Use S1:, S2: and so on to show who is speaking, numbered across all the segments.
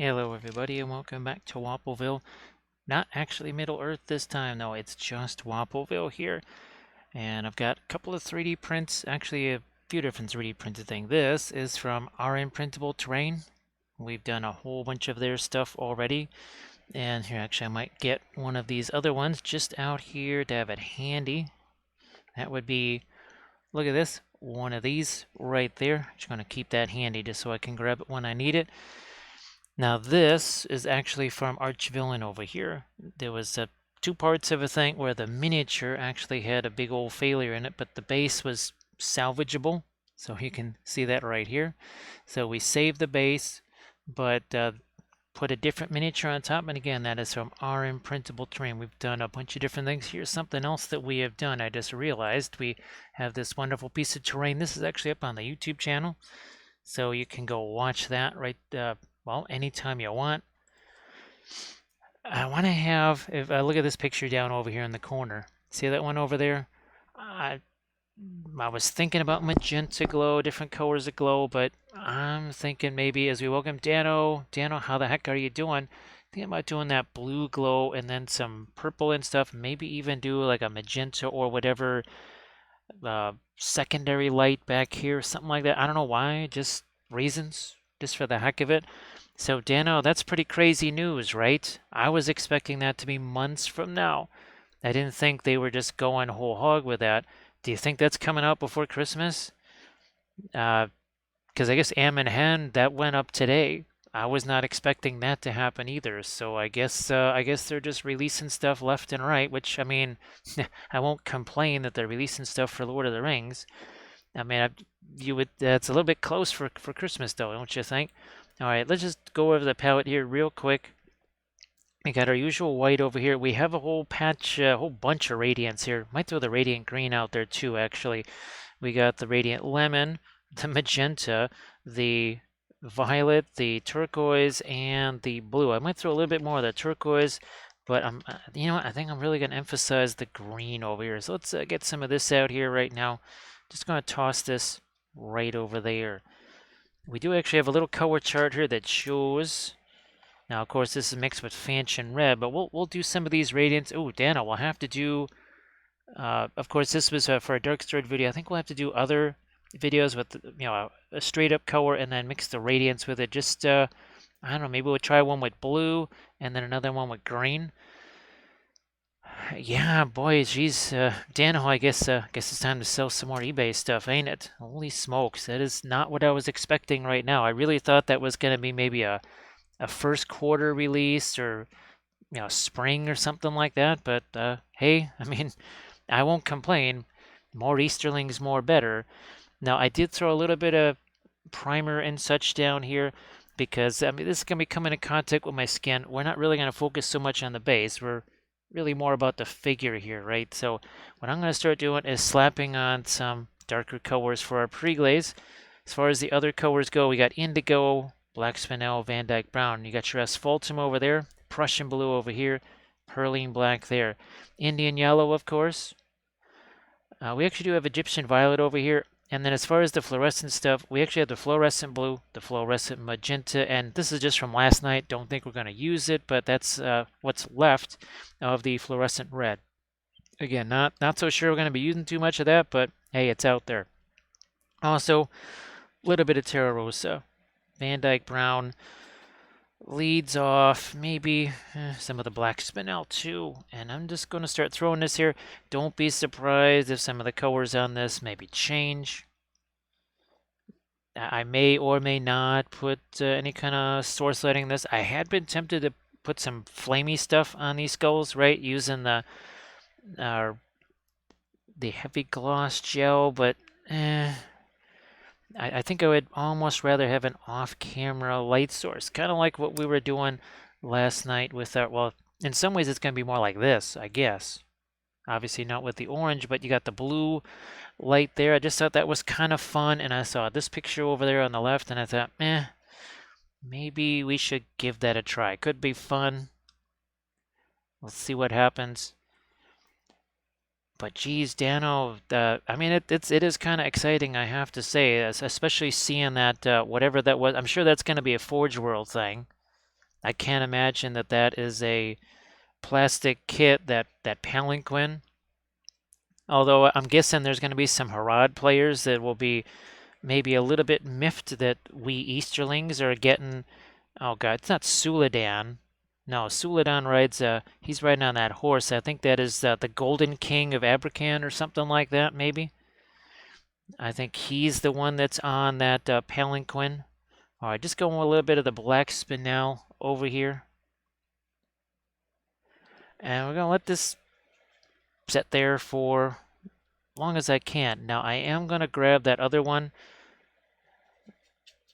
S1: Hello everybody and welcome back to Wappleville. Not actually Middle Earth this time, no, it's just Wappleville here. And I've got a couple of 3D prints, actually a few different 3D printed things. This is from RM Printable Terrain. We've done a whole bunch of their stuff already. And here, actually, I might get one of these other ones just out here to have it handy. That would be, look at this, one of these right there. Just going to keep that handy just so I can grab it when I need it. Now this is actually from Archvillain over here. There was two parts of a thing where the miniature actually had a big old failure in it, but the base was salvageable. So you can see that right here. So we saved the base, but put a different miniature on top. And again, that is from RM Printable Terrain. We've done a bunch of different things. Here's something else that we have done. I just realized we have this wonderful piece of terrain. This is actually up on the YouTube channel. So you can go watch that right well, anytime you want. I want to have, if I look at this picture down over here in the corner, see that one over there? I was thinking about magenta glow, different colors of glow, but I'm thinking maybe as we welcome Dano. Dano, how the heck are you doing? Thinking about doing that blue glow and then some purple and stuff. Maybe even do like a magenta or whatever secondary light back here, something like that. I don't know why, just reasons, just for the heck of it. So, Dano, that's pretty crazy news, right? I was expecting that to be months from now. I didn't think they were just going whole hog with that. Do you think that's coming out before Christmas? Because I guess Am and Hen, that went up today. I was not expecting that to happen either. So I guess they're just releasing stuff left and right. Which I mean, I won't complain that they're releasing stuff for Lord of the Rings. I mean, you would. That's a little bit close for Christmas, though, don't you think? All right, let's just go over the palette here real quick. We got our usual white over here. We have a whole patch, a whole bunch of radiants here. Might throw the radiant green out there too, actually. We got the radiant lemon, the magenta, the violet, the turquoise, and the blue. I might throw a little bit more of the turquoise, but you know what? I think I'm really going to emphasize the green over here. So let's get some of this out here right now. Just going to toss this right over there. We do actually have a little color chart here that shows. Now, of course, this is mixed with Fanchon Red, but we'll do some of these radiants. Oh, Dana, we'll have to do. Of course, this was for a dark stored video. I think we'll have to do other videos with a straight up color and then mix the radiants with it. Just I don't know, maybe we'll try one with blue and then another one with green. Yeah, boy, geez, Dano, I guess it's time to sell some more eBay stuff, ain't it? Holy smokes, that is not what I was expecting right now. I really thought that was going to be maybe a first quarter release or spring or something like that. But hey, I mean, I won't complain. More Easterlings, more better. Now I did throw a little bit of primer and such down here because I mean this is gonna be coming in contact with my skin. We're not really gonna focus so much on the base. We're really more about the figure here, right? So what I'm gonna start doing is slapping on some darker colors for our pre-glaze. As far as the other colors go, we got indigo, black spinel, Van Dyke brown. You got your asphaltum over there, Prussian blue over here, perline black there. Indian yellow, of course. We actually do have Egyptian violet over here. And then as far as the fluorescent stuff, we actually have the fluorescent blue, the fluorescent magenta, and this is just from last night. Don't think we're going to use it, but that's what's left of the fluorescent red. Again, not so sure we're going to be using too much of that, but hey, it's out there. Also, a little bit of Terra Rosa. Van Dyke brown leads off, maybe some of the black spinel too. And I'm just going to start throwing this here. Don't be surprised if some of the colors on this maybe change. I may or may not put any kind of source lighting in this. I had been tempted to put some flamey stuff on these skulls, right? Using the heavy gloss gel, but I think I would almost rather have an off-camera light source, kind of like what we were doing last night with our, well, in some ways it's going to be more like this, I guess. Obviously not with the orange, but you got the blue light there. I just thought that was kind of fun, and I saw this picture over there on the left, and I thought, maybe we should give that a try. Could be fun. Let's see what happens. But geez, Dano, I mean, it is kind of exciting, I have to say, especially seeing that whatever that was. I'm sure that's going to be a Forge World thing. I can't imagine that that is a plastic kit, that palanquin. Although I'm guessing there's going to be some Harad players that will be maybe a little bit miffed that we Easterlings are getting. Oh God, it's not Suladan. No, Suladan rides. He's riding on that horse. I think that is the Golden King of Abrakan or something like that. Maybe. I think he's the one that's on that palanquin. All right, just going with a little bit of the black spinel over here, and we're gonna let this sit there for as long as I can. Now I am gonna grab that other one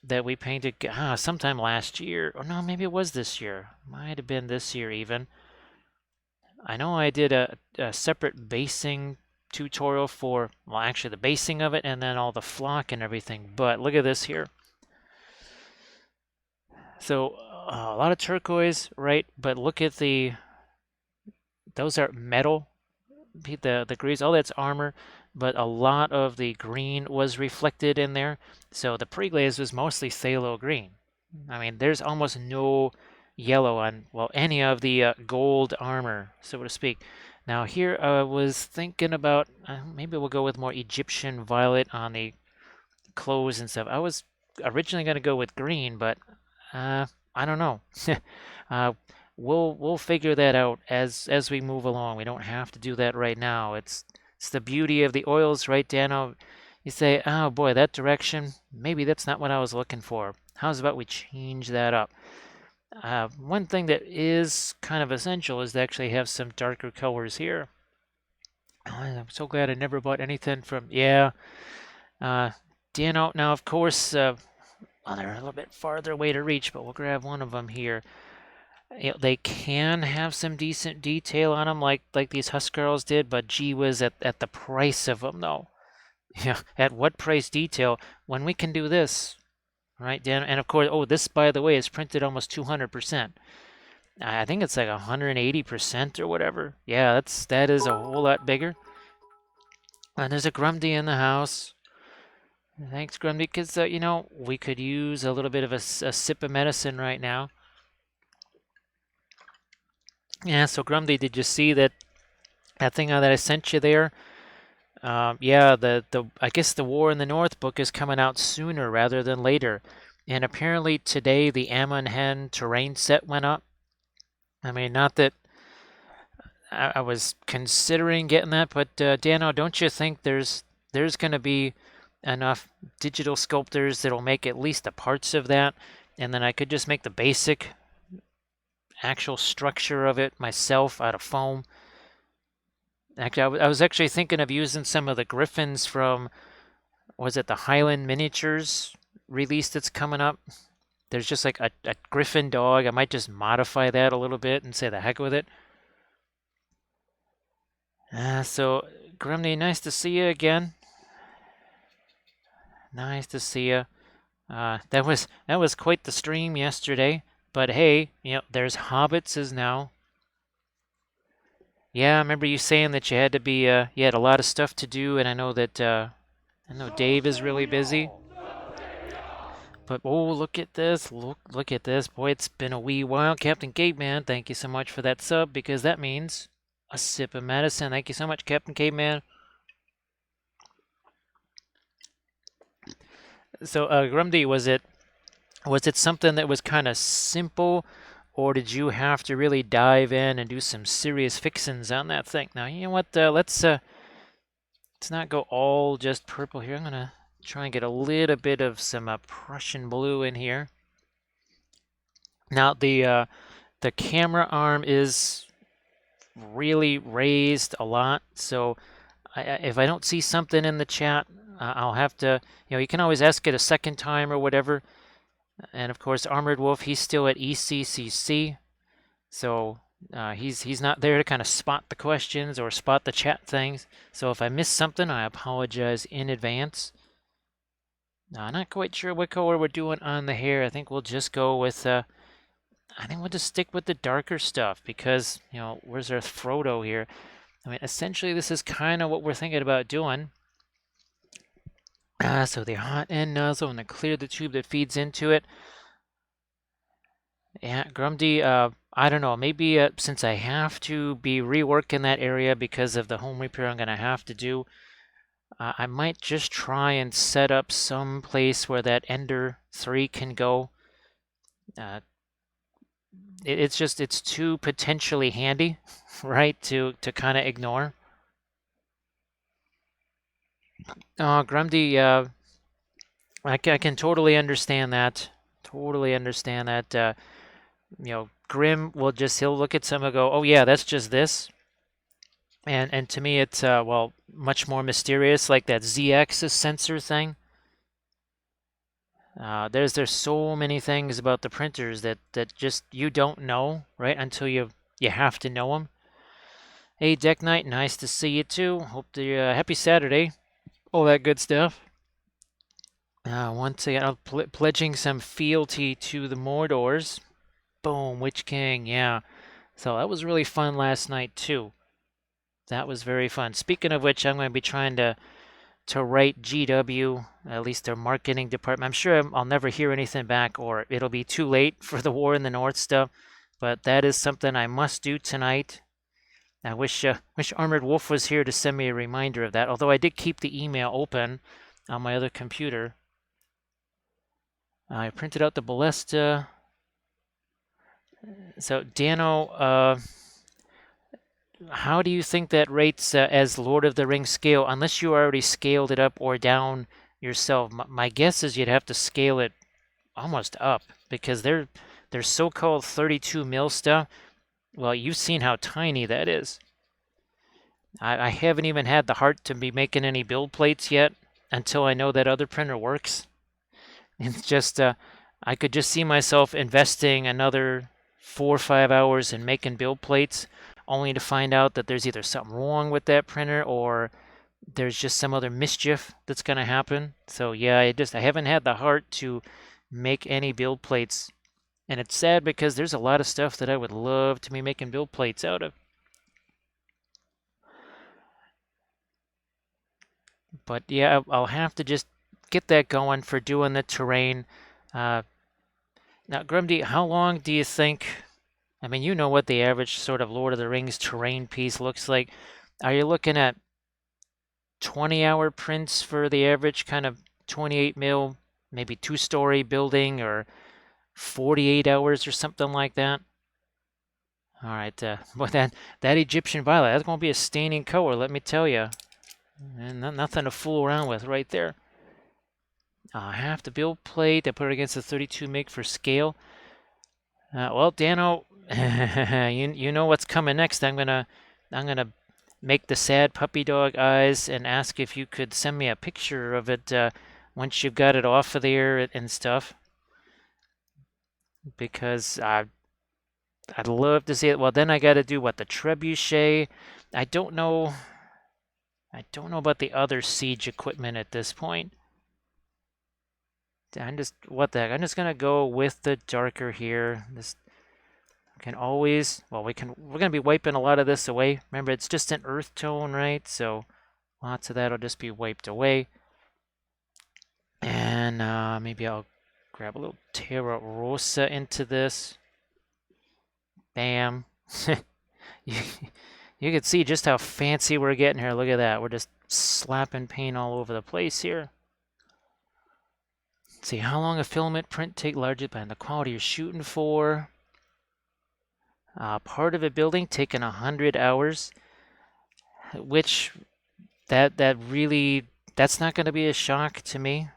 S1: that we painted sometime last year. Or no, maybe it was this year. Might have been this year even. I know I did a separate basing tutorial for, well, actually the basing of it and then all the flock and everything. But look at this here. So a lot of turquoise, right? But look at those are metal. The grease, all that's armor, but a lot of the green was reflected in there. So the pre-glaze was mostly phthalo green. I mean, there's almost no yellow on, well, any of the gold armor, so to speak. Now here I was thinking about, maybe we'll go with more Egyptian violet on the clothes and stuff. I was originally going to go with green, but I don't know. uh, we'll figure that out as we move along. We don't have to do that right now. It's the beauty of the oils, right, Dano? You say, oh boy, that direction, maybe that's not what I was looking for. How's about we change that up? One thing that is kind of essential is to actually have some darker colors here. I'm so glad I never bought anything from, yeah, Dano. Now, of course, well, they're a little bit farther away to reach, but we'll grab one of them here. You know, they can have some decent detail on them, like these Huskarls did, but gee whiz, at the price of them, though. Yeah, at what price detail when we can do this, right, Dan? And of course, oh, this, by the way, is printed almost 200%. I think it's like 180% or whatever. Yeah, that is a whole lot bigger. And there's a Grumdy in the house. Thanks, Grumdy, because, you know, we could use a little bit of a sip of medicine right now. Yeah, so Grumdy, did you see that thing that I sent you there? Yeah, I guess the War in the North book is coming out sooner rather than later. And apparently today the Hen terrain set went up. I mean, not that I was considering getting that, but Dano, don't you think there's going to be enough digital sculptors that'll make at least the parts of that, and then I could just make the basic actual structure of it myself out of foam? Actually, I was actually thinking of using some of the griffins from, was it the Highland Miniatures release that's coming up? There's just like a griffin dog. I might just modify that a little bit and say the heck with it. So, Grimney, nice to see you again. Nice to see you. That was quite the stream yesterday. But hey, you know, there's hobbits now. Yeah, I remember you saying that you had to be, you had a lot of stuff to do, and I know that, I know Dave is really busy. But oh, look at this! Look at this! Boy, it's been a wee while, Captain Caveman. Thank you so much for that sub, because that means a sip of medicine. Thank you so much, Captain Caveman. So, Grumdy, was it something that was kind of simple, or did you have to really dive in and do some serious fixins on that thing? Now, you know what? Let's not go all just purple here. I'm gonna try and get a little bit of some Prussian blue in here. Now, the camera arm is really raised a lot, so if I don't see something in the chat, I'll have to, you know, you can always ask it a second time or whatever. And of course, Armored Wolf, he's still at ECCC, so he's not there to kind of spot the questions or spot the chat things. So if I miss something, I apologize in advance. I'm not quite sure what color we're doing on the hair. I think we'll just go with, I think we'll just stick with the darker stuff because, you know, where's our Frodo here? I mean, essentially, this is kind of what we're thinking about doing. So the hot end nozzle, and to clear the tube that feeds into it. Yeah, Grumdy, I don't know, maybe since I have to be reworking that area because of the home repair I'm going to have to do, I might just try and set up some place where that Ender 3 can go. Uh, it's too potentially handy, right, to kind of ignore. Grumdy, I can totally understand that. Totally understand that. Grim will just, he'll look at some and go, oh yeah, that's just this. And to me, it's well, much more mysterious, like that Z-axis sensor thing. There's so many things about the printers that just you don't know, right, until you have to know them. Hey, Deck Knight, nice to see you too. Hope the happy Saturday, all that good stuff. Once again, I'm pledging some fealty to the Mordors. Boom, Witch King, yeah. So that was really fun last night too. That was very fun. Speaking of which, I'm going to be trying to write GW, at least their marketing department. I'm sure I'll never hear anything back, or it'll be too late for the War in the North stuff. But that is something I must do tonight. I wish Armored Wolf was here to send me a reminder of that. Although I did keep the email open on my other computer. I printed out the ballista. So Dano, how do you think that rates as Lord of the Rings scale? Unless you already scaled it up or down yourself, my guess is you'd have to scale it almost up because they're so-called 32 mil stuff. Well, you've seen how tiny that is. I haven't even had the heart to be making any build plates yet until I know that other printer works. It's just I could just see myself investing another 4 or 5 hours in making build plates, only to find out that there's either something wrong with that printer or there's just some other mischief that's going to happen. So yeah, I haven't had the heart to make any build plates, and it's sad because there's a lot of stuff that I would love to be making build plates out of. But yeah, I'll have to just get that going for doing the terrain. Uh, Now, Grumdy, how long do you think? I mean, you know what the average sort of Lord of the Rings terrain piece looks like. Are you looking at 20-hour prints for the average kind of 28 mil, maybe two-story building, or 48 hours or something like that? All right, but that Egyptian violet, that's going to be a staining color, let me tell you. And nothing to fool around with right there. Half the build plate, I put it against the 32 mig for scale. Well, Dano, you know what's coming next. I'm gonna make the sad puppy dog eyes and ask if you could send me a picture of it once you've got it off of there and stuff, because I'd love to see it. Well, then I got to do what, the trebuchet. I don't know. I don't know about the other siege equipment at this point. What the heck? I'm just gonna go with the darker here. This can always, well, we're gonna be wiping a lot of this away. Remember, it's just an earth tone, right? So lots of that will just be wiped away. And maybe I'll grab a little Terra Rosa into this. Bam. you, you can see just how fancy we're getting here. Look at that. We're just slapping paint all over the place here. Let's see, how long a filament print take largely by the quality you're shooting for. Part of a building taking 100 hours, which that really, that's not going to be a shock to me.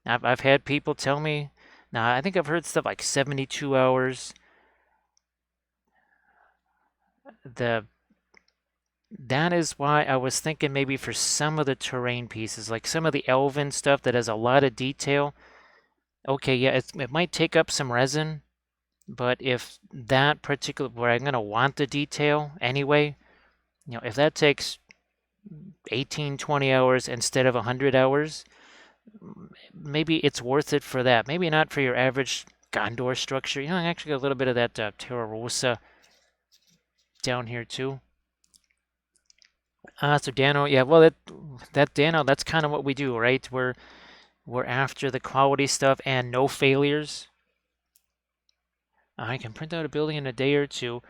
S1: I've had people tell me, now I think I've heard stuff like 72 hours. That is why I was thinking maybe for some of the terrain pieces, like some of the elven stuff that has a lot of detail. Okay, yeah, it might take up some resin, but if that particular, where I'm going to want the detail anyway, if that takes 18, 20 hours instead of 100 hours, maybe it's worth it for that. Maybe not for your average Gondor structure. I actually got a little bit of that Terra Rosa down here too. So Dano, yeah, well, that Dano, that's kind of what we do, right? We're after the quality stuff and no failures. I can print out a building in a day or two.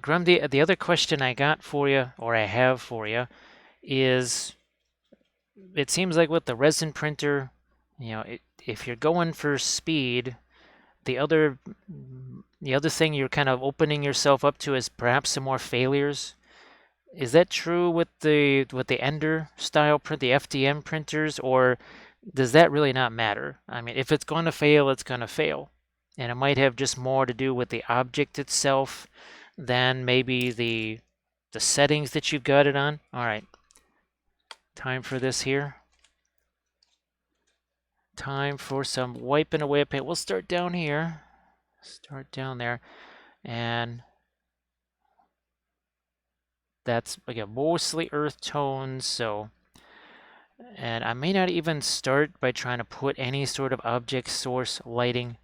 S1: Grum, the other question I got for you, or I have for you, is it seems like with the resin printer, if you're going for speed, the other thing you're kind of opening yourself up to is perhaps some more failures. Is that true with the Ender style print, the FDM printers, or does that really not matter? I mean, if it's going to fail, it's going to fail. And it might have just more to do with the object itself than maybe the settings that you've got it on. All right. Time for this here. Time for some wiping away of paint. We'll start down here. Start down there. And that's, again, mostly earth tones, so... And I may not even start by trying to put any sort of object source lighting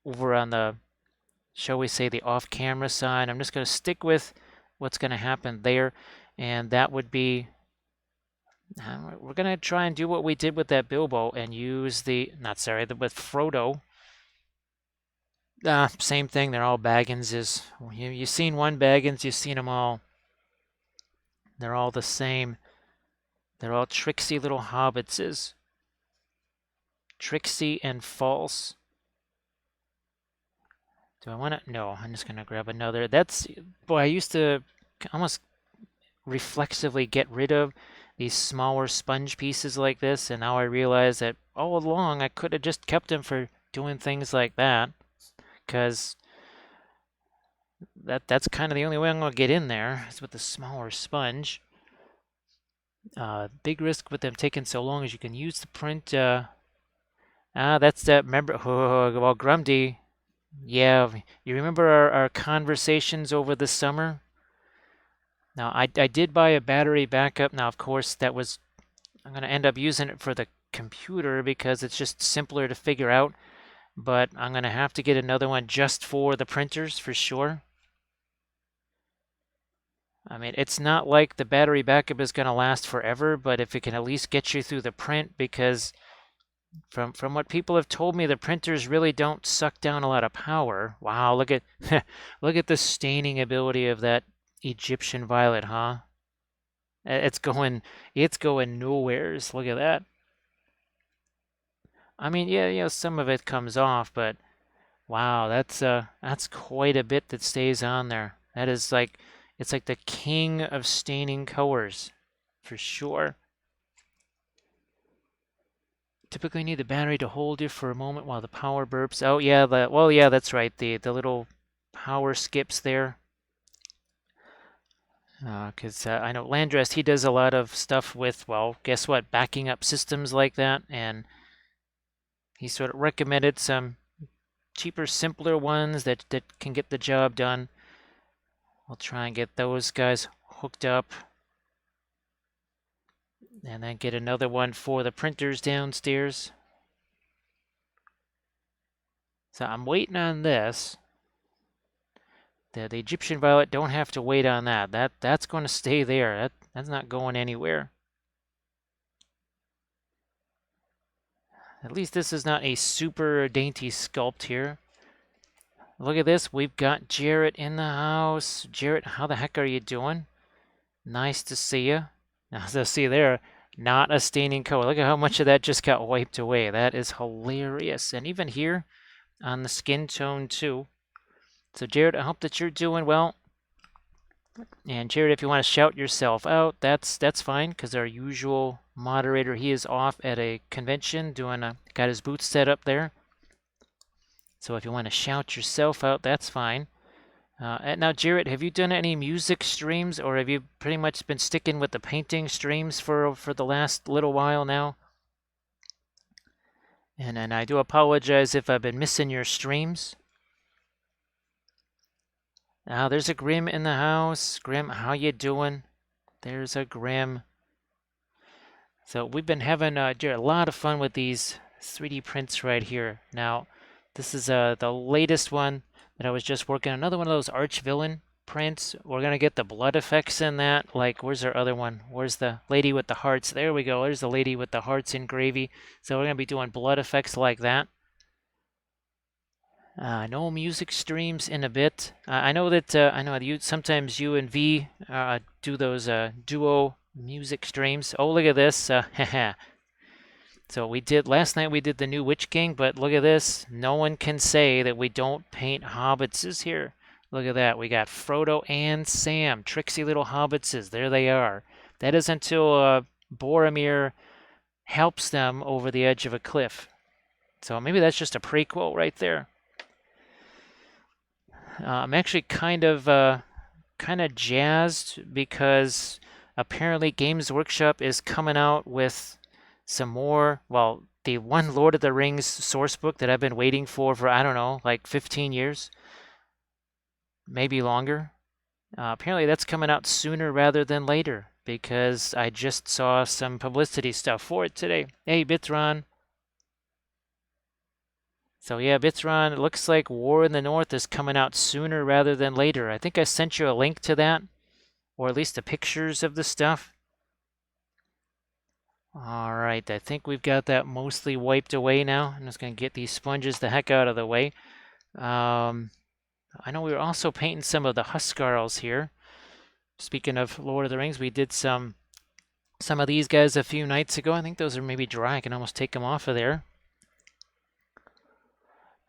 S1: over on the, shall we say, the off-camera side. I'm just going to stick with what's going to happen there, and that would be, we're going to try and do what we did with that Bilbo and use with Frodo. Same thing, they're all Bagginses. You've seen one Baggins, you've seen them all. They're all the same. They're all tricksy little hobbitses. Tricksy and false. Do I want to? No, I'm just going to grab another. Boy, I used to almost reflexively get rid of these smaller sponge pieces like this, and now I realize that all along I could have just kept them for doing things like that, because that's kind of the only way I'm going to get in there, is with the smaller sponge. Big risk with them taking so long as you can use the print. That's that. Remember, well, Grumdy, yeah, you remember our conversations over the summer? Now, I did buy a battery backup. Now, of course, I'm going to end up using it for the computer because it's just simpler to figure out. But I'm going to have to get another one just for the printers for sure. I mean, it's not like the battery backup is going to last forever, but if it can at least get you through the print, because from what people have told me, the printers really don't suck down a lot of power. Wow, look at look at the staining ability of that Egyptian violet, huh? It's going nowheres. Look at that. I mean, yeah, some of it comes off, but wow, that's quite a bit that stays on there. That is like, it's like the king of staining colors, for sure. Typically need the battery to hold you for a moment while the power burps. Oh yeah, yeah, that's right. The little power skips there. Because I know Landrest, he does a lot of stuff with, well, guess what, backing up systems like that, and he sort of recommended some cheaper, simpler ones that can get the job done. We'll try and get those guys hooked up. And then get another one for the printers downstairs. So I'm waiting on this. The Egyptian violet, don't have to wait on that. That's going to stay there. That's not going anywhere. At least this is not a super dainty sculpt here. Look at this. We've got Jarrett in the house. Jarrett, how the heck are you doing? Nice to see you. Now, so see there, not a staining color. Look at how much of that just got wiped away. That is hilarious. And even here on the skin tone too. So Jared, I hope that you're doing well. And Jared, if you want to shout yourself out, that's fine, because our usual moderator, he is off at a convention got his booth set up there. So if you want to shout yourself out, that's fine. And now, Jared, have you done any music streams, or have you pretty much been sticking with the painting streams for the last little while now? And I do apologize if I've been missing your streams. Now, there's a Grim in the house. Grim, how you doing? There's a Grim. So we've been having a lot of fun with these 3D prints right here. Now, this is the latest one that I was just working on. Another one of those arch-villain prints. We're going to get the blood effects in that. Like, where's our other one? Where's the lady with the hearts? There we go. There's the lady with the hearts in gravy. So we're going to be doing blood effects like that. No music streams in a bit. I know that sometimes you and V do those duo music streams. Oh, look at this! So we did last night. We did the new Witch King, but look at this. No one can say that we don't paint hobbitses here. Look at that. We got Frodo and Sam, tricksy little hobbitses. There they are. That is until Boromir helps them over the edge of a cliff. So maybe that's just a prequel right there. I'm actually kind of jazzed because apparently Games Workshop is coming out with some more. Well, the one Lord of the Rings source book that I've been waiting for I don't know, like 15 years, maybe longer. Apparently that's coming out sooner rather than later because I just saw some publicity stuff for it today. Hey, Bithron. So yeah, Bithron, it looks like War in the North is coming out sooner rather than later. I think I sent you a link to that, or at least the pictures of the stuff. All right, I think we've got that mostly wiped away now. I'm just going to get these sponges the heck out of the way. I know we were also painting some of the Huskarls here. Speaking of Lord of the Rings, we did some of these guys a few nights ago. I think those are maybe dry. I can almost take them off of there.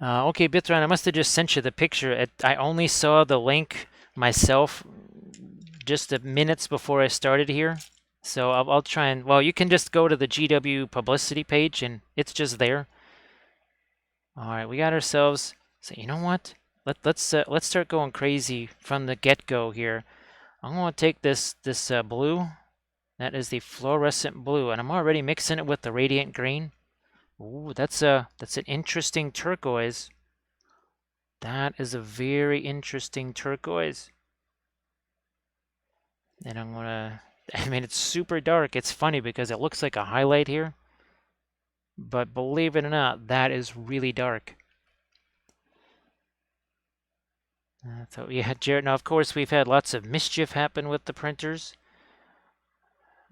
S1: Okay, Bithran, I must have just sent you the picture. I only saw the link myself just minutes before I started here. So I'll try and, well, you can just go to the GW publicity page and it's just there. All right, we got ourselves, so you know what? Let's start going crazy from the get-go here. I'm going to take this blue. That is the fluorescent blue, and I'm already mixing it with the radiant green. Ooh, that's an interesting turquoise. That is a very interesting turquoise. And I'm gonna, I mean, it's super dark. It's funny because it looks like a highlight here. But believe it or not, that is really dark. So yeah, Jared, now of course we've had lots of mischief happen with the printers.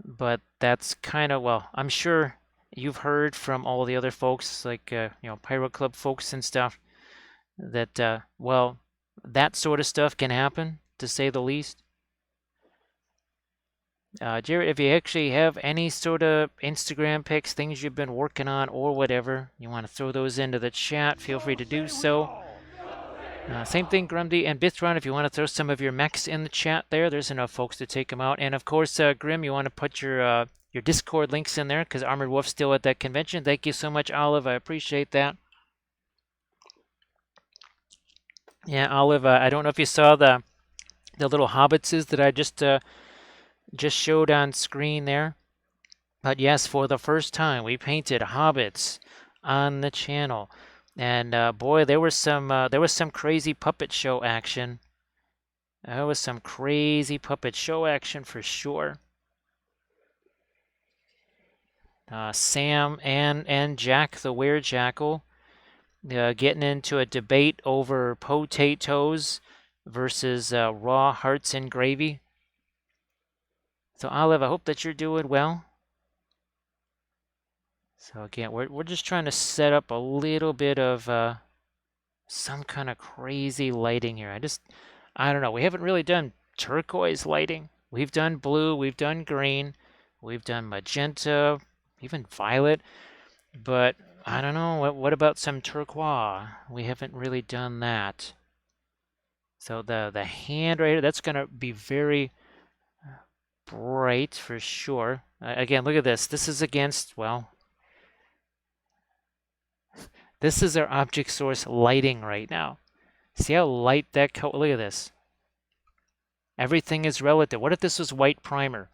S1: But that's kind of, well, I'm sure you've heard from all the other folks, like, Pyro Club folks and stuff, that, well, that sort of stuff can happen, to say the least. Jared, if you actually have any sort of Instagram pics, things you've been working on or whatever, you want to throw those into the chat, feel free to do so. Same thing, Grundy and Bithron, if you want to throw some of your mechs in the chat there, there's enough folks to take them out. And of course, Grim, you want to put your Discord links in there because Armored Wolf's still at that convention. Thank you so much, Olive. I appreciate that. Yeah, Olive, I don't know if you saw the little hobbitses that I just showed on screen there. But yes, for the first time, we painted hobbits on the channel. And boy, there was some crazy puppet show action. There was some crazy puppet show action for sure. Sam and Jack the Werejackal getting into a debate over potatoes versus raw hearts and gravy. So Olive, I hope that you're doing well. So again, we're just trying to set up a little bit of some kind of crazy lighting here. I don't know. We haven't really done turquoise lighting. We've done blue, we've done green, we've done magenta, even violet, but I don't know. What about some turquoise? We haven't really done that. So the hand right here, that's going to be very bright for sure. Again, look at this. This is against, well, this is our object source lighting right now. See how light that color, look at this. Everything is relative. What if this was white primer?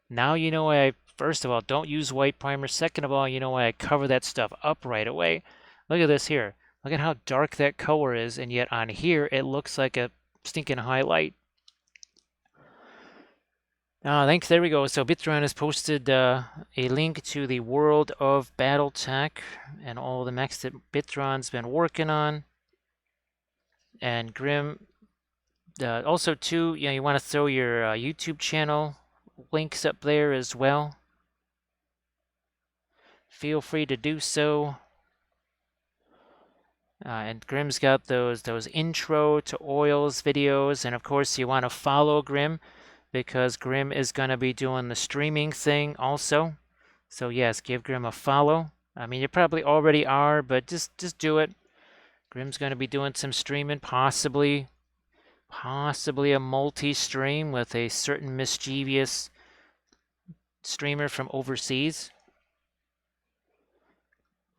S1: Now you know why first of all, don't use white primer. Second of all, you know why I cover that stuff up right away. Look at this here. Look at how dark that color is, and yet on here it looks like a stinking highlight. Thanks, there we go. So Bitron has posted a link to the World of Battletech and all the mechs that Bitron's been working on. And Grim, also too, you want to throw your YouTube channel links up there as well. Feel free to do so. And Grim's got those intro to oils videos, and of course you want to follow Grim because Grim is going to be doing the streaming thing also. So yes, give Grim a follow. I mean, you probably already are, but just do it. Grim's going to be doing some streaming, possibly a multi-stream with a certain mischievous streamer from overseas.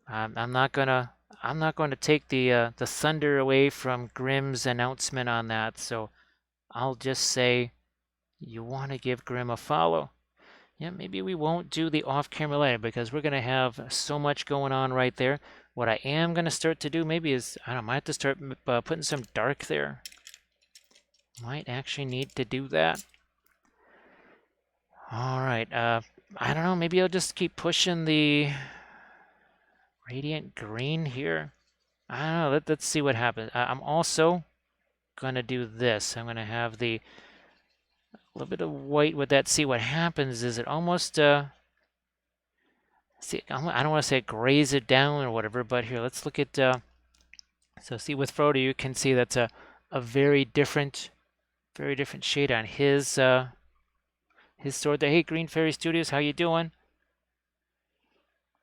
S1: I'm not gonna take the thunder away from Grim's announcement on that. So I'll just say you want to give Grim a follow. Yeah, maybe we won't do the off-camera lighting because we're gonna have so much going on right there. What I am gonna start to do maybe is I don't know, might have to start putting some dark there. Might actually need to do that. All right. I don't know. Maybe I'll just keep pushing the radiant green here. I don't know. Let's see what happens. I'm also gonna do this. I'm gonna have the little bit of white with that. See what happens is it almost see. I don't want to say graze it down or whatever, but here let's look at. So see with Frodo, you can see that's a very different shade on his sword there. Hey, Green Fairy Studios, how you doing?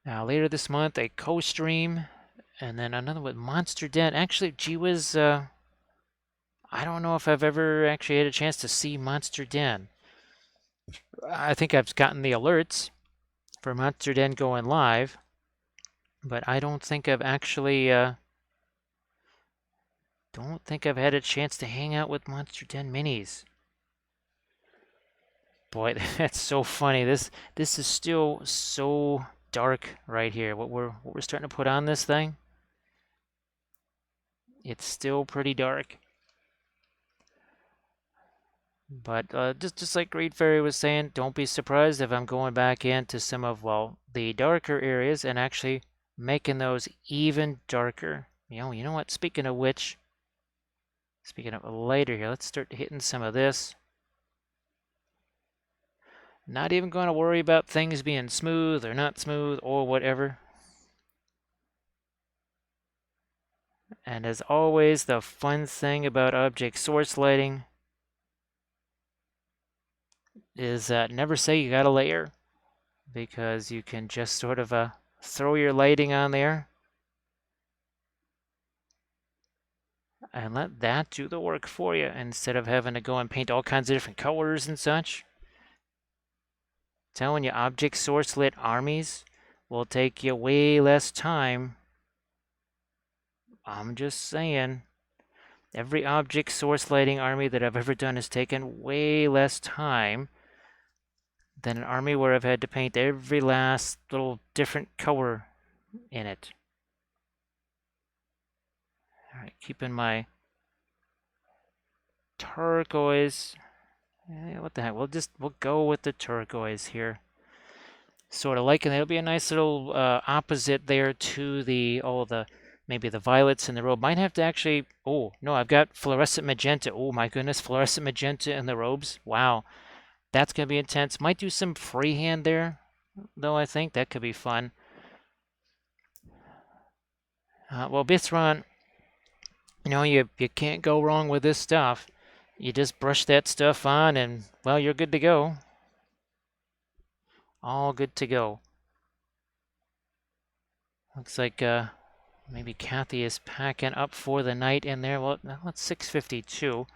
S1: Now later this month, a co-stream, and then another with Monster Den. Actually, gee whiz, I don't know if I've ever actually had a chance to see Monster Den. I think I've gotten the alerts for Monster Den going live, but I don't think I've actually, don't think I've had a chance to hang out with Monster Den minis. Boy, that's so funny. This is still so dark right here. What we're starting to put on this thing, it's still pretty dark. But just like Great Fairy was saying, don't be surprised if I'm going back into some of, well, the darker areas and actually making those even darker. You know what? Speaking of which, speaking of later here, let's start hitting some of this. Not even going to worry about things being smooth or not smooth or whatever. And as always, the fun thing about object source lighting is never say you got a layer, because you can just sort of throw your lighting on there and let that do the work for you instead of having to go and paint all kinds of different colors and such. Telling you, object source lit armies will take you way less time. I'm just saying. Every object source lighting army that I've ever done has taken way less time than an army where I've had to paint every last little different color in it. All right, keeping my turquoise. What the heck? We'll go with the turquoise here. Sort of liking it. It'll be a nice little opposite there to the maybe the violets in the robe. Might have to actually. Oh no, I've got fluorescent magenta. Oh my goodness, fluorescent magenta in the robes. Wow, that's gonna be intense. Might do some freehand there, though. I think that could be fun. Well, Bithron, you can't go wrong with this stuff. You just brush that stuff on, and well, you're good to go. All good to go. Looks like maybe Kathy is packing up for the night in there. Well, it's 6:52.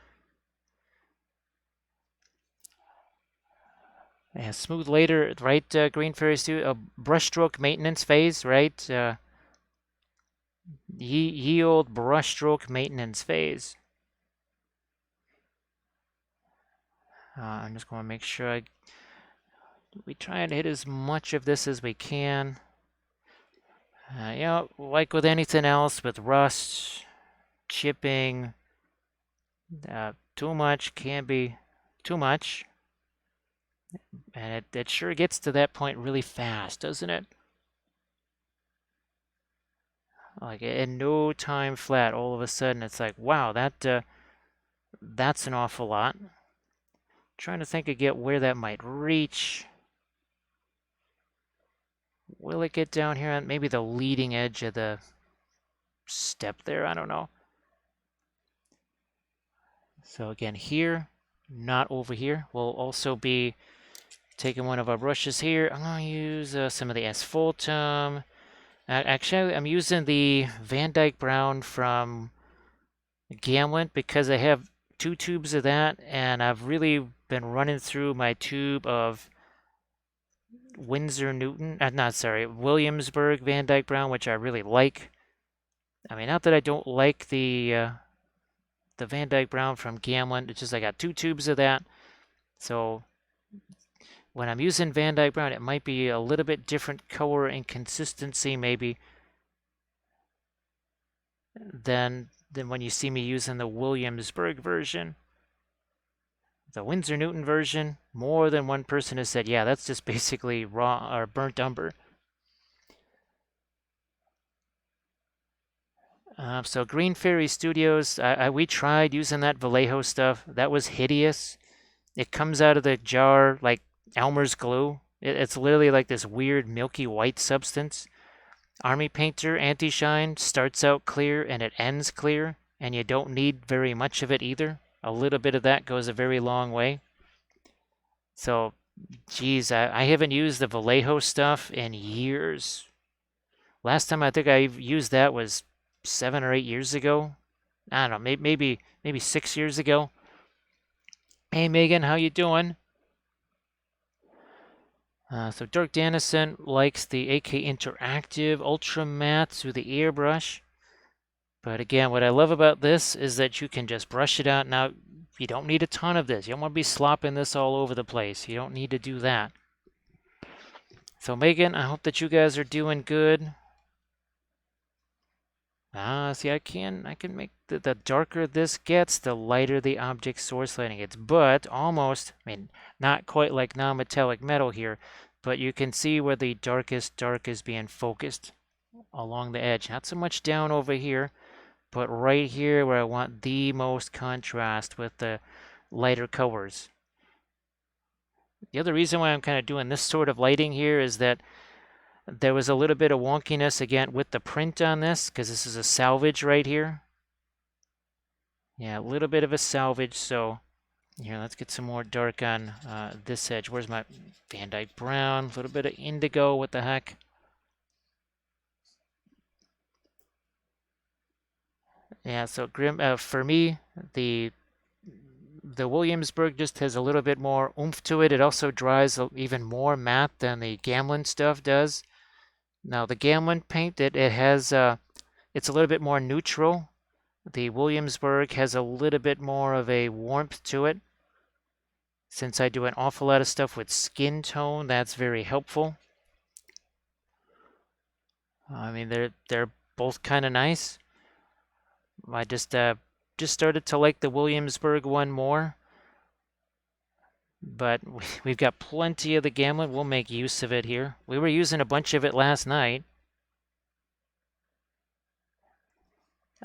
S1: Yeah, smooth later, right, Green Fairy Studio? A brushstroke maintenance phase, right? Ye old brushstroke maintenance phase. I'm just going to make sure we try and hit as much of this as we can. Like with anything else, with rust, chipping, too much can be too much. And it sure gets to that point really fast, doesn't it? Like in no time flat, all of a sudden it's like, wow, that's an awful lot. Trying to think again where that might reach. Will it get down here on maybe the leading edge of the step there. I don't know. So again, here, not over here. We'll also be taking one of our brushes here. I'm going to use some of the asphaltum. Actually, I'm using the Van Dyke Brown from Gamlant because I have 2 tubes of that, and I've really been running through my tube of Williamsburg Van Dyke Brown, which I really like. I mean, not that I don't like the Van Dyke Brown from Gamlant. It's just I got 2 tubes of that. So when I'm using Van Dyke Brown, it might be a little bit different color and consistency maybe than when you see me using the Williamsburg version. The Winsor Newton version, more than one person has said, yeah, that's just basically raw or burnt umber. So Green Fairy Studios, we tried using that Vallejo stuff. That was hideous. It comes out of the jar like Elmer's glue. It's literally like this weird milky white substance. Army Painter Anti-Shine starts out clear and it ends clear, and you don't need very much of it either. A little bit of that goes a very long way. So, geez, I haven't used the Vallejo stuff in years. Last time I think I used that was 7 or 8 years ago. I don't know, maybe 6 years ago. Hey Megan, how you doing? So Dirk Dannison likes the AK Interactive Ultra Matte through the airbrush. But again, what I love about this is that you can just brush it out. Now, you don't need a ton of this. You don't want to be slopping this all over the place. You don't need to do that. So Megan, I hope that you guys are doing good. See, I can make the darker this gets, the lighter the object source lighting gets. But almost, I mean, not quite like non-metallic metal here, but you can see where the darkest dark is being focused along the edge. Not so much down over here, but right here where I want the most contrast with the lighter colors. The other reason why I'm kind of doing this sort of lighting here is that there was a little bit of wonkiness again with the print on this, because this is a salvage right here. Yeah, a little bit of a salvage, so here, let's get some more dark on this edge. Where's my Van Dyke Brown? A little bit of indigo, what the heck? Yeah, so Grim, for me, the Williamsburg just has a little bit more oomph to it. It also dries even more matte than the Gamlant stuff does. Now the Gamlant paint, it has it's a little bit more neutral. The Williamsburg has a little bit more of a warmth to it. Since I do an awful lot of stuff with skin tone, that's very helpful. I mean, they're both kind of nice. I just started to like the Williamsburg one more. But we've got plenty of the Gamlant. We'll make use of it here. We were using a bunch of it last night.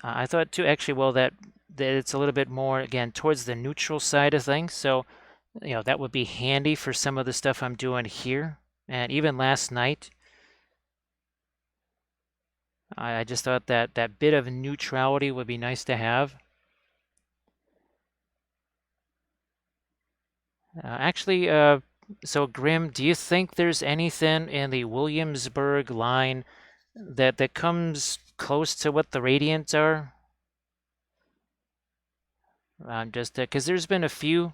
S1: I thought too, actually, well, that it's a little bit more, again, towards the neutral side of things. So, you know, that would be handy for some of the stuff I'm doing here. And even last night, I just thought that that bit of neutrality would be nice to have. Actually, so Grim, do you think there's anything in the Williamsburg line that comes close to what the Radiants are? Just because there's been a few,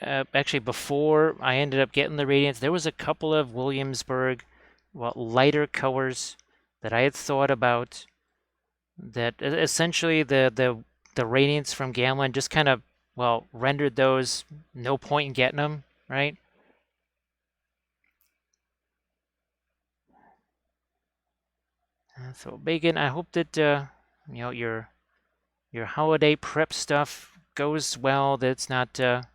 S1: actually before I ended up getting the Radiants, there was a couple of Williamsburg, well, lighter colors that I had thought about that essentially the Radiants from Gamlan just kind of, well, rendered those no point in getting them, right? So Bacon, I hope that you know your holiday prep stuff goes well. That it's not going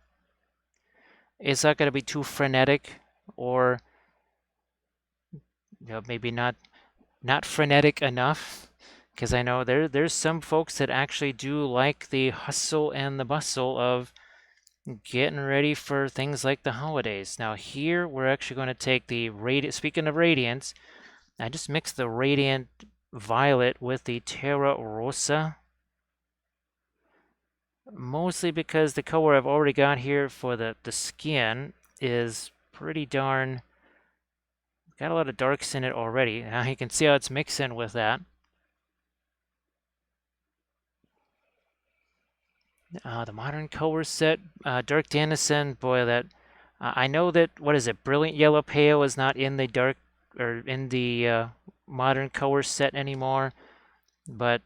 S1: to be too frenetic, or you know, maybe not frenetic enough. Because I know there's some folks that actually do like the hustle and the bustle of getting ready for things like the holidays. Now here we're actually going to take the radiant. Speaking of radiance, I just mixed the radiant violet with the Terra Rosa. Mostly because the color I've already got here for the skin is pretty darn... got a lot of darks in it already. Now you can see how it's mixing with that. The modern color set, Dark Denizen, boy, that... I know that, what is it, Brilliant Yellow Pale is not in the dark, or in the modern color set anymore, but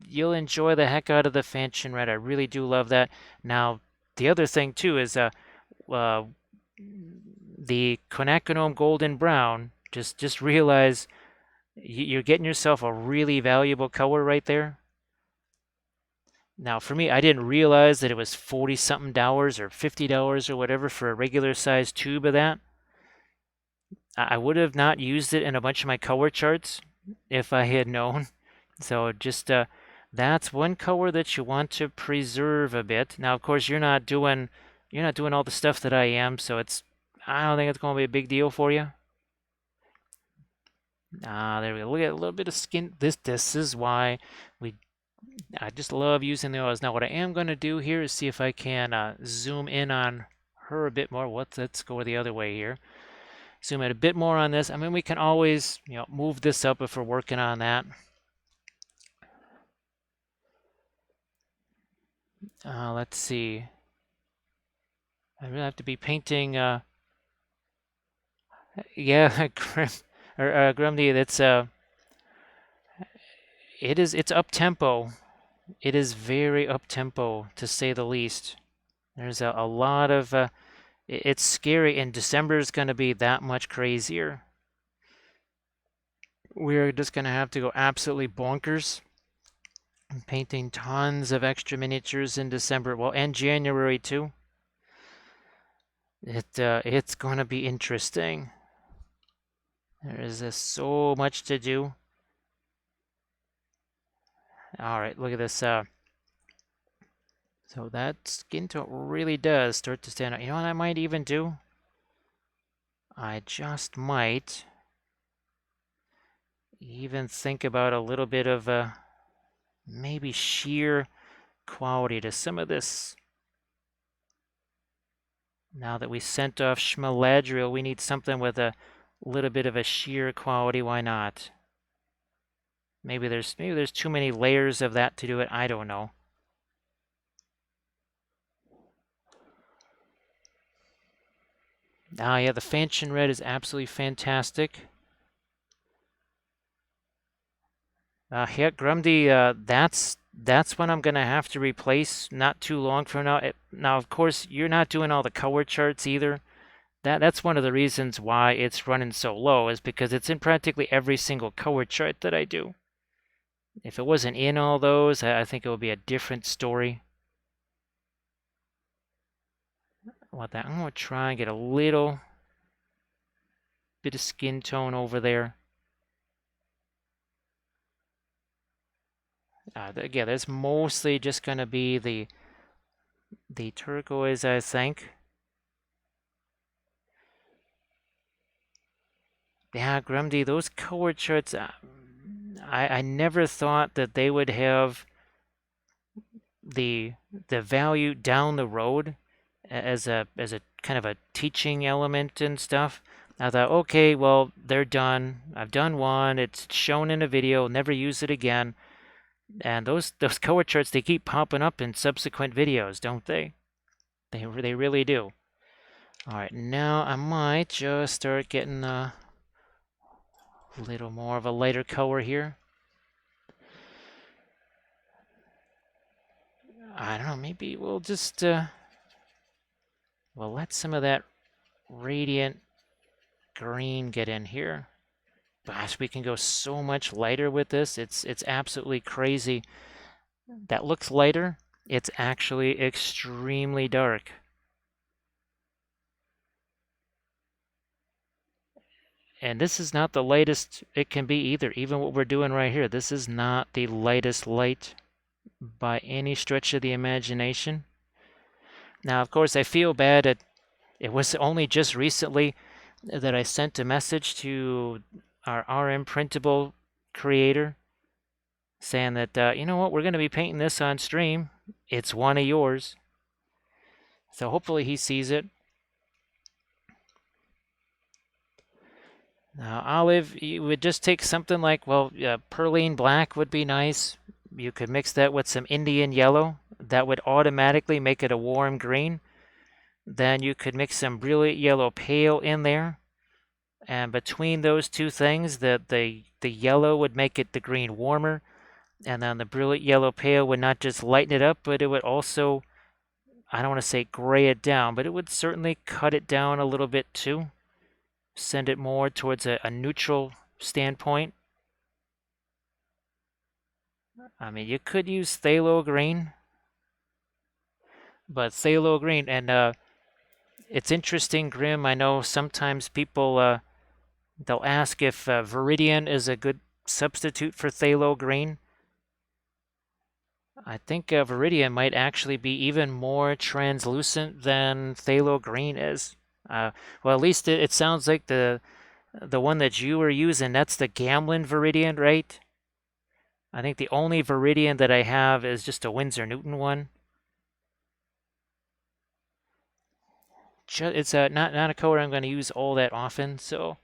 S1: you'll enjoy the heck out of the Fanchon Red. I really do love that. Now, the other thing too is the Quinacridone Golden Brown. Just realize you're getting yourself a really valuable color right there. Now, for me, I didn't realize that it was 40-something dollars or $50 or whatever for a regular size tube of that. I would have not used it in a bunch of my color charts if I had known. So just that's one color that you want to preserve a bit. Now, of course, you're not doing all the stuff that I am, so I don't think it's going to be a big deal for you. There we go. Look at a little bit of skin. This is why I just love using the oils. Now, what I am going to do here is see if I can zoom in on her a bit more. Let's go the other way here. Zoom in a bit more on this. I mean, we can always, move this up if we're working on that. Let's see. I really have to be painting. Yeah, Grumdy. It's up tempo. It is very up tempo, to say the least. There's a lot of. It's scary, and December is going to be that much crazier. We're just going to have to go absolutely bonkers. I'm painting tons of extra miniatures in December, well, and January too. It's going to be interesting. There is so much to do. All right, look at this. So that skin tone really does start to stand out. You know what I might even do? I just might even think about a little bit of maybe sheer quality to some of this. Now that we sent off Schmeladriel, we need something with a little bit of a sheer quality. Why not? Maybe there's too many layers of that to do it. I don't know. Yeah, the Fanchon Red is absolutely fantastic. Yeah, Grumdy, that's what I'm gonna have to replace not too long from now. Now, of course, you're not doing all the color charts either. That's one of the reasons why it's running so low, is because it's in practically every single color chart that I do. If it wasn't in all those, I think it would be a different story. I'm gonna try and get a little bit of skin tone over there. Again, that's mostly just gonna be the turquoise, I think. Yeah, Grumdy, those color charts, I never thought that they would have the value down the road as a kind of a teaching element and stuff. I thought, okay, well, they're done. I've done one. It's shown in a video. Never use it again. And those color charts, they keep popping up in subsequent videos, don't they? They really do. All right, now I might just start getting a little more of a lighter color here. I don't know, maybe we'll just we'll let some of that radiant green get in here. Gosh, we can go so much lighter with this. It's absolutely crazy. That looks lighter. It's actually extremely dark. And this is not the lightest it can be either. Even what we're doing right here, this is not the lightest light by any stretch of the imagination. Now, of course, I feel bad. It was only just recently that I sent a message to our RM Printable creator saying that, you know what, we're going to be painting this on stream. It's one of yours. So hopefully he sees it. Now, olive, you would just take something like, well, perline black would be nice. You could mix that with some Indian yellow. That would automatically make it a warm green. Then you could mix some brilliant yellow pale in there. And between those two things, the yellow would make it the green warmer. And then the brilliant yellow pale would not just lighten it up, but it would also, I don't want to say gray it down, but it would certainly cut it down a little bit too. Send it more towards a neutral standpoint. I mean, you could use phthalo green, but phthalo green, and it's interesting, Grim. I know sometimes people they'll ask if Viridian is a good substitute for phthalo green. I think Viridian might actually be even more translucent than phthalo green is. Well, at least it sounds like the one that you were using, that's the Gamlin Viridian, right? I think the only Viridian that I have is just a Winsor Newton one. It's not a color I'm going to use all that often, so.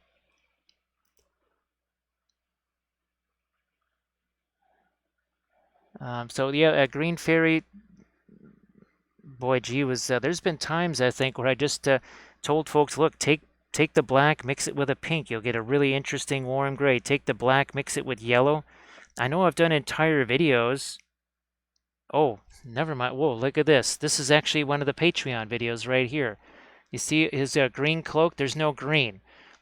S1: So yeah, Green Fairy, boy, gee, there's been times I think where I just told folks, look, take the black, mix it with a pink, you'll get a really interesting warm gray. Take the black, mix it with yellow. I know I've done entire videos. Oh, never mind. Whoa, look at this. This is actually one of the Patreon videos right here. You see his green cloak? There's no green.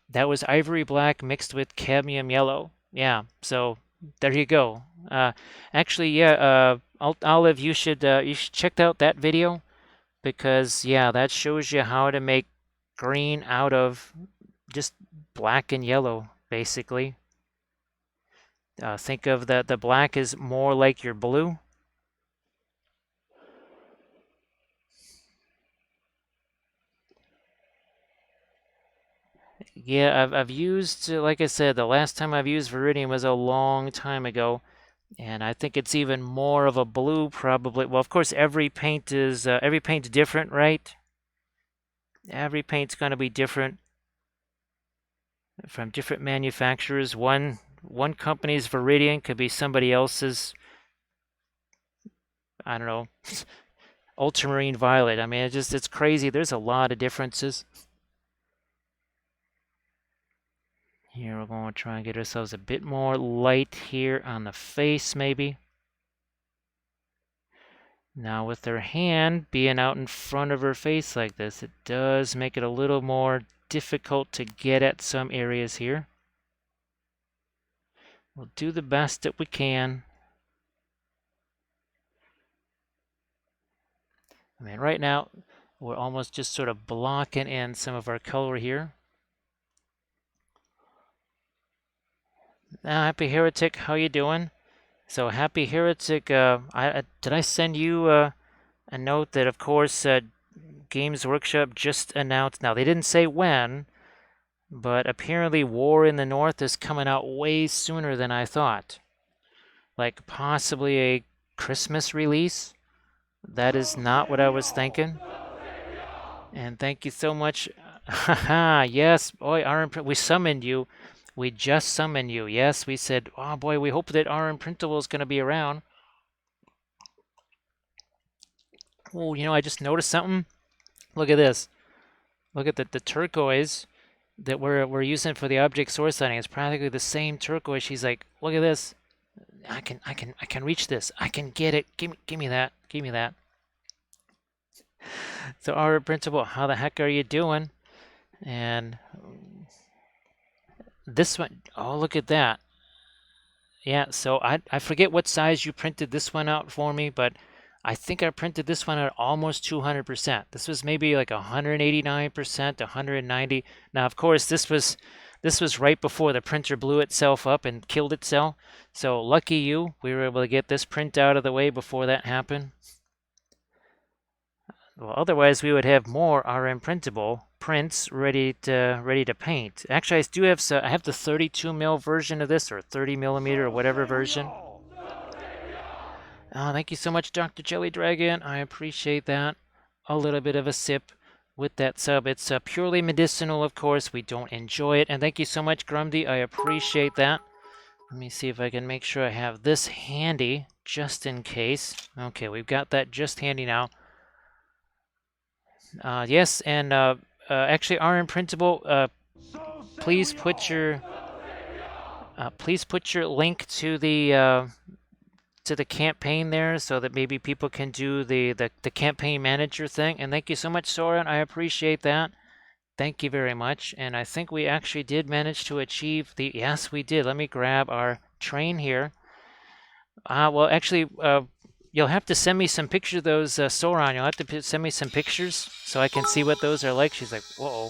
S1: That was ivory black mixed with cadmium yellow. Yeah, so there you go. Actually, yeah, Olive, you should check out that video because yeah, that shows you how to make green out of just black and yellow, basically. Think of the black is more like your blue. Yeah, I've used, like I said, the last time I've used Viridian was a long time ago, and I think it's even more of a blue probably. Well, of course, every paint's different, right? Every paint's going to be different from different manufacturers. One company's Viridian could be somebody else's, I don't know, ultramarine violet. I mean, it's crazy. There's a lot of differences. Here we're going to try and get ourselves a bit more light here on the face, maybe. Now with her hand being out in front of her face like this, it does make it a little more difficult to get at some areas here. We'll do the best that we can. I mean, right now, we're almost just sort of blocking in some of our color here. Now, Happy Heretic, how you doing? So, Happy Heretic, did I send you a note that, of course, Games Workshop just announced, now they didn't say when, but apparently War in the North is coming out way sooner than I thought. Like possibly a Christmas release? That is not what I was thinking. And thank you so much. Haha, yes, boy, we summoned you. We just summoned you. Yes, we said, oh boy, we hope that RM Printable is going to be around. Oh, you know, I just noticed something. Look at this. Look at the turquoise that we're using for the object source setting. It's practically the same turquoise. She's like, look at this. I can reach this. I can get it. Give me that. Give me that. So RM Printable, how the heck are you doing? And this one, oh, look at that. Yeah, so I forget what size you printed this one out for me, but I think I printed this one at almost 200%. This was maybe like 189%, 190. Now, of course, this was right before the printer blew itself up and killed itself. So lucky you, we were able to get this print out of the way before that happened. Well, otherwise we would have more RM printable prints ready to paint. Actually, I do have I have the 32 mil version of this, or 30 millimeter, or whatever version. Oh, thank you so much, Dr. Jelly Dragon. I appreciate that. A little bit of a sip with that sub. It's purely medicinal, of course. We don't enjoy it. And thank you so much, Grumdy. I appreciate that. Let me see if I can make sure I have this handy just in case. Okay, we've got that just handy now. Yes, and actually, RM Printable, please put your link to the campaign there, so that maybe people can do the campaign manager thing. And thank you so much, Soren. I appreciate that. Thank you very much. And I think we actually did manage to achieve the. Yes, we did. Let me grab our train here. Well, actually, you'll have to send me some pictures of those, Sauron. You'll have to send me some pictures so I can see what those are like. She's like, whoa,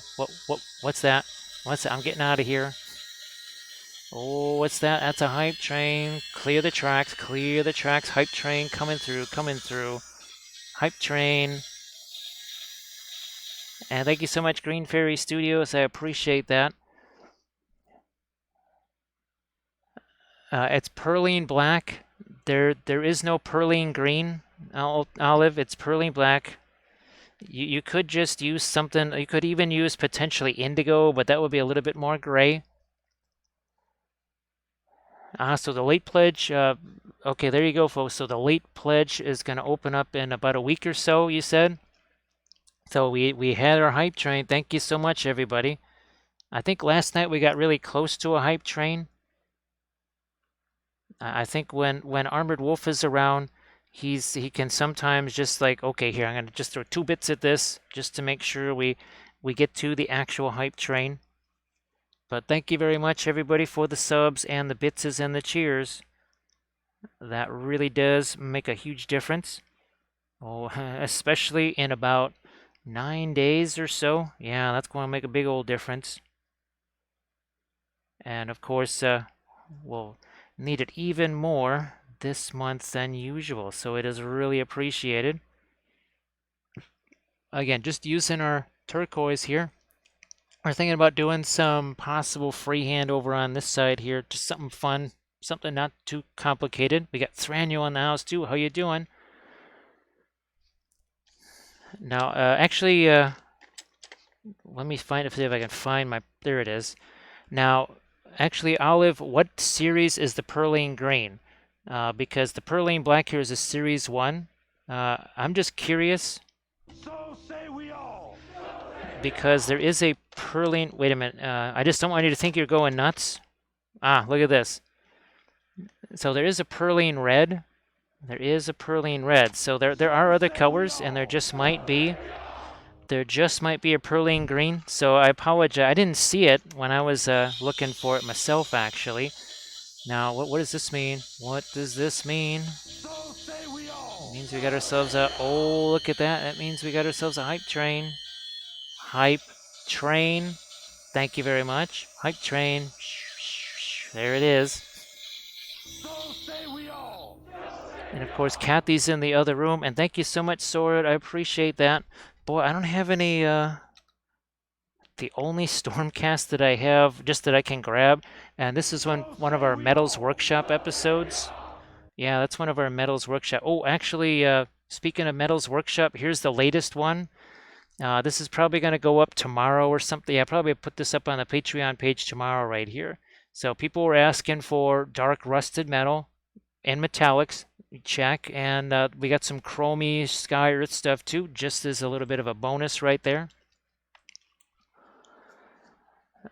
S1: what's that? What's that? I'm getting out of here. Oh, what's that? That's a hype train. Clear the tracks, clear the tracks. Hype train coming through, coming through. Hype train. And thank you so much, Green Fairy Studios. I appreciate that. It's Perline Black. There is no Perline Green, Olive. It's Perline Black. You could just use something. You could even use potentially indigo, but that would be a little bit more gray. So the late pledge. Okay, there you go, folks. So the late pledge is going to open up in about a week or so, you said? So we had our hype train. Thank you so much, everybody. I think last night we got really close to a hype train. I think when Armored Wolf is around, he can sometimes just like, okay, here, I'm going to just throw 2 bits at this just to make sure we get to the actual hype train. But thank you very much, everybody, for the subs and the bitses and the cheers. That really does make a huge difference. Oh, especially in about 9 days or so. Yeah, that's going to make a big old difference. And of course, we'll need it even more this month than usual, so it is really appreciated. Again, just using our turquoise here. We're thinking about doing some possible freehand over on this side here, just something fun, something not too complicated. We got Thranio in the house too. How you doing? Now, actually, let me see if I can find my. There it is. Now, actually, Olive, what series is the Perline Green? Because the Perline Black here is a Series 1. I'm just curious.
S2: So say we all.
S1: Because there is a Perline. Wait a minute. I just don't want you to think you're going nuts. Look at this. So there is a Perline Red. There is a Perline Red. So there are other colors, and there just might be. There just might be a Perline Green. So I apologize. I didn't see it when I was looking for it myself, actually. Now, what does this mean? What does this mean?
S2: So say we all.
S1: It means we got ourselves a. Oh, look at that. That means we got ourselves a hype train. Hype train. Thank you very much. Hype train. There it is.
S2: So say we all.
S1: And of course, Kathy's in the other room. And thank you so much, Sword. I appreciate that. Boy, I don't have any. The only Stormcast that I have, just that I can grab, and this is one of our Metals Workshop episodes. Yeah, that's one of our Metals Workshop. Oh, actually, speaking of Metals Workshop, here's the latest one. This is probably going to go up tomorrow or something. Yeah, probably put this up on the Patreon page tomorrow right here. So people were asking for dark rusted metal and metallics. Check. And we got some chromey Sky Earth stuff too, just as a little bit of a bonus right there.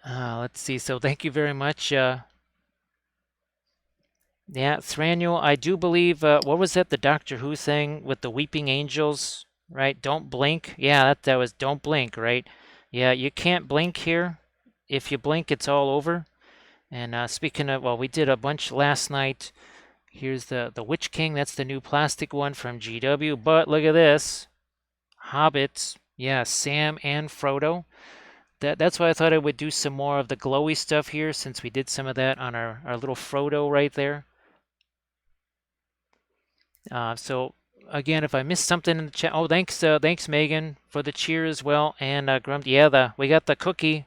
S1: Let's see. So thank you very much. Yeah, Thranio, I do believe, what was that, the Doctor Who thing with the weeping angels, right? Don't blink. Yeah, that was don't blink, right? Yeah, you can't blink here. If you blink, it's all over. And speaking of, well, we did a bunch last night. Here's the Witch King. That's the new plastic one from GW. But look at this. Hobbits. Yeah, Sam and Frodo. That's why I thought I would do some more of the glowy stuff here, since we did some of that on our little Frodo right there. So again, if I missed something in the chat, oh, thanks Megan for the cheer as well, and Grump, yeah, we got the cookie.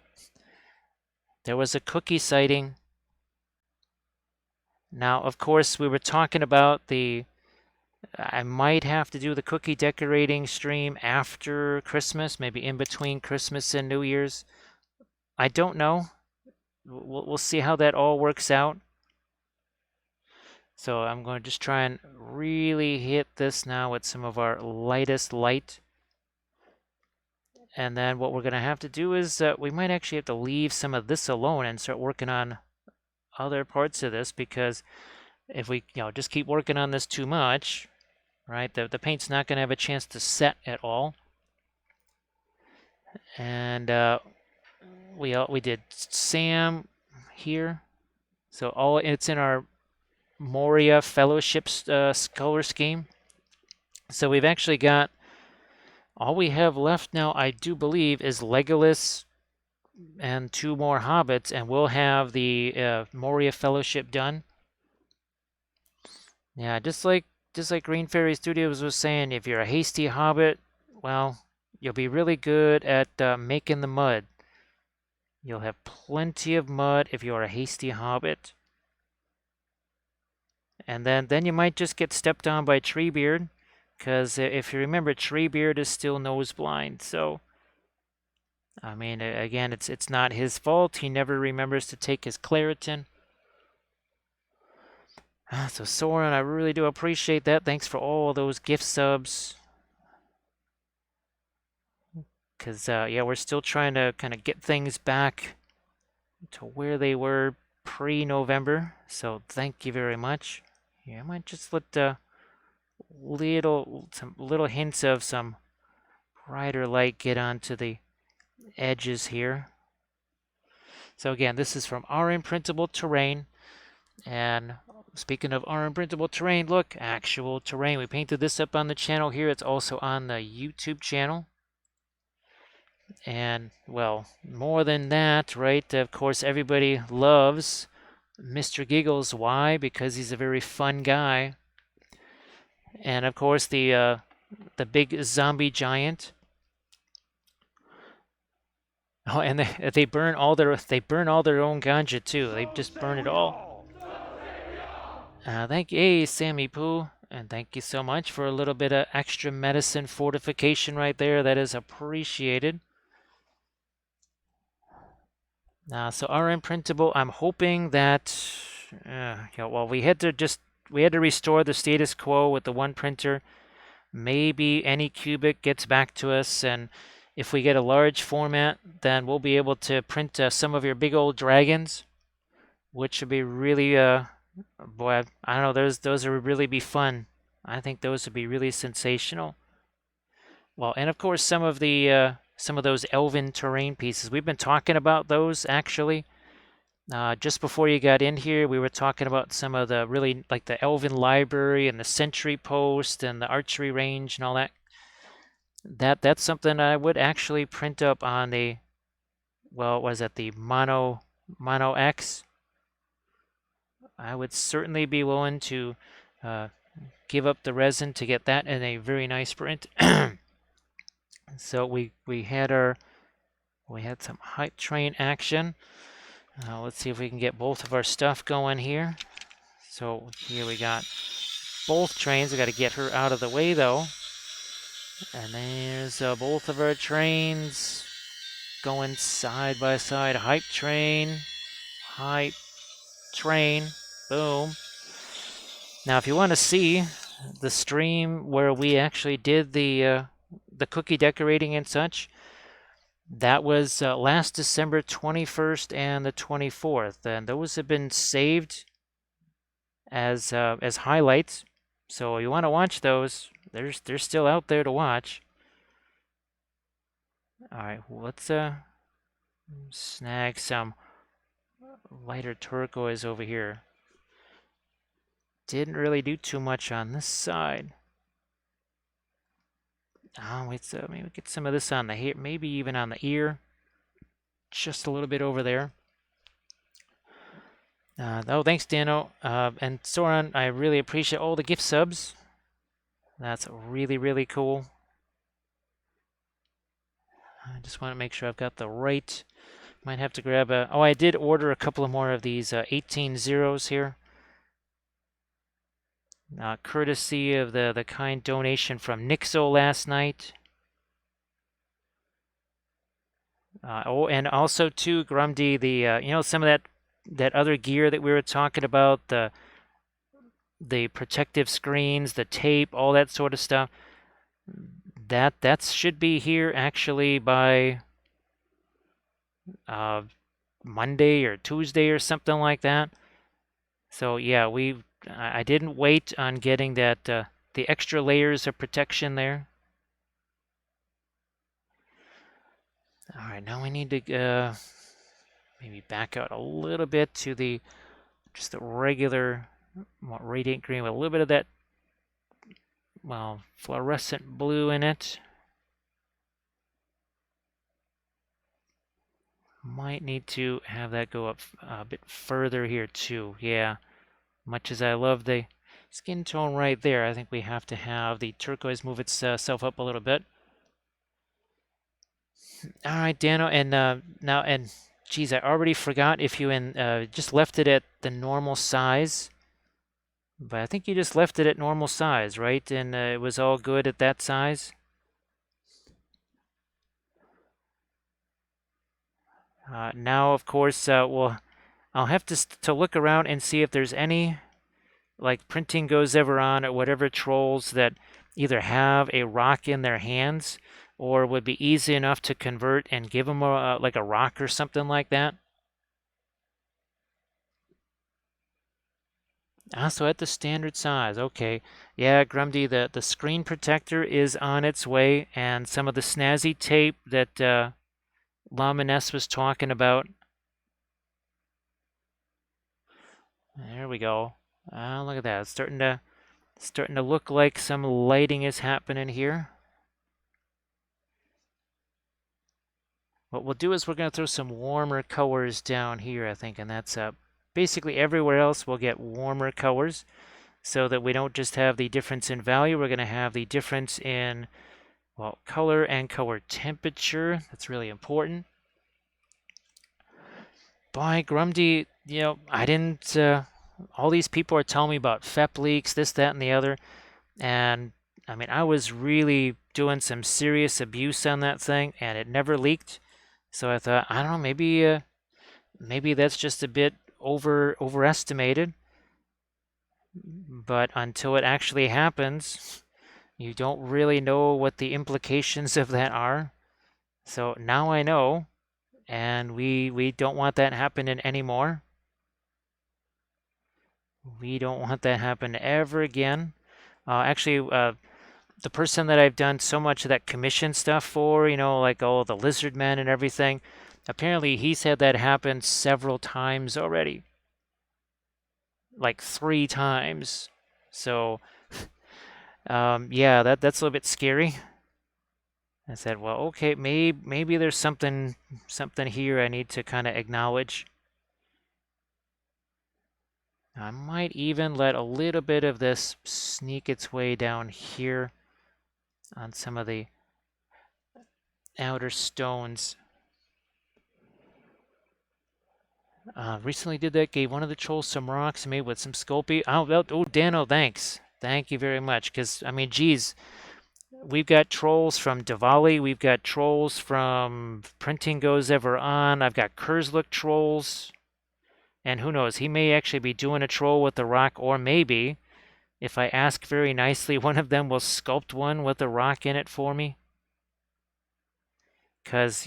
S1: There was a cookie sighting. Now, of course, we were talking about I might have to do the cookie decorating stream after Christmas, maybe in between Christmas and New Year's. I don't know. We'll see how that all works out. So I'm going to just try and really hit this now with some of our lightest light. And then what we're going to have to do is we might actually have to leave some of this alone and start working on other parts of this, because if we just keep working on this too much, right, the paint's not going to have a chance to set at all. And we did Sam here, so it's in our Moria Fellowship color scheme. So we've actually got all we have left now, I do believe, is Legolas and 2 more hobbits, and we'll have the Moria Fellowship done. Yeah, just like Green Fairy Studios was saying, if you're a hasty hobbit, well, you'll be really good at making the mud. You'll have plenty of mud if you're a hasty hobbit. And then you might just get stepped on by Treebeard, because if you remember, Treebeard is still nose blind. So, I mean, again, it's not his fault. He never remembers to take his Claritin. So Soren, I really do appreciate that. Thanks for all those gift subs. Because, yeah, we're still trying to kind of get things back to where they were pre-November. So thank you very much. Yeah, I might just let some little hints of some brighter light get onto the edges here. So again, this is from RM Printable Terrain. And speaking of RM Printable Terrain, look, actual terrain. We painted this up on the channel here. It's also on the YouTube channel. And, well, more than that, right? Of course, everybody loves Mr. Giggles. Why? Because he's a very fun guy. And, of course, the big zombie giant. Oh, and they burn all their own ganja too. They just burn it all. Thank you, hey, Sammy Poo, and thank you so much for a little bit of extra medicine fortification right there. That is appreciated. So RM Printable, I'm hoping that, well, we had to restore the status quo with the one printer. Maybe Anycubic gets back to us, and if we get a large format, then we'll be able to print some of your big old dragons, which would be really, boy, I don't know, those would really be fun. I think those would be really sensational. Well, and of course some of those elven terrain pieces. We've been talking about those actually. Just before you got in here, we were talking about some of the really, like the elven library and the sentry post and the archery range and all that. That's something I would actually print up on the, well, was it the Mono X? I would certainly be willing to give up the resin to get that in a very nice print. So we had some hype train action. Let's see if we can get both of our stuff going here. So here we got both trains. We got to get her out of the way though. And there's both of our trains going side by side. Hype train, boom. Now, if you want to see the stream where we actually did the cookie decorating and such, that was last December 21st and the 24th, and those have been saved as highlights. So you want to watch those? They're still out there to watch. All right, let's snag some lighter turquoise over here. Didn't really do too much on this side. Wait, so maybe get some of this on the hair, maybe even on the ear. Just a little bit over there. Oh, thanks, Dano. And Soren, I really appreciate all the gift subs. That's really, really cool. I just want to make sure I've got the right. Might have to grab a. Oh, I did order a couple of more of these 18 zeros here. Courtesy of the kind donation from Nixo last night. Oh, and also too, Grumdy, the some of that other gear that we were talking about, the protective screens, the tape, all that sort of stuff. That should be here actually by uh, Monday or Tuesday or something like that. So yeah, I didn't wait on getting that the extra layers of protection there. All right, now we need to maybe back out a little bit to just the regular radiant green with a little bit of that, well, fluorescent blue in it. Might need to have that go up a bit further here too. Yeah, much as I love the skin tone right there, I think we have to have the turquoise move itself up a little bit. All right, Dano, and now, and geez, I already forgot if you just left it at the normal size. But I think you just left it at normal size, right? And it was all good at that size. Now, of course, I'll have to look around and see if there's any, like printing goes ever on or whatever, trolls that either have a rock in their hands or would be easy enough to convert and give them like a rock or something like that. So at the standard size, okay. Yeah, Grumdy, the screen protector is on its way, and some of the snazzy tape that Laminess was talking about. There we go. Look at that. It's starting to look like some lighting is happening here. What we'll do is we're going to throw some warmer colors down here, I think, and that's basically everywhere else we'll get warmer colors so that we don't just have the difference in value. We're going to have the difference in, well, color and color temperature. That's really important. Boy, Grumdy, I didn't. All these people are telling me about FEP leaks, this, that, and the other. And I mean, I was really doing some serious abuse on that thing, and it never leaked. So I thought, I don't know, maybe that's just a bit overestimated. But until it actually happens, you don't really know what the implications of that are. So now I know, and we don't want that happening anymore. We don't want that happen ever again. Actually, the person that I've done so much of that commission stuff for, like all the lizard men and everything, apparently he's had that happen several times already. Like 3 times. So, yeah, that's a little bit scary. I said, well, okay, maybe there's something here I need to kind of acknowledge. I might even let a little bit of this sneak its way down here on some of the outer stones. Recently did that, gave one of the trolls some rocks made with some Sculpey. Oh, Dano, thanks. Thank you very much. Because, I mean, geez, we've got trolls from Diwali. We've got trolls from Printing Goes Ever On. I've got Kurzlook trolls. And who knows, he may actually be doing a troll with the rock, or maybe, if I ask very nicely, one of them will sculpt one with a rock in it for me. Because,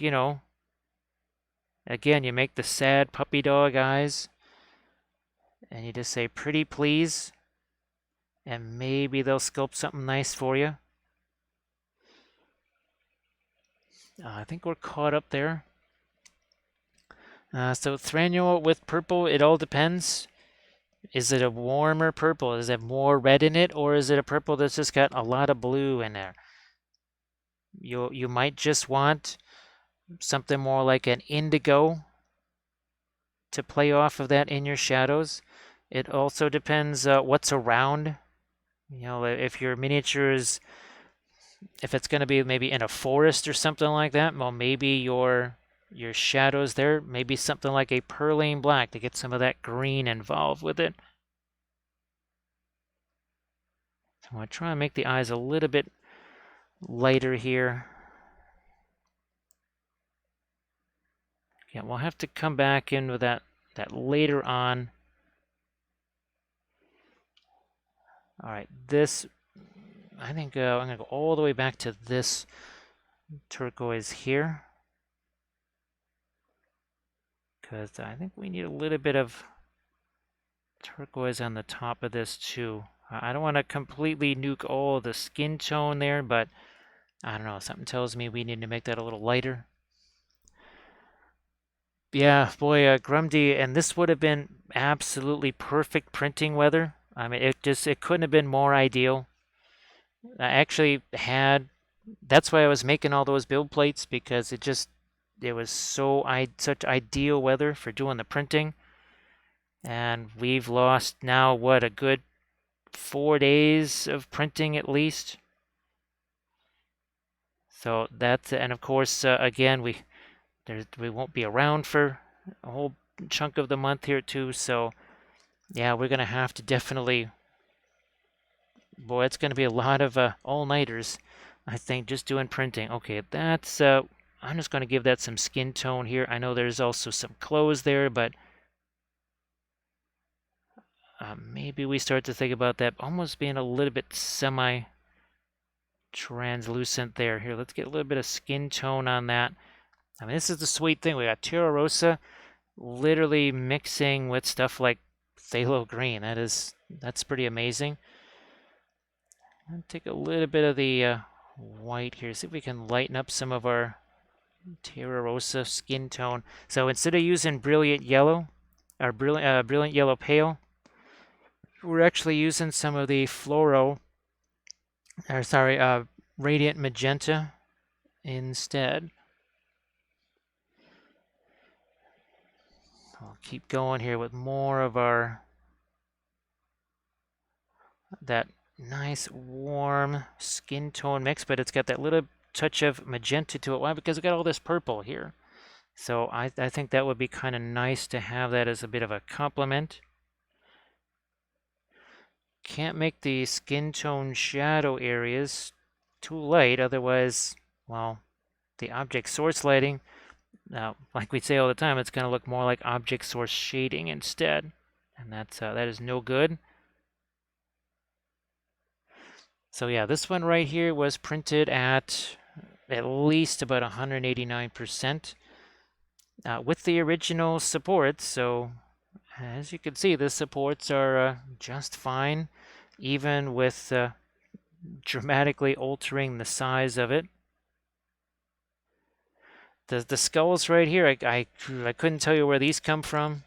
S1: again, you make the sad puppy dog eyes, and you just say, pretty please, and maybe they'll sculpt something nice for you. I think we're caught up there. So Thranduil with purple, it all depends. Is it a warmer purple? Is it more red in it, or is it a purple that's just got a lot of blue in there? You might just want something more like an indigo to play off of that in your shadows. It also depends what's around You know, if your miniatures, if it's going to be maybe in a forest or something like that, well, maybe your shadows there, maybe something like a perlane black to get some of that green involved with it. So I'm going to try and make the eyes a little bit lighter here. Yeah, we'll have to come back in with that later on. All right, this, I think I'm going to go all the way back to this turquoise here, because I think we need a little bit of turquoise on the top of this too. I don't want to completely nuke all the skin tone there, but I don't know, something tells me we need to make that a little lighter. Yeah, boy, Grundy, and this would have been absolutely perfect printing weather. I mean, it couldn't have been more ideal. I actually had, that's why I was making all those build plates, because it was such ideal weather for doing the printing. And we've lost now, what, a good 4 days of printing at least. So that's, and of course, again, we won't be around for a whole chunk of the month here too. So yeah, we're gonna have to definitely, boy, it's gonna be a lot of all-nighters, I think, just doing printing. Okay, that's I'm just gonna give that some skin tone here. I know there's also some clothes there, but maybe we start to think about that almost being a little bit semi-translucent there. Here, let's get a little bit of skin tone on that. I mean, this is the sweet thing. We got Terra Rosa literally mixing with stuff like phthalo green. That's pretty amazing. I'll take a little bit of the white here. See if we can lighten up some of our Terra Rosa skin tone. So instead of using brilliant yellow, or brilliant yellow pale, we're actually using some of the fluoro, or sorry, radiant magenta instead. I'll keep going here with more of that nice warm skin tone mix, but it's got that little touch of magenta to it. Why? Because it got all this purple here. So I think that would be kind of nice to have that as a bit of a complement. Can't make the skin tone shadow areas too light, otherwise, well, the object source lighting, like we say all the time, it's going to look more like object source shading instead, and that is no good. So yeah, this one right here was printed at least about 189% with the original supports. So as you can see, the supports are just fine, even with dramatically altering the size of it. The skulls right here, I couldn't tell you where these come from.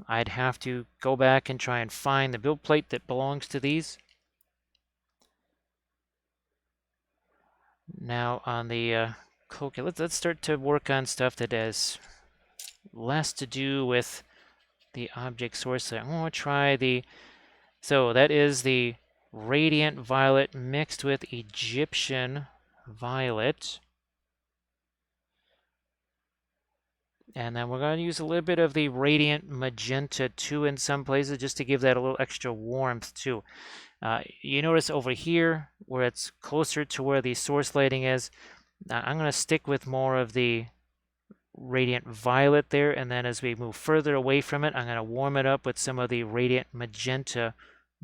S1: I'd have to go back and try and find the build plate that belongs to these. Now on the okay, let's start to work on stuff that has less to do with the object source. I'm going to try so that is the Radiant Violet mixed with Egyptian Violet. And then we're going to use a little bit of the Radiant Magenta too in some places, just to give that a little extra warmth too. You notice over here where it's closer to where the source lighting is, I'm going to stick with more of the Radiant Violet there, and then as we move further away from it, I'm going to warm it up with some of the Radiant Magenta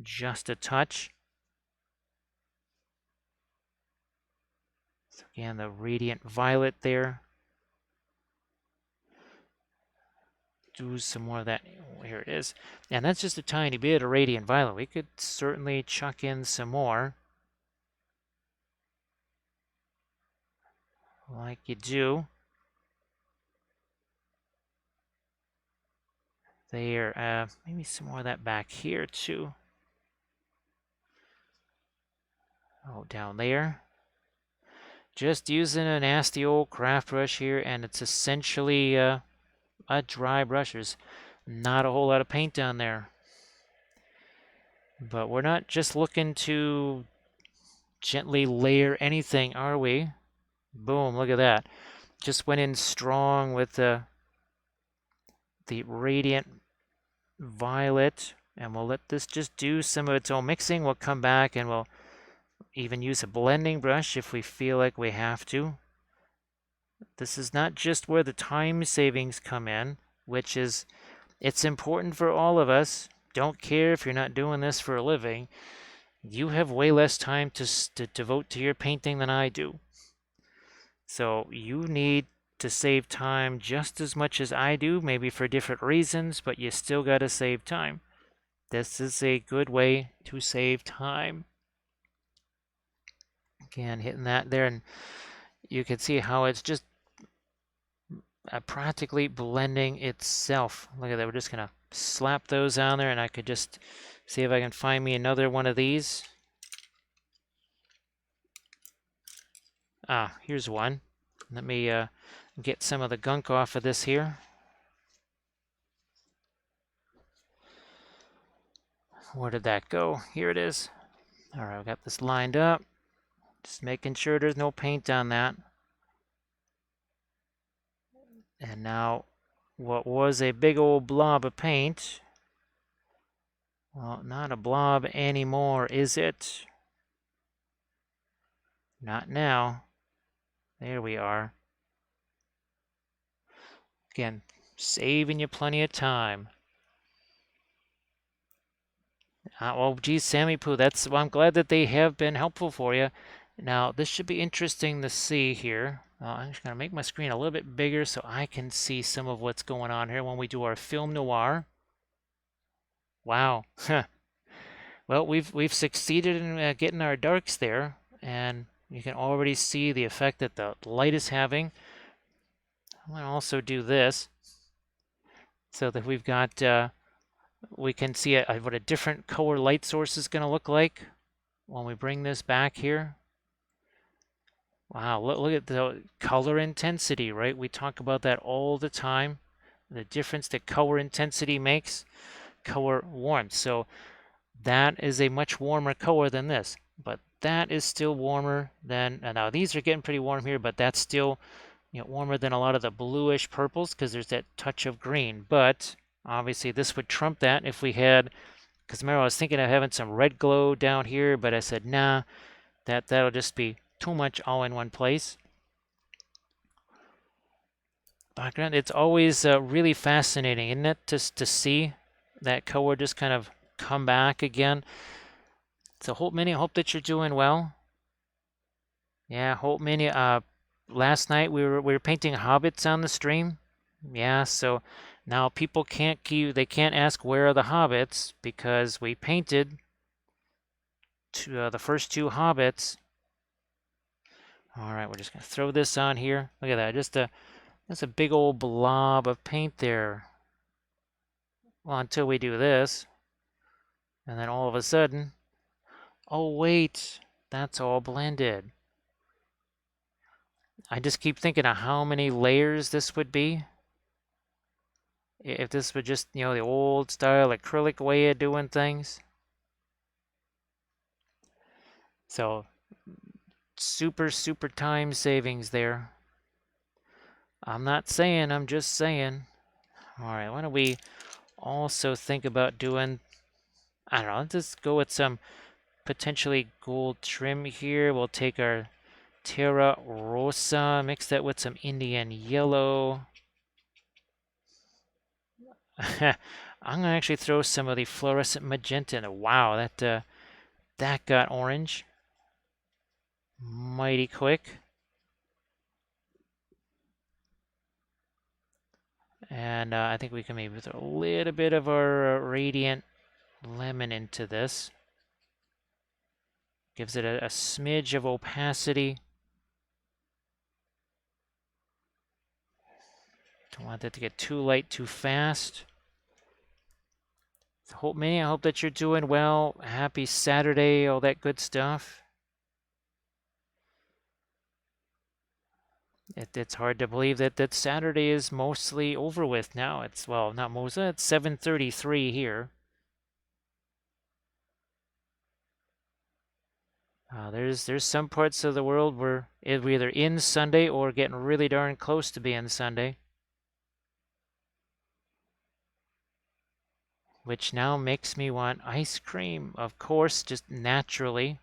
S1: just a touch. So again, the Radiant Violet there. Do some more of that. Here it is. And that's just a tiny bit of Radiant Violet. We could certainly chuck in some more, like you do. There, maybe some more of that back here too. Oh, down there. Just using a nasty old craft brush here, and it's essentially a dry brush. There's not a whole lot of paint down there. But we're not just looking to gently layer anything, are we? Boom, look at that. Just went in strong with the radiant violet, and we'll let this just do some of its own mixing. We'll come back and we'll even use a blending brush if we feel like we have to. This is not just where the time savings come in, which is, it's important for all of us. Don't care if you're not doing this for a living. You have way less time to devote to your painting than I do. So you need to save time just as much as I do, maybe for different reasons, but you still got to save time. This is a good way to save time. Again, hitting that there, and you can see how it's just practically blending itself. Look at that. We're just going to slap those on there, and I could just see if I can find me another one of these. Ah, here's one. Let me get some of the gunk off of this here. Where did that go? Here it is. All right, I've got this lined up. Just making sure there's no paint on that. And now, what was a big old blob of paint, well, not a blob anymore, is it? Not now. There we are. Again, saving you plenty of time. Well, geez, Sammy Poo, well, I'm glad that they have been helpful for you. Now, this should be interesting to see here. I'm just going to make my screen a little bit bigger so I can see some of what's going on here when we do our film noir. Wow. Well, we've succeeded in getting our darks there, and you can already see the effect that the light is having. I'm going to also do this so that we've got, we can see what a different color light source is going to look like when we bring this back here. Wow, look at the color intensity, right? We talk about that all the time. The difference that color intensity makes, color warmth. So that is a much warmer color than this, but that is still warmer than, now these are getting pretty warm here, but that's still, warmer than a lot of the bluish purples because there's that touch of green. But obviously this would trump that if we had, because remember I was thinking of having some red glow down here, but I said, nah, that'll just be too much all in one place. Background, it's always really fascinating, isn't it, just to see that color just kind of come back again. So Hope Mini, I hope that you're doing well. Yeah, Hope Mini. Last night we were painting hobbits on the stream. Yeah, so now people they can't ask where are the hobbits because we painted the first two hobbits. All right, we're just gonna throw this on here. Look at that, that's a big old blob of paint there. Well, until we do this, and then all of a sudden, oh wait, that's all blended. I just keep thinking of how many layers this would be if this were just, the old style acrylic way of doing things. So super, super time savings there. I'm not saying, I'm just saying. All right, why don't we also think about doing, I don't know, let's just go with some potentially gold trim here. We'll take our Terra Rosa, mix that with some Indian yellow. I'm going to actually throw some of the fluorescent magenta in. Wow, that got orange mighty quick. And I think we can maybe throw a little bit of our radiant lemon into this. Gives it a smidge of opacity. Don't want that to get too light too fast. Hope Mini, I hope that you're doing well. Happy Saturday, all that good stuff. It's hard to believe that Saturday is mostly over with now. It's, well, not mostly, it's 7:33 here. There's some parts of the world where we're either in Sunday or getting really darn close to being Sunday, which now makes me want ice cream, of course, just naturally.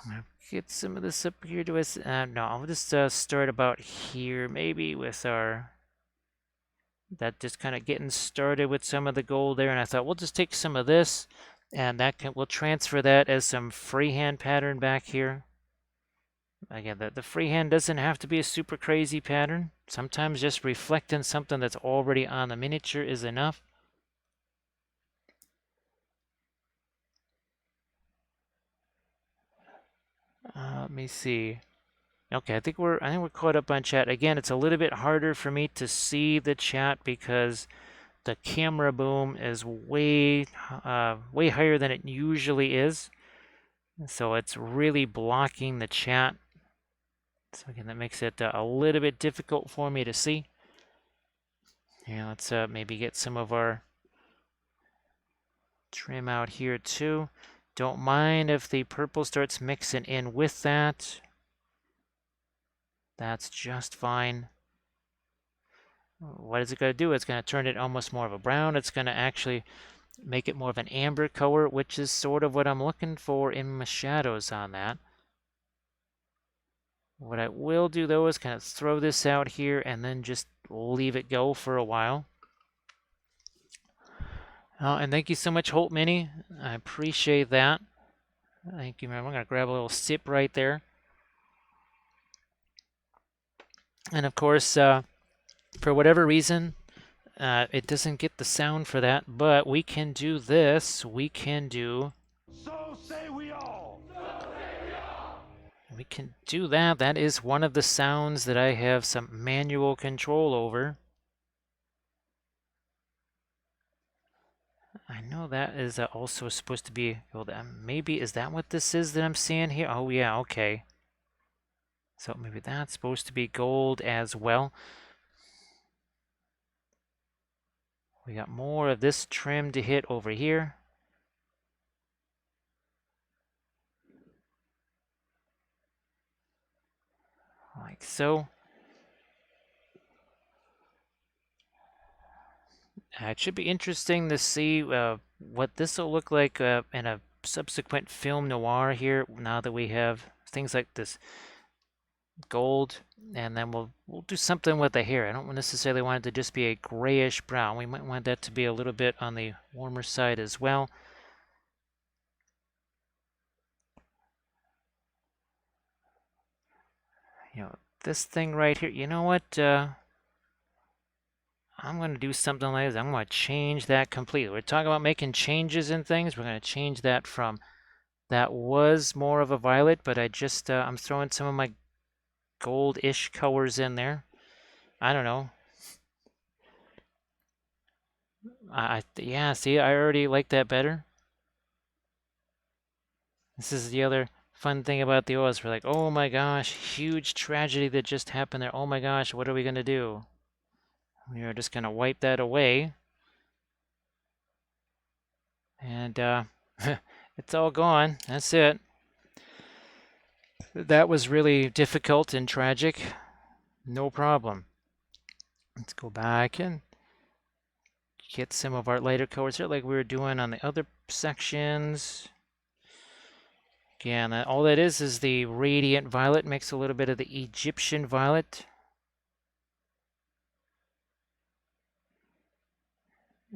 S1: I'm gonna get some of this up here to us. No, I'll just start about here, maybe with our that just kind of getting started with some of the gold there. And I thought we'll just take some of this, and we'll transfer that as some freehand pattern back here. Again, the freehand doesn't have to be a super crazy pattern. Sometimes just reflecting something that's already on the miniature is enough. Let me see. Okay, I think we're caught up on chat. Again, it's a little bit harder for me to see the chat because the camera boom is way higher than it usually is. So it's really blocking the chat. So again, that makes it a little bit difficult for me to see. Yeah, let's maybe get some of our trim out here too. Don't mind if the purple starts mixing in with that. That's just fine. What is it going to do? It's going to turn it almost more of a brown. It's going to actually make it more of an amber color, which is sort of what I'm looking for in my shadows on that. What I will do though is kind of throw this out here and then just leave it go for a while. And thank you so much, Holt Mini. I appreciate that. Thank you, man. I'm going to grab a little sip right there. And of course, for whatever reason, it doesn't get the sound for that, but we can do this. We can do...
S2: So say we all.
S1: We can do that. That is one of the sounds that I have some manual control over. I know that is also supposed to be... Well, maybe, is that what this is that I'm seeing here? Oh, yeah, okay. So maybe that's supposed to be gold as well. We got more of this trim to hit over here. Like so. It should be interesting to see what this will look like in a subsequent film noir here, now that we have things like this gold, and then we'll do something with the hair. I don't necessarily want it to just be a grayish brown. We might want that to be a little bit on the warmer side as well. You know, this thing right here, you know what? I'm going to do something like this. I'm going to change that completely. We're talking about making changes in things. We're going to change that from that was more of a violet, but I'm throwing some of my gold-ish colors in there. I don't know. Yeah, see, I already like that better. This is the other fun thing about the oils. We're like, oh my gosh, huge tragedy that just happened there. Oh my gosh, what are we going to do? We are just going to wipe that away. And it's all gone. That's it. That was really difficult and tragic. No problem. Let's go back and get some of our lighter colors here like we were doing on the other sections. Again, all that is the radiant violet. Makes a little bit of the Egyptian violet.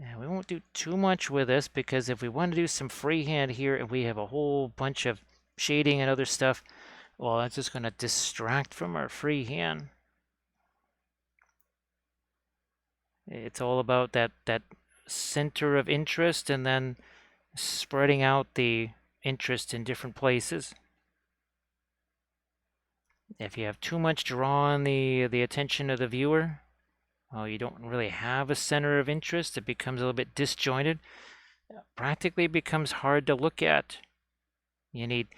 S1: And we won't do too much with this because if we want to do some freehand here and we have a whole bunch of shading and other stuff, well, that's just going to distract from our freehand. It's all about that center of interest and then spreading out the interest in different places. If you have too much draw on the attention of the viewer, well, you don't really have a center of interest. It becomes a little bit disjointed. Practically becomes hard to look at. You need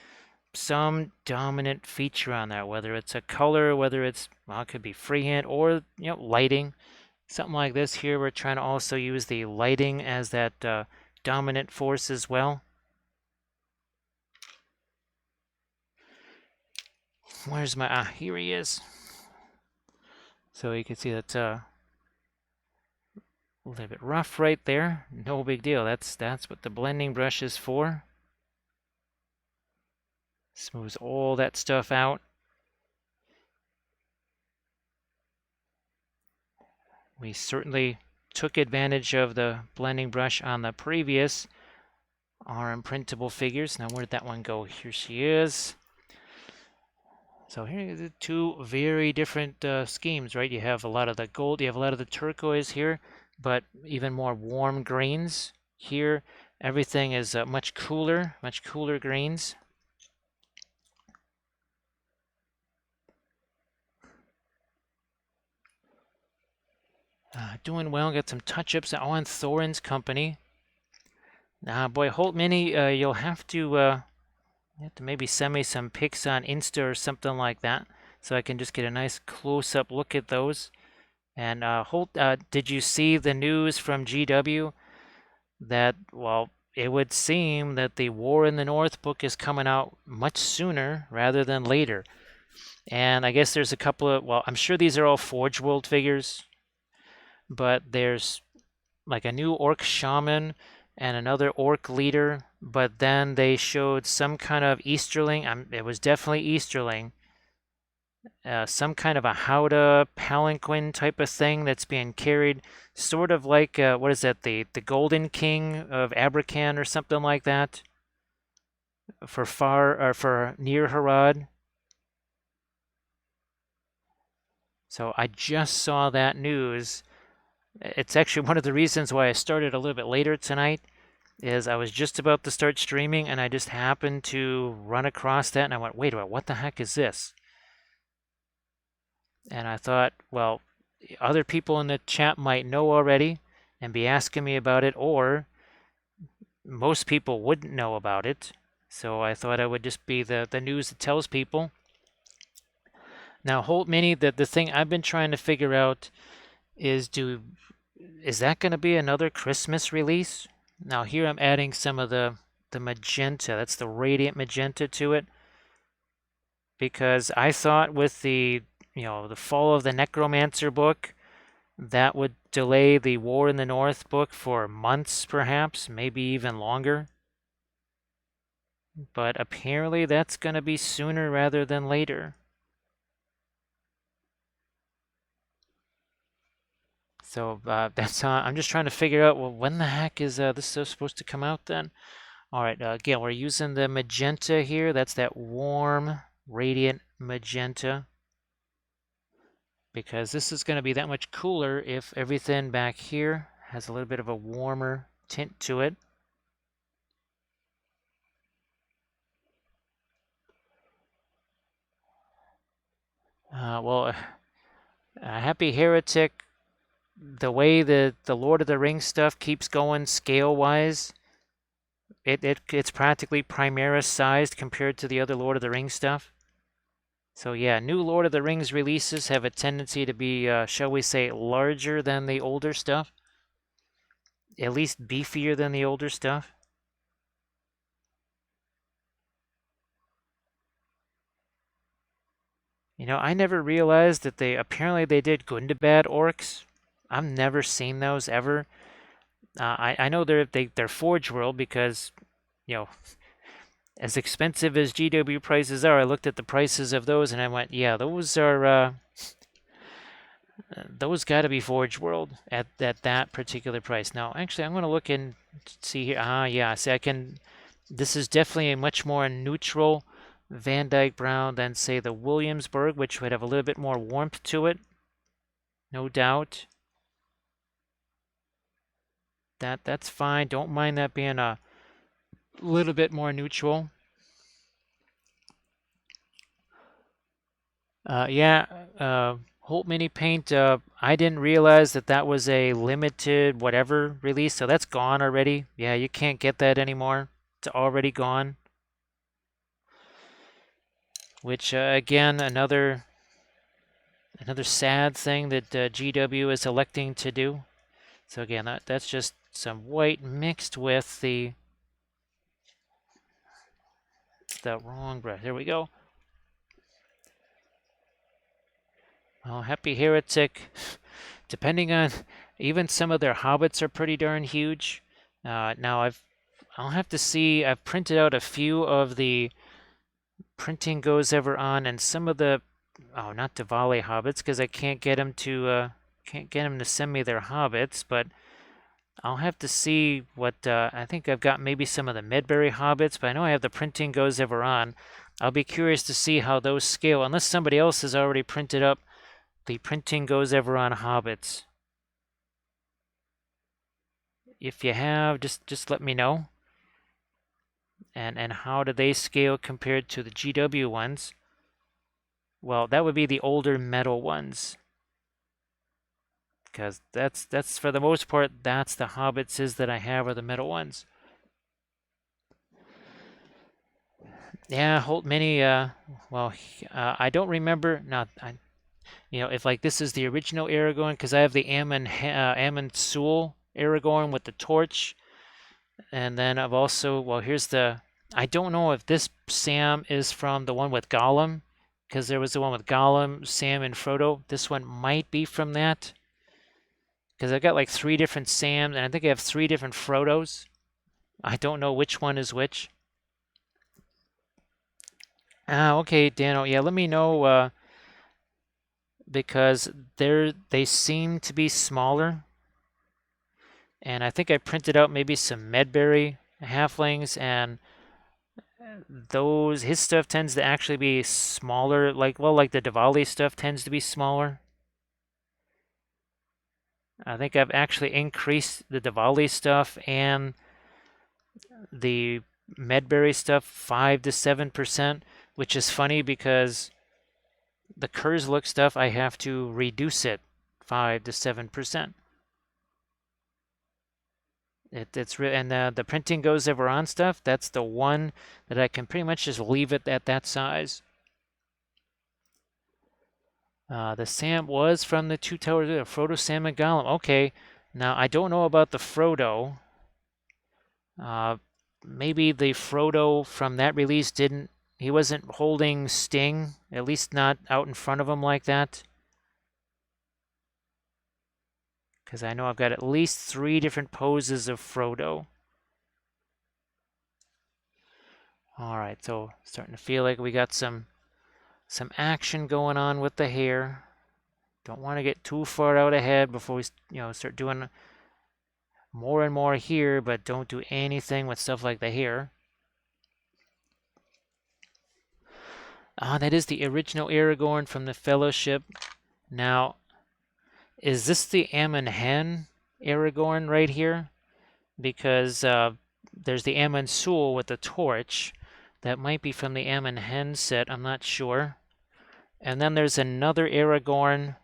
S1: some dominant feature on that, whether it's a color, whether it's, well, it could be freehand or, lighting. something like this here. We're trying to also use the lighting as that dominant force as well. Where's my, here he is. So you can see that's a little bit rough right there. No big deal. That's what the blending brush is for. Smooths all that stuff out. We certainly took advantage of the blending brush on the previous RM Printable figures. Now where'd that one go? Here she is. So here are the two very different schemes, right? You have a lot of the gold, you have a lot of the turquoise here, but even more warm greens. Here, everything is much cooler greens. Doing well, got some touch-ups on Thorin's company. Boy, Holt Mini, you'll have to maybe send me some pics on Insta or something like that, so I can just get a nice close-up look at those. And Holt, did you see the news from GW that, well, it would seem that the War in the North book is coming out much sooner rather than later? And I guess there's a couple of, well, I'm sure these are all Forge World figures, but there's like a new orc shaman and another orc leader, but then they showed some kind of Easterling. It was definitely Easterling. Some kind of a Howdah palanquin type of thing that's being carried, sort of like what is that? The Golden King of Abrakan or something like that. For far or for near Harad. So I just saw that news. It's actually one of the reasons why I started a little bit later tonight. Is I was just about to start streaming and I just happened to run across that and I went, wait, what the heck is this? And I thought, well, other people in the chat might know already and be asking me about it, or most people wouldn't know about it. So I thought I would just be the news that tells people. Now, Holt Mini, the thing I've been trying to figure out is that going to be another Christmas release? Now here I'm adding some of the magenta, that's the radiant magenta to it, because I thought with the the Fall of the Necromancer book, that would delay the War in the North book for months, perhaps, maybe even longer. But apparently that's going to be sooner rather than later. So that's I'm just trying to figure out, well, when the heck is this supposed to come out then? All right, again, we're using the magenta here. That's that warm, radiant magenta. Because this is going to be that much cooler if everything back here has a little bit of a warmer tint to it. Well, Happy Heretic, the way the Lord of the Rings stuff keeps going scale-wise, it's practically Primaris sized compared to the other Lord of the Rings stuff. So yeah, new Lord of the Rings releases have a tendency to be, shall we say, larger than the older stuff. At least beefier than the older stuff. I never realized that apparently they did Gundabad orcs. I've never seen those ever. I know they're Forge World because, you know, as expensive as GW prices are, I looked at the prices of those and I went, yeah, those got to be Forge World at that particular price. Now, actually, I'm going to look and see here. Yeah, see, this is definitely a much more neutral Van Dyke Brown than, say, the Williamsburg, which would have a little bit more warmth to it, no doubt. That's fine. Don't mind that being a little bit more neutral. Yeah, Holt Mini Paint, I didn't realize that was a limited whatever release, so that's gone already. Yeah, you can't get that anymore. It's already gone. Which, again, another Another sad thing that GW is electing to do. So again, that's just some white mixed with the wrong brush. There we go. Well, Happy Heretic, depending on, even some of their hobbits are pretty darn huge. Now I'll have to see. I've printed out a few of the printing goes ever on, and some of the, oh, not Diwali hobbits, because I can't get them to send me their hobbits, but I'll have to see what, I think I've got maybe some of the Medbury hobbits, but I know I have the printing goes ever on. I'll be curious to see how those scale, unless somebody else has already printed up the printing goes ever on hobbits. If you have, just let me know. And how do they scale compared to the GW ones? Well, that would be the older metal ones, because that's for the most part, that's the hobbitses that I have are the metal ones. Yeah, Holt Mini. Well, I don't remember. Not, if like this is the original Aragorn, because I have the Ammon Sewell Aragorn with the torch, and then I've also, well, here's the. I don't know if this Sam is from the one with Gollum, because there was the one with Gollum, Sam, and Frodo. This one might be from that, because I've got like 3 different Sams, and I think I have 3 different Frodos. I don't know which one is which. Ah, okay, Dano. Yeah, let me know. Because they seem to be smaller. And I think I printed out maybe some Medbury halflings, and his stuff tends to actually be smaller, like the Diwali stuff tends to be smaller. I think I've actually increased the Diwali stuff and the Medbury stuff 5 to 7%, which is funny because the Kurzlook stuff I have to reduce it 5 to 7%. It's real, and the printing goes ever on stuff. That's the one that I can pretty much just leave it at that size. The Sam was from the Two Towers, Frodo, Sam, and Gollum. Okay, now I don't know about the Frodo. Maybe the Frodo from that release didn't. He wasn't holding Sting, at least not out in front of him like that. Because I know I've got at least 3 different poses of Frodo. All right, so starting to feel like we got some action going on with the hair. Don't want to get too far out ahead before we start doing more and more here, but don't do anything with stuff like the hair. Ah, that is the original Aragorn from the Fellowship. Now, is this the Ammon Hen Aragorn right here? Because there's the Ammon Sewell with the torch. That might be from the Ammon Hen set, I'm not sure. And then there's another Aragorn.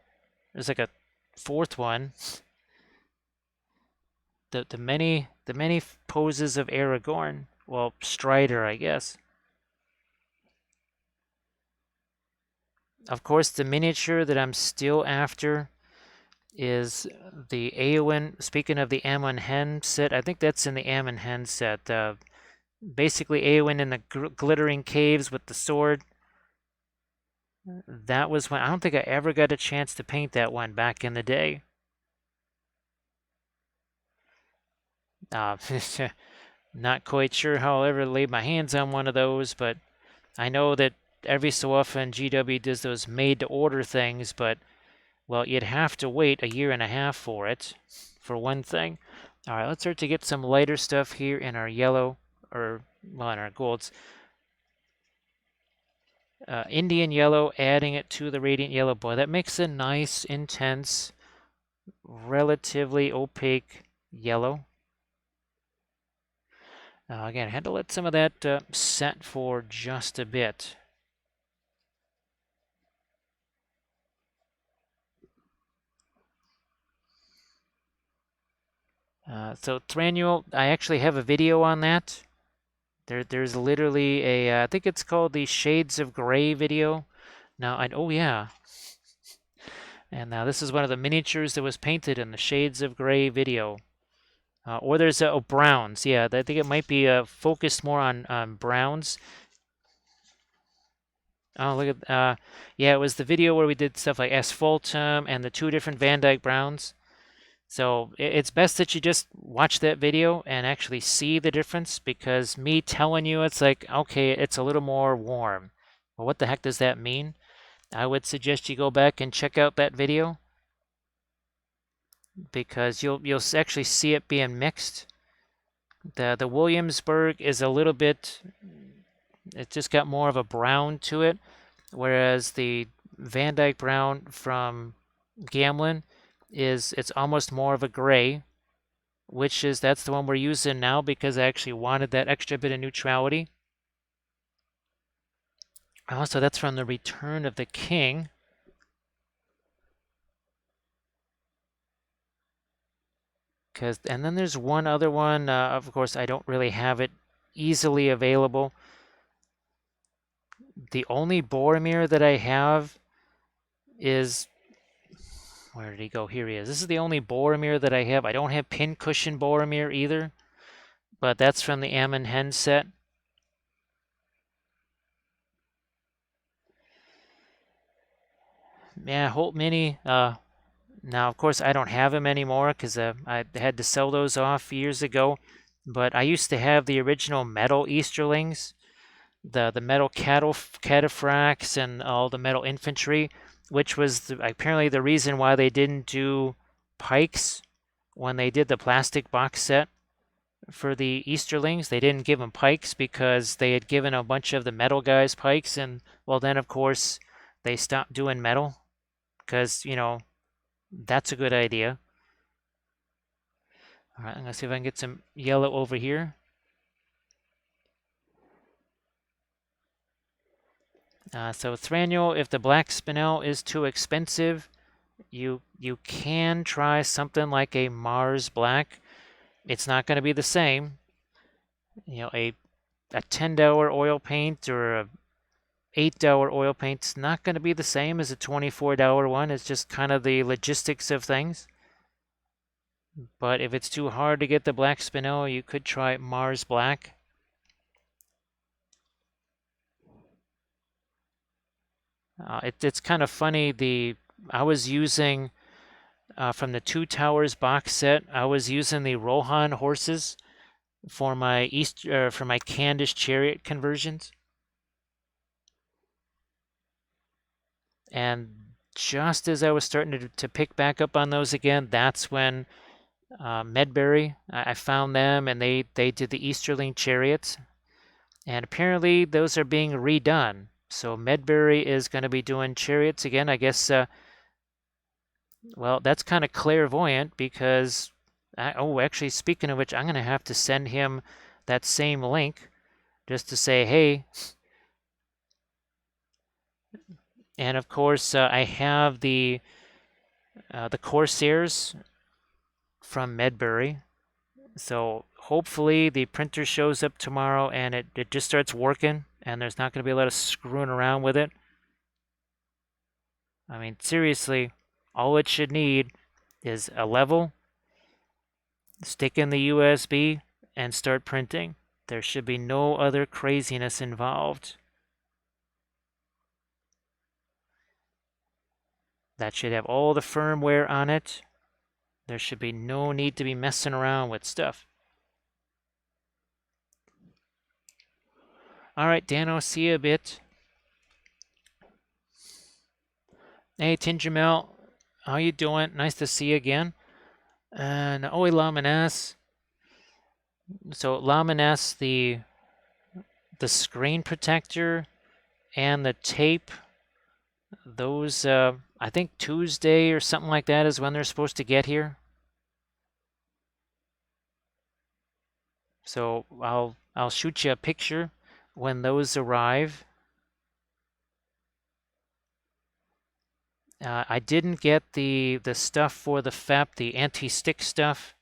S1: There's like a 4th one. The many poses of Aragorn. Well, Strider, I guess. Of course, the miniature that I'm still after is the Eowyn. Speaking of the Ammon Hen set, I think that's in the Ammon Hen set. Basically, Eowyn in the glittering caves with the sword. That was when I don't think I ever got a chance to paint that one back in the day. Not quite sure how I'll ever lay my hands on one of those, but I know that every so often GW does those made-to-order things, but, well, you'd have to wait a year and a half for it, for one thing. All right, let's start to get some lighter stuff here in our yellow, or, well, in our golds. Indian yellow, adding it to the radiant yellow. Boy, that makes a nice, intense, relatively opaque yellow. Again, I had to let some of that set for just a bit. So Thranduil, I actually have a video on that. There's literally I think it's called the Shades of Grey video. Now, oh yeah, And now this is one of the miniatures that was painted in the Shades of Grey video. Or there's browns. Yeah, I think it might be focused more on browns. Oh, look at yeah, it was the video where we did stuff like asphaltum and the two different Van Dyke browns. So it's best that you just watch that video and actually see the difference, because me telling you it's like, okay, it's a little more warm. Well, what the heck does that mean? I would suggest you go back and check out that video, because you'll actually see it being mixed. The Williamsburg is a little bit, it just got more of a brown to it, whereas the Van Dyke brown from Gamlin it's almost more of a gray, that's the one we're using now because I actually wanted that extra bit of neutrality. Also, that's from the Return of the King. And then there's one other one. Of course, I don't really have it easily available. The only Boromir that I have is, where did he go? Here he is. This is the only Boromir that I have. I don't have Pincushion Boromir either, but that's from the Ammon Hen set. Yeah, Holt Mini. Now, of course, I don't have them anymore because I had to sell those off years ago. But I used to have the original metal Easterlings, the metal cataphracts, and all the metal infantry, which was apparently the reason why they didn't do pikes when they did the plastic box set for the Easterlings. They didn't give them pikes because they had given a bunch of the metal guys pikes, and well, then of course they stopped doing metal because that's a good idea. All right, I'm gonna see if I can get some yellow over here. So Thranduil, if the black spinel is too expensive, you can try something like a Mars Black. It's not going to be the same. A $10 oil paint or a $8 oil paint's not going to be the same as a $24 one. It's just kind of the logistics of things. But if it's too hard to get the black spinel, you could try Mars Black. It's kind of funny. I was using from the Two Towers box set. I was using the Rohan horses for my for my Candish chariot conversions, and just as I was starting to pick back up on those again, that's when Medbury, I found them, and they did the Easterling chariots, and apparently those are being redone. So Medbury is going to be doing chariots again. I guess. Well, that's kind of clairvoyant because. Actually, speaking of which, I'm going to have to send him that same link just to say, hey. And of course, I have the Corsairs from Medbury. So hopefully the printer shows up tomorrow and it just starts working and there's not going to be a lot of screwing around with it. I mean, seriously, all it should need is a level, stick in the USB, and start printing. There should be no other craziness involved. That should have all the firmware on it. There should be no need to be messing around with stuff. All right, Dano, see you a bit. Hey, Tingermel, how you doing? Nice to see you again. And Oi Laminas. So Laminas, the screen protector and the tape, those I think Tuesday or something like that is when they're supposed to get here. So I'll shoot you a picture when those arrive. I didn't get the stuff for the FEP, the anti-stick stuff.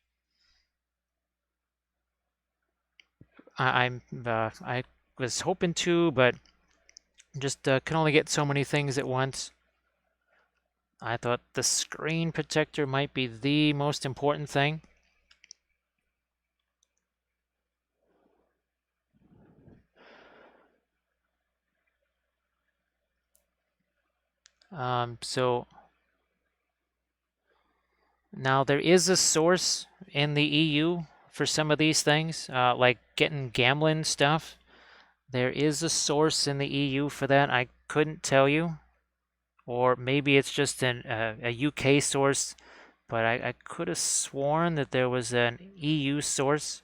S1: I was hoping to, but just can only get so many things at once. I thought the screen protector might be the most important thing. So now there is a source in the EU for some of these things, like getting gambling stuff. There is a source in the EU for that. I couldn't tell you, or maybe it's just a UK source, but I could have sworn that there was an EU source.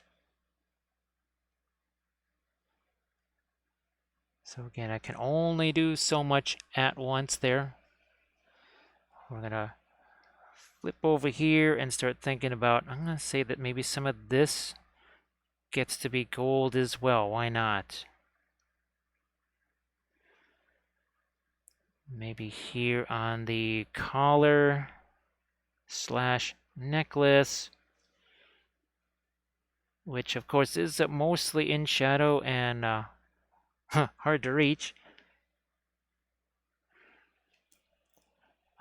S1: So again, I can only do so much at once there. We're gonna flip over here and start thinking about, I'm gonna say that maybe some of this gets to be gold as well. Why not? Maybe here on the collar slash necklace, which of course is mostly in shadow and hard to reach.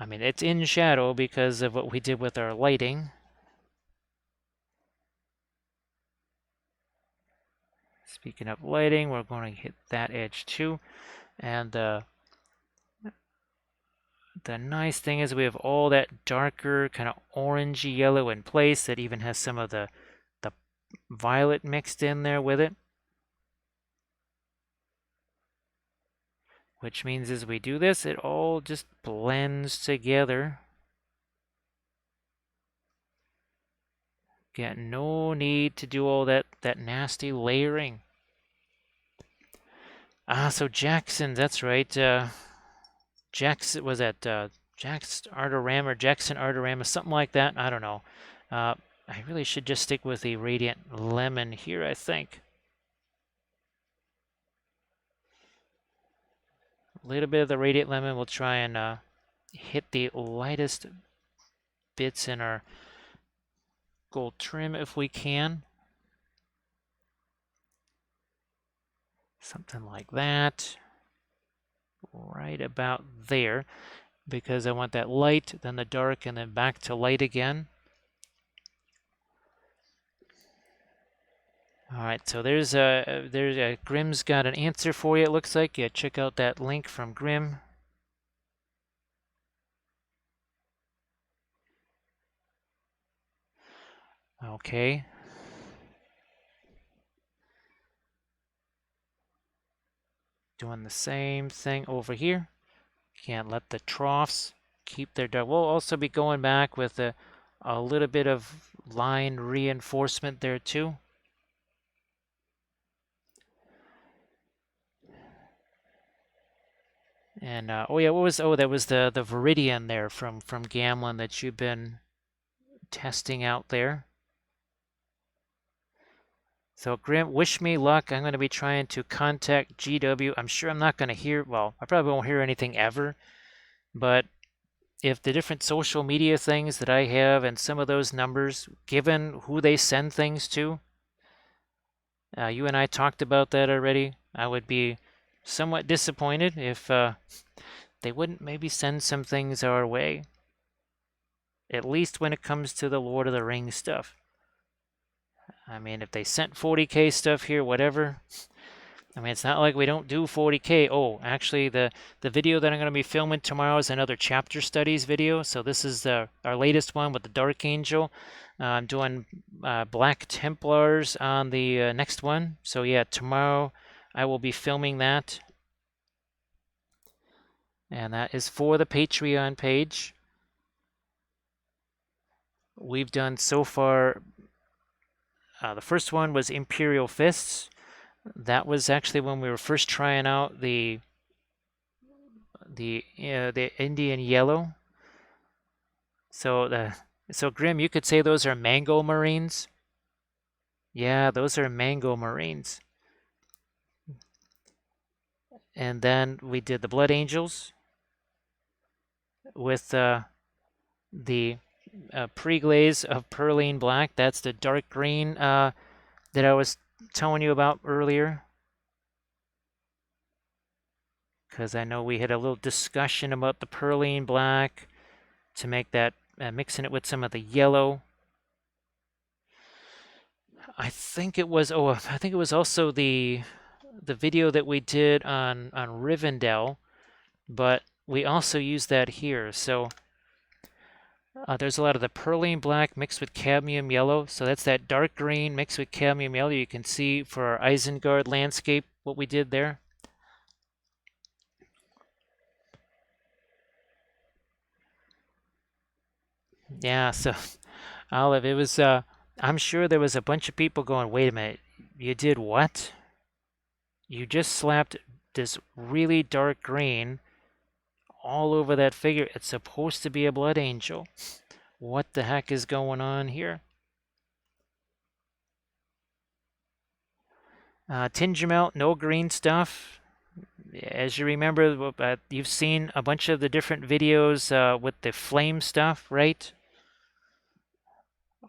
S1: I mean, it's in shadow because of what we did with our lighting. Speaking of lighting, we're going to hit that edge too. And the nice thing is we have all that darker kind of orangey yellow in place that even has some of the violet mixed in there with it. Which means as we do this, it all just blends together. Got no need to do all that nasty layering. So Jackson, that's right. Jackson was that Jackson Artorama, something like that. I don't know. I really should just stick with the Radiant Lemon here, I think. A little bit of the Radiant Lemon. We'll try and hit the lightest bits in our gold trim if we can. Something like that. Right about there. Because I want that light, then the dark, and then back to light again. All right, so there's Grim's got an answer for you. It looks like. Yeah, check out that link from Grim. Okay. Doing the same thing over here. Can't let the troughs keep their dark. We'll also be going back with a little bit of line reinforcement there too. And oh yeah, that was the Viridian there from Gamlin that you've been testing out there. So Grim, wish me luck. I'm going to be trying to contact GW. I'm sure I'm not going to hear, well, I probably won't hear anything ever, but if the different social media things that I have and some of those numbers, given who they send things to, you and I talked about that already, I would be somewhat disappointed if they wouldn't maybe send some things our way, at least when it comes to the Lord of the Rings stuff. I mean, if they sent 40K stuff here, whatever. I mean, it's not like we don't do 40K. Oh, actually, the video that I'm going to be filming tomorrow is another chapter studies video. So this is our latest one with the Dark Angel. I'm doing Black Templars on the next one. So yeah, tomorrow I will be filming that. And that is for the Patreon page. We've done so far, the first one was Imperial Fists. That was actually when we were first trying out the Indian Yellow. So Grim, you could say those are mango marines. Yeah, those are mango marines. And then we did the Blood Angels with the pre-glaze of Perline Black. That's the dark green that I was telling you about earlier. Because I know we had a little discussion about the Perline Black. to make that, mixing it with some of the yellow. I think it was, oh, I think it was also the video that we did on Rivendell, but we also use that here. So there's a lot of the perlene black mixed with cadmium yellow. So that's that dark green mixed with cadmium yellow. You can see for our Isengard landscape what we did there. Yeah, so Olive, it was, I'm sure there was a bunch of people going, wait a minute, you did what? You just slapped this really dark green all over that figure. It's supposed to be a blood angel. What the heck is going on here? Tingermelt, no green stuff. As you remember, you've seen a bunch of the different videos with the flame stuff, right?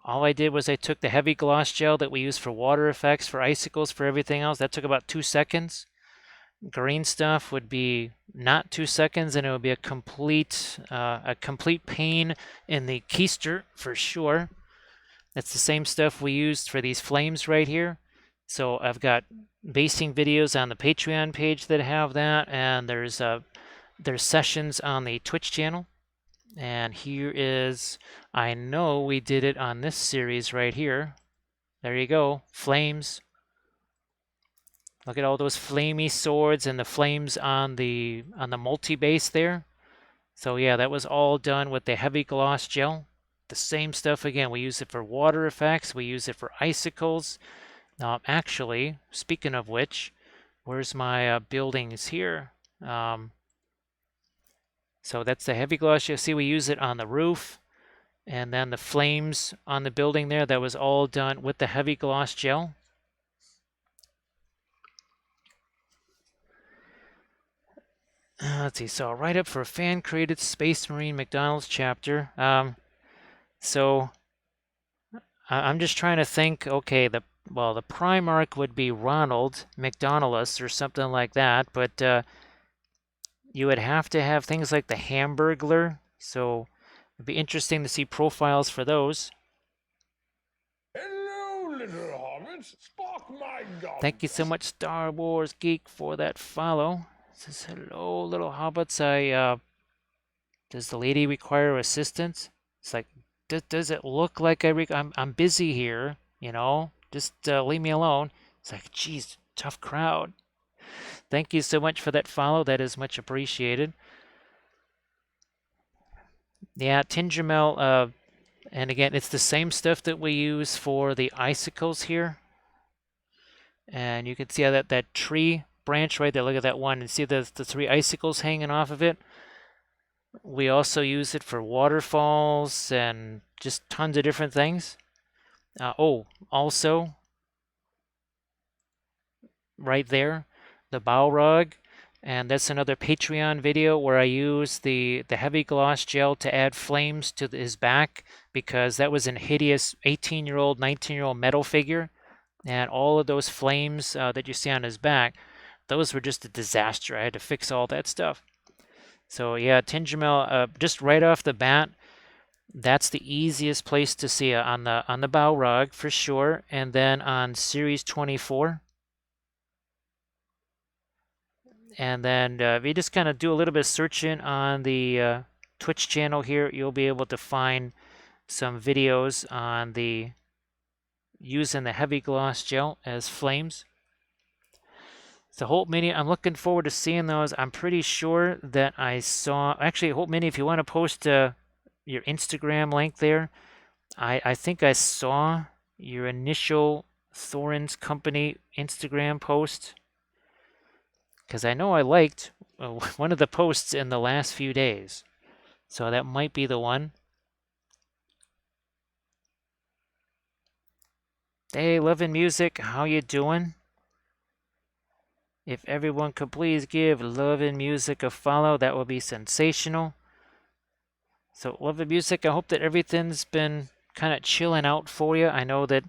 S1: All I did was I took the heavy gloss gel that we use for water effects, for icicles, for everything else. That took about 2 seconds. Green stuff would be not 2 seconds, and it would be a complete pain in the keister for sure. That's the same stuff we used for these flames right here. So I've got basing videos on the Patreon page that have that, and there's sessions on the Twitch channel. And here is, I know we did it on this series right here. There you go, flames. Look at all those flamey swords and the flames on the multi-base there. So yeah, that was all done with the heavy gloss gel. The same stuff again. We use it for water effects. We use it for icicles. Actually, speaking of which, where's my buildings here? So that's the heavy gloss. You'll see we use it on the roof. And then the flames on the building there, that was all done with the heavy gloss gel. Let's see, so I'll write up for a fan-created Space Marine McDonald's chapter. So I'm just trying to think, okay, the Primarch would be Ronald McDonald's or something like that, but you would have to have things like the Hamburglar, so it'd be interesting to see profiles for those.
S2: Hello, little hobbits. Spark my gun.
S1: Thank you so much, Star Wars Geek, for that follow. It says, hello, little hobbits. Does the lady require assistance? It's like, does it look like I'm busy here? You know, just leave me alone. It's like, geez, tough crowd. Thank you so much for that follow. That is much appreciated. Yeah, Tingermel, and again, it's the same stuff that we use for the icicles here. And you can see how that tree branch right there, look at that one, and see the 3 icicles hanging off of it. We also use it for waterfalls and just tons of different things. Also, right there, the Balrog, and that's another Patreon video where I use the heavy gloss gel to add flames to his back, because that was an hideous 18-year-old, 19-year-old metal figure, and all of those flames that you see on his back, those were just a disaster. I had to fix all that stuff. So yeah, Tingermel, just right off the bat, that's the easiest place to see it, on the Balrog for sure, and then on Series 24. And then if you just kind of do a little bit of searching on the Twitch channel here, you'll be able to find some videos on the using the heavy gloss gel as flames. So Holt Mini, I'm looking forward to seeing those. I'm pretty sure that I saw, actually, Holt Mini, if you want to post your Instagram link there, I think I saw your initial Thorin's Company Instagram post, because I know I liked one of the posts in the last few days. So that might be the one. Hey, Love and Music, how you doing? If everyone could please give Love and Music a follow, that would be sensational. So Love and Music, I hope that everything's been kind of chilling out for you. I know that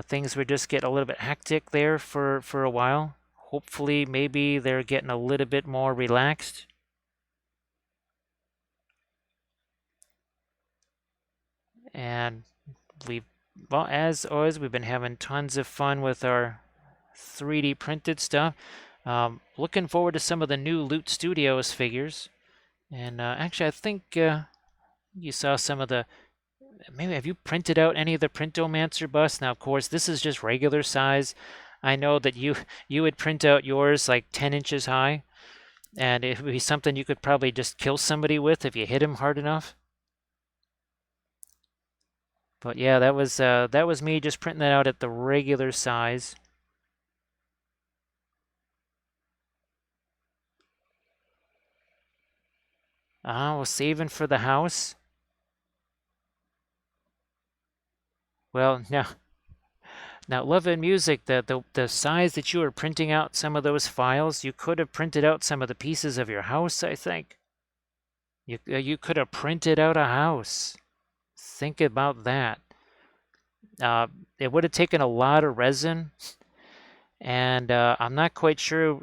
S1: things were just getting a little bit hectic there for a while. Hopefully, maybe they're getting a little bit more relaxed. And we've, well, as always, we've been having tons of fun with our 3D printed stuff. Looking forward to some of the new Loot Studios figures. And actually, I think you saw some of the. Maybe have you printed out any of the Printomancer busts? Now, of course, this is just regular size. I know that you would print out yours like 10 inches high, and it would be something you could probably just kill somebody with if you hit him hard enough. But yeah, that was me just printing that out at the regular size. Ah, was saving for the house. Well, now Love and Music, the size that you were printing out some of those files, you could have printed out some of the pieces of your house, I think. You could have printed out a house. Think about that. Uh, it would have taken a lot of resin, and I'm not quite sure,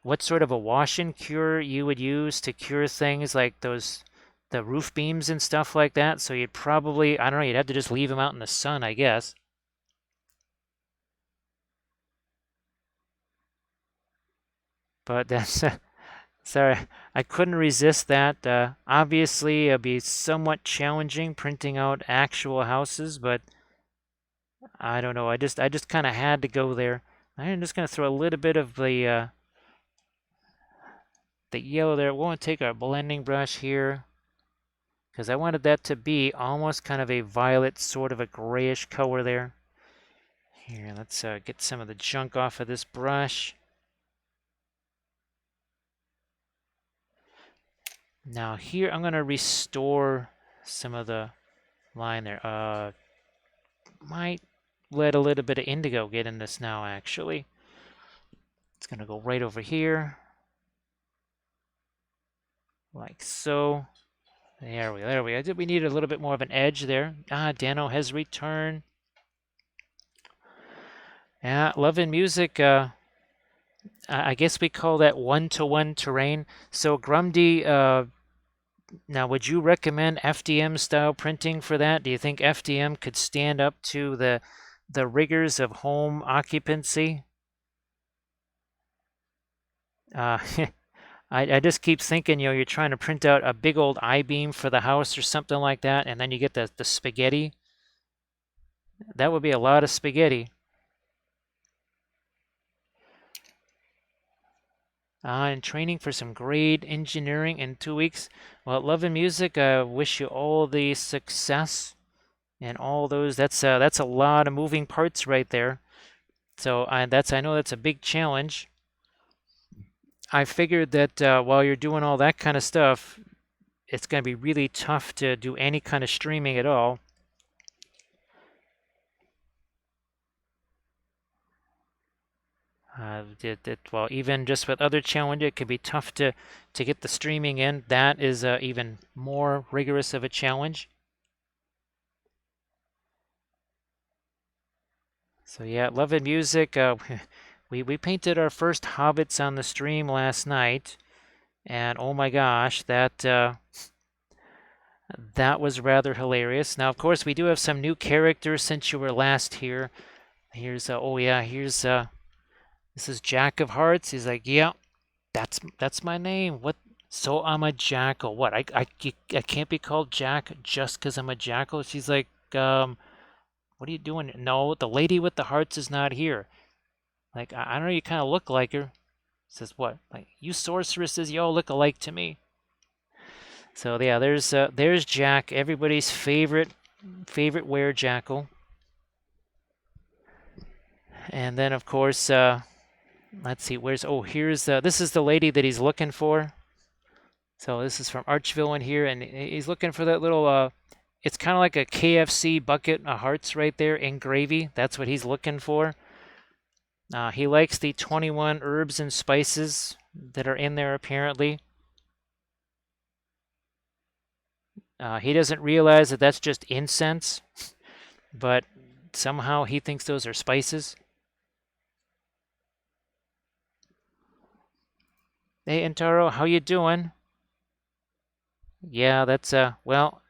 S1: what sort of a wash and cure you would use to cure things like the roof beams and stuff like that. So you'd probably, I don't know, you'd have to just leave them out in the sun, I guess. But that's sorry, I couldn't resist that. Obviously, it'd be somewhat challenging printing out actual houses, but I don't know. I just kind of had to go there. I'm just gonna throw a little bit of the yellow there. We'll take our blending brush here because I wanted that to be almost kind of a violet, sort of a grayish color there. Here, let's get some of the junk off of this brush. Now here, I'm gonna restore some of the line there. Might let a little bit of indigo get in this now, actually. It's gonna go right over here, like so. There we go. We need a little bit more of an edge there. Ah, Dano has returned. Yeah, Love and Music, I guess we call that one-to-one terrain. So Grumdy, now would you recommend FDM style printing for that? Do you think FDM could stand up to the rigors of home occupancy? Uh, I just keep thinking, you're trying to print out a big old I-beam for the house or something like that, and then you get the spaghetti. That would be a lot of spaghetti. And training for some grade engineering in 2 weeks. Well, Love and Music, wish you all the success and all those. That's a lot of moving parts right there. So I know that's a big challenge. I figured that while you're doing all that kind of stuff, it's going to be really tough to do any kind of streaming at all. Well, even just with other challenges, it can be tough to get the streaming in. That is even more rigorous of a challenge. So yeah, Love and Music. We painted our first hobbits on the stream last night, and oh my gosh, that was rather hilarious. Now, of course, we do have some new characters since you were last here. Here's oh yeah, here's this is Jack of Hearts. He's like, yeah, that's my name. What? So I'm a jackal. What? I can't be called Jack just because I'm a jackal. She's like, what are you doing? No, the lady with the hearts is not here. Like, I don't know, you kind of look like her. Says what? Like, you sorceresses, you all look alike to me. So yeah, there's Jack, everybody's favorite were jackal. And then of course, let's see, here's this is the lady that he's looking for. So this is from Archvillain here, and he's looking for that little. It's kind of like a KFC bucket of hearts right there in gravy. That's what he's looking for. He likes the 21 herbs and spices that are in there, apparently. He doesn't realize that that's just incense, but somehow he thinks those are spices. Hey, Intaro, how you doing? Yeah, that's well,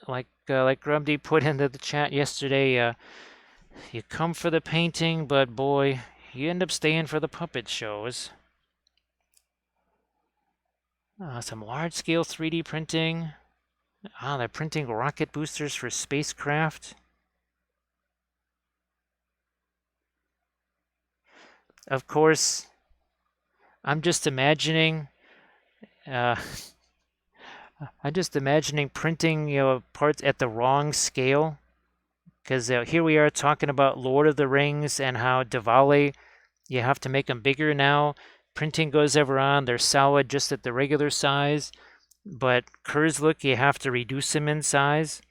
S1: like like Grumdy put into the chat yesterday, you come for the painting, but boy, you end up staying for the puppet shows. Some large-scale 3D printing. They're printing rocket boosters for spacecraft. Of course, I'm just imagining. Uh, I'm just imagining printing, parts at the wrong scale. Because here we are talking about Lord of the Rings and how Diwali, you have to make them bigger now. Printing goes ever on. They're solid just at the regular size. But Kurzlook, you have to reduce them in size.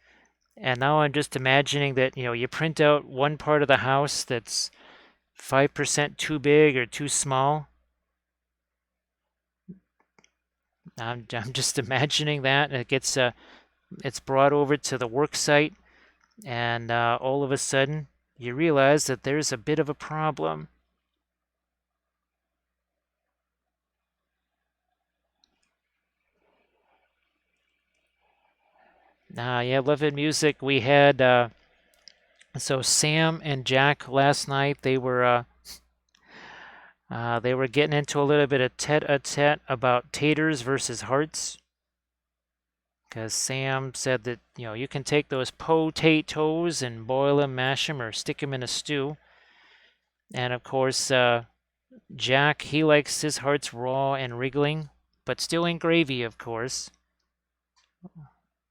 S1: And now I'm just imagining that, you print out one part of the house that's 5% too big or too small. I'm just imagining that, and it's brought over to the work site, and all of a sudden you realize that there's a bit of a problem. Yeah, love it music. We had so Sam and Jack last night. They were getting into a little bit of tete-a-tete about taters versus hearts. Because Sam said that, you can take those potatoes and boil them, mash them, or stick them in a stew. And of course, Jack, he likes his hearts raw and wriggling, but still in gravy, of course,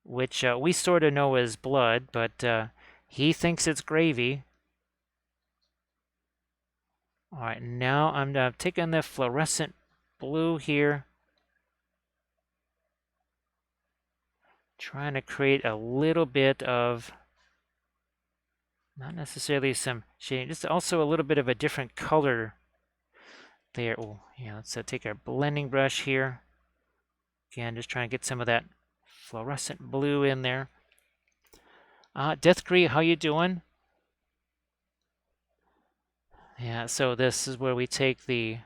S1: which we sort of know as blood, but he thinks it's gravy. All right, now I'm taking the fluorescent blue here, trying to create a little bit of, not necessarily some shading, just also a little bit of a different color there. Oh, yeah, let's take our blending brush here. Again, just trying to get some of that fluorescent blue in there. Deathgree, how you doing? Yeah, so this is where we take the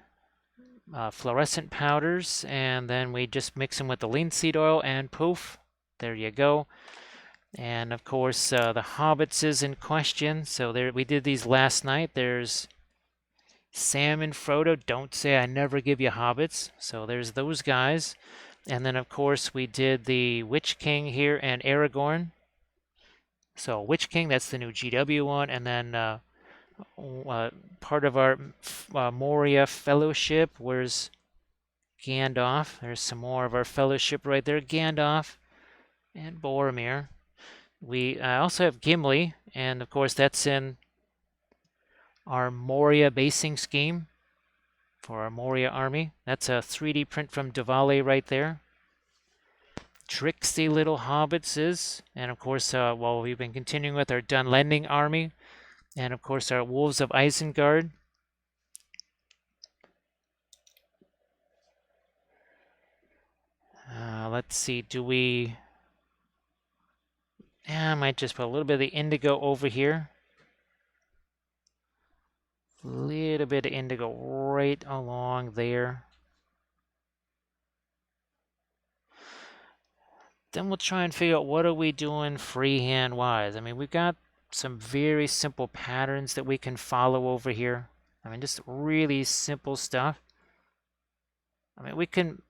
S1: fluorescent powders and then we just mix them with the linseed oil and poof, there you go. And of course, the hobbits is in question. So there, we did these last night. There's Sam and Frodo. Don't say I never give you hobbits. So there's those guys. And then of course we did the Witch King here and Aragorn. So Witch King, that's the new GW one, and then part of our Moria Fellowship. Where's Gandalf? There's some more of our Fellowship right there. Gandalf and Boromir. We also have Gimli, and of course that's in our Moria basing scheme for our Moria army. That's a 3D print from Diwali right there. Tricksy little hobbitses, and of course, well, we've been continuing with our Dunlending army, and of course our Wolves of Isengard. Let's see, do we... I might just put a little bit of the indigo over here. A little bit of indigo right along there. Then we'll try and figure out what are we doing freehand wise. I mean, we've got some very simple patterns that we can follow over here. I mean, just really simple stuff. I mean, we can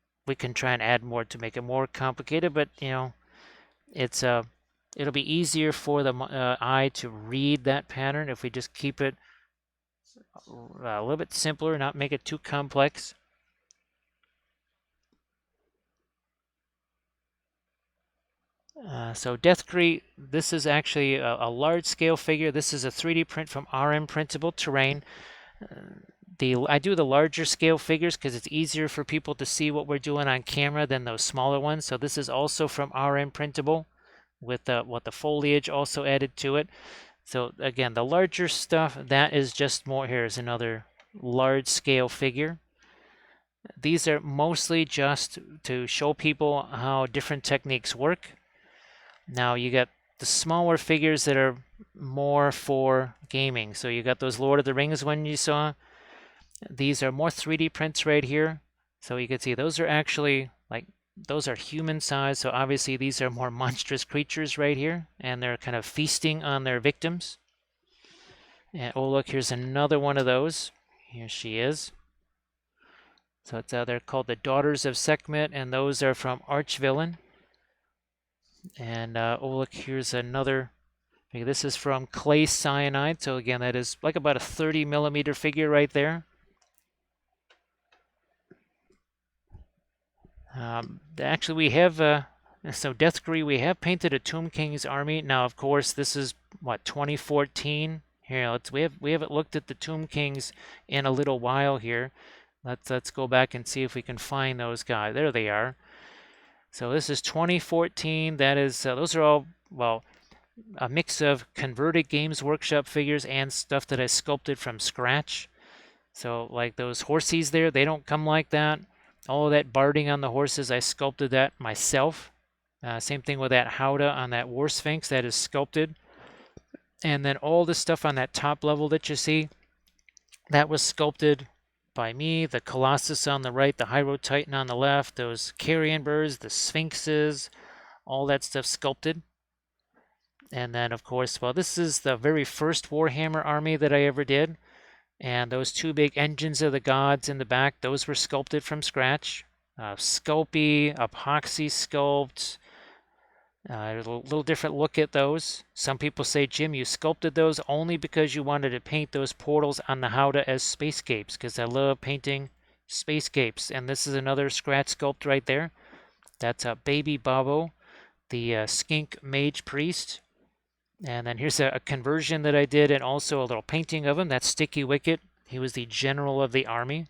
S1: try and add more to make it more complicated, but it's it'll be easier for the eye to read that pattern if we just keep it a little bit simpler, not make it too complex. So Deathgree, this is actually a large-scale figure. This is a 3D print from RM Printable Terrain. I do the larger scale figures because it's easier for people to see what we're doing on camera than those smaller ones. So this is also from RM Printable with what the foliage also added to it. So again, the larger stuff, that is just more. Here's another large scale figure. These are mostly just to show people how different techniques work. Now you got the smaller figures that are more for gaming. So you got those Lord of the Rings one you saw. These are more 3D prints right here. So you can see those are actually like those are human size, so obviously these are more monstrous creatures right here, and they're kind of feasting on their victims. And oh, look, here's another one of those. Here she is. So it's they're called the Daughters of Sekhmet, and those are from Archvillain. And oh, look, here's another. Okay, this is from Clay Cyanide. So again, that is like about a 30 millimeter figure right there. Actually, we have so Deathgree. We have painted a Tomb King's army. Now, of course, this is what 2014. Here, we haven't looked at the Tomb Kings in a little while here. Let's go back and see if we can find those guys. There they are. So this is 2014. That is those are all well a mix of converted Games Workshop figures and stuff that I sculpted from scratch. So like those horsies there, they don't come like that. All of that barding on the horses, I sculpted that myself. Same thing with that howdah on that war sphinx, that is sculpted. And then all the stuff on that top level that you see, that was sculpted by me. The Colossus on the right, the Hyro Titan on the left, those carrion birds, the sphinxes, all that stuff sculpted. And then, of course, well, this is the very first Warhammer army that I ever did. And those two big engines of the gods in the back, those were sculpted from scratch. Sculpey, epoxy sculpt. A little different look at those. Some people say, Jim, you sculpted those only because you wanted to paint those portals on the howdah as spacescapes, because I love painting spacescapes. And this is another scratch sculpt right there. That's a Baby Babo, the skink mage priest. And then here's a conversion that I did, and also a little painting of him. That's Sticky Wicket. He was the general of the army.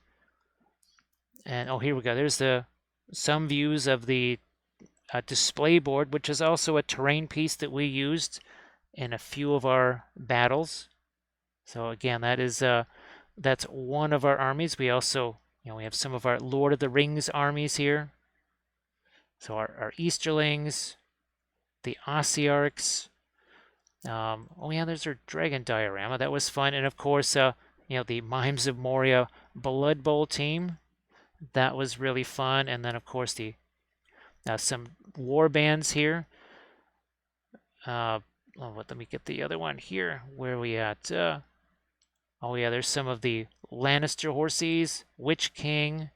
S1: And oh, here we go. There's some views of the display board, which is also a terrain piece that we used in a few of our battles. So again, that's one of our armies. We also, we have some of our Lord of the Rings armies here. So our Easterlings, the Ossiarchs. Oh yeah, there's our dragon diorama. That was fun. And of course, the Mimes of Moria Blood Bowl team. That was really fun. And then of course the some war bands here. Let me get the other one here. Where are we at? Oh yeah, there's some of the Lannister horses, Witch King.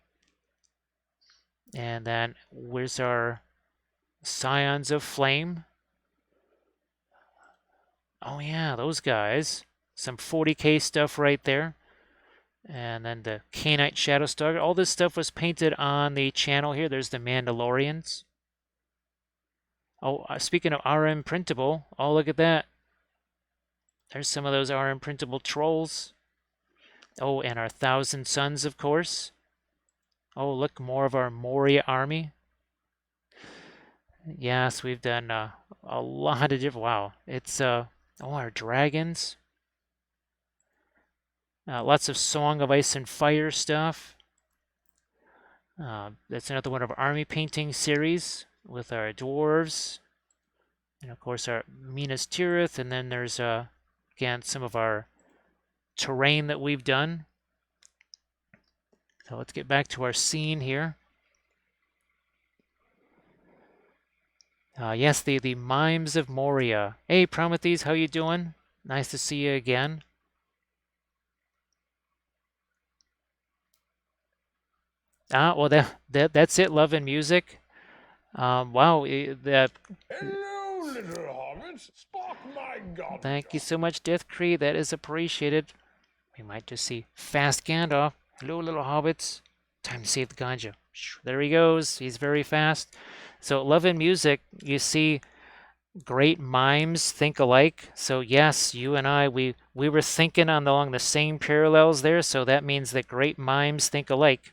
S1: And then where's our Scions of Flame? Oh yeah, those guys. Some 40K stuff right there. And then the Canite Shadowstar. All this stuff was painted on the channel here. There's the Mandalorians. Oh, speaking of RM Printable, oh, look at that. There's some of those RM Printable trolls. Oh, and our Thousand Sons, of course. Oh, look, more of our Moria army. Yes, we've done a lot of different. Wow, it's our dragons. Lots of Song of Ice and Fire stuff. That's another one of our army painting series with our dwarves. And of course our Minas Tirith. And then there's, again, some of our terrain that we've done. So let's get back to our scene here. Yes, the Mimes of Moria. Hey, Prometheus, how you doing? Nice to see you again. Well, that's it. Love and music. Wow, that.
S2: Hello, little hobbits. Spark my god.
S1: Thank you so much, Death Cree. That is appreciated. We might just see fast Gandalf. Hello, little hobbits. Time to save the ganja. There he goes. He's very fast. So, love and music. You see, great mimes think alike. So yes, you and I, we were thinking along the same parallels there. So that means that great mimes think alike.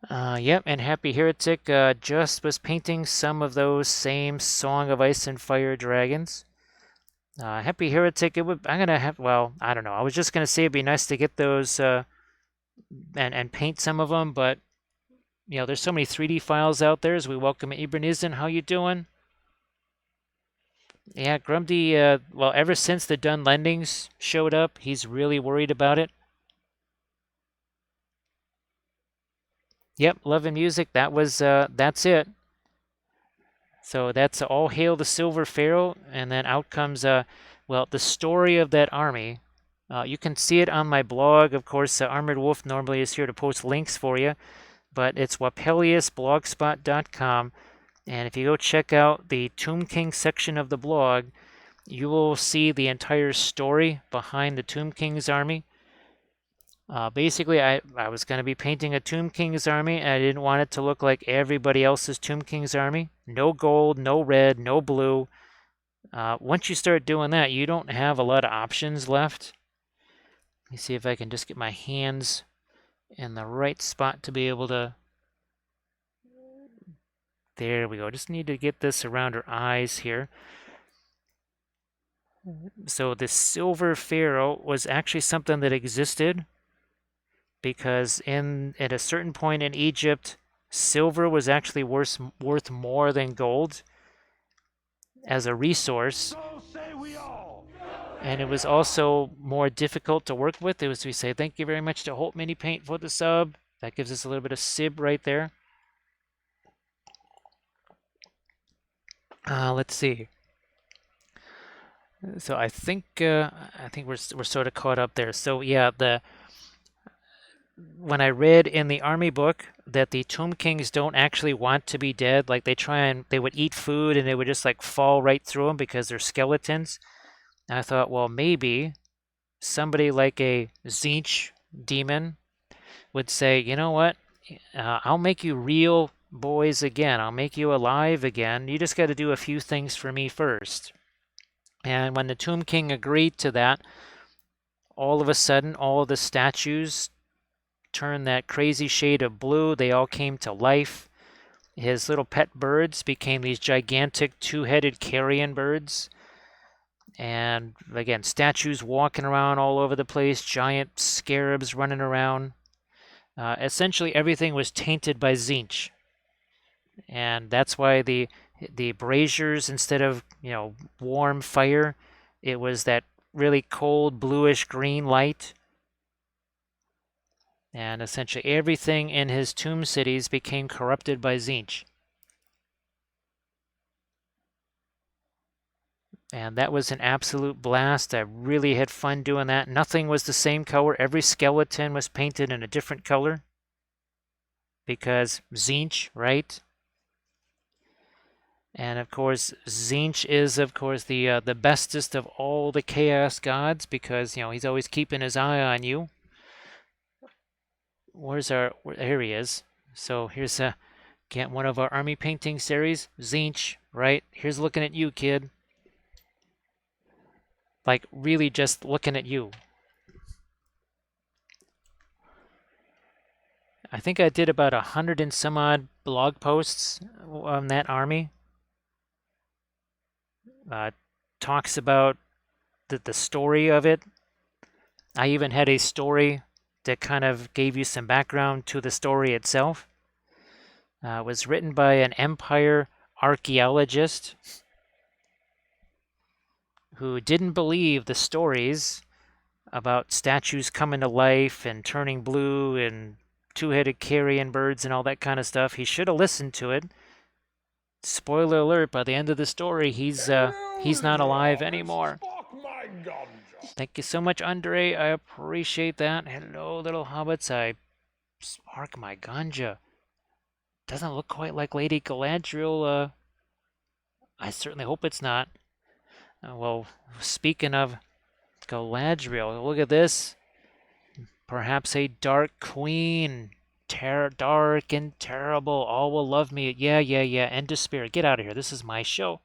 S1: Yep, and Happy Heretic just was painting some of those same Song of Ice and Fire dragons. Happy Heretic, I'm gonna have, well, I don't know. I was just gonna say it'd be nice to get those and paint some of them, but there's so many 3D files out there. As we welcome Ibranizan, how you doing? Yeah, Grumdy, well, ever since the Dun Lendings showed up, he's really worried about it. Yep, Love and Music. That's it. So that's All Hail the Silver Pharaoh, and then out comes well, the story of that army. You can see it on my blog. Of course, Armored Wolf normally is here to post links for you, but it's wapeliusblogspot.com. And if you go check out the Tomb King section of the blog, you will see the entire story behind the Tomb King's army. Basically, I was going to be painting a Tomb King's army, and I didn't want it to look like everybody else's Tomb King's army. No gold, no red, no blue. Once you start doing that, you don't have a lot of options left. Let me see if I can just get my hands in the right spot to be able to. There we go. Just need to get this around her eyes here. So the silver pharaoh was actually something that existed because at a certain point in Egypt, silver was actually worth more than gold as a resource.
S2: So say we all.
S1: And it was also more difficult to work with. It was, we say, thank you very much to Holt Mini Paint for the sub. That gives us a little bit of sib right there. Let's see. So I think we're sort of caught up there. So yeah, when I read in the army book that the Tomb Kings don't actually want to be dead, like they would eat food and they would just like fall right through them because they're skeletons. And I thought, well, maybe somebody like a Zinch demon would say, you know what? I'll make you real boys again. I'll make you alive again. You just got to do a few things for me first. And when the Tomb King agreed to that, all of a sudden, all of the statues turned that crazy shade of blue. They all came to life. His little pet birds became these gigantic two-headed carrion birds. And again, statues walking around all over the place, giant scarabs running around. Essentially, everything was tainted by Zinch. And that's why the braziers, instead of warm fire, it was that really cold bluish green light. And essentially everything in his tomb cities became corrupted by Zinch. And that was an absolute blast. I really had fun doing that. Nothing was the same color. Every skeleton was painted in a different color because Zinch, right? And of course, Zinch is, of course, the bestest of all the Chaos gods because he's always keeping his eye on you. Here he is. So here's get one of our army painting series. Zinch, right? Here's looking at you, kid. Like really just looking at you. I think I did about 100 and some odd blog posts on that army. Talks about the story of it. I even had a story that kind of gave you some background to the story itself. It was written by an Empire archaeologist who didn't believe the stories about statues coming to life and turning blue and two-headed carrion birds and all that kind of stuff. He should have listened to it. Spoiler alert, by the end of the story, he's
S2: Hello,
S1: not
S2: little
S1: alive
S2: hobbits.
S1: anymore.
S2: Spark my ganja.
S1: Thank you so much, Andre. I appreciate that. Hello, little hobbits. I spark my ganja. Doesn't look quite like Lady Galadriel. I certainly hope it's not. Well, speaking of Galadriel, look at this. Perhaps a dark queen. Dark and terrible. All will love me. Yeah, yeah, yeah. End of spirit. Get out of here. This is my show.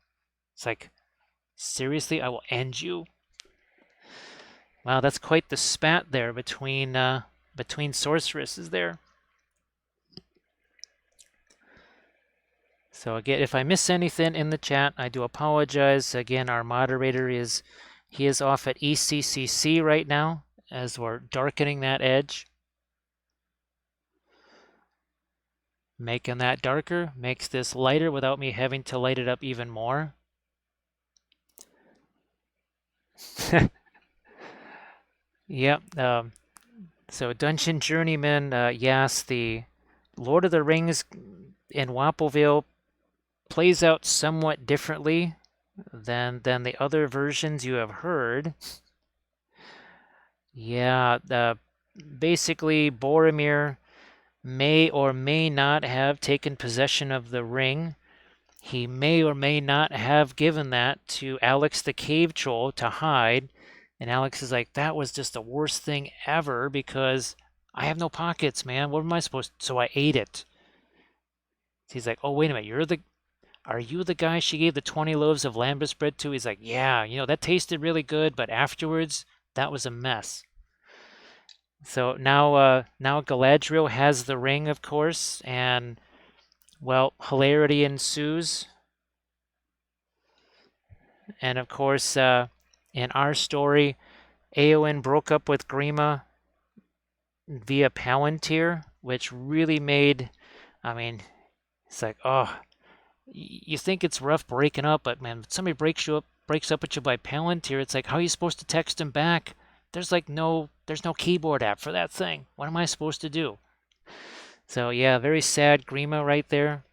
S1: It's like, seriously, I will end you. Wow, that's quite the spat there between sorceresses there. So again, if I miss anything in the chat, I do apologize. Again, our moderator is off at ECCC right now as we're darkening that edge. Making that darker makes this lighter without me having to light it up even more. Yep. So Dungeon Journeyman, yes, the Lord of the Rings in Wappleville plays out somewhat differently than the other versions you have heard. Yeah, basically Boromir may or may not have taken possession of the ring. He may or may not have given that to Alex the cave troll to hide. And Alex is like, that was just the worst thing ever because I have no pockets, man. What am I supposed to? So I ate it. He's like, oh, wait a minute. Are you the guy she gave the 20 loaves of lambus bread to? He's like, yeah, that tasted really good, but afterwards, that was a mess. So now Galadriel has the ring, of course, and well, hilarity ensues. And of course, in our story, Eowyn broke up with Grima via Palantir, which really made, I mean, it's like, oh, you think it's rough breaking up, but man, somebody breaks up with you by Palantir, it's like, how are you supposed to text him back? There's no keyboard app for that thing. What am I supposed to do? So yeah, very sad Grima right there.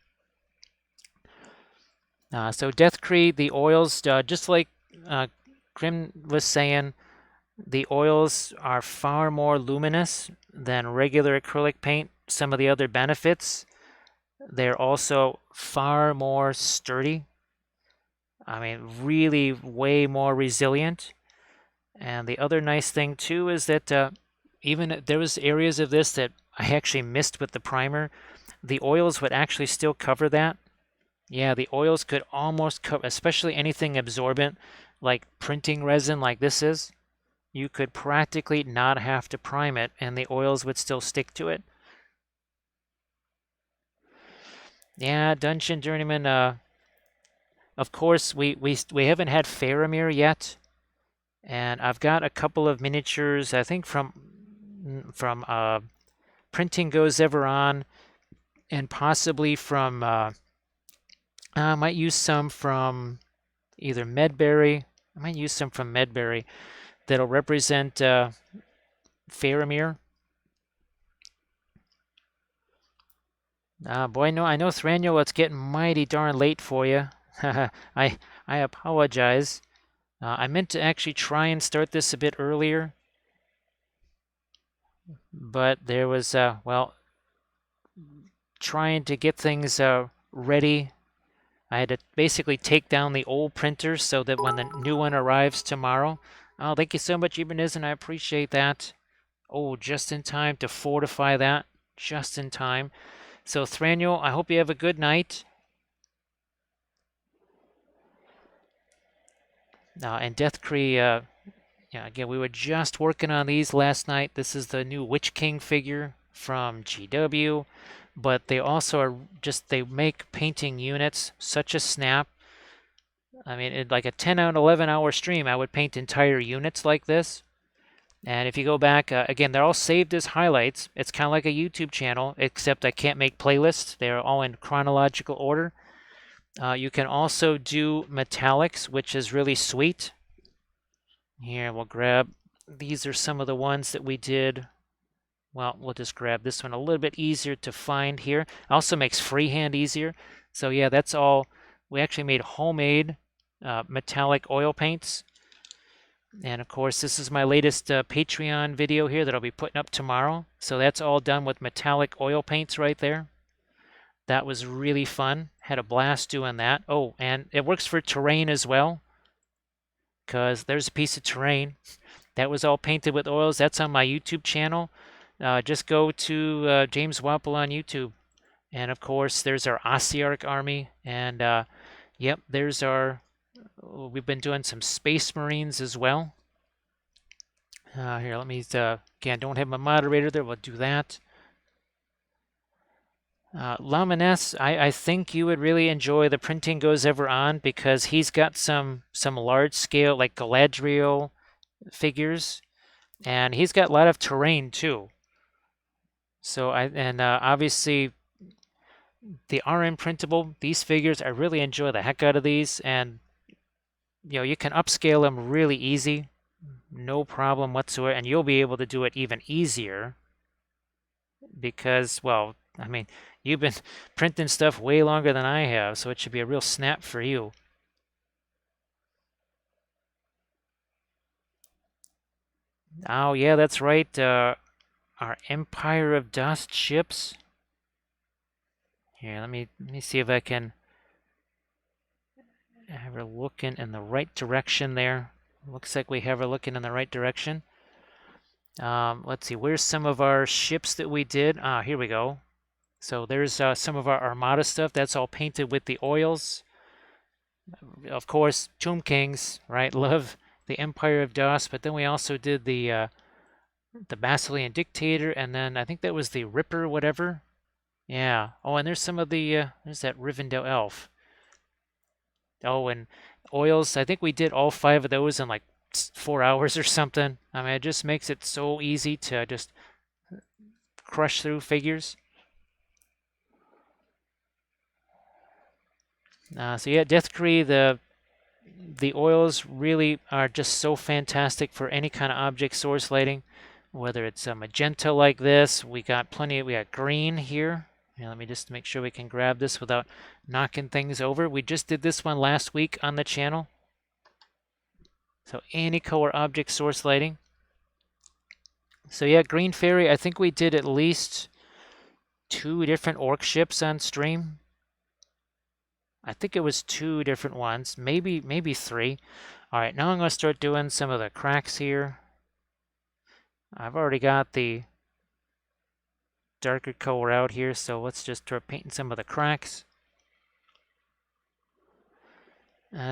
S1: So Death Creed, the oils, just like Grim was saying, the oils are far more luminous than regular acrylic paint. Some of the other benefits, they're also far more sturdy. I mean, really way more resilient. And the other nice thing too is that even there was areas of this that I actually missed with the primer. The oils would actually still cover that. Yeah, the oils could almost cover, especially anything absorbent like printing resin like this is. You could practically not have to prime it and the oils would still stick to it. Yeah, Dungeon Journeyman, of course, we haven't had Faramir yet. And I've got a couple of miniatures, I think from Printing Goes Ever On, and possibly from I might use some from either Medberry. I might use some from Medberry that'll represent Faramir. Boy, no, I know Thranduil, it's getting mighty darn late for you. I I apologize. I meant to actually try and start this a bit earlier, but there was well, trying to get things ready. I had to basically take down the old printer so that when the new one arrives tomorrow. Oh, thank you so much, Ibanez, I appreciate that. Oh, just in time to fortify that. Just in time. So, Thranduil, I hope you have a good night. And Deathcree, yeah, again, we were just working on these last night. This is the new Witch King figure from GW, but they also are they make painting units such a snap. I mean, in like a 10 out 11-hour stream, I would paint entire units like this. And if you go back, again, they're all saved as highlights. It's kind of like a YouTube channel, except I can't make playlists. They're all in chronological order. You can also do metallics, which is really sweet. Here, we'll grab, these are some of the ones that we did. Well, we'll just grab this one, a little bit easier to find here. Also makes freehand easier. So yeah, that's all. We actually made homemade metallic oil paints. And of course, this is my latest Patreon video here that I'll be putting up tomorrow. So that's all done with metallic oil paints right there. That was really fun. Had a blast doing that. Oh, and it works for terrain as well, because there's a piece of terrain that was all painted with oils. That's on my YouTube channel. Just go to James Wapple on YouTube. And of course, there's our Ossiarch army. And yep, there's our, we've been doing some Space Marines as well. Here, let me, again, don't have my moderator there. We'll do that. Laminess, I think you would really enjoy the Printing Goes Ever On because he's got some large scale, like Galadriel figures. And he's got a lot of terrain too. So obviously the RM Printable, these figures, I really enjoy the heck out of these, and you can upscale them really easy, no problem whatsoever, and you'll be able to do it even easier because, well, I mean, you've been printing stuff way longer than I have, so it should be a real snap for you. Oh, yeah, that's right. Our Empire of Dust ships. Here, let me see if I can have her looking in the right direction there. Looks like we have her looking in the right direction. Let's see, where's some of our ships that we did? Ah, here we go. So there's some of our Armada stuff. That's all painted with the oils. Of course, Tomb Kings, right? Love the Empire of Dust. But then we also did the Basilean Dictator, and then I think that was the Ripper, whatever. Yeah. Oh, and there's some of there's that Rivendell Elf. Oh, and oils. I think we did all 5 of those in like 4 hours or something. I mean, it just makes it so easy to just crush through figures. So yeah, Death Decree, the oils really are just so fantastic for any kind of object source lighting. Whether it's a magenta like this, we got green here. Yeah, let me just make sure we can grab this without knocking things over. We just did this one last week on the channel. So any color object source lighting. So yeah, Green Fairy, I think we did at least 2 different orc ships on stream. I think it was 2 different ones, maybe 3. All right, now I'm going to start doing some of the cracks here. I've already got the darker color out here, so let's just start painting some of the cracks.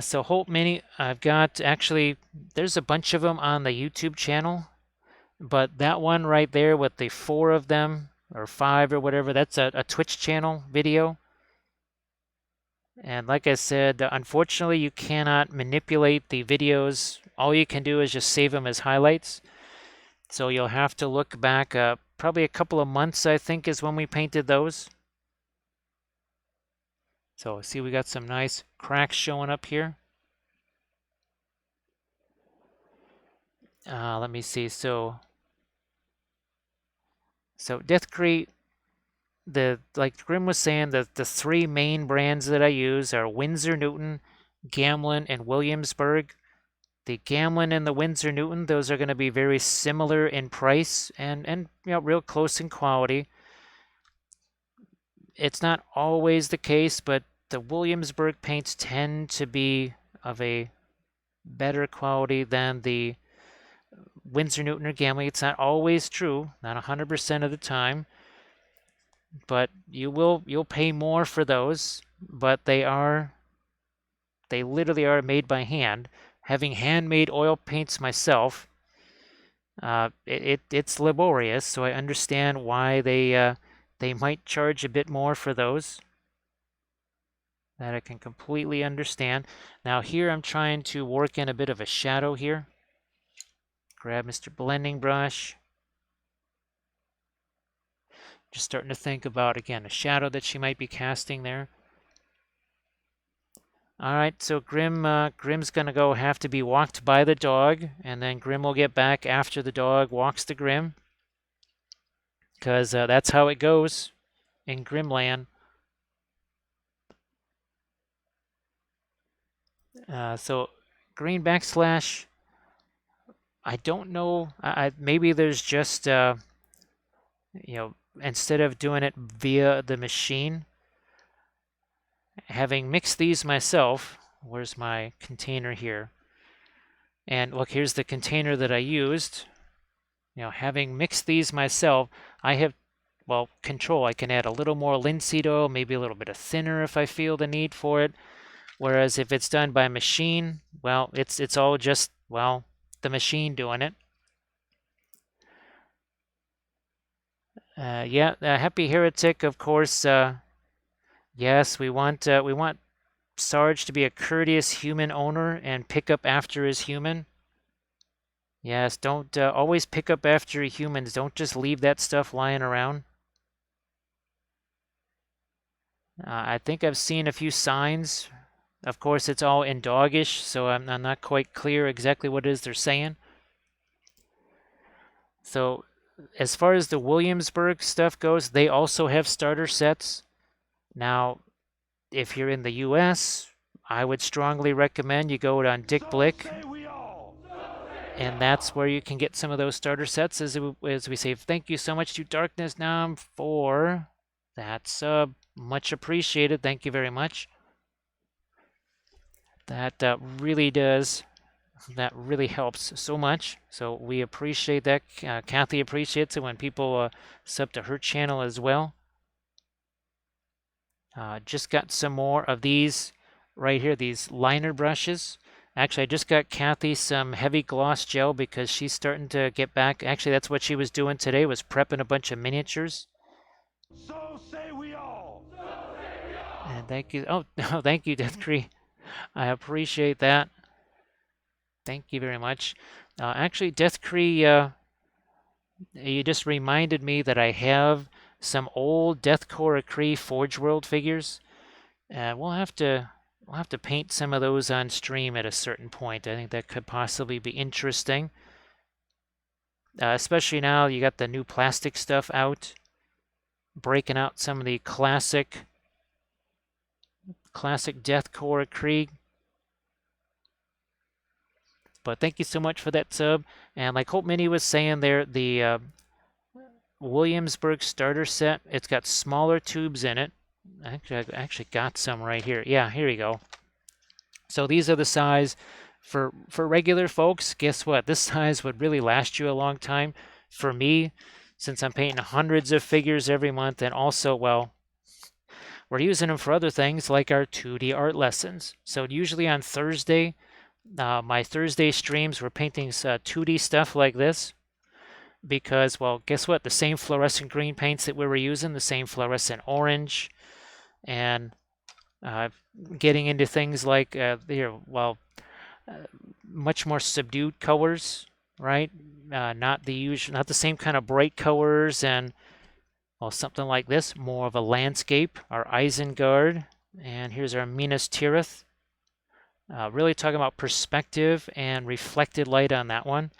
S1: So Holt Mini, I've got actually, there's a bunch of them on the YouTube channel, but that one right there with the 4 of them, or 5 or whatever, that's a Twitch channel video. And like I said, unfortunately, you cannot manipulate the videos. All you can do is just save them as highlights. So you'll have to look back probably a couple of months, I think, is when we painted those. So see, we got some nice cracks showing up here. Let me see. So Death Crate, like Grim was saying, the 3 main brands that I use are Winsor Newton, Gamlin, and Williamsburg. The Gamlin and the Winsor Newton, those are going to be very similar in price and real close in quality. It's not always the case, but the Williamsburg paints tend to be of a better quality than the Winsor Newton or Gamlin. It's not always true, not 100% of the time, but you'll pay more for those, but they literally are made by hand. Having handmade oil paints myself, it's laborious, so I understand why they might charge a bit more for those. That I can completely understand. Now here I'm trying to work in a bit of a shadow here. Grab Mr. Blending Brush. Just starting to think about, again, a shadow that she might be casting there. All right, so Grim's gonna have to be walked by the dog, and then Grim will get back after the dog walks the Grim, because that's how it goes in Grimland. So green backslash. I don't know. Maybe there's just instead of doing it via the machine, having mixed these myself. Where's my container here? And look, here's the container that I used. Having mixed these myself, I have, control. I can add a little more linseed oil, maybe a little bit of thinner if I feel the need for it. Whereas if it's done by machine, well, it's all just, the machine doing it. Happy Heretic, of course. Yes, we want Sarge to be a courteous human owner and pick up after his human. Yes, don't always pick up after humans. Don't just leave that stuff lying around. I think I've seen a few signs. Of course, it's all in doggish, so I'm not quite clear exactly what it is they're saying. So as far as the Williamsburg stuff goes, they also have starter sets. Now, if you're in the US, I would strongly recommend you go on Dick Blick, and that's where you can get some of those starter sets. As we say, thank you so much to Darkness Nom for that sub. Much appreciated. Thank you very much. That really does. That really helps so much. So we appreciate that. Kathy appreciates it when people sub to her channel as well. Just got some more of these right here, these liner brushes. Actually, I just got Kathy some heavy gloss gel because she's starting to get back. Actually, that's what she was doing today, was prepping a bunch of miniatures.
S2: So say we all.
S1: And thank you. Oh, no, thank you, Death Cree. I appreciate that. Thank you very much. Actually, Death Cree, you just reminded me that I have some old Deathcore Cree Forge World figures. We'll have to paint some of those on stream at a certain point. I think that could possibly be interesting. Especially now you got the new plastic stuff out, breaking out some of the classic Deathcore Krieg. But thank you so much for that sub. And like Hope Mini was saying there, the Williamsburg starter set, it's got smaller tubes in it. I actually got some right here. Yeah, here we go. So these are the size for regular folks. Guess what? This size would really last you a long time. For me, since I'm painting hundreds of figures every month, and also, well, we're using them for other things like our 2D art lessons. So usually on Thursday, my Thursday streams, we're painting 2D stuff like this because, well, guess what? The same fluorescent green paints that we were using, the same fluorescent orange, and uh, getting into things like well, much more subdued colors, right? Not the same kind of bright colors, and well, something like this, more of a landscape. Our Isengard, and here's our Minas Tirith. Really talking about perspective and reflected light on that one.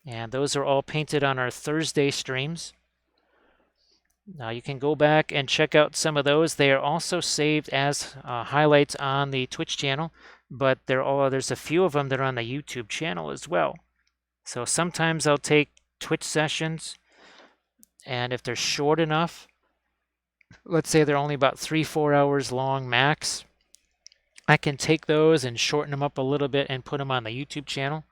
S1: And those are all painted on our Thursday streams. Now you can go back and check out some of those. They are also saved as highlights on the Twitch channel, but there's a few of them that are on the YouTube channel as well. So sometimes I'll take Twitch sessions, and if they're short enough, let's say they're only about 3-4 hours long max, I can take those and shorten them up a little bit and put them on the YouTube channel.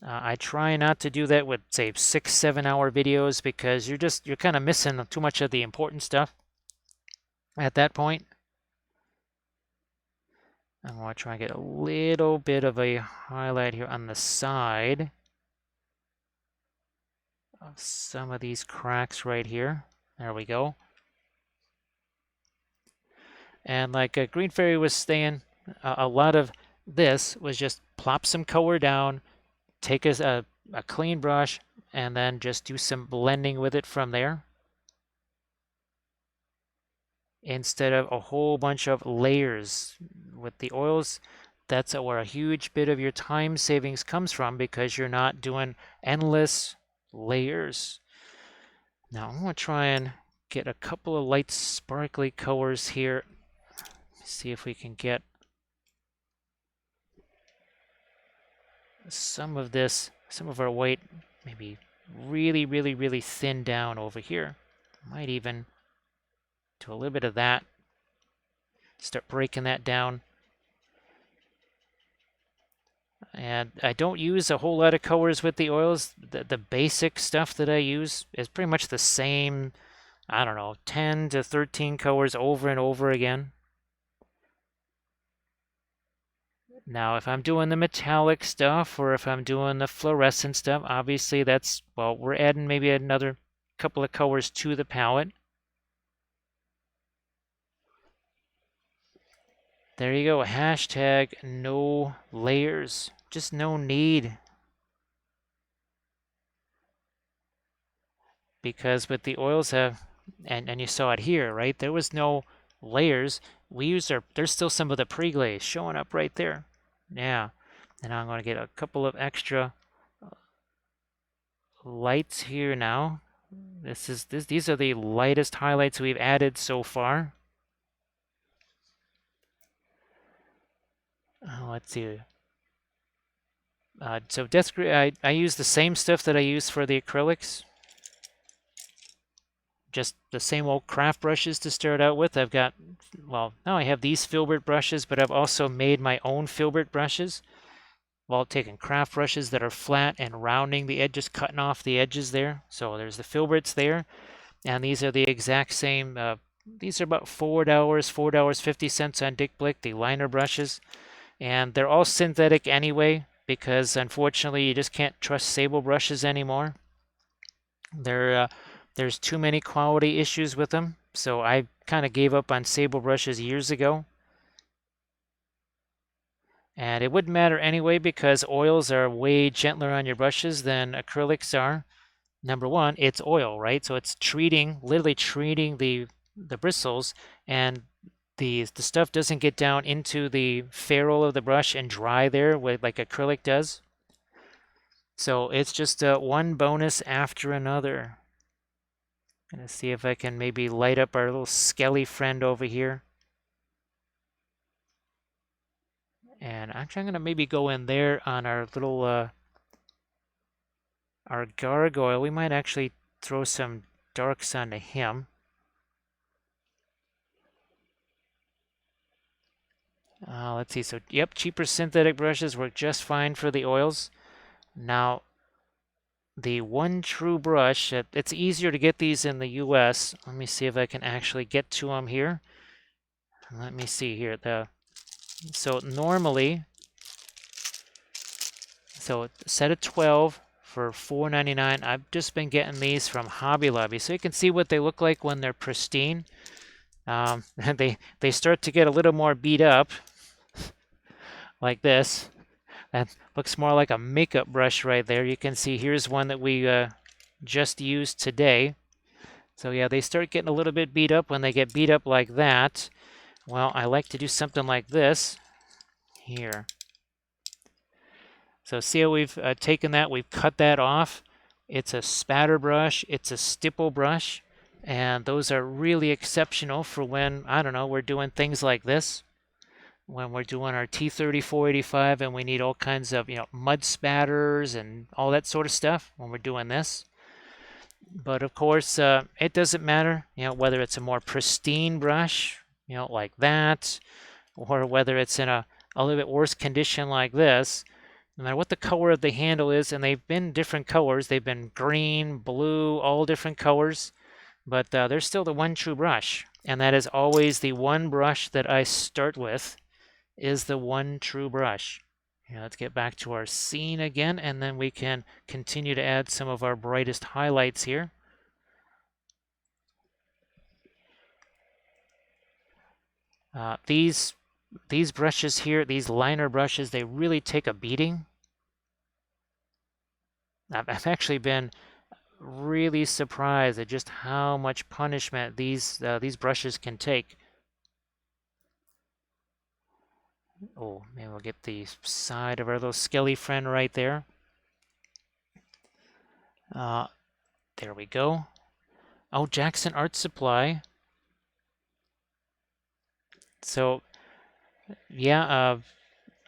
S1: I try not to do that with, say, 6-7 hour videos because you're kind of missing too much of the important stuff at that point. I'm going to try and get a little bit of a highlight here on the side of some of these cracks right here. There we go. And like Green Fairy was saying, a lot of this was just plop some color down, take a clean brush, and then just do some blending with it from there. Instead of a whole bunch of layers. With the oils, that's where a huge bit of your time savings comes from because you're not doing endless layers. Now I'm going to try and get a couple of light sparkly colors here. See if we can get some of our white maybe really, really, really thin down over here. Might even do a little bit of that. Start breaking that down. And I don't use a whole lot of colors with the oils. The basic stuff that I use is pretty much the same, I don't know, 10 to 13 colors over and over again. Now, if I'm doing the metallic stuff or if I'm doing the fluorescent stuff, obviously that's, well, we're adding maybe another couple of colors to the palette. There you go, hashtag no layers, just no need. Because with the oils and you saw it here, right? There was no layers. We used there's still some of the pre-glaze showing up right there. Yeah, and I'm going to get a couple of extra lights here now. These are the lightest highlights we've added so far. Let's see. So I use the same stuff that I use for the acrylics. Just the same old craft brushes to start out with. I've got, well, now I have these filbert brushes, but I've also made my own filbert brushes. Well, taking craft brushes that are flat and rounding the edges, cutting off the edges there. So there's the filberts there, and these are the exact same. These are about $4.50 on Dick Blick, the liner brushes, and they're all synthetic anyway because unfortunately you just can't trust sable brushes anymore. There's too many quality issues with them, so I kind of gave up on sable brushes years ago. And it wouldn't matter anyway because oils are way gentler on your brushes than acrylics are. Number one, it's oil, right? So it's literally treating the bristles, and the stuff doesn't get down into the ferrule of the brush and dry there like acrylic does. So it's just one bonus after another. Gonna see if I can maybe light up our little skelly friend over here. And actually, I'm gonna maybe go in there on our little our gargoyle. We might actually throw some darks onto him. Let's see. So, yep, cheaper synthetic brushes work just fine for the oils. Now, the one true brush, it's easier to get these in the US. Let me see if I can actually get to them here. Let me see here. So normally, so set of 12 for $4.99. I've just been getting these from Hobby Lobby, so you can see what they look like when they're pristine. They start to get a little more beat up, like this. That looks more like a makeup brush right there. You can see here's one that we just used today. So yeah, they start getting a little bit beat up. When they get beat up like that, well, I like to do something like this here. So see how we've taken that, we've cut that off. It's a spatter brush, it's a stipple brush, and those are really exceptional for when, I don't know, we're doing things like this. When we're doing our T3485 and we need all kinds of, mud spatters and all that sort of stuff when we're doing this. But of course, it doesn't matter, whether it's a more pristine brush, like that, or whether it's in a little bit worse condition like this. No matter what the color of the handle is, and they've been different colors, they've been green, blue, all different colors, but there's still the one true brush, and that is always the one brush that I start with, is the one true brush. Let's get back to our scene again, and then we can continue to add some of our brightest highlights here. These brushes here, these liner brushes, they really take a beating. I've actually been really surprised at just how much punishment these brushes can take. Oh, maybe we'll get the side of our little skelly friend right there. There we go. Oh, Jackson Art Supply. So, yeah,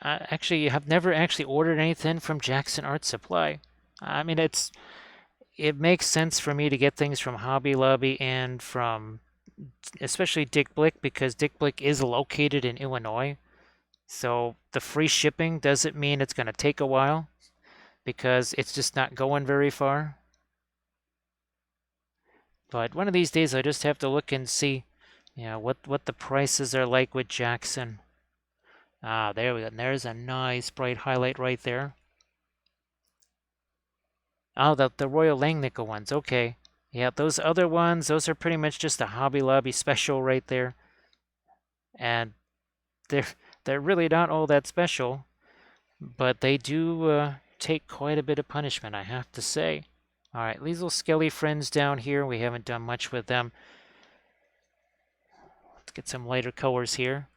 S1: I actually have never actually ordered anything from Jackson Art Supply. I mean, it makes sense for me to get things from Hobby Lobby and from especially Dick Blick because Dick Blick is located in Illinois. So the free shipping doesn't mean it's going to take a while because it's just not going very far. But one of these days I just have to look and see, what the prices are like with Jackson. There we go. There's a nice bright highlight right there. Oh, the Royal Langnickel ones. Okay. Yeah, those other ones, those are pretty much just a Hobby Lobby special right there. And they're they're really not all that special, but they do take quite a bit of punishment, I have to say. All right, these little skelly friends down here, we haven't done much with them. Let's get some lighter colors here.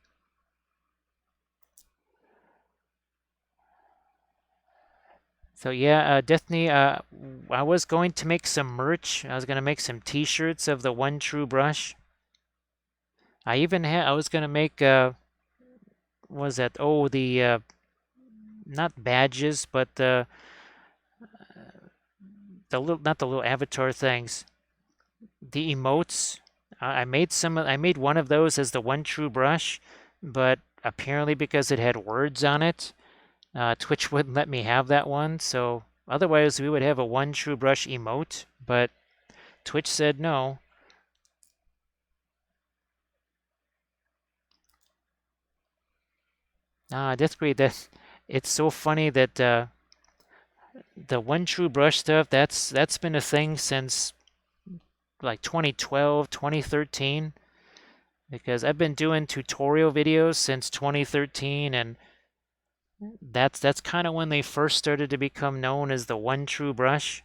S1: So yeah, Destiny, I was going to make some merch. I was going to make some t-shirts of the one true brush. I was going to make, what was that? Oh, the, not badges, but the little, not the little avatar things, the emotes. I made one of those as the one true brush, but apparently because it had words on it, Twitch wouldn't let me have that one. So otherwise, we would have a one true brush emote, but Twitch said no. That's great. That it's so funny that the one true brush stuff that's been a thing since like 2012, 2013. Because I've been doing tutorial videos since 2013, and that's kind of when they first started to become known as the one true brush.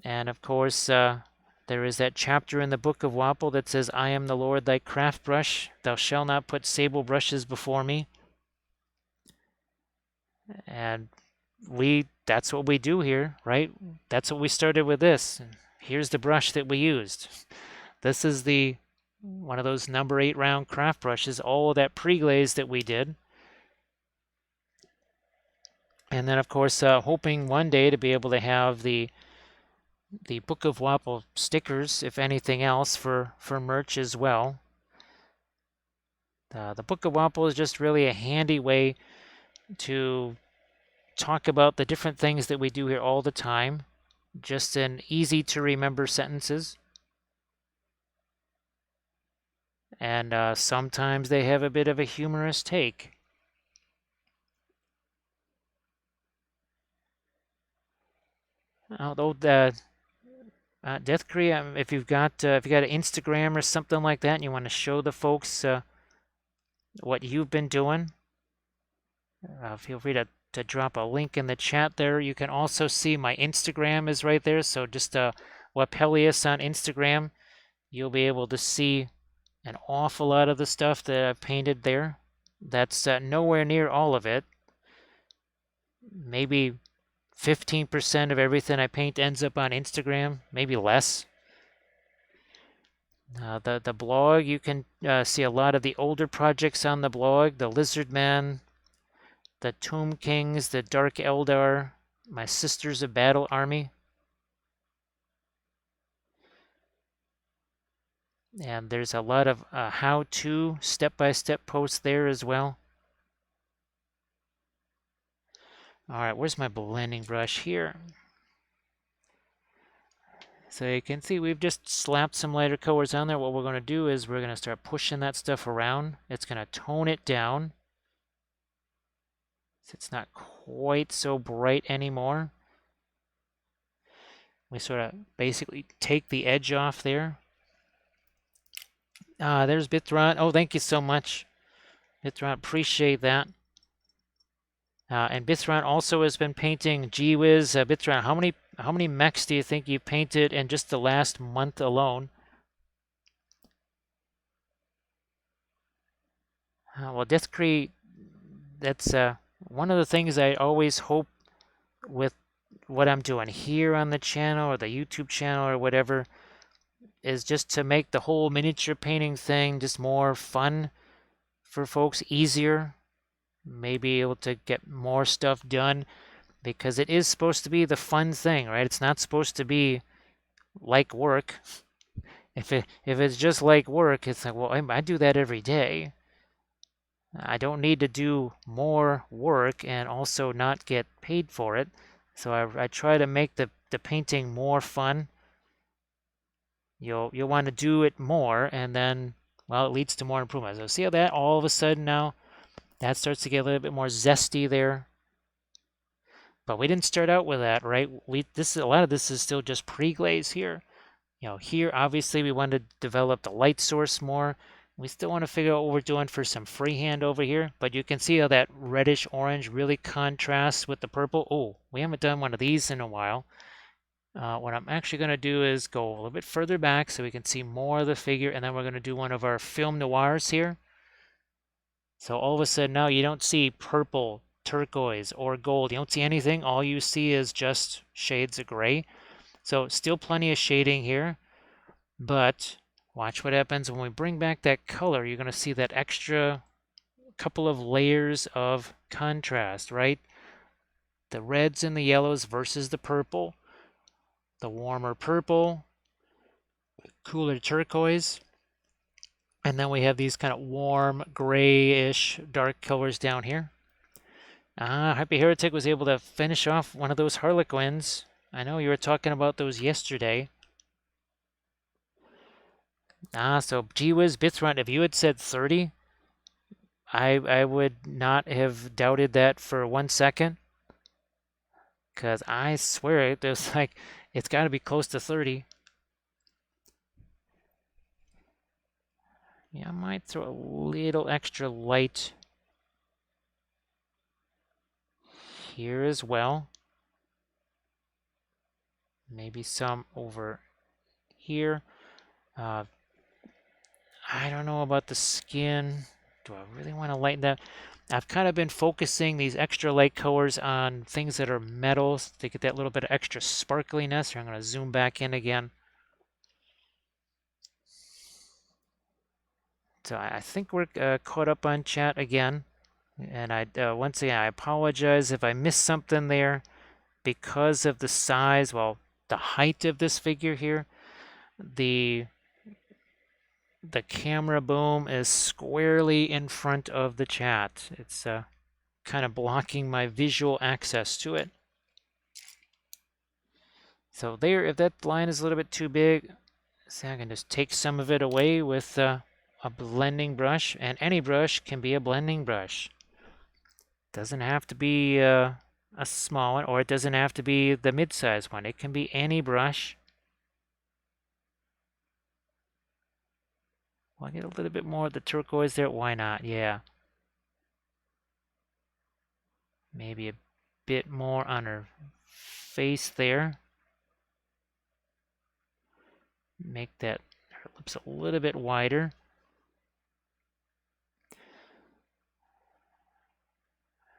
S1: And of course, there is that chapter in the Book of Wapple that says, "I am the Lord thy craft brush. Thou shalt not put sable brushes before me." And that's what we do here, right? That's what we started with this. Here's the brush that we used. This is the one of those number 8 round craft brushes, all of that pre-glaze that we did. And then, of course, hoping one day to be able to have the Book of Wapple stickers, if anything else, for merch as well. The Book of Wapple is just really a handy way to talk about the different things that we do here all the time. Just in easy to remember sentences. And sometimes they have a bit of a humorous take. Although Death Korea, if you've got an Instagram or something like that, and you want to show the folks what you've been doing, feel free to drop a link in the chat there. You can also see my Instagram is right there. So just Wapelius on Instagram, you'll be able to see an awful lot of the stuff that I've painted there. That's nowhere near all of it. Maybe 15% of everything I paint ends up on Instagram, maybe less. The blog, you can see a lot of the older projects on the blog, the Lizard Man, the Tomb Kings, the Dark Eldar, my Sisters of Battle Army. And there's a lot of how-to, step-by-step posts there as well. All right, where's my blending brush here? So you can see we've just slapped some lighter colors on there. What we're going to do is we're going to start pushing that stuff around. It's going to tone it down. So it's not quite so bright anymore. We sort of basically take the edge off there. There's Bithron. Oh, thank you so much, Bithron. Appreciate that. And Bithron also has been painting. Gee whiz, Bithron, how many mechs do you think you painted in just the last month alone? Well, Deathcree, that's one of the things I always hope with what I'm doing here on the channel or the YouTube channel or whatever is just to make the whole miniature painting thing just more fun for folks, easier, maybe able to get more stuff done, because it is supposed to be the fun thing, right? It's not supposed to be like work. If it's just like work, it's like, well, I do that every day. I don't need to do more work and also not get paid for it. So I try to make the painting more fun. You'll want to do it more, and then, well, it leads to more improvement. So see how that all of a sudden now that starts to get a little bit more zesty there. But we didn't start out with that, right? A lot of this is still just pre-glaze here. Here obviously we want to develop the light source more. We still want to figure out what we're doing for some freehand over here, but you can see how that reddish orange really contrasts with the purple. Oh, we haven't done one of these in a while. What I'm actually going to do is go a little bit further back so we can see more of the figure, and then we're going to do one of our film noirs here. So all of a sudden now you don't see purple turquoise or gold. You don't see anything. All you see is just shades of gray. So still plenty of shading here, but watch what happens when we bring back that color. You're going to see that extra couple of layers of contrast, right? The reds and the yellows versus the purple, the warmer purple, cooler turquoise, and then we have these kind of warm grayish dark colors down here. Happy Heretic was able to finish off one of those Harlequins. I know you were talking about those yesterday. So gee whiz, Bithron, if you had said 30, I would not have doubted that for 1 second. Because I swear there's like, it's got to be close to 30. Yeah, I might throw a little extra light here as well. Maybe some over here. I don't know about the skin. Do I really want to lighten that? I've kind of been focusing these extra light colors on things that are metals to get that little bit of extra sparkliness. Here, I'm going to zoom back in again. So I think we're caught up on chat again. And once again, I apologize if I missed something there because of the size, well, the height of this figure here. The camera boom is squarely in front of the chat. It's kind of blocking my visual access to it. So there, if that line is a little bit too big, so I can just take some of it away with a blending brush, and any brush can be a blending brush. Doesn't have to be a small one, or it doesn't have to be the mid-size one. It can be any brush. Well, I get a little bit more of the turquoise there. Why not? Yeah. Maybe a bit more on her face there. Make that her lips a little bit wider.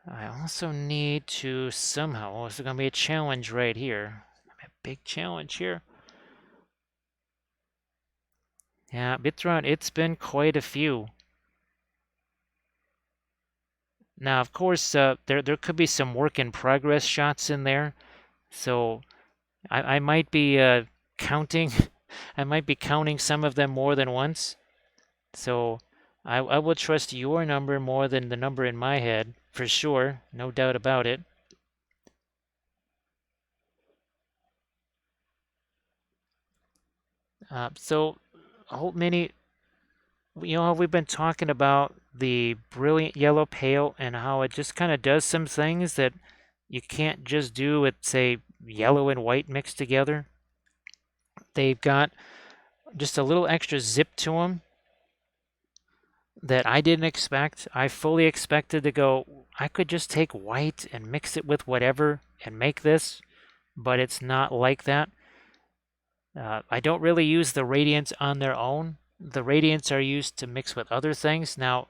S1: I also need to somehow, oh, this is going to be a challenge right here. A big challenge here. Yeah, Bitron, it's been quite a few. Now, of course, there could be some work in progress shots in there. So I might be counting, I might be counting some of them more than once. So I will trust your number more than the number in my head, for sure, no doubt about it. So, Hope Mini, you know how we've been talking about the brilliant yellow pale and how it just kind of does some things that you can't just do with, say, yellow and white mixed together. They've got just a little extra zip to them that I didn't expect. I fully expected to go, I could just take white and mix it with whatever and make this, but it's not like that. I don't really use the radiants on their own. The radiants are used to mix with other things. Now,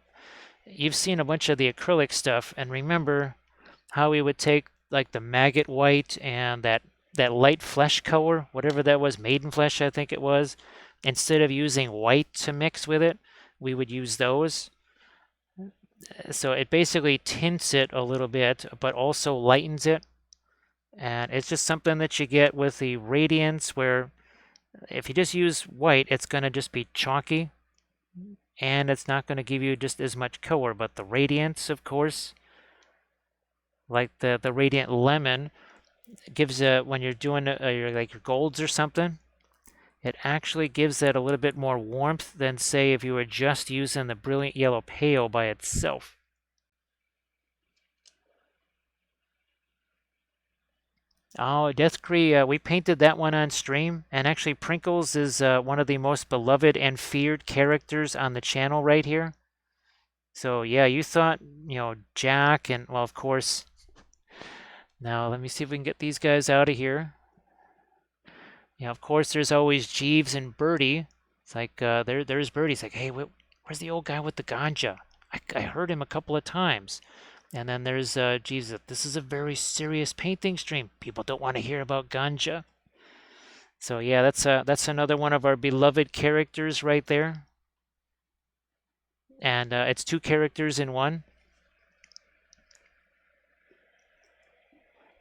S1: you've seen a bunch of the acrylic stuff, and remember how we would take like the maggot white and that light flesh color, whatever that was, maiden flesh, I think it was. Instead of using white to mix with it, we would use those. So it basically tints it a little bit, but also lightens it. And it's just something that you get with the radiance where if you just use white, it's going to just be chalky. And it's not going to give you just as much color. But the radiance, of course, like the radiant lemon, gives when you're doing like your golds or something, it actually gives that a little bit more warmth than, say, if you were just using the brilliant yellow pale by itself. Oh, Deathcree, we painted that one on stream, and actually Prinkles is one of the most beloved and feared characters on the channel right here. So yeah, you thought, Jack and, well, of course. Now let me see if we can get these guys out of here. Of course, there's always Jeeves and Birdie. It's like, there's Birdie. It's like, hey, where's the old guy with the ganja? I heard him a couple of times. And then there's, Jesus, this is a very serious painting stream. People don't want to hear about ganja. So yeah, that's another one of our beloved characters right there. And it's two characters in one.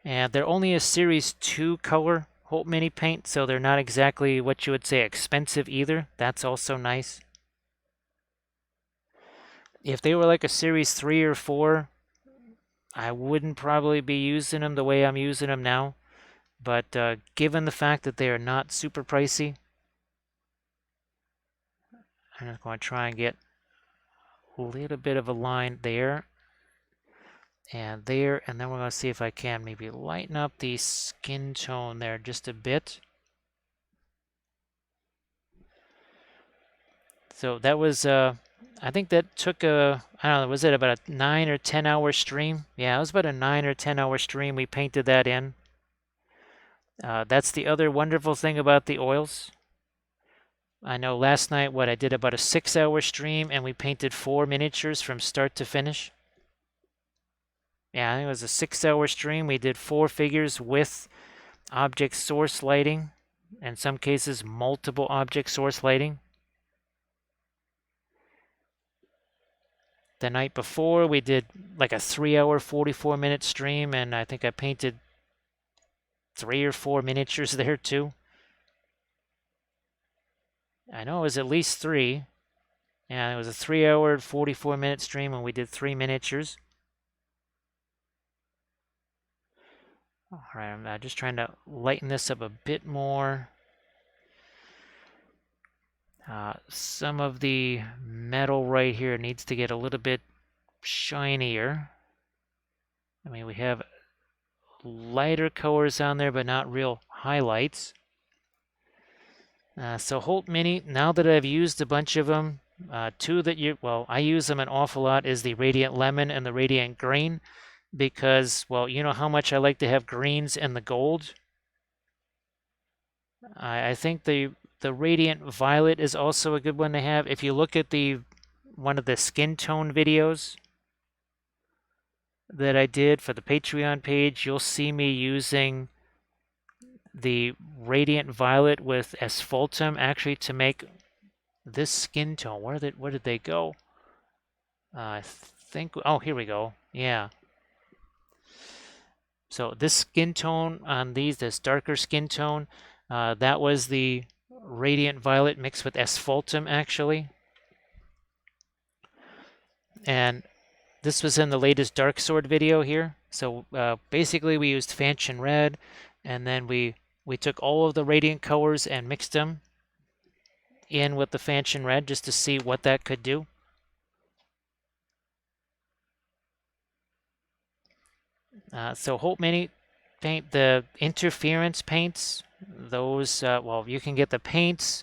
S1: And they're only a Series 2 color Holt Mini paint, so they're not exactly what you would say expensive either. That's also nice. If they were like a Series 3 or 4, I wouldn't probably be using them the way I'm using them now. But given the fact that they are not super pricey, I'm just going to try and get a little bit of a line there and there, and then we're going to see if I can maybe lighten up the skin tone there just a bit. So that was, I think that took I don't know, was it about a 9 or 10 hour stream? Yeah, it was about a 9 or 10 hour stream. We painted that in. That's the other wonderful thing about the oils. I know last night, I did about a 6 hour stream and we painted 4 miniatures from start to finish. Yeah, I think it was a 6 hour stream. We did 4 figures with object source lighting, in some cases, multiple object source lighting. The night before, we did like a 3 hour, 44-minute stream, and I think I painted 3 or 4 miniatures there too. I know it was at least 3. Yeah, it was a 3 hour, 44-minute stream, and we did 3 miniatures. All right, I'm just trying to lighten this up a bit more. Some of the metal right here needs to get a little bit shinier. I mean, we have lighter colors on there, but not real highlights. So Holt Mini, now that I've used a bunch of them, two that I use them an awful lot is the Radiant Lemon and the Radiant Green because, well, you know how much I like to have greens and the gold. I think the Radiant Violet is also a good one to have. If you look at one of the skin tone videos that I did for the Patreon page, you'll see me using the Radiant Violet with Asphaltum actually to make this skin tone. Where did they go? I think, oh, here we go. Yeah. So this skin tone on this darker skin tone, that was the Radiant Violet mixed with Asphaltum actually. And this was in the latest Dark Sword video here. So basically we used Fanchon Red, and then we took all of the Radiant colors and mixed them in with the Fanchon Red just to see what that could do. So Holt Mini paint, the interference paints, those, well, you can get the paints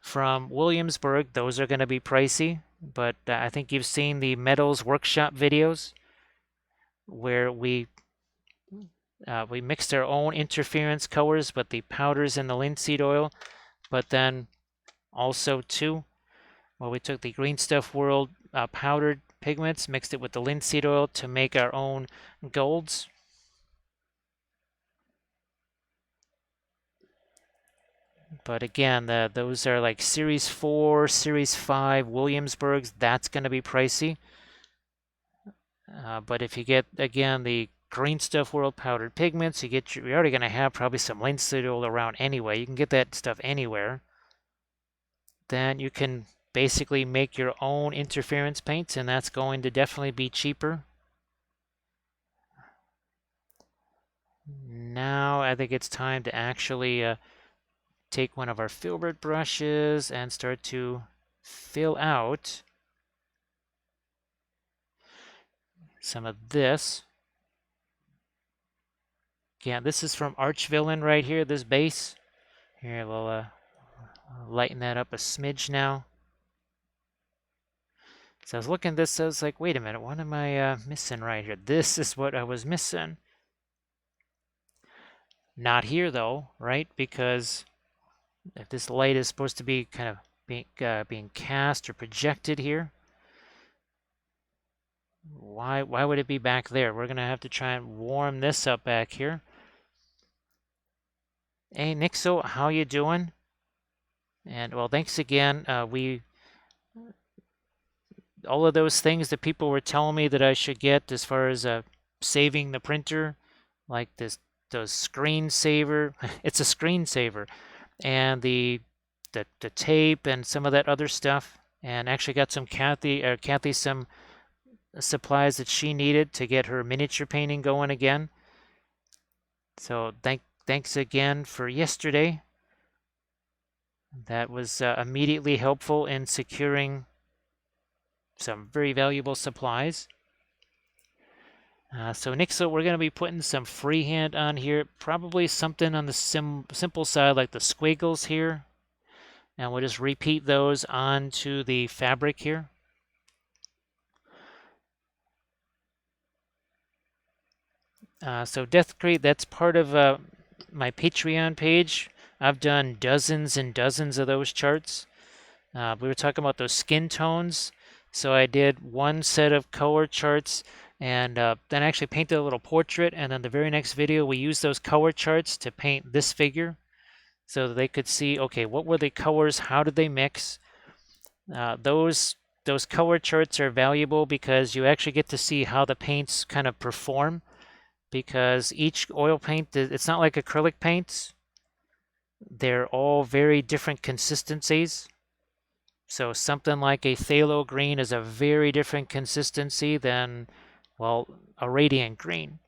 S1: from Williamsburg. Those are going to be pricey, but I think you've seen the Metals Workshop videos where we mixed our own interference colors with the powders and the linseed oil, but then also too, well, we took the Green Stuff World powdered pigments, mixed it with the linseed oil to make our own golds. But again, those are like Series 4, Series 5 Williamsburgs. That's going to be pricey. But if you get, again, the Green Stuff World powdered pigments, you're already going to have probably some linseed oil around anyway. You can get that stuff anywhere. Then you can basically make your own interference paints, and that's going to definitely be cheaper. Now I think it's time to actually take one of our filbert brushes and start to fill out some of this. Yeah, this is from Archvillain right here, this base. Here, we'll lighten that up a smidge now. So I was looking at this, I was like, wait a minute, what am I missing right here? This is what I was missing. Not here though, right? Because if this light is supposed to be kind of being cast or projected here, why would it be back there? We're gonna have to try and warm this up back here. Hey, Nixel, how you doing? And well, thanks again. All of those things that people were telling me that I should get as far as saving the printer, like the screensaver. It's a screensaver, and the tape and some of that other stuff. And actually got some Kathy some supplies that she needed to get her miniature painting going again. So thanks again for yesterday. That was immediately helpful in securing some very valuable supplies. So Nixel, we're going to be putting some freehand on here, probably something on the simple side like the squiggles here. And we'll just repeat those onto the fabric here. So Death Crate, that's part of my Patreon page. I've done dozens and dozens of those charts. We were talking about those skin tones. So I did one set of color charts and then I actually painted a little portrait. And then the very next video, we used those color charts to paint this figure so that they could see, okay, what were the colors? How did they mix? Those color charts are valuable because you actually get to see how the paints kind of perform, because each oil paint, it's not like acrylic paints. They're all very different consistencies. So something like a phthalo green is a very different consistency than, well, a radiant green.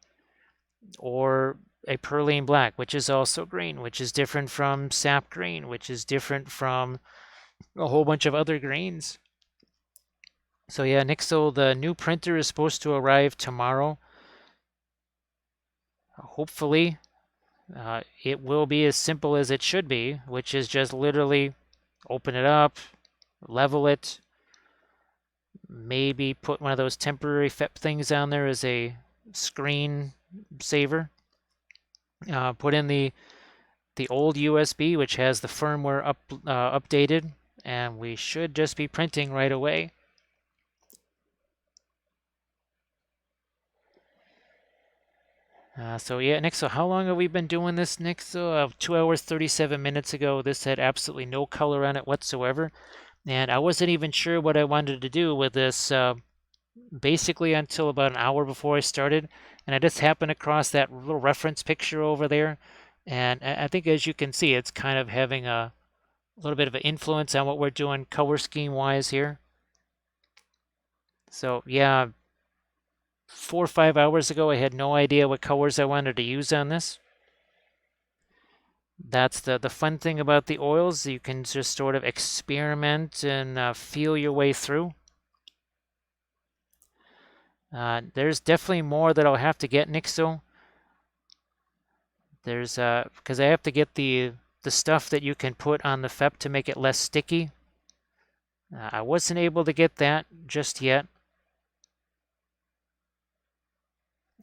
S1: Or a perylene black, which is also green, which is different from sap green, which is different from a whole bunch of other greens. So yeah, Nixel, the new printer is supposed to arrive tomorrow. Hopefully, it will be as simple as it should be, which is just literally open it up, level it, maybe put one of those temporary FEP things on there as a screen saver. Put in the old USB, which has the firmware updated, and we should just be printing right away. So yeah, Nick, so how long have we been doing this, Nick? So 2 hours, 37 minutes ago, this had absolutely no color on it whatsoever. And I wasn't even sure what I wanted to do with this basically until about an hour before I started. And I just happened across that little reference picture over there. And I think, as you can see, it's kind of having a little bit of an influence on what we're doing color scheme wise here. So yeah, 4 or 5 hours ago, I had no idea what colors I wanted to use on this. That's the fun thing about the oils. You can just sort of experiment and feel your way through. There's definitely more that I'll have to get, Nixel. There's because I have to get the stuff that you can put on the FEP to make it less sticky. I wasn't able to get that just yet.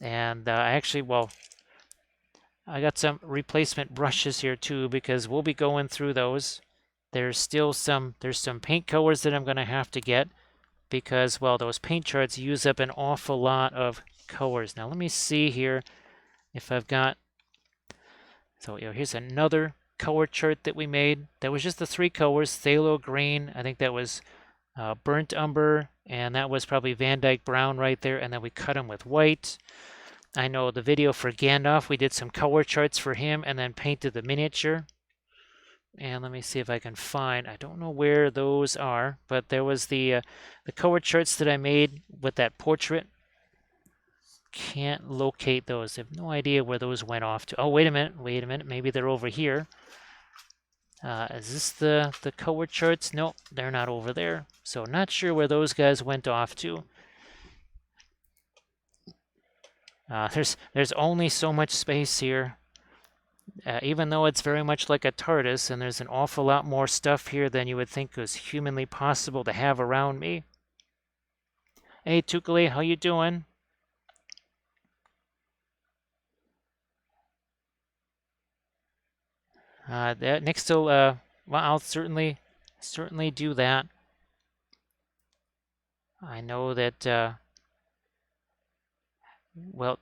S1: And actually, well, I got some replacement brushes here too, because we'll be going through those. There's some paint colors that I'm going to have to get because, well, those paint charts use up an awful lot of colors. Now let me see here if I've got, so here's another color chart that we made. That was just the 3 colors: phthalo green, I think that was burnt umber, and that was probably Van Dyke brown right there, and then we cut them with white. I know the video for Gandalf, we did some color charts for him and then painted the miniature. And let me see if I can find, I don't know where those are, but there was the color charts that I made with that portrait. Can't locate those. I have no idea where those went off to. Oh, wait a minute. Maybe they're over here. Is this the color charts? Nope, they're not over there. So not sure where those guys went off to. There's only so much space here. Even though it's very much like a TARDIS, and there's an awful lot more stuff here than you would think was humanly possible to have around me. Hey, Tukale, how you doing? Next to, well, I'll certainly do that. I know that Well,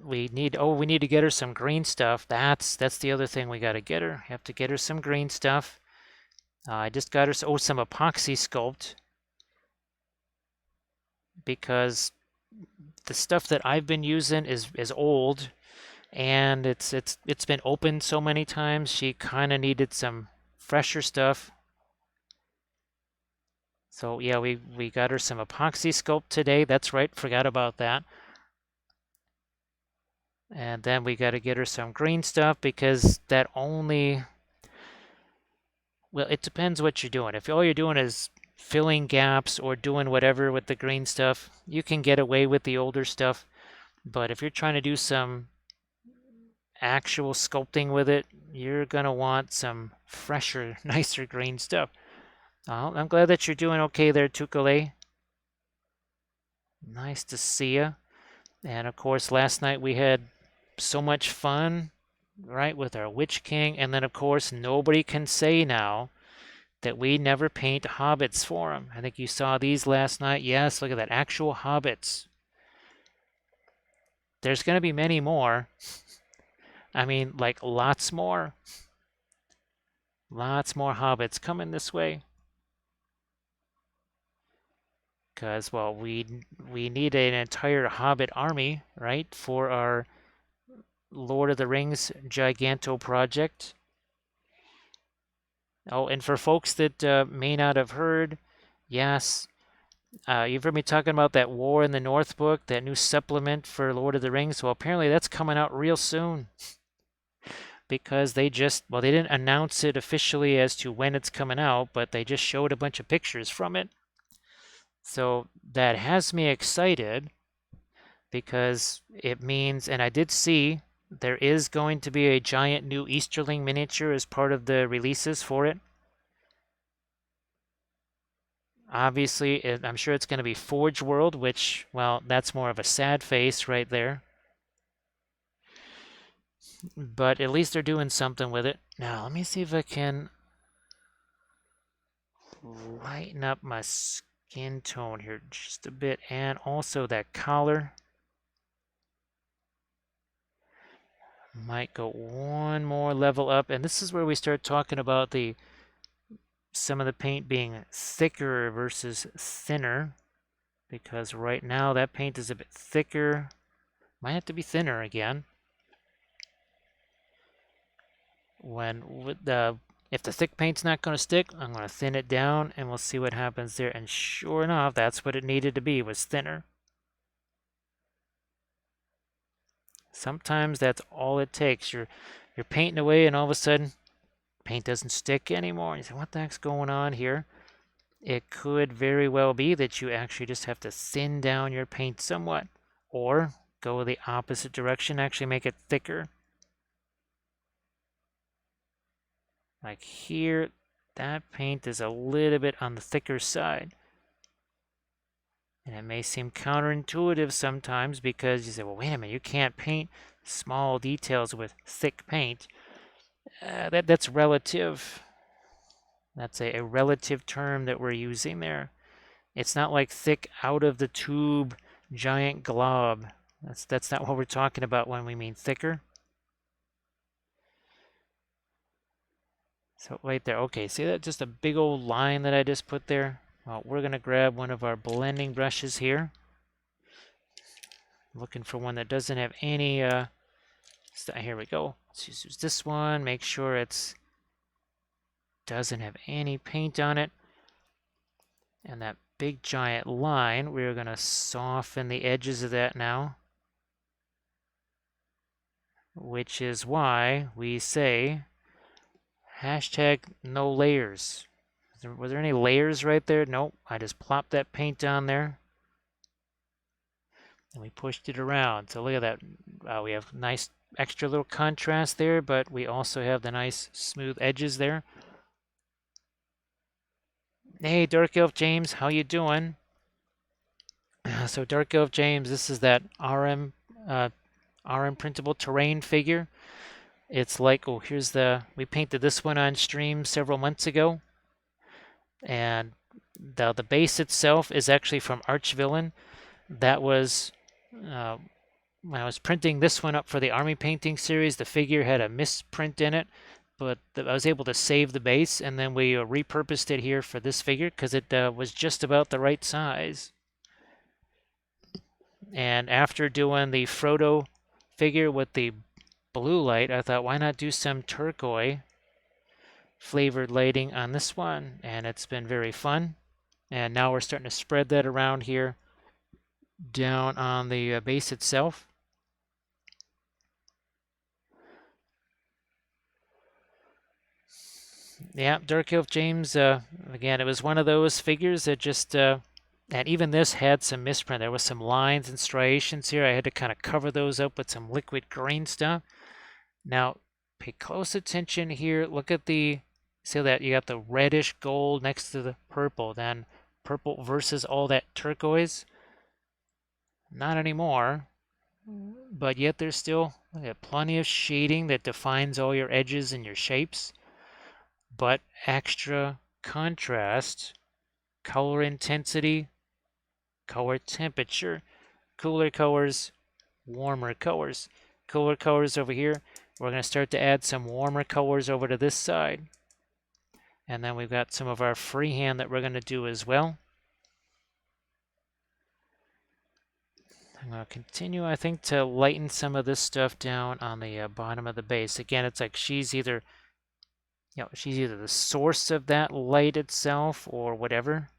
S1: we need to get her some green stuff. That's the other thing we got to get her. Have to get her some green stuff. I just got her some epoxy sculpt because the stuff that I've been using is old and it's been opened so many times. She kind of needed some fresher stuff. So yeah, we got her some epoxy sculpt today. That's right, forgot about that. And then we got to get her some green stuff because that only, well, it depends what you're doing. If all you're doing is filling gaps or doing whatever with the green stuff, you can get away with the older stuff. But if you're trying to do some actual sculpting with it, you're going to want some fresher, nicer green stuff. I'm glad that you're doing okay there, Tukale. Nice to see you. And of course, last night we had so much fun, right, with our Witch King. And then, of course, nobody can say now that we never paint hobbits for him. I think you saw these last night. Yes, look at that. Actual hobbits. There's going to be many more. I mean, like lots more. Lots more hobbits coming this way. Because, well, we need an entire hobbit army, right, for our Lord of the Rings Giganto project. Oh, and for folks that may not have heard, yes, you've heard me talking about that War in the North book, that new supplement for Lord of the Rings. Well, apparently that's coming out real soon because well, they didn't announce it officially as to when it's coming out, but they just showed a bunch of pictures from it. So that has me excited because it means, and I did see there is going to be a giant new Easterling miniature as part of the releases for it. Obviously, I'm sure it's going to be Forge World, which, well, that's more of a sad face right there. But at least they're doing something with it. Now, let me see if I can lighten up my skin tone here just a bit. And also that collar. Might go one more level up. And this is where we start talking about some of the paint being thicker versus thinner. Because right now that paint is a bit thicker. Might have to be thinner again. If the thick paint's not going to stick, I'm going to thin it down and we'll see what happens there. And sure enough, that's what it needed to be, was thinner. Sometimes that's all it takes. You're painting away and all of a sudden paint doesn't stick anymore. You say, what the heck's going on here? It could very well be that you actually just have to thin down your paint somewhat, or go the opposite direction, actually make it thicker. Like here, that paint is a little bit on the thicker side. And it may seem counterintuitive sometimes because you say, well, wait a minute, you can't paint small details with thick paint. That's relative. That's a relative term that we're using there. It's not like thick out of the tube giant glob. That's not what we're talking about when we mean thicker. So right there, okay, see that just a big old line that I just put there? Well, we're gonna grab one of our blending brushes here. Looking for one that doesn't have any, here we go. Let's use this one, make sure it doesn't have any paint on it. And that big giant line, we're gonna soften the edges of that now. Which is why we say hashtag no layers. Were there any layers right there? Nope, I just plopped that paint down there. And we pushed it around. So look at that. We have nice extra little contrast there, but we also have the nice smooth edges there. Hey, Dark Elf James, how you doing? So Dark Elf James, this is that RM Printable Terrain figure. It's like, oh, we painted this one on stream several months ago. And the base itself is actually from Archvillain. That was when I was printing this one up for the army painting series, the figure had a misprint in it, but I was able to save the base, and then we repurposed it here for this figure because it was just about the right size. And after doing the Frodo figure with the blue light, I thought, why not do some turquoise flavored lighting on this one? And it's been very fun. And now we're starting to spread that around here down on the base itself. Yeah, Dark Elf James, again, it was one of those figures that just, and even this had some misprint. There was some lines and striations here. I had to kind of cover those up with some liquid green stuff. Now, pay close attention here. Look at the, see that you got the reddish gold next to the purple. Then purple versus all that turquoise. Not anymore. But yet there's still plenty of shading that defines all your edges and your shapes. But extra contrast, color intensity, color temperature, cooler colors, warmer colors. Cooler colors over here. We're going to start to add some warmer colors over to this side. And then we've got some of our freehand that we're going to do as well. I'm going to continue, I think, to lighten some of this stuff down on the bottom of the base. Again, it's like she's either, she's either the source of that light itself or whatever.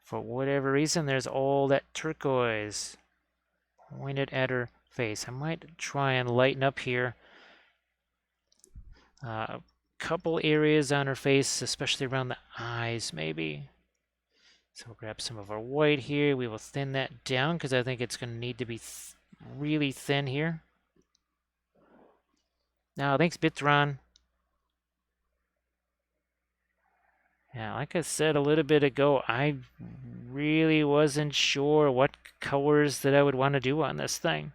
S1: For whatever reason, there's all that turquoise pointed at her face. I might try and lighten up here a couple areas on her face, especially around the eyes, maybe. So we'll grab some of our white here. We will thin that down because I think it's going to need to be really thin here. Now, thanks, Bitron. Yeah, like I said a little bit ago, I really wasn't sure what colors that I would want to do on this thing.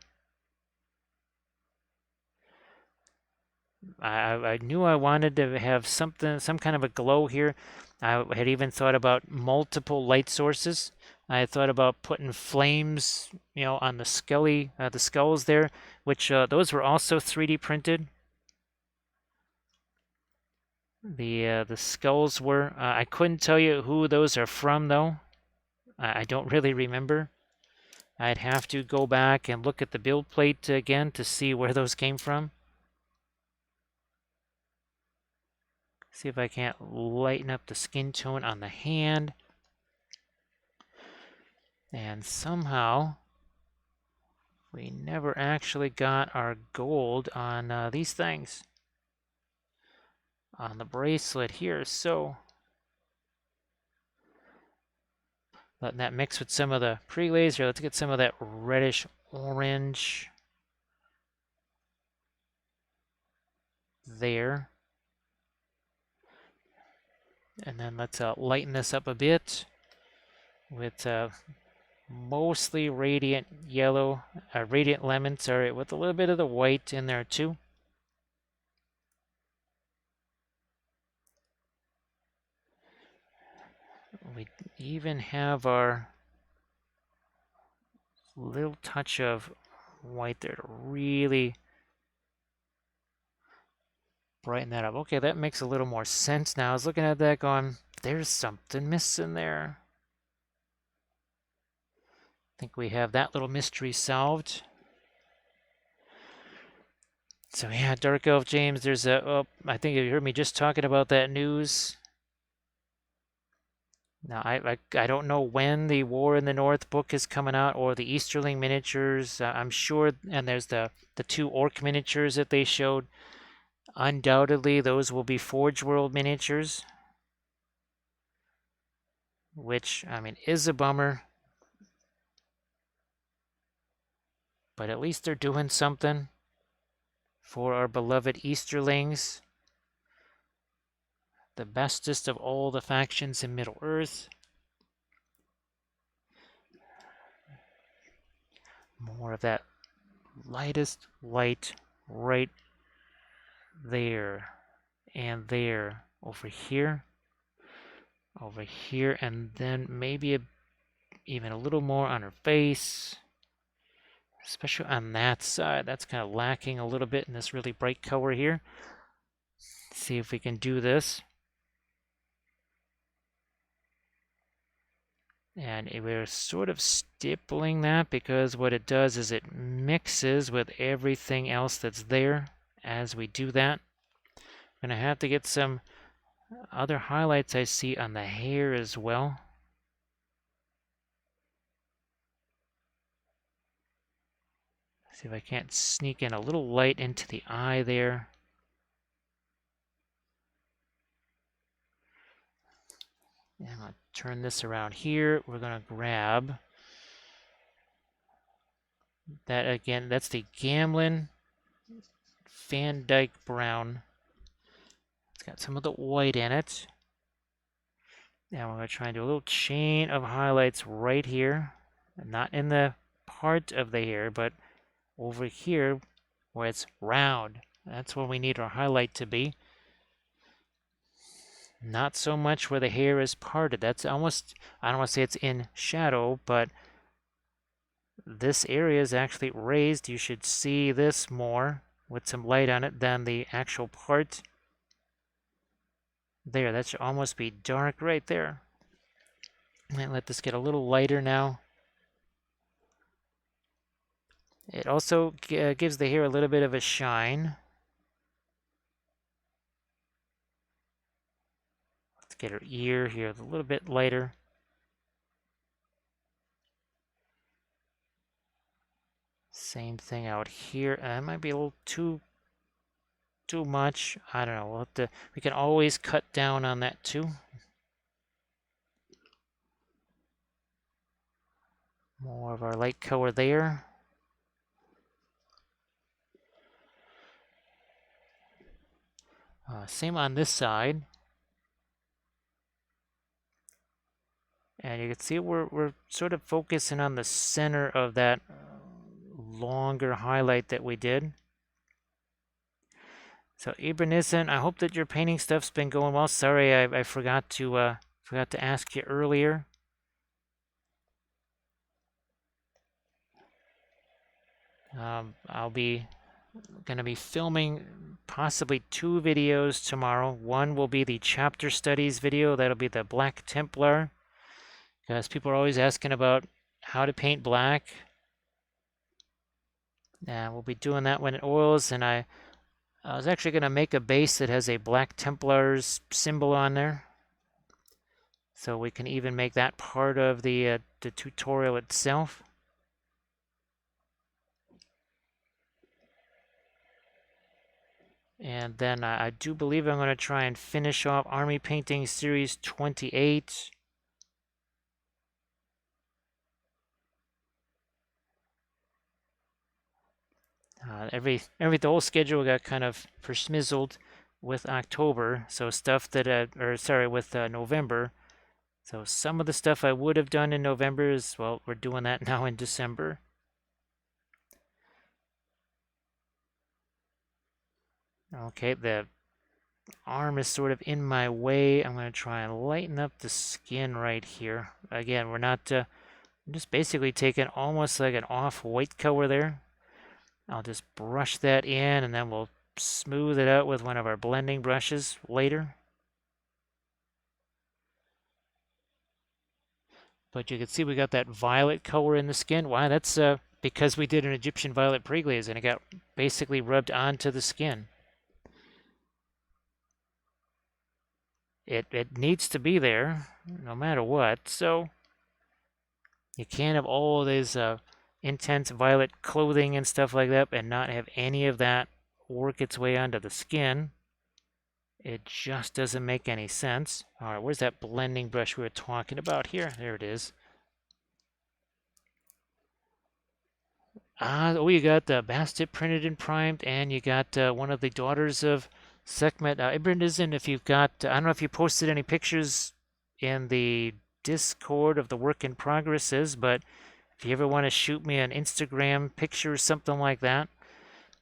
S1: I knew I wanted to have some kind of a glow here. I had even thought about multiple light sources. I had thought about putting flames, on the skulls there, which those were also 3D printed. The skulls were. I couldn't tell you who those are from though. I don't really remember. I'd have to go back and look at the build plate again to see where those came from. See if I can't lighten up the skin tone on the hand. And somehow we never actually got our gold on these things. On the bracelet here, so letting that mix with some of the prelays here. Let's get some of that reddish orange there. And then let's lighten this up a bit with mostly radiant yellow, radiant lemon, sorry, with a little bit of the white in there too. We even have our little touch of white there to really brighten that up. Okay, that makes a little more sense now. I was looking at that going, there's something missing there. I think we have that little mystery solved. So yeah, Dark Elf James, there's I think you heard me just talking about that news. Now, I don't know when the War in the North book is coming out or the Easterling miniatures. I'm sure, and there's the two orc miniatures that they showed. Undoubtedly, those will be Forge World miniatures, which, I mean, is a bummer. But at least they're doing something for our beloved Easterlings. The bestest of all the factions in Middle-earth. More of that lightest light right there and there. Over here, and then maybe even a little more on her face, especially on that side. That's kind of lacking a little bit in this really bright color here. See if we can do this. And we're sort of stippling that because what it does is it mixes with everything else that's there as we do that. I'm going to have to get some other highlights I see on the hair as well. See if I can't sneak in a little light into the eye there. And I'm going to turn this around here. We're going to grab that again. That's the Gamlin Van Dyke Brown. It's got some of the white in it. Now we're going to try and do a little chain of highlights right here. Not in the part of the hair, but over here where it's round. That's where we need our highlight to be. Not so much where the hair is parted. That's almost, I don't want to say it's in shadow, but this area is actually raised. You should see this more with some light on it than the actual part. There, that should almost be dark right there. And let this get a little lighter now. It also gives the hair a little bit of a shine. Let's get her ear here a little bit lighter. Same thing out here. It might be a little too much. I don't know. We'll have to, we can always cut down on that too. More of our light color there. Same on this side. And you can see we're sort of focusing on the center of that longer highlight that we did. So Ibranisan, I hope that your painting stuff's been going well. Sorry, I forgot to ask you earlier. I'll be going to be filming possibly 2 videos tomorrow. One will be the chapter studies video. That'll be the Black Templar. Because people are always asking about how to paint black. And we'll be doing that one in oils. And I was actually going to make a base that has a Black Templar's symbol on there. So we can even make that part of the tutorial itself. And then I do believe I'm going to try and finish off Army Painting Series 28. The whole schedule got kind of verschmizzled with October. So stuff that, with November. So some of the stuff I would have done in November is, well, we're doing that now in December. Okay, the arm is sort of in my way. I'm going to try and lighten up the skin right here. Again, we're not, I'm just basically taking almost like an off-white color there. I'll just brush that in and then we'll smooth it out with one of our blending brushes later. But you can see we got that violet color in the skin. Why? That's because we did an Egyptian violet pre-glaze and it got basically rubbed onto the skin. It needs to be there no matter what. So you can't have all these intense violet clothing and stuff like that and not have any of that work its way onto the skin. It just doesn't make any sense. All right, where's that blending brush we were talking about here? There it is. Oh, you got the Bastet printed and primed, and you got one of the daughters of Sekhmet. Ibrahim, if you've got, I don't know if you posted any pictures in the Discord of the work in progresses, but if you ever want to shoot me an Instagram picture or something like that,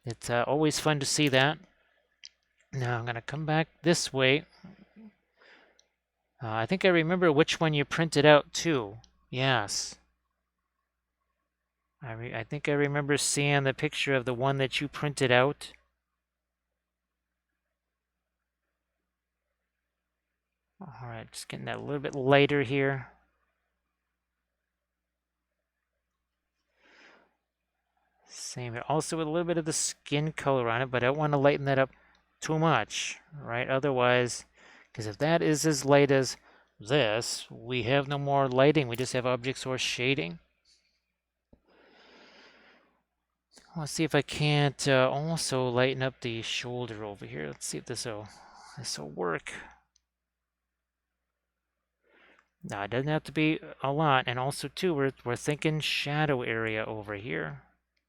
S1: it's always fun to see that. Now I'm going to come back this way. I think I remember which one you printed out too. Yes. I think I remember seeing the picture of the one that you printed out. All right, just getting that a little bit lighter here. Same here. Also with a little bit of the skin color on it, but I don't want to lighten that up too much, right? Otherwise, because if that is as light as this, we have no more lighting. We just have object source shading. Let's see if I can't also lighten up the shoulder over here. Let's see if this will work. Now it doesn't have to be a lot, and also too, we're thinking shadow area over here,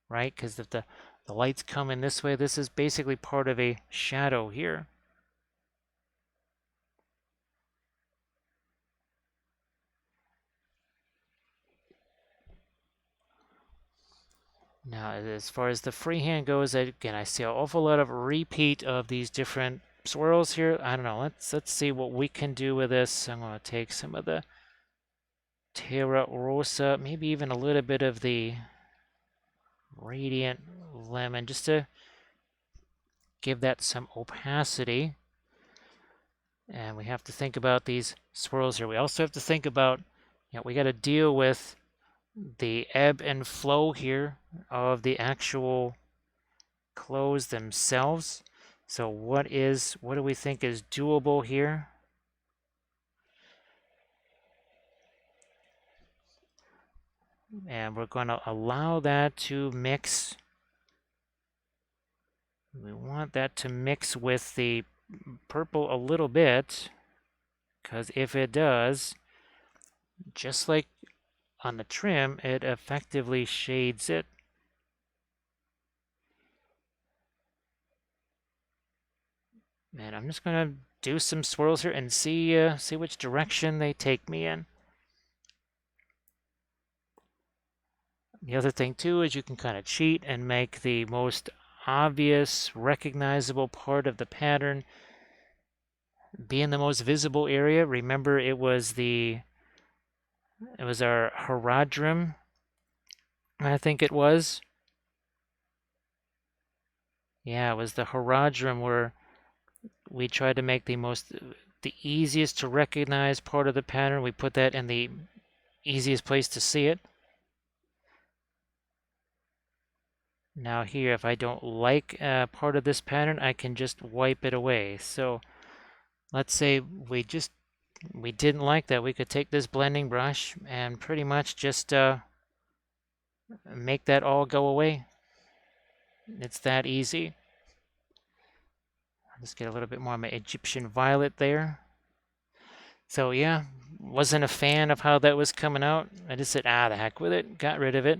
S1: right? Because if the light's coming this way, this is basically part of a shadow here. Now, as far as the freehand goes, again, I see an awful lot of repeat of these different swirls here. I don't know. Let's see what we can do with this. I'm going to take some of the Terra Rosa, maybe even a little bit of the Radiant Lemon, just to give that some opacity. And we have to think about these swirls here. We also have to think about, we got to deal with the ebb and flow here of the actual clothes themselves. So what do we think is doable here? And we're going to allow that to mix. We want that to mix with the purple a little bit, because if it does, just like on the trim, it effectively shades it. And I'm just going to do some swirls here and see which direction they take me in. The other thing too is you can kind of cheat and make the most obvious, recognizable part of the pattern be in the most visible area. Remember, it was our Herodrum, I think it was. Yeah, it was the Herodrum where we tried to make the easiest to recognize part of the pattern. We put that in the easiest place to see it. Now here, if I don't like part of this pattern, I can just wipe it away. So let's say we didn't like that. We could take this blending brush and pretty much just make that all go away. It's that easy. I'll just get a little bit more of my Egyptian violet there. So yeah, wasn't a fan of how that was coming out. I just said, the heck with it, got rid of it.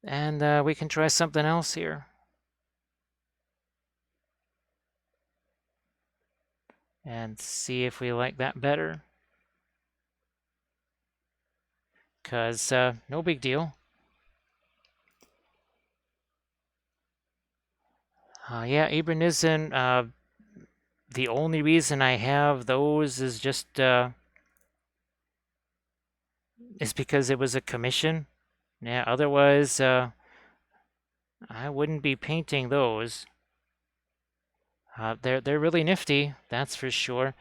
S1: And we can try something else here. And see if we like that better. Because no big deal. Yeah, Ibranizin, the only reason I have those is just is because it was a commission. Yeah, otherwise I wouldn't be painting those. They're really nifty, that's for sure.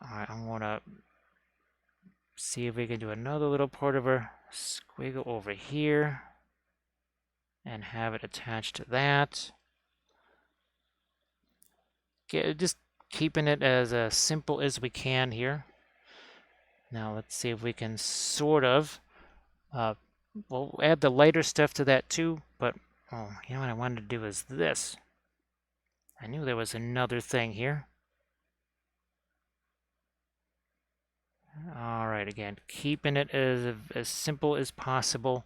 S1: All right, I'm gonna see if we can do another little part of our squiggle over here and have it attached to that. Just keeping it as simple as we can here. Now let's see if we can sort of, we'll add the lighter stuff to that too, but you know what I wanted to do is this. I knew there was another thing here. All right, again, keeping it as simple as possible.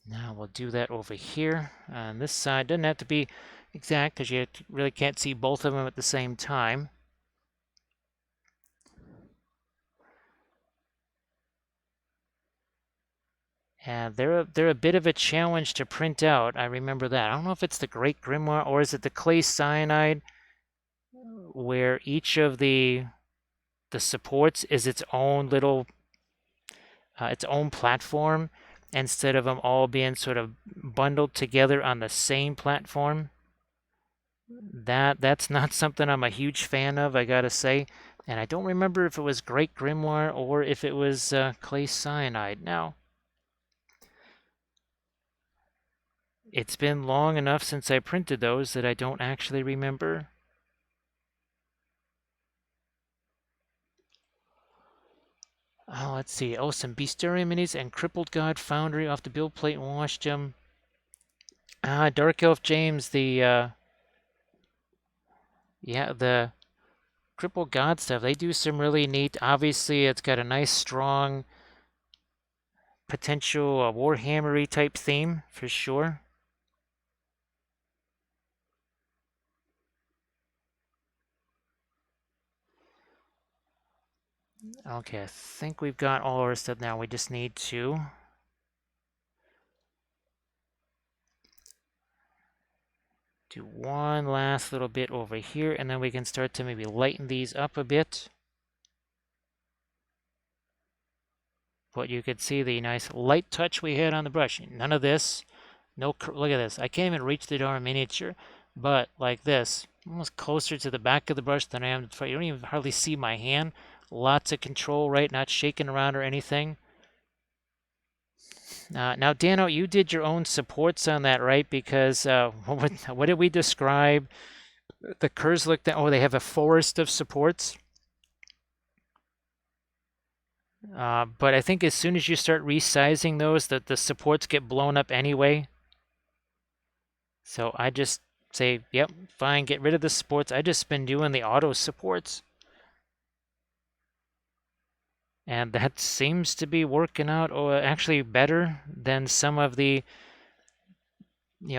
S1: Now we'll do that over here. On this side, doesn't have to be exact because you really can't see both of them at the same time. And they're a bit of a challenge to print out. I remember that. I don't know if it's the Great Grimoire or is it the Clay Cyanide. where each of the supports is its own little its own platform instead of them all being sort of bundled together on the same platform. That's not something I'm a huge fan of, I gotta say. And I don't remember if it was Great Grimoire or if it was Clay Cyanide. Now, it's been long enough since I printed those that I don't actually remember. Oh, let's see. Oh, some Beastarium minis and Crippled God Foundry off the build plate and washed them. Dark Elf James, yeah, the Crippled God stuff. They do some really neat. Obviously, it's got a nice, strong potential Warhammery type theme for sure. Okay, I think we've got all our stuff now. We just need to do one last little bit over here, and then we can start to maybe lighten these up a bit. But you could see the nice light touch we had on the brush. None of this. No, look at this. I can't even reach the darn miniature, but like this, almost closer to the back of the brush than I am to the front. You don't even hardly see my hand. Lots of control, right? Not shaking around or anything. Now, Dano, you did your own supports on that, right? Because what did we describe? The curves looked at, oh, they have a forest of supports. But I think as soon as you start resizing those, the supports get blown up anyway. So I just say, yep, fine, get rid of the supports. I just been doing the auto supports. And that seems to be working out actually better than some of the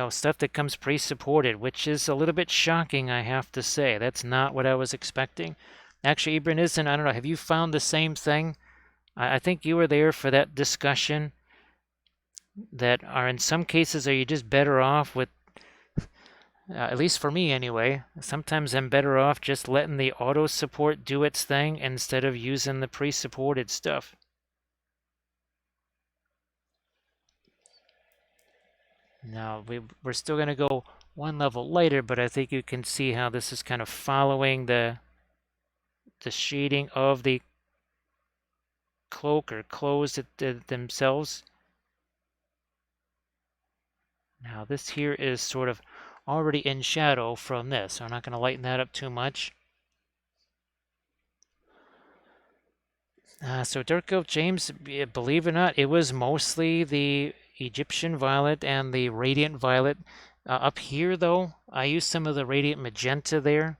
S1: stuff that comes pre-supported, which is a little bit shocking, I have to say. That's not what I was expecting. Actually, Ibran isn't, I don't know, have you found the same thing? I think you were there for that discussion that are in some cases, are you just better off with, at least for me anyway, sometimes I'm better off just letting the auto support do its thing instead of using the pre-supported stuff. Now, we're still going to go one level lighter, but I think you can see how this is kind of following the shading of the cloak or clothes themselves. Now this here is sort of already in shadow from this, so I'm not going to lighten that up too much. So Dark Elf James, believe it or not, it was mostly the Egyptian Violet and the Radiant Violet. Up here, though, I used some of the Radiant Magenta there.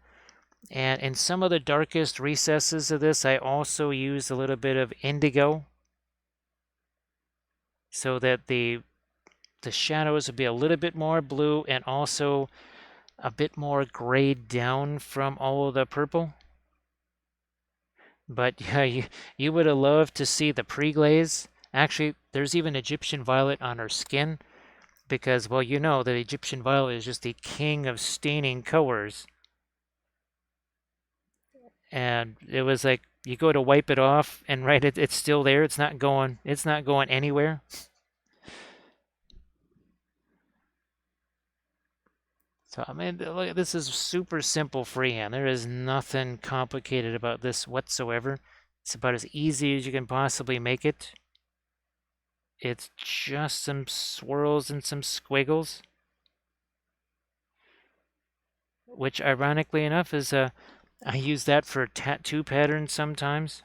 S1: And in some of the darkest recesses of this, I also used a little bit of Indigo so that the shadows would be a little bit more blue and also a bit more grayed down from all of the purple. But yeah, you would have loved to see the pre-glaze. Actually, there's even Egyptian violet on her skin because, well, you know that Egyptian violet is just the king of staining colors. And it was like you go to wipe it off and right, it's still there. It's not going anywhere. So I mean, look, this is super simple freehand. There is nothing complicated about this whatsoever. It's about as easy as you can possibly make it. It's just some swirls and some squiggles, which ironically enough is I use that for tattoo patterns sometimes.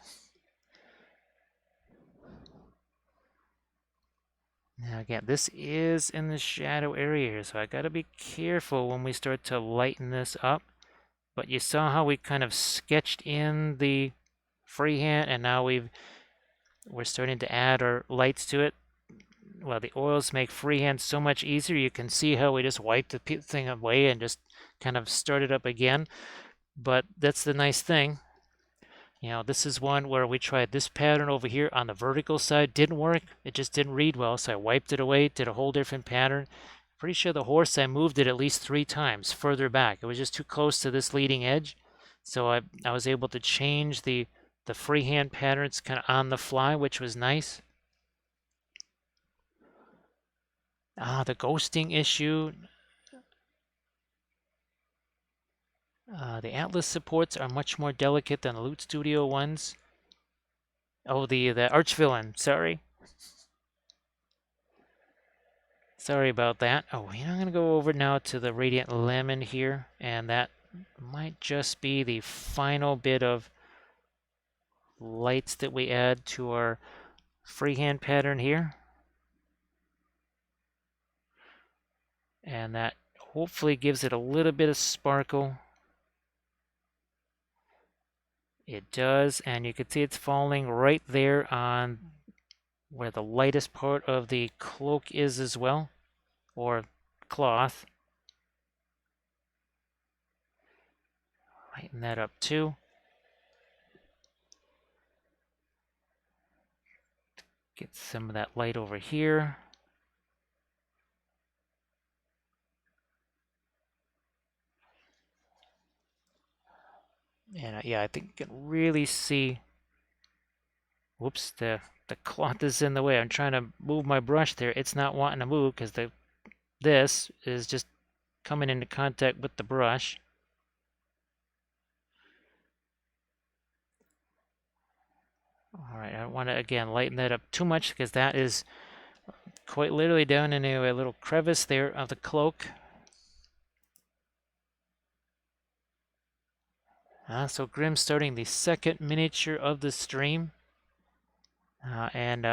S1: Now again, this is in the shadow area here, so I gotta be careful when we start to lighten this up. But you saw how we kind of sketched in the freehand, and now we're starting to add our lights to it. Well, the oils make freehand so much easier. You can see how we just wiped the thing away and just kind of started up again. But that's the nice thing. This is one where we tried this pattern over here on the vertical side. Didn't work. It just didn't read well, so I wiped it away, did a whole different pattern. Pretty sure the horse, I moved it at least 3 times further back. It was just too close to this leading edge. So I was able to change the freehand patterns kind of on the fly, which was nice. The ghosting issue. The Atlas supports are much more delicate than the Loot Studio ones. Oh, the Archvillain, sorry. Sorry about that. Oh, I'm going to go over now to the Radiant Lemon here, and that might just be the final bit of lights that we add to our freehand pattern here. And that hopefully gives it a little bit of sparkle. It does, and you can see it's falling right there on where the lightest part of the cloak is as well, or cloth. Lighten that up too. Get some of that light over here. And yeah, I think you can really see. Whoops, the cloth is in the way. I'm trying to move my brush there. It's not wanting to move because this is just coming into contact with the brush. All right, I don't want to, again, lighten that up too much because that is quite literally down into a little crevice there of the cloak. So Grim's starting the second miniature of the stream. And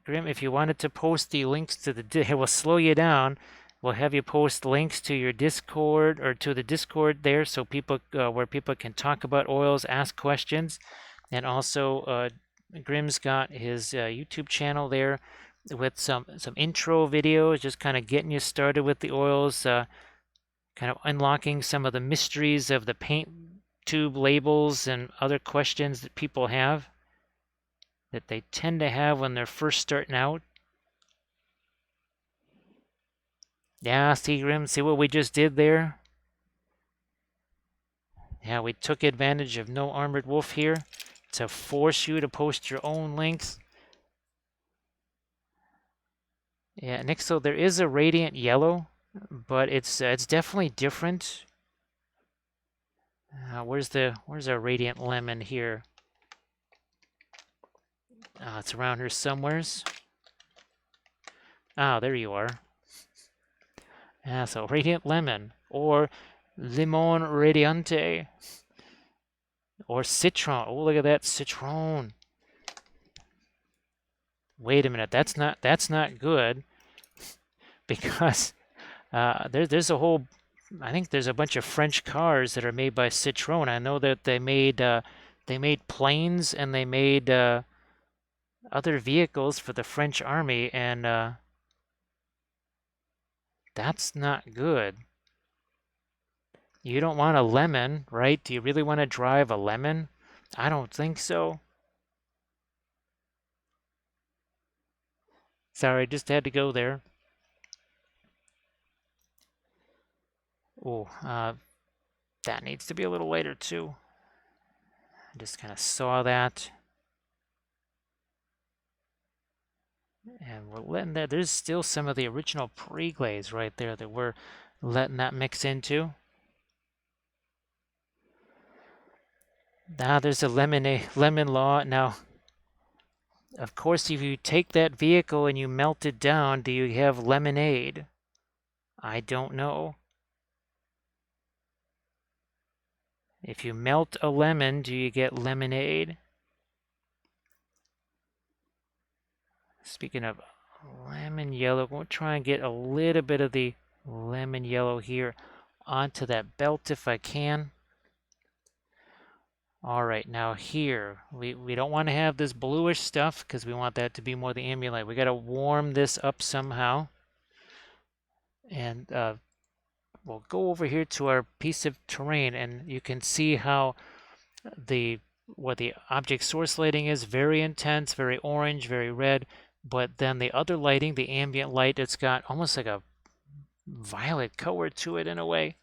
S1: Grim, if you wanted to post the links to the, we'll slow you down. We'll have you post links to your Discord or to the Discord there, so people where people can talk about oils, ask questions, and also Grim's got his YouTube channel there with some intro videos, just kind of getting you started with the oils, kind of unlocking some of the mysteries of the paint tube labels and other questions that people have that they tend to have when they're first starting out. Yeah, see, Grim, see what we just did there? Yeah, we took advantage of no armored wolf here to force you to post your own links. Yeah, next, so there is a radiant yellow, but it's definitely different. Where's our radiant lemon here? It's around here somewheres. There you are. So radiant lemon or limon radiante or citron. Oh, look at that citron. Wait a minute, that's not good because there's a whole. I think there's a bunch of French cars that are made by Citroën. I know that they made planes and they made other vehicles for the French army, and that's not good. You don't want a lemon, right? Do you really want to drive a lemon? I don't think so. Sorry, just had to go there. Oh, that needs to be a little later too. I just kind of saw that. And we're letting that, there's still some of the original pre-glaze right there that we're letting that mix into. Now there's a lemon law. Now, of course, if you take that vehicle and you melt it down, do you have lemonade? I don't know. If you melt a lemon, do you get lemonade? Speaking of lemon yellow, we'll try and get a little bit of the lemon yellow here onto that belt if I can. All right, now here, we don't want to have this bluish stuff because we want that to be more the ambient. We got to warm this up somehow. And we'll go over here to our piece of terrain and you can see how what the object source lighting is very intense, very orange, very red. But then the other lighting, the ambient light, it's got almost like a violet color to it in a way.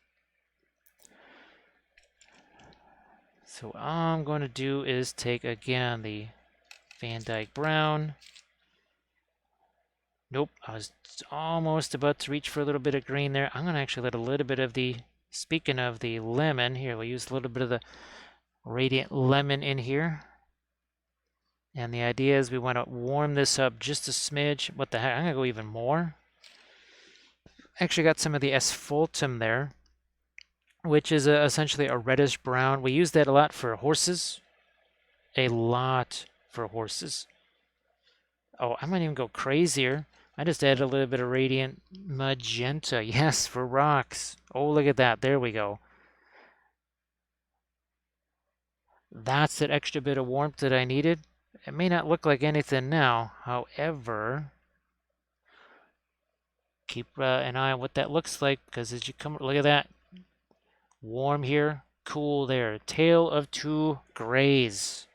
S1: So all I'm going to do is take again the Van Dyke Brown. Nope, I was almost about to reach for a little bit of green there. I'm going to actually let a little bit of the, speaking of the lemon, here, we'll use a little bit of the Radiant Lemon in here. And the idea is we want to warm this up just a smidge. What the heck, I'm going to go even more. Actually got some of the asphaltum there, which is essentially a reddish brown. We use that a lot for horses. A lot for horses. Oh, I might even go crazier. I just added a little bit of radiant magenta. Yes, for rocks. Oh, look at that. There we go. That's that extra bit of warmth that I needed. It may not look like anything now. However, keep an eye on what that looks like, because as you come, look at that. Warm here, cool there. Tale of two grays.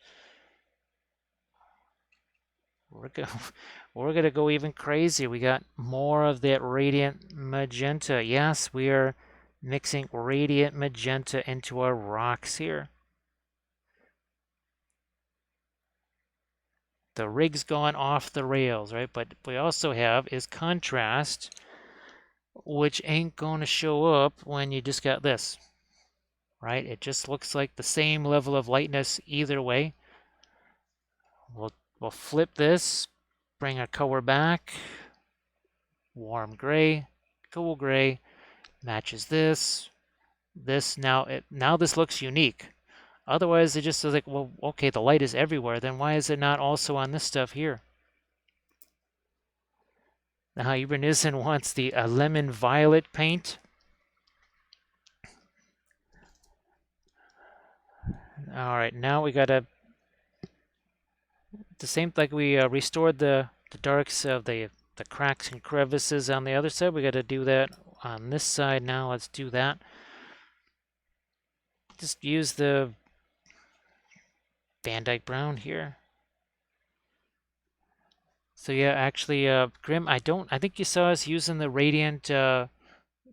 S1: We're gonna go even crazier. We got more of that radiant magenta. Yes, we are mixing radiant magenta into our rocks here. The rig's gone off the rails, right? But we also have is contrast, which ain't gonna show up when you just got this, right? It just looks like the same level of lightness either way. We'll flip this, bring our color back. Warm gray, cool gray, matches this. This now this looks unique. Otherwise, it just is like, well, okay, the light is everywhere. Then why is it not also on this stuff here? Now, Ibernizen wants the lemon violet paint. All right, now we gotta the same like we restored the darks of the cracks and crevices on the other side. We gotta do that on this side now. Let's do that. Just use the Van Dyke Brown here. So yeah, actually, Grim, I think you saw us using the Radiant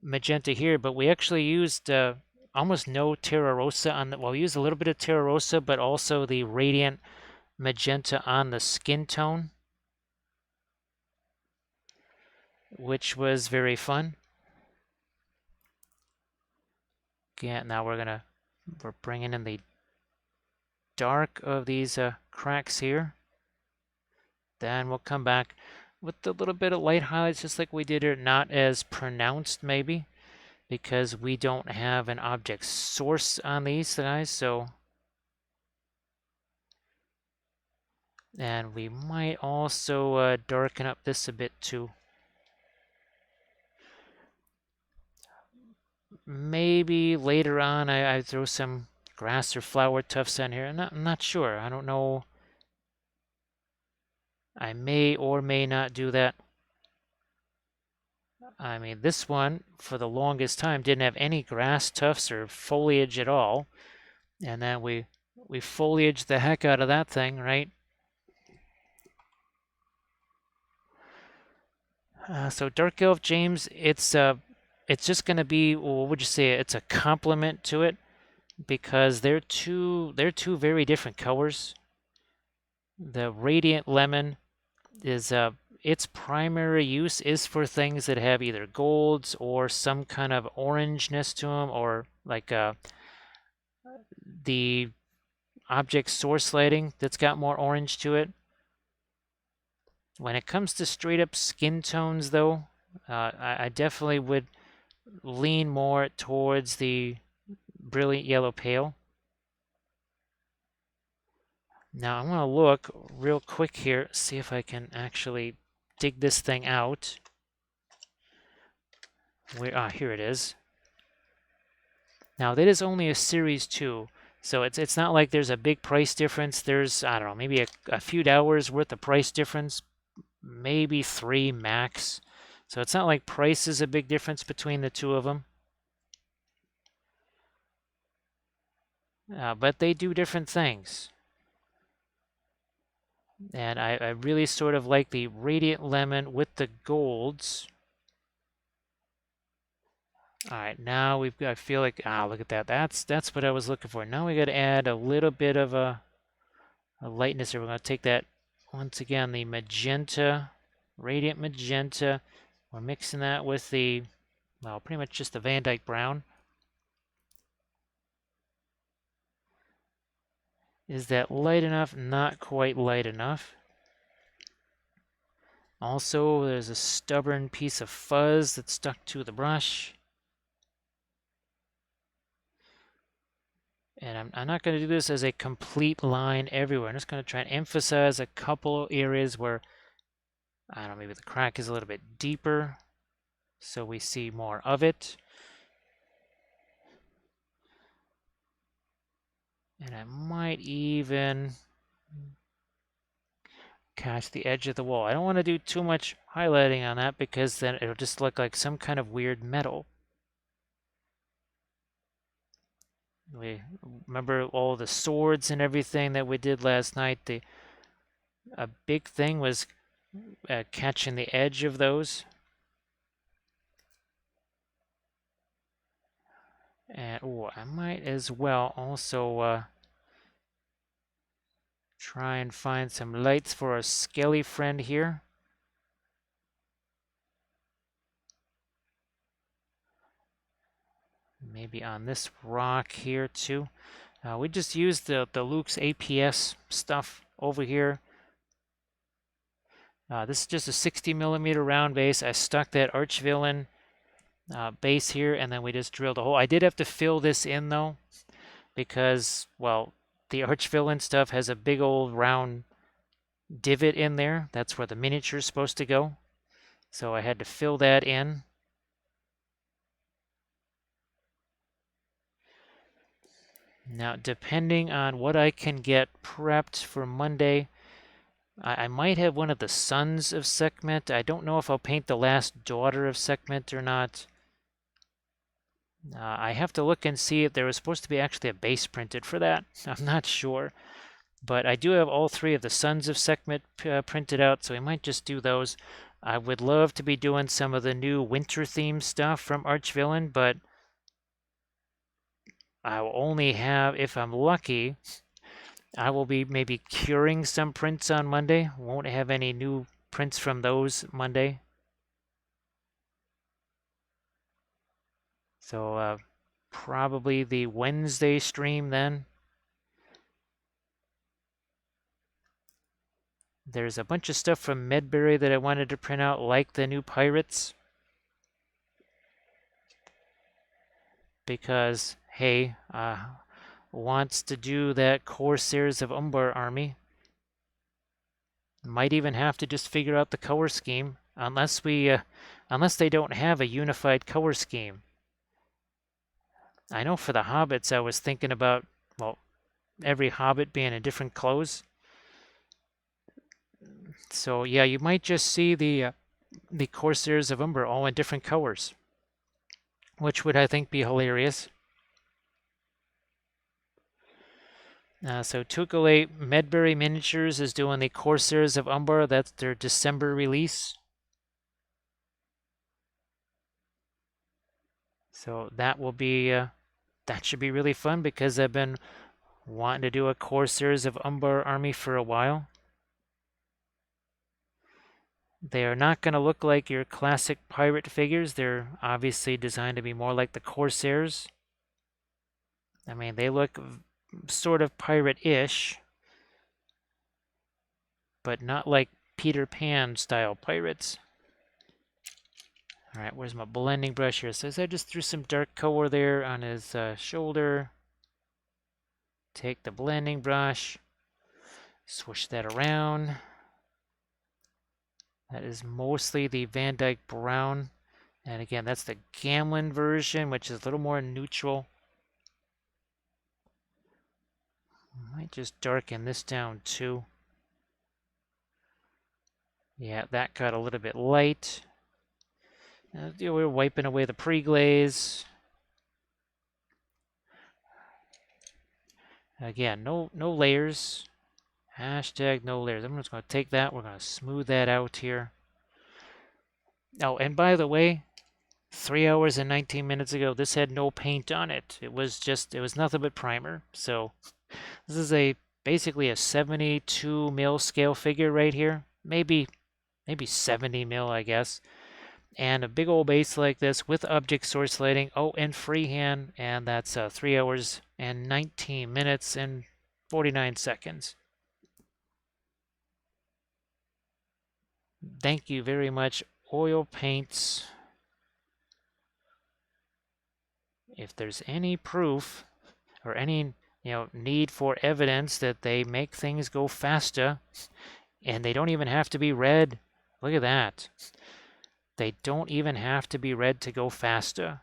S1: Magenta here, but we actually used almost no Terra Rosa on the, well, we used a little bit of Terra Rosa, but also the Radiant Magenta on the skin tone, which was very fun. Yeah, now we're bringing in the dark of these cracks here. Then we'll come back with a little bit of light highlights, just like we did here, not as pronounced maybe, because we don't have an object source on these guys, so. And we might also darken up this a bit too. Maybe later on I throw some grass or flower tufts on here. I'm not sure. I don't know. I may or may not do that. I mean, this one, for the longest time, didn't have any grass tufts or foliage at all. And then we foliaged the heck out of that thing, right? So Dark Elf James, it's just going to be, well, what would you say? It's a complement to it, because they're two very different colors. The Radiant Lemon is its primary use is for things that have either golds or some kind of orangeness to them, or like the object source lighting that's got more orange to it. When it comes to straight up skin tones, though, I definitely would lean more towards the Brilliant Yellow Pale. Now I want to look real quick here, see if I can actually dig this thing out. Here it is. Now that is only a series 2, so it's not like there's a big price difference. There's, I don't know, maybe a few hours worth of price difference, maybe 3 max. So it's not like price is a big difference between the two of them. But they do different things. And I really sort of like the Radiant Lemon with the golds. All right, now we've got, I feel like, look at that. That's what I was looking for. Now we got to add a little bit of a lightness here. We're going to take that, once again, the magenta, radiant magenta. We're mixing that with the, well, pretty much just the Van Dyke brown. Is that light enough? Not quite light enough. Also, there's a stubborn piece of fuzz that's stuck to the brush. And I'm not going to do this as a complete line everywhere. I'm just going to try and emphasize a couple areas where, I don't know, maybe the crack is a little bit deeper so we see more of it. And I might even catch the edge of the wall. I don't want to do too much highlighting on that because then it'll just look like some kind of weird metal. We remember all the swords and everything that we did last night. A big thing was catching the edge of those. And I might as well also try and find some lights for our skelly friend here. Maybe on this rock here too. We just used the Luke's APS stuff over here. This is just a 60mm round base. I stuck that archvillain base here, and then we just drilled a hole. I did have to fill this in though, because, well, the archvillain stuff has a big old round divot in there. That's where the miniature is supposed to go. So I had to fill that in. Now, depending on what I can get prepped for Monday, I might have one of the sons of Sekhmet. I don't know if I'll paint the last daughter of Sekhmet or not. I have to look and see if there was supposed to be actually a base printed for that. I'm not sure. But I do have all three of the sons of Sekhmet printed out, so we might just do those. I would love to be doing some of the new winter theme stuff from Archvillain, but I will only have, if I'm lucky, I will be maybe curing some prints on Monday. Won't have any new prints from those Monday. So probably the Wednesday stream then. There's a bunch of stuff from Medbury that I wanted to print out, like the new pirates. Because, hey, wants to do that Corsairs of Umbar army. Might even have to just figure out the color scheme, unless they don't have a unified color scheme. I know for the hobbits, I was thinking about, well, every hobbit being in different clothes. So yeah, you might just see the Corsairs of Umbar all in different colors, which would, I think, be hilarious. So Tukulate Medbury Miniatures is doing the Corsairs of Umbar. That's their December release. So that will be, that should be really fun because I've been wanting to do a Corsairs of Umbar army for a while. They are not going to look like your classic pirate figures. They're obviously designed to be more like the Corsairs. I mean, they look sort of pirate-ish, but not like Peter Pan style pirates. All right, where's my blending brush here? So I just threw some dark color there on his shoulder. Take the blending brush, swish that around. That is mostly the Van Dyke brown. And again, that's the Gamlin version, which is a little more neutral. Might just darken this down too. Yeah, that got a little bit light. We're wiping away the pre-glaze. Again, no layers. Hashtag no layers. I'm just going to take that. We're going to smooth that out here. Oh, and by the way, 3 hours and 19 minutes ago, this had no paint on it. It was nothing but primer. So this is basically a 72 mil scale figure right here. Maybe 70 mil, I guess. And a big old base like this with object source lighting. Oh, and freehand, and that's 3 hours and 19 minutes and 49 seconds. Thank you very much, Oil Paints. If there's any proof or any need for evidence that they make things go faster, and they don't even have to be red. Look at that. They don't even have to be red to go faster.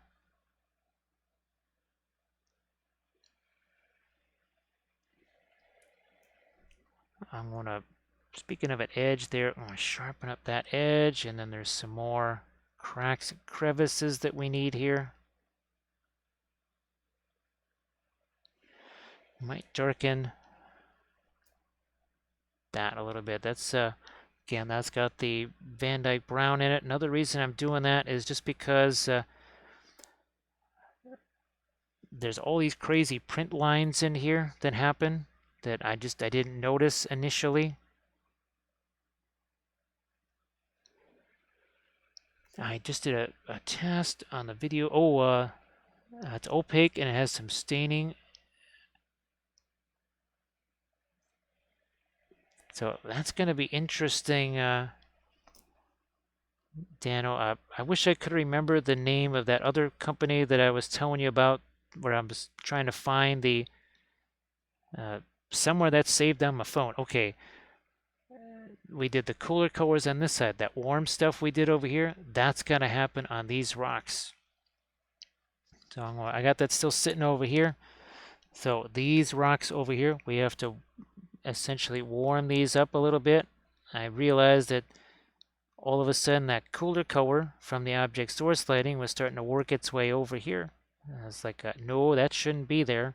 S1: I'm gonna, speaking of an edge there, I'm gonna sharpen up that edge, and then there's some more cracks and crevices that we need here. Might darken that a little bit. That's again, that's got the Van Dyke brown in it. Another reason I'm doing that is just because there's all these crazy print lines in here that happen that I didn't notice initially. I just did a test on the video. Oh, it's opaque and it has some staining. So that's going to be interesting, Dano. I wish I could remember the name of that other company that I was telling you about, where I was trying to find the uh, somewhere that's saved on my phone. Okay, we did the cooler colors on this side. That warm stuff we did over here, that's going to happen on these rocks. So I got that still sitting over here. So these rocks over here, we have to essentially warm these up a little bit. I realized that all of a sudden that cooler color from the object source lighting was starting to work its way over here. I was like, no, that shouldn't be there.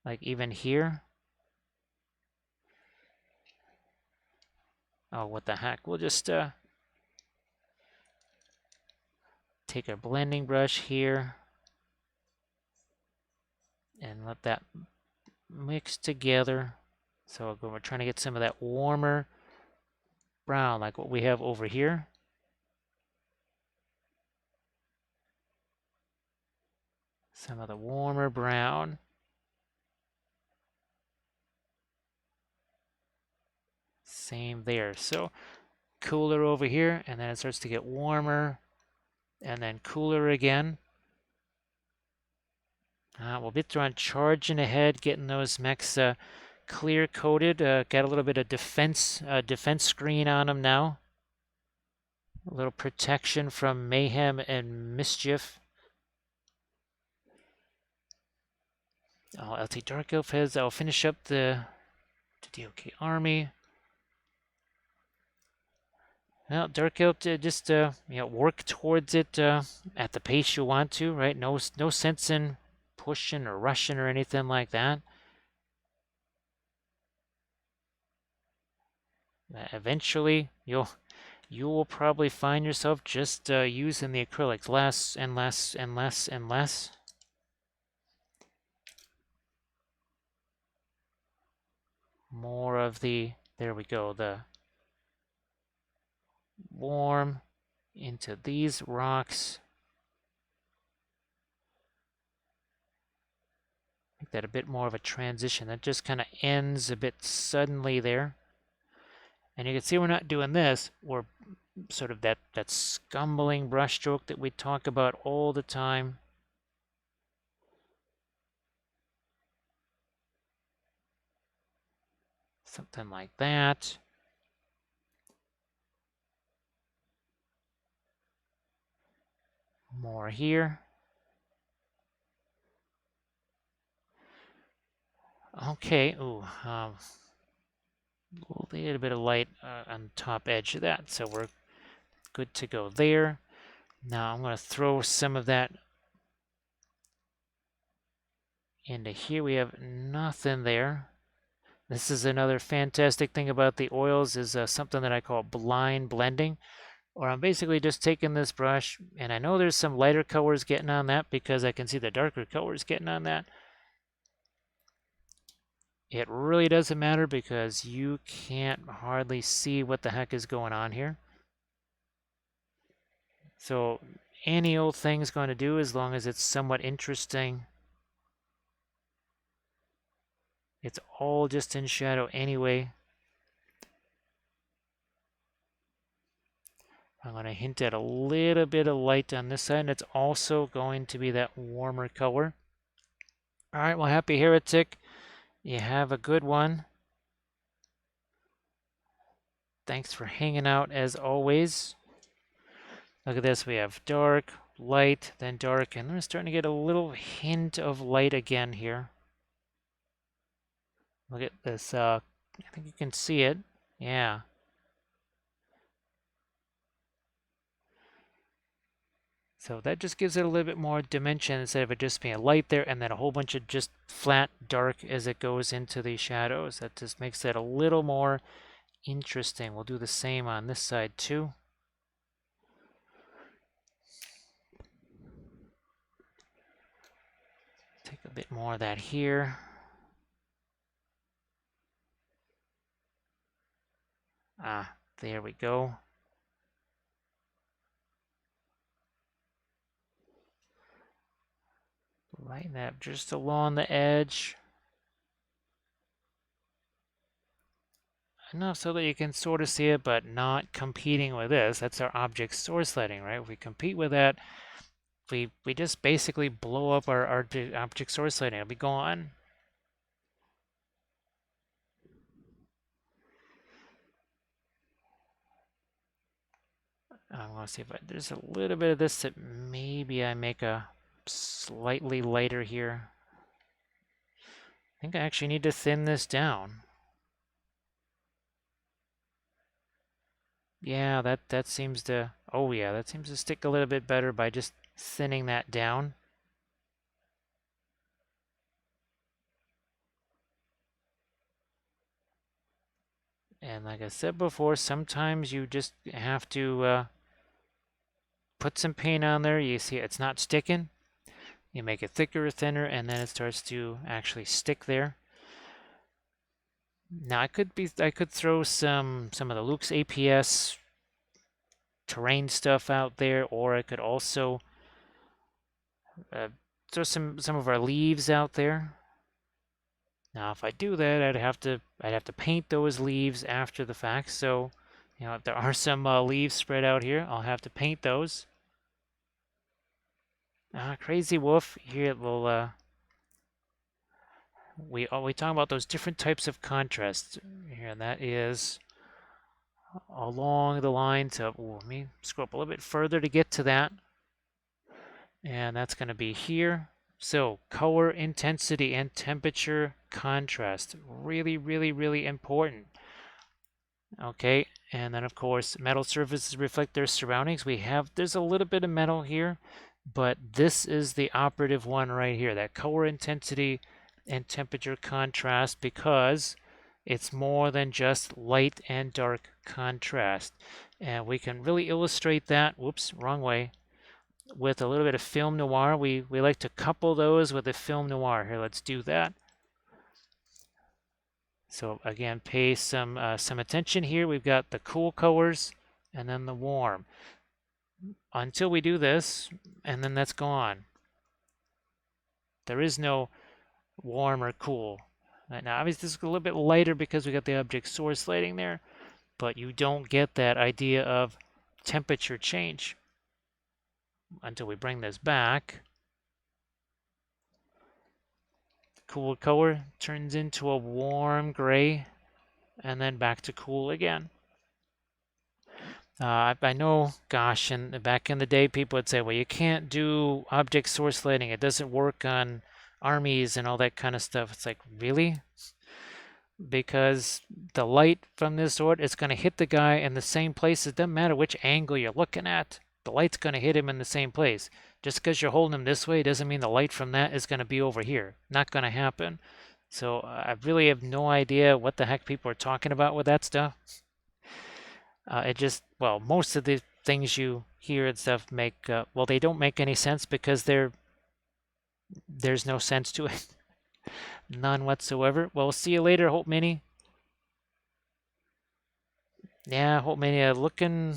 S1: Like even here. Oh, what the heck? We'll just take a blending brush here and let that mix together. So we're trying to get some of that warmer brown like what we have over here. Some of the warmer brown. Same there. So cooler over here, and then it starts to get warmer, and then cooler again. We'll be throwing charging ahead, getting those mechs clear coated. Got a little bit of defense screen on them now. A little protection from mayhem and mischief. I'll take Dark Elf heads. I'll finish up the DOK army. Well, Dark Elf, just work towards it at the pace you want to, right? No sense in pushing or rushing or anything like that. Eventually, you will probably find yourself just using the acrylics less and less and less and less. More of the, there we go, the warm into these rocks. Make that a bit more of a transition. That just kind of ends a bit suddenly there. And you can see we're not doing this. We're sort of that scumbling brushstroke that we talk about all the time. Something like that. More here. Okay. Ooh. A little bit of light on the top edge of that. So we're good to go there. Now I'm going to throw some of that into here. We have nothing there. This is another fantastic thing about the oils is something that I call blind blending. Or I'm basically just taking this brush, and I know there's some lighter colors getting on that because I can see the darker colors getting on that. It really doesn't matter because you can't hardly see what the heck is going on here. So any old thing's going to do as long as it's somewhat interesting. It's all just in shadow anyway. I'm going to hint at a little bit of light on this side, and it's also going to be that warmer color. All right, well, happy heretic. You have a good one. Thanks for hanging out as always. Look at this. We have dark, light, then dark, and we're starting to get a little hint of light again here. Look at this. I think you can see it. Yeah. So that just gives it a little bit more dimension instead of it just being light there and then a whole bunch of just flat dark as it goes into the shadows. That just makes it a little more interesting. We'll do the same on this side too. Take a bit more of that here. Ah, there we go. Lighten that just along the edge. Enough so that you can sort of see it, but not competing with this. That's our object source lighting, right? If we compete with that, we just basically blow up our object source lighting. It'll be gone. I want to see if there's a little bit of this that maybe I make a slightly lighter here. I think I actually need to thin this down. Yeah, that seems to, oh yeah, that seems to stick a little bit better by just thinning that down. And like I said before, sometimes you just have to put some paint on there. You see it's not sticking. You make it thicker or thinner, and then it starts to actually stick there. Now I could throw some of the Luke's APS terrain stuff out there, or I could also uh, throw some of our leaves out there. Now, if I do that, I'd have to paint those leaves after the fact. So, you know, if there are some leaves spread out here, I'll have to paint those. Crazy Wolf here will we talk about those different types of contrast here, and that is along the lines of. Let me scroll up a little bit further to get to that. And that's going to be here. So color intensity and temperature contrast, really, really, really important. Okay, and then of course metal surfaces reflect their surroundings. There's a little bit of metal here, but this is the operative one right here, that color intensity and temperature contrast, because it's more than just light and dark contrast. And we can really illustrate that, whoops, wrong way, with a little bit of film noir. We like to couple those with a film noir. Here, let's do that. So again, pay some attention here. We've got the cool colors and then the warm. Until we do this, and then that's gone. There is no warm or cool. Now, obviously, this is a little bit lighter because we got the object source lighting there, but you don't get that idea of temperature change until we bring this back. Cool color turns into a warm gray, and then back to cool again. I know, gosh, and back in the day, people would say, well, you can't do object source lighting. It doesn't work on armies and all that kind of stuff. It's like, really? Because the light from this sword is going to hit the guy in the same place. It doesn't matter which angle you're looking at. The light's going to hit him in the same place. Just because you're holding him this way doesn't mean the light from that is going to be over here. Not going to happen. So I really have no idea what the heck people are talking about with that stuff. It just, well, most of the things you hear and stuff make, well, they don't make any sense because there's no sense to it. None whatsoever. Well, see you later, Hope Mini. Yeah, Hope Mini, looking,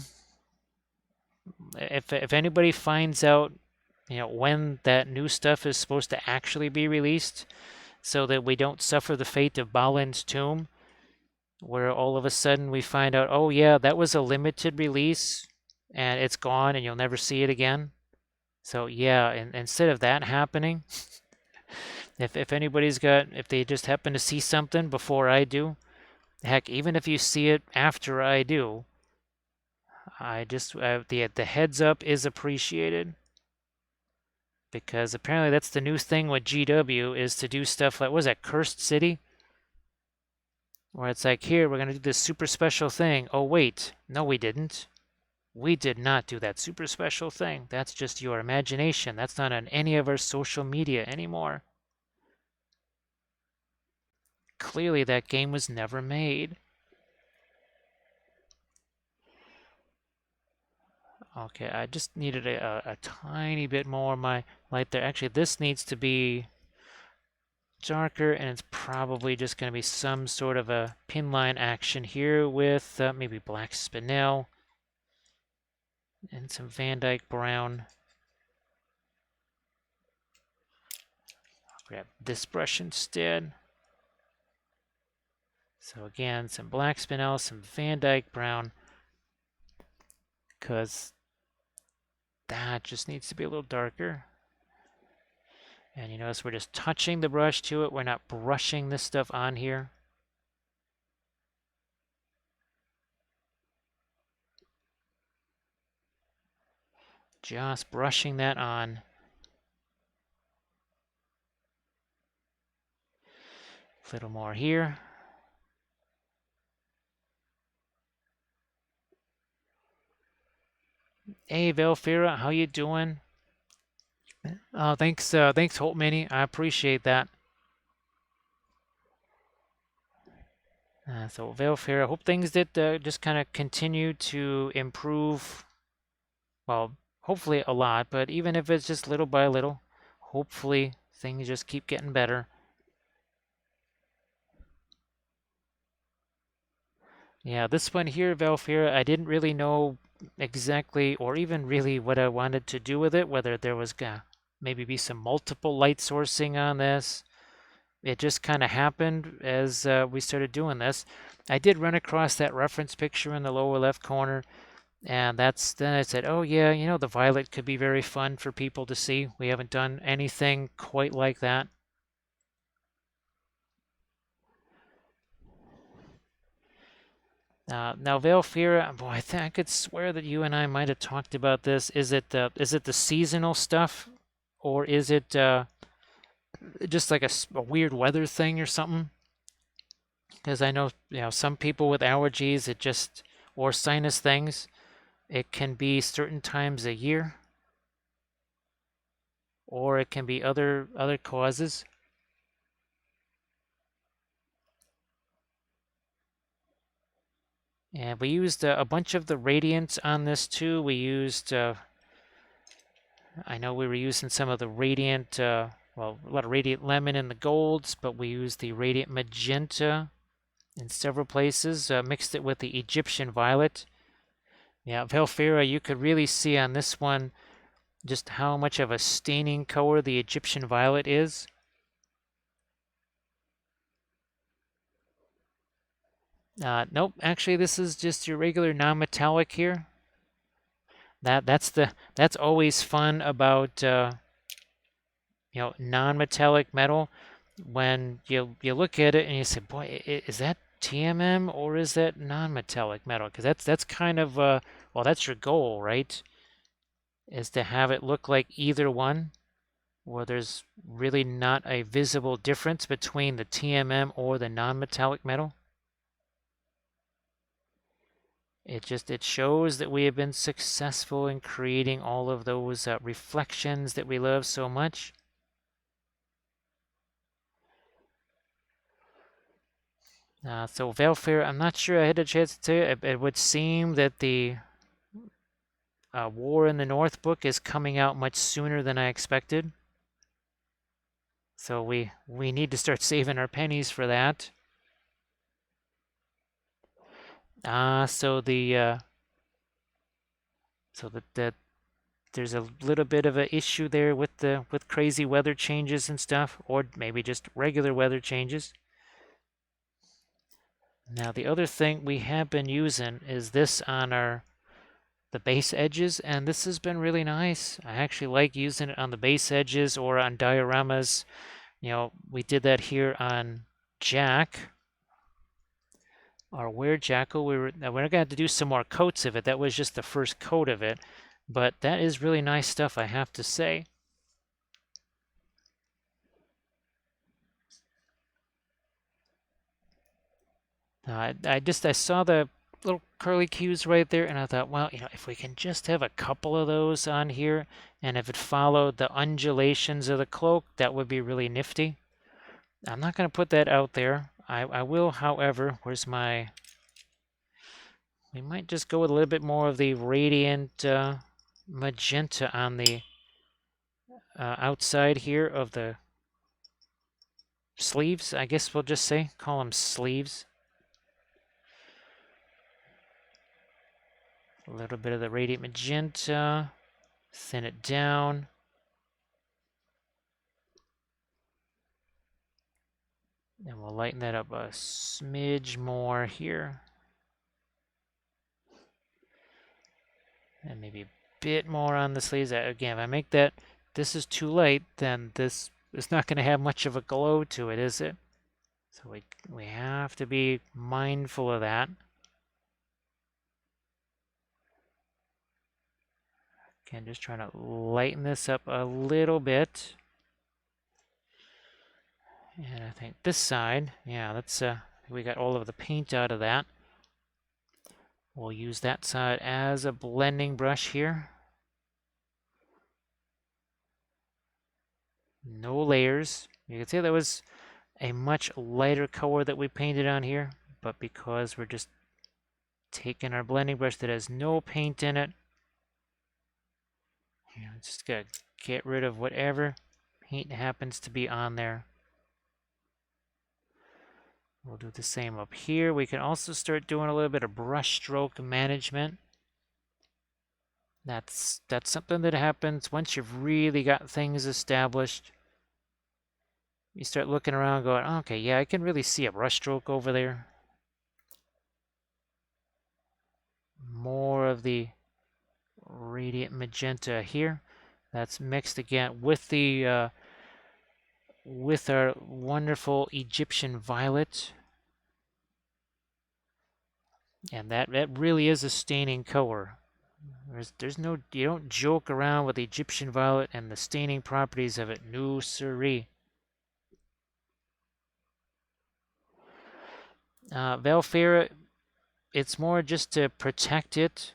S1: if anybody finds out, when that new stuff is supposed to actually be released, so that we don't suffer the fate of Balin's Tomb, where all of a sudden we find out, oh yeah, that was a limited release, and it's gone, and you'll never see it again. So yeah, and instead of that happening, if anybody's got, if they just happen to see something before I do, heck, even if you see it after I do, I just the heads up is appreciated, because apparently that's the new thing with GW, is to do stuff like, what was that, Cursed City, where it's like, here, we're gonna do this super special thing. Oh wait, no, we didn't. We did not do that super special thing. That's just your imagination. That's not on any of our social media anymore. Clearly, that game was never made. Okay, I just needed a tiny bit more of my light there. Actually, this needs to be darker, and it's probably just going to be some sort of a pin line action here with maybe black spinel and some Van Dyke brown. I'll grab this brush instead. So again, some black spinel, some Van Dyke brown, because that just needs to be a little darker. And you notice we're just touching the brush to it. We're not brushing this stuff on here. Just brushing that on. A little more here. Hey, Velfira, how you doing? Thanks, Holt Mini. I appreciate that. So Velfira, I hope things did just kind of continue to improve. Well, hopefully a lot, but even if it's just little by little, hopefully things just keep getting better. Yeah, this one here, Velfira, I didn't really know exactly, or even really what I wanted to do with it, whether there was gonna maybe be some multiple light sourcing on this. It just kind of happened as we started doing this. I did run across that reference picture in the lower left corner, and then I said, oh yeah, the violet could be very fun for people to see. We haven't done anything quite like that. Now, Valfira, boy, I could swear that you and I might have talked about this. Is it the seasonal stuff, or is it just like a weird weather thing or something? Because I know, some people with allergies, or sinus things, it can be certain times a year, or it can be other causes. And we used a bunch of the radiants on this too. We used, I know we were using some of the radiant, well, a lot of radiant lemon in the golds, but we used the radiant magenta in several places. Mixed it with the Egyptian violet. Yeah, Velfira, you could really see on this one just how much of a staining color the Egyptian violet is. Nope, actually this is just your regular non-metallic here. That's always fun about non-metallic metal, when you look at it and you say, boy, is that TMM or is that non-metallic metal? Because that's kind of well, that's your goal, right? Is to have it look like either one, where there's really not a visible difference between the TMM or the non-metallic metal. It shows that we have been successful in creating all of those reflections that we love so much. So Valfair, I'm not sure I had a chance to tell you. It would seem that the War in the North book is coming out much sooner than I expected. So we need to start saving our pennies for that. So the there's a little bit of an issue there with crazy weather changes and stuff, or maybe just regular weather changes. Now the other thing we have been using is this on the base edges, and this has been really nice. I actually like using it on the base edges or on dioramas. You know, we did that here on Jack, our Werejackal. We're going to have to do some more coats of it. That was just the first coat of it, but that is really nice stuff, I have to say. I saw the little curly cues right there, and I thought, well, you know, if we can just have a couple of those on here, and if it followed the undulations of the cloak, that would be really nifty. I'm not going to put that out there. I will, however, where's my... We might just go with a little bit more of the radiant magenta on the outside here of the sleeves, I guess we'll just say. Call them sleeves. A little bit of the radiant magenta. Thin it down. And we'll lighten that up a smidge more here. And maybe a bit more on the sleeves. Again, if I make this is too light, then this is not going to have much of a glow to it, is it? So we have to be mindful of that. Again, just trying to lighten this up a little bit. And I think this side, yeah, that's we got all of the paint out of that. We'll use that side as a blending brush here. No layers. You can see that was a much lighter color that we painted on here, but because we're just taking our blending brush that has no paint in it, you know, just gotta get rid of whatever paint happens to be on there. We'll do the same up here. We can also start doing a little bit of brush stroke management. That's something that happens once you've really got things established. You start looking around going, okay, yeah, I can really see a brush stroke over there. More of the radiant magenta here. That's mixed again with the with our wonderful Egyptian violet. And that really is a staining color. There's no, you don't joke around with the Egyptian violet and the staining properties of it. No siree. Valfera, it's more just to protect it.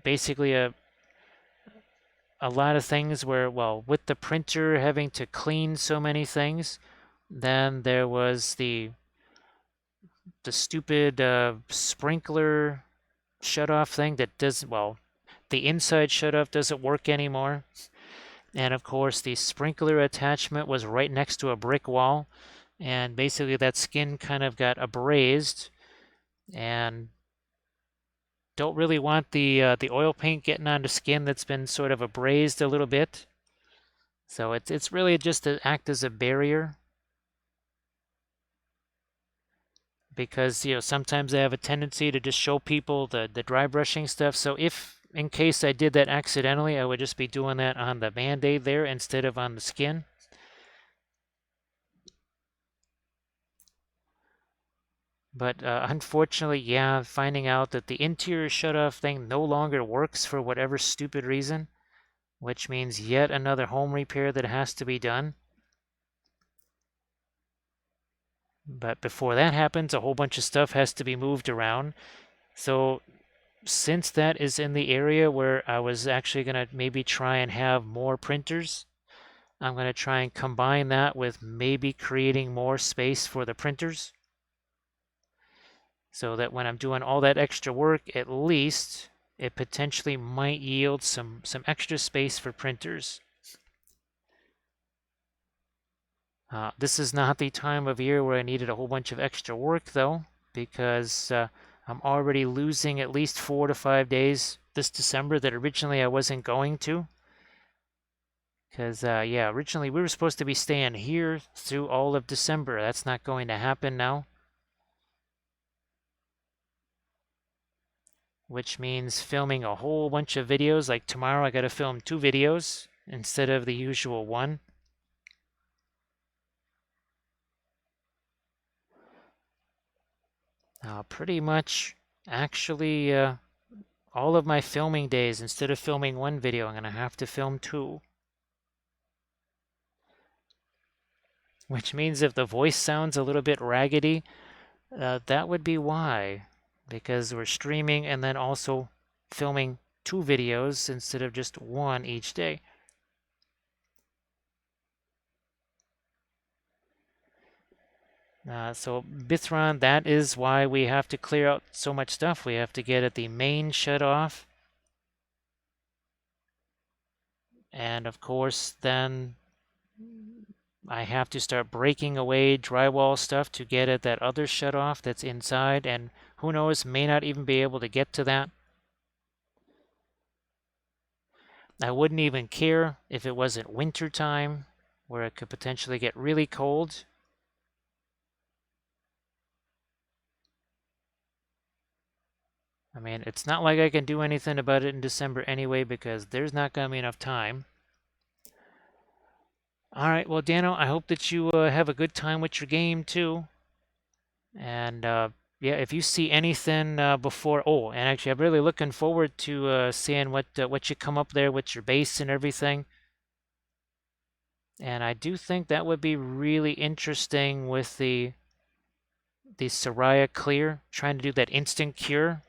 S1: Basically a lot of things where, well, with the printer having to clean so many things, then there was the stupid sprinkler shutoff thing that does, well, the inside shutoff doesn't work anymore. And of course, the sprinkler attachment was right next to a brick wall. And basically that skin kind of got abrased, and don't really want the oil paint getting onto skin that's been sort of abrased a little bit. So it's really just to act as a barrier, because you know sometimes I have a tendency to just show people the dry brushing stuff. So if in case I did that accidentally, I would just be doing that on the Band-Aid there instead of on the skin. But unfortunately, yeah, finding out that the interior shutoff thing no longer works for whatever stupid reason, which means yet another home repair that has to be done. But before that happens, a whole bunch of stuff has to be moved around. So since that is in the area where I was actually going to maybe try and have more printers, I'm going to try and combine that with maybe creating more space for the printers. so that when I'm doing all that extra work, at least it potentially might yield some extra space for printers. This is not the time of year where I needed a whole bunch of extra work though, because I'm already losing at least 4 to 5 days this December that originally I wasn't going to. Because, yeah, originally we were supposed to be staying here through all of December. That's not going to happen now. Which means filming a whole bunch of videos. Like tomorrow I got to film 2 videos instead of the usual one. Pretty much, actually, all of my filming days, instead of filming 1 video, I'm going to have to film 2. Which means if the voice sounds a little bit raggedy, that would be why. Because we're streaming and then also filming 2 videos instead of just 1 each day. So Bithron, that is why we have to clear out so much stuff. We have to get at the main shut off. And of course, then I have to start breaking away drywall stuff to get at that other shut off that's inside. And who knows, may not even be able to get to that. I wouldn't even care if it wasn't winter time, where it could potentially get really cold. I mean, it's not like I can do anything about it in December anyway, because there's not going to be enough time. All right, well, Dano, I hope that you have a good time with your game too. And yeah, if you see anything before, oh, and actually, I'm really looking forward to seeing what you come up there with your base and everything. And I do think that would be really interesting with the Soraya clear, trying to do that instant cure.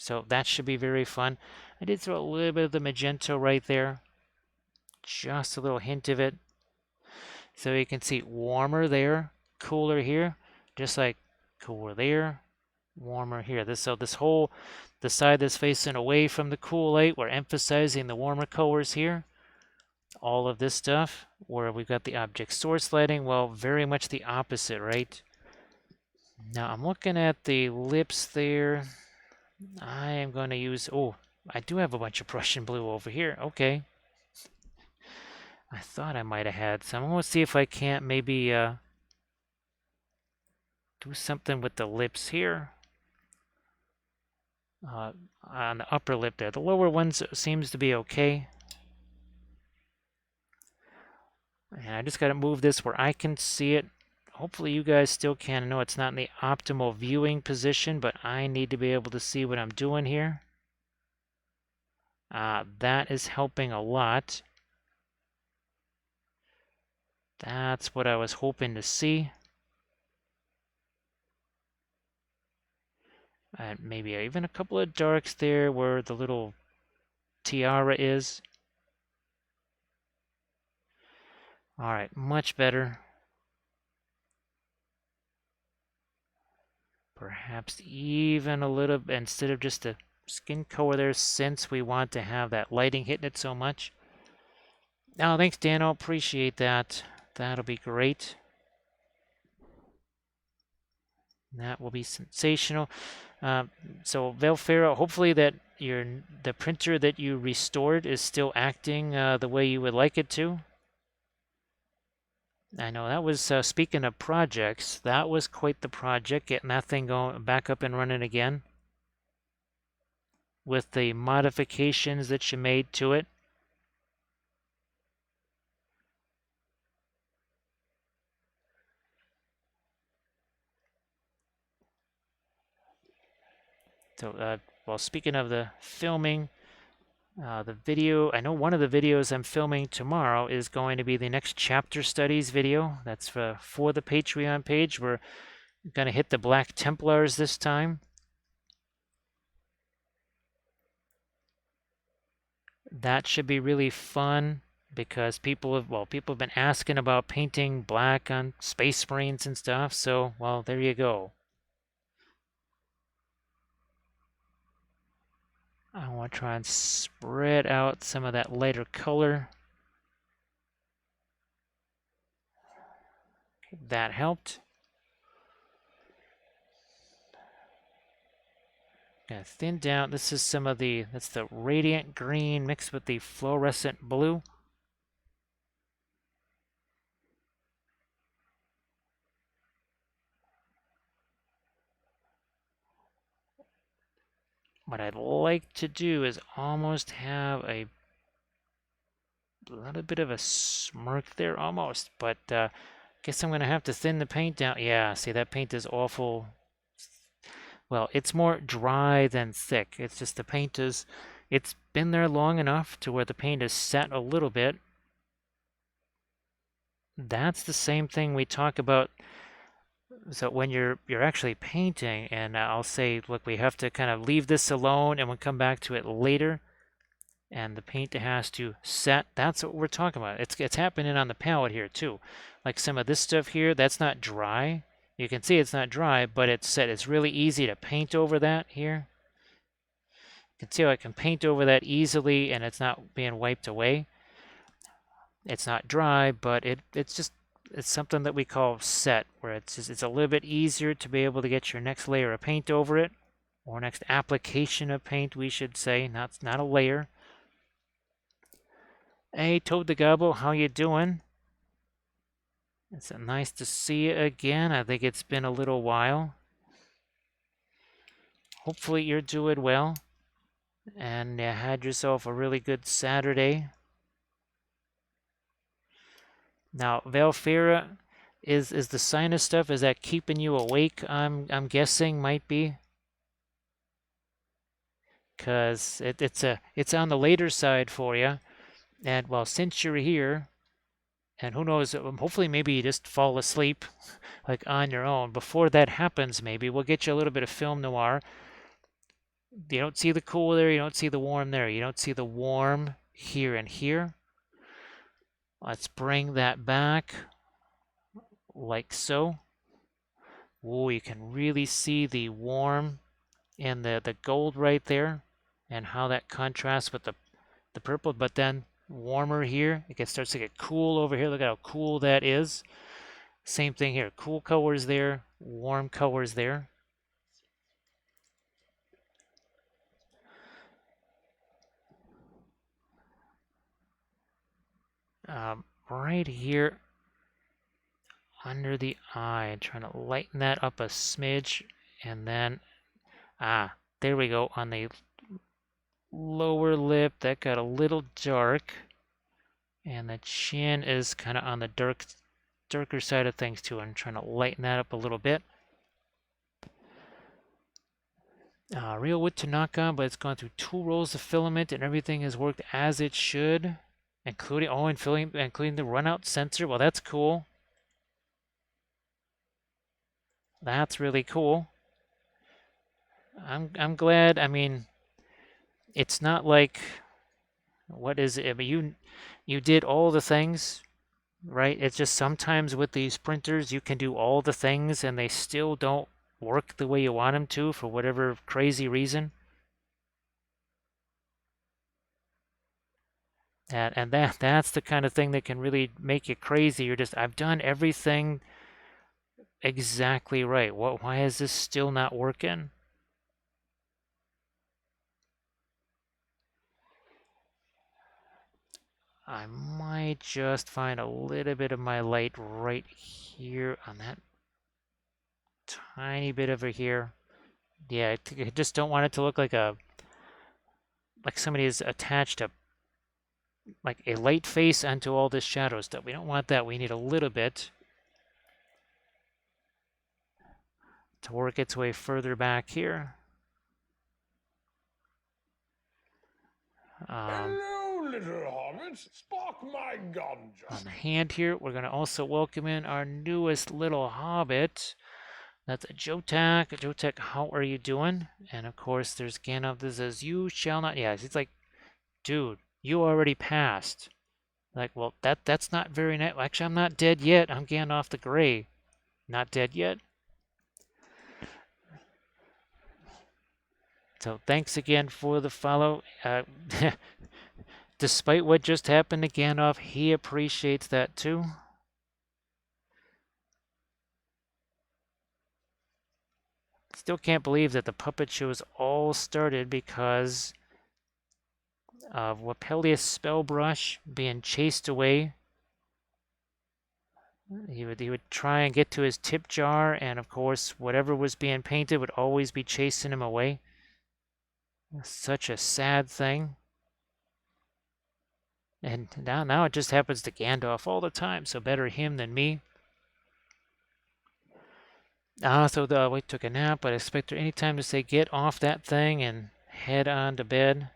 S1: So that should be very fun. I did throw a little bit of the magenta right there. Just a little hint of it. So you can see warmer there, cooler here, just like cooler there, warmer here. So this whole, the side that's facing away from the cool light, we're emphasizing the warmer colors here. All of this stuff, where we've got the object source lighting, well, very much the opposite, right? Now I'm looking at the lips there. I am going to use, oh, I do have a bunch of Prussian blue over here. Okay. I thought I might have had some. I'm going to see if I can't maybe do something with the lips here. On the upper lip there. The lower ones seems to be okay. And I just got to move this where I can see it. Hopefully you guys still can. I know it's not in the optimal viewing position, but I need to be able to see what I'm doing here. That is helping a lot. That's what I was hoping to see. And maybe even a couple of darks there where the little tiara is. All right, much better. Perhaps even a little, instead of just a skin color there, since we want to have that lighting hitting it so much. Oh, thanks, Dano. Appreciate that. That'll be great. That will be sensational. So Velfero, hopefully that the printer that you restored is still acting the way you would like it to. I know that was, speaking of projects, that was quite the project, getting that thing going back up and running again with the modifications that you made to it. So, well, speaking of the filming, the video, I know one of the videos I'm filming tomorrow is going to be the next chapter studies video. That's for the Patreon page. We're going to hit the Black Templars this time. That should be really fun because people have been asking about painting black on Space Marines and stuff. So, well, there you go. I want to try and spread out some of that lighter color. That helped. Gonna thin down. This is some of that's the radiant green mixed with the fluorescent blue. What I'd like to do is almost have a little bit of a smirk there almost, but guess I'm gonna have to thin the paint down. Yeah, see that paint is awful. Well, it's more dry than thick. It's just the paint it's been there long enough to where the paint is set a little bit. That's the same thing we talk about. So when you're actually painting, and I'll say, look, we have to kind of leave this alone and we'll come back to it later. And the paint has to set. That's what we're talking about. It's happening on the palette here too. Like some of this stuff here, that's not dry. You can see it's not dry, but it's set. It's really easy to paint over that here. You can see how I can paint over that easily and it's not being wiped away. It's not dry, but it's something that we call set, where it's a little bit easier to be able to get your next layer of paint over it, or next application of paint, we should say, not a layer. Hey, Toad the Gobble, how you doing? It's nice to see you again. I think it's been a little while. Hopefully you're doing well, and you had yourself a really good Saturday. Now, Valfira, is the sinus stuff, is that keeping you awake? I'm guessing might be, because it's on the later side for you. And well, since you're here, and who knows, hopefully maybe you just fall asleep like on your own. Before that happens, maybe we'll get you a little bit of film noir. You don't see the cool there, you don't see the warm there, you don't see the warm here and here. Let's bring that back like so. Oh, you can really see the warm and the gold right there, and how that contrasts with the purple, but then warmer here. It starts to get cool over here. Look at how cool that is. Same thing here. Cool colors there, warm colors there. Right here under the eye, trying to lighten that up a smidge, and then there we go. On the lower lip, that got a little dark, and the chin is kind of on the darker side of things too. I'm trying to lighten that up a little bit. Real wood to knock on, but it's gone through 2 rolls of filament and everything has worked as it should, including including the runout sensor. Well, that's cool. That's really cool. I'm glad. I mean, it's not like, what is it? I mean, you did all the things, right? It's just sometimes with these printers you can do all the things and they still don't work the way you want them to for whatever crazy reason. And that's the kind of thing that can really make you crazy. You're just, I've done everything exactly right. Why is this still not working? I might just find a little bit of my light right here on that tiny bit over here. Yeah, I just don't want it to look like somebody has attached like a light face onto all this shadow stuff. We don't want that. We need a little bit to work its way further back here.
S2: Hello, little hobbits. Spark my gun
S1: On
S2: just.
S1: the hand here, we're going to also welcome in our newest little hobbit. That's a Jotak. Jotak, how are you doing? And of course, there's Gandalf that says, "You shall not." Yeah, it's like, dude, you already passed. Like, well, that's not very nice. Actually, I'm not dead yet. I'm Gandalf the Grey. Not dead yet. So thanks again for the follow. Despite what just happened to Gandalf, he appreciates that too. Still can't believe that the puppet shows all started because of Wapelius Spellbrush being chased away. He would try and get to his tip jar, and of course, whatever was being painted would always be chasing him away. Such a sad thing. And now it just happens to Gandalf all the time, so better him than me. We took a nap, but I expect her any time to say get off that thing and head on to bed.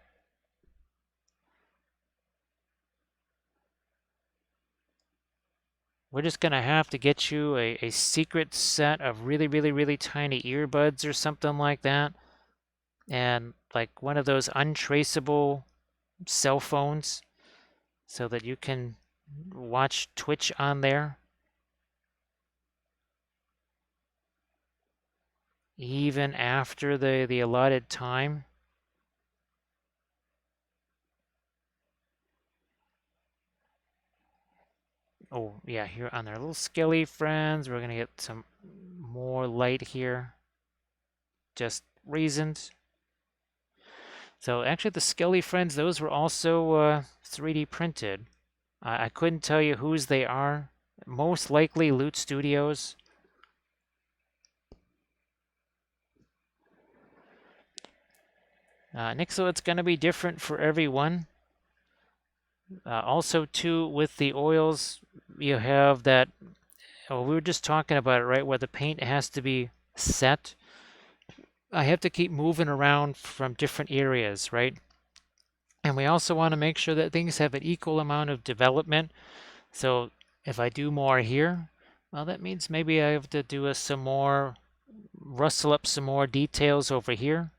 S1: We're just gonna have to get you a secret set of really, really, really tiny earbuds or something like that. And like one of those untraceable cell phones so that you can watch Twitch on there. Even after the allotted time. Oh, yeah, here on their little skelly friends, we're going to get some more light here. Just reasons. So actually the skelly friends, those were also 3D printed. I couldn't tell you whose they are. Most likely Loot Studios. Nixel, it's going to be different for everyone. Also, too, with the oils, you have that. Oh, we were just talking about it, right? Where the paint has to be set. I have to keep moving around from different areas, right? And we also want to make sure that things have an equal amount of development. So if I do more here, well, that means maybe I have to do some more, rustle up some more details over here.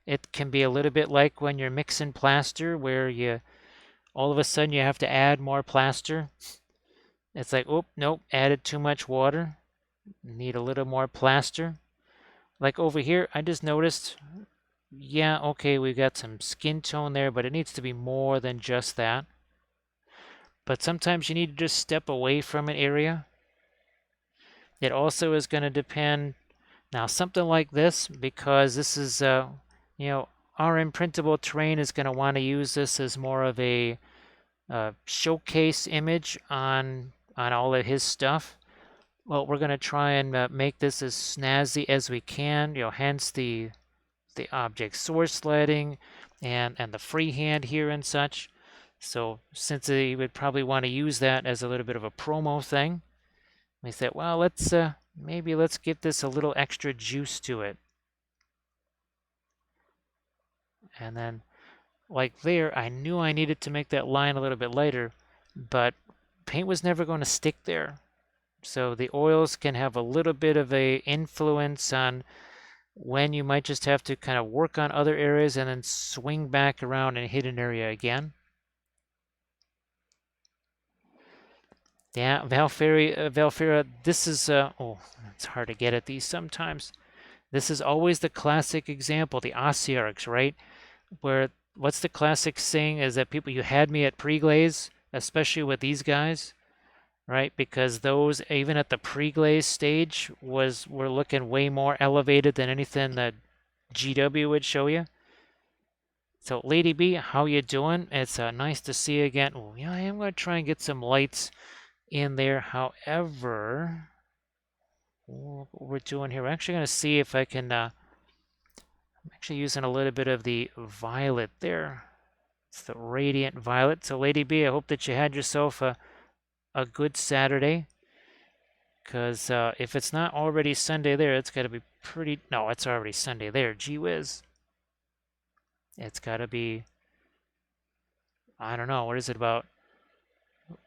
S1: It can be a little bit like when you're mixing plaster, where you all of a sudden you have to add more plaster. It's like, oh, nope, added too much water. Need a little more plaster. Like over here, I just noticed, yeah, okay, we've got some skin tone there, but it needs to be more than just that. But sometimes you need to just step away from an area. It also is going to depend. Now, something like this, because this is, RM Printable Terrain is going to want to use this as more of a showcase image on all of his stuff. Well, we're going to try and make this as snazzy as we can, hence the object source sledding and the freehand here and such. So since he would probably want to use that as a little bit of a promo thing, we said, well, let's give this a little extra juice to it. And then like there, I knew I needed to make that line a little bit lighter, but paint was never going to stick there. So the oils can have a little bit of a influence on when you might just have to kind of work on other areas and then swing back around and hit an area again. Yeah, Valfera, this is, oh, it's hard to get at these sometimes. This is always the classic example, the Osiarchs, right? Where, what's the classic saying is that people, you had me at pre-glaze, especially with these guys, right? Because those, even at the pre-glaze stage, were looking way more elevated than anything that GW would show you. So, Lady B, how you doing? It's nice to see you again. Oh, yeah, I am going to try and get some lights in there. However, what we're doing here, we're actually going to see if I can, I'm actually using a little bit of the violet there. It's the radiant violet. So, Lady B, I hope that you had yourself a good Saturday. Because if it's not already Sunday there, it's got to be pretty... No, it's already Sunday there. Gee whiz. It's got to be... I don't know. What is it, about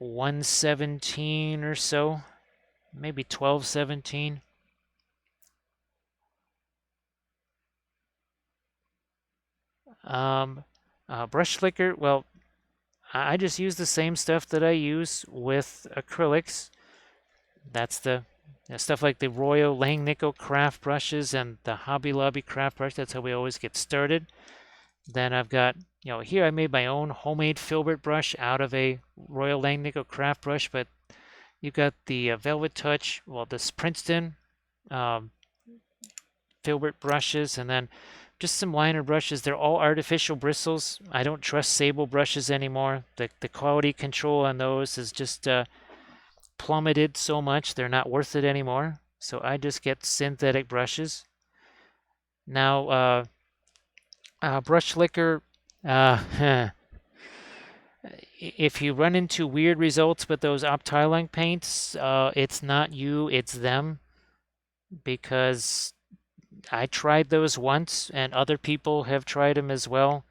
S1: 1:17 or so? Maybe 12:17. Brush flicker, well, I just use the same stuff that I use with acrylics. That's the Stuff like the Royal Langnickel craft brushes and the Hobby Lobby craft brush. That's how we always get started. Then I've got, here I made my own homemade filbert brush out of a Royal Langnickel craft brush, but you got the Velvet Touch, well, this Princeton um, filbert brushes, and then just some liner brushes. They're all artificial bristles. I don't trust sable brushes anymore. The quality control on those is just plummeted so much, they're not worth it anymore. So I just get synthetic brushes. Now, brush liquor, if you run into weird results with those optiling paints, it's not you, it's them. Because I tried those once and other people have tried them as well.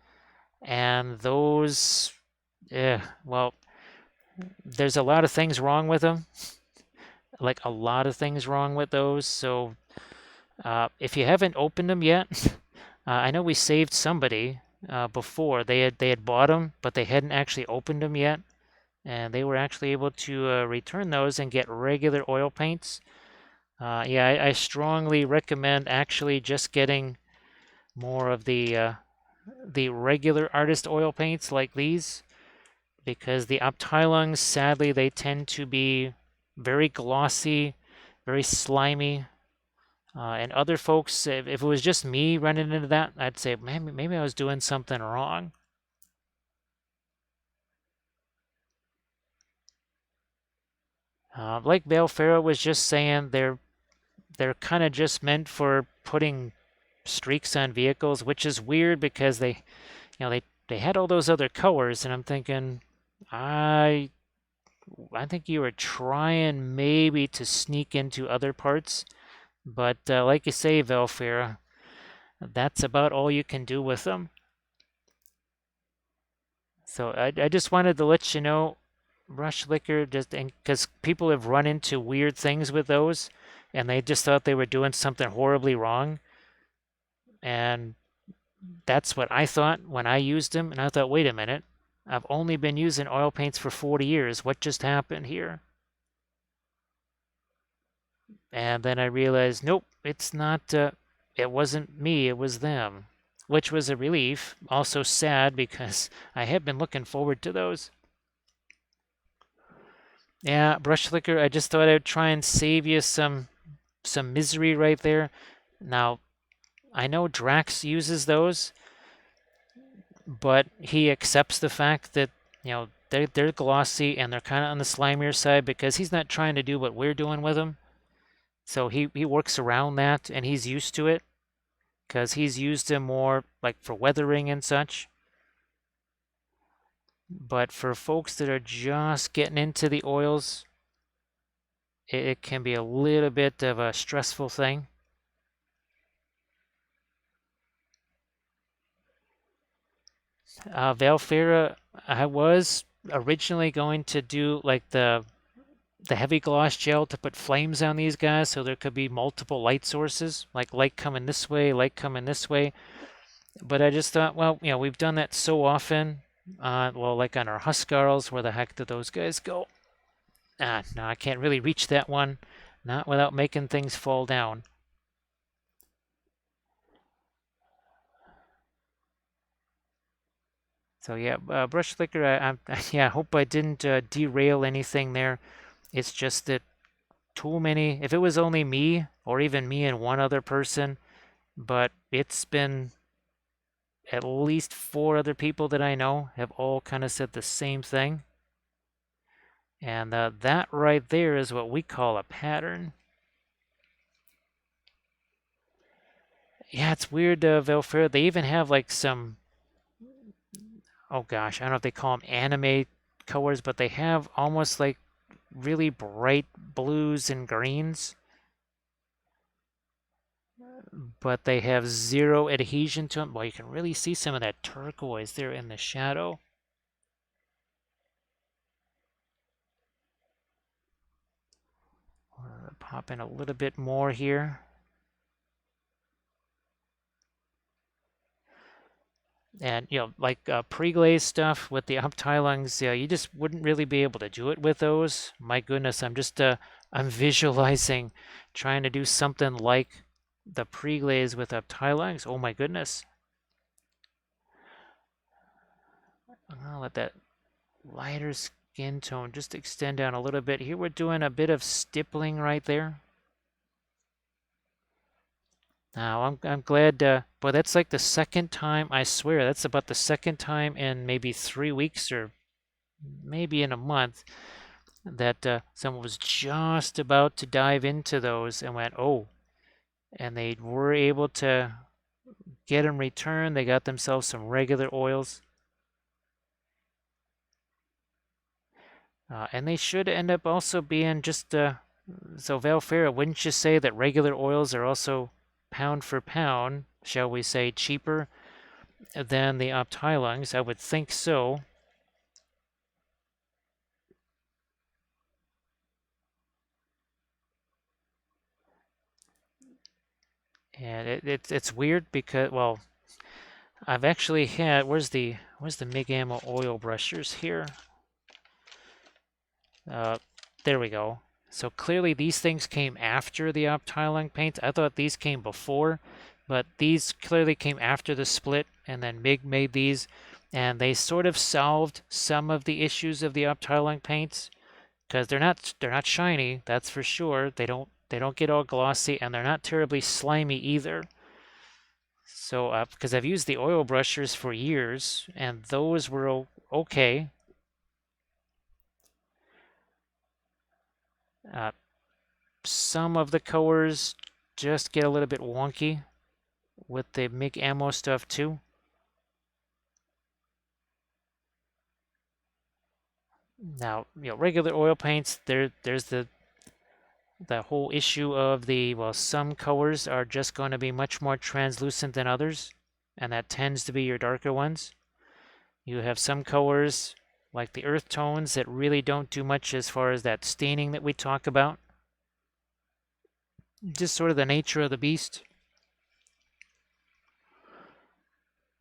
S1: And those, well, there's a lot of things wrong with them. Like a lot of things wrong with those. So if you haven't opened them yet, I know we saved somebody before. They had bought them, but they hadn't actually opened them yet, and they were actually able to return those and get regular oil paints. Yeah, I strongly recommend actually just getting more of the regular artist oil paints like these, because the Abteilungs, sadly, they tend to be very glossy, very slimy. And other folks, if it was just me running into that, I'd say, man, maybe I was doing something wrong. Like Balefaro was just saying, they're kind of just meant for putting streaks on vehicles, which is weird because they had all those other colors, and I'm thinking, I I think you were trying maybe to sneak into other parts, but like you say, Velfira, that's about all you can do with them. So I just wanted to let you know, brush liquor, just because people have run into weird things with those, and they just thought they were doing something horribly wrong, and that's what I thought when I used them, and I thought, wait a minute, I've only been using oil paints for 40 years. What just happened here? And then I realized, nope, it's not, it wasn't me, it was them, which was a relief. Also sad because I had been looking forward to those. Yeah, brush liquor, I just thought I'd try and save you some misery right there. Now, I know Drax uses those, but he accepts the fact that, they're glossy and they're kind of on the slimier side because he's not trying to do what we're doing with them. So he works around that and he's used to it because he's used them more like for weathering and such. But for folks that are just getting into the oils, it can be a little bit of a stressful thing. Valfira, I was originally going to do like the heavy gloss gel to put flames on these guys so there could be multiple light sources, like light coming this way, light coming this way. But I just thought, well, we've done that so often. Well, like on our Huskarls, where the heck did those guys go? No, I can't really reach that one. Not without making things fall down. So yeah, brush liquor. Yeah, I hope I didn't derail anything there. It's just that too many. If it was only me, or even me and one other person, but it's been at least 4 other people that I know have all kind of said the same thing. And that right there is what we call a pattern. Yeah, it's weird, Velfair. They even have like some, oh gosh, I don't know if they call them anime colors, but they have almost like really bright blues and greens, but they have zero adhesion to them. Well, you can really see some of that turquoise there in the shadow. Pop in a little bit more here. And like pre-glazed stuff with the uptilings, you just wouldn't really be able to do it with those. My goodness, I'm visualizing trying to do something like the pre-glaze with uptilings. Oh my goodness. I'll let that lighter skin tone just extend down a little bit. Here we're doing a bit of stippling right there. Now I'm glad. Boy, that's like the second time. I swear that's about the second time in maybe 3 weeks or maybe in a month that someone was just about to dive into those and went, oh, and they were able to get them returned. They got themselves some regular oils. And they should end up also being just, so Valfera, wouldn't you say that regular oils are also pound for pound, shall we say, cheaper than the Optilungs? I would think so. And it's weird because, well, I've actually had, where's the MIG ammo oil brushers here? There we go. So clearly these things came after the Optiling paints. I thought these came before, but these clearly came after the split, and then MIG made these, and they sort of solved some of the issues of the Optiling paints because they're not shiny, that's for sure. They don't get all glossy, and they're not terribly slimy either. So because I've used the oil brushers for years, and those were okay. Uh, some of the colors just get a little bit wonky with the MIG ammo stuff too. Now, regular oil paints, there's the whole issue of well, some colors are just going to be much more translucent than others, and that tends to be your darker ones. You have some colors like the earth tones that really don't do much as far as that staining that we talk about. Just sort of the nature of the beast.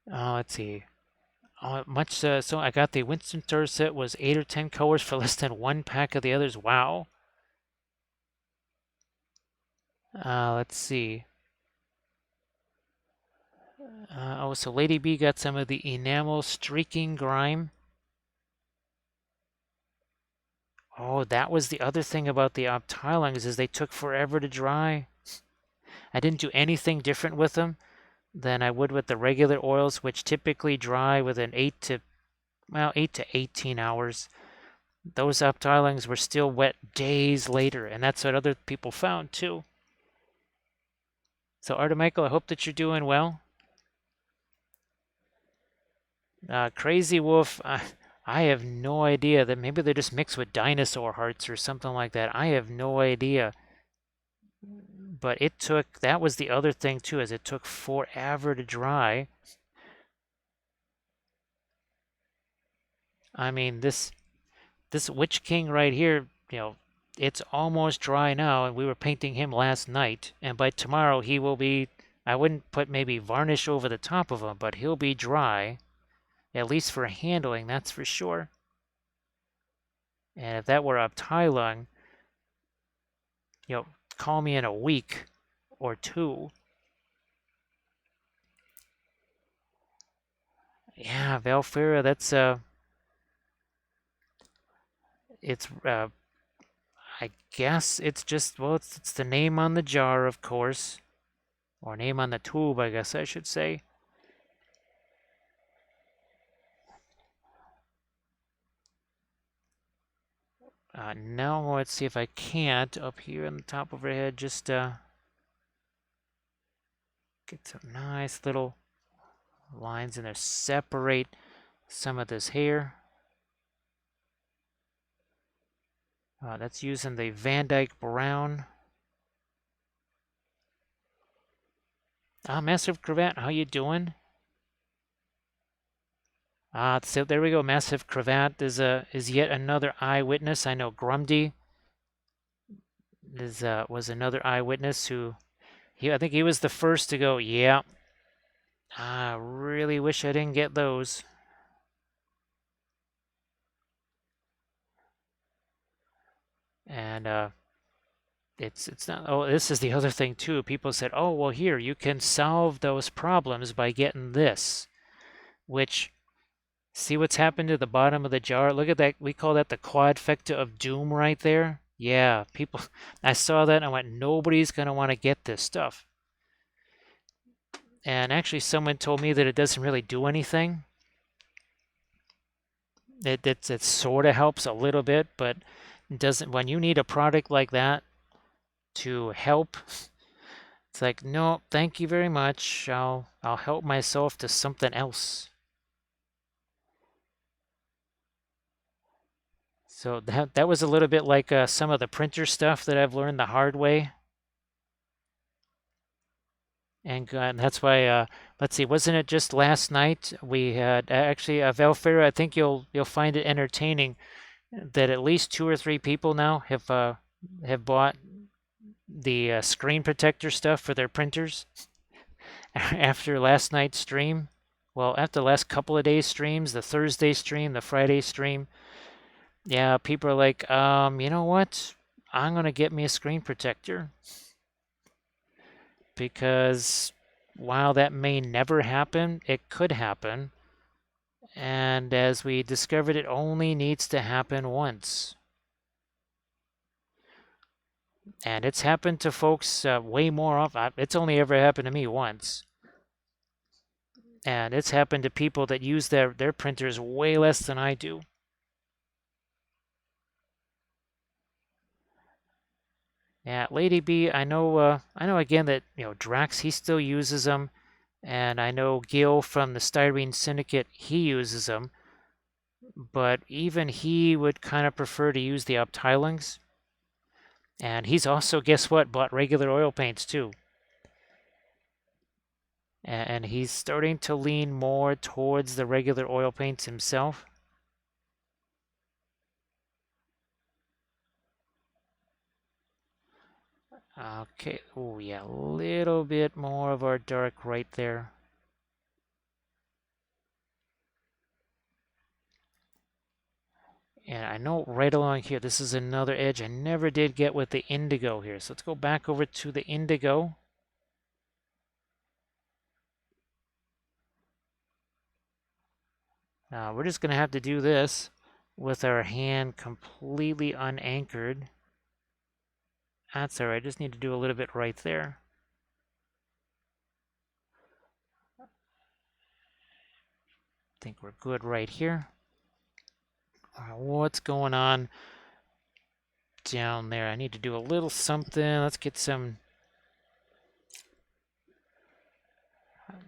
S1: Let's see. So I got the Winston Tour set was 8 or 10 colors for less than one pack of the others. Wow. Let's see. So Lady B got some of the enamel streaking grime. Oh, that was the other thing about the Optilings is they took forever to dry. I didn't do anything different with them than I would with the regular oils, which typically dry within 8 to 18 hours. Those Optilings were still wet days later, and that's what other people found too. So Artemichael, I hope that you're doing well. Crazy Wolf, I have no idea. That maybe they're just mixed with dinosaur hearts or something like that. I have no idea. But that was the other thing too, is it took forever to dry. I mean, this Witch King right here, it's almost dry now, and we were painting him last night, and by tomorrow he will be, I wouldn't put maybe varnish over the top of him, but he'll be dry, at least for handling, that's for sure. And if that were up Tylung, call me in a week or two. Yeah, Valfera, it's I guess it's just, well, it's the name on the jar, of course, or name on the tube, I guess I should say. Now let's see if I can't up here on the top of her head just get some nice little lines in there, separate some of this hair. That's using the Van Dyke Brown. Massive Cravat, how you doing? So there we go. Massive Cravat is yet another eyewitness. I know Grumdy was another eyewitness who I think he was the first to go. Yeah, I really wish I didn't get those. And it's not. Oh, this is the other thing too. People said, "Oh, well, here you can solve those problems by getting this." Which, see what's happened to the bottom of the jar? Look at that. We call that the quadfecta of doom right there. Yeah, people. I saw that and I went, nobody's gonna want to get this stuff. And actually, someone told me that it doesn't really do anything. It sort of helps a little bit, but it doesn't. When you need a product like that to help, it's like, no, thank you very much. I'll help myself to something else. So that was a little bit like some of the printer stuff that I've learned the hard way. And that's why, let's see, wasn't it just last night we had actually Velfair? I think you'll find it entertaining that at least 2 or 3 people now have bought the screen protector stuff for their printers after last night's stream. Well, after the last couple of days streams, the Thursday stream, the Friday stream, yeah, people are like, you know what? I'm gonna get me a screen protector because while that may never happen, it could happen. And as we discovered, it only needs to happen once. And it's happened to folks way more often. It's only ever happened to me once. And it's happened to people that use their printers way less than I do. Yeah, Lady B, I know again that Drax he still uses them, and I know Gil from the Styrene Syndicate he uses them, but even he would kind of prefer to use the Optilings. And he's also, guess what, bought regular oil paints too. And he's starting to lean more towards the regular oil paints himself. Okay, oh yeah, a little bit more of our dark right there. And I know right along here, this is another edge I never did get with the indigo here. So let's go back over to the indigo. We're just going to have to do this with our hand completely unanchored. That's all right, just need to do a little bit right there. I think we're good right here. What's going on down there? I need to do a little something. Let's get some.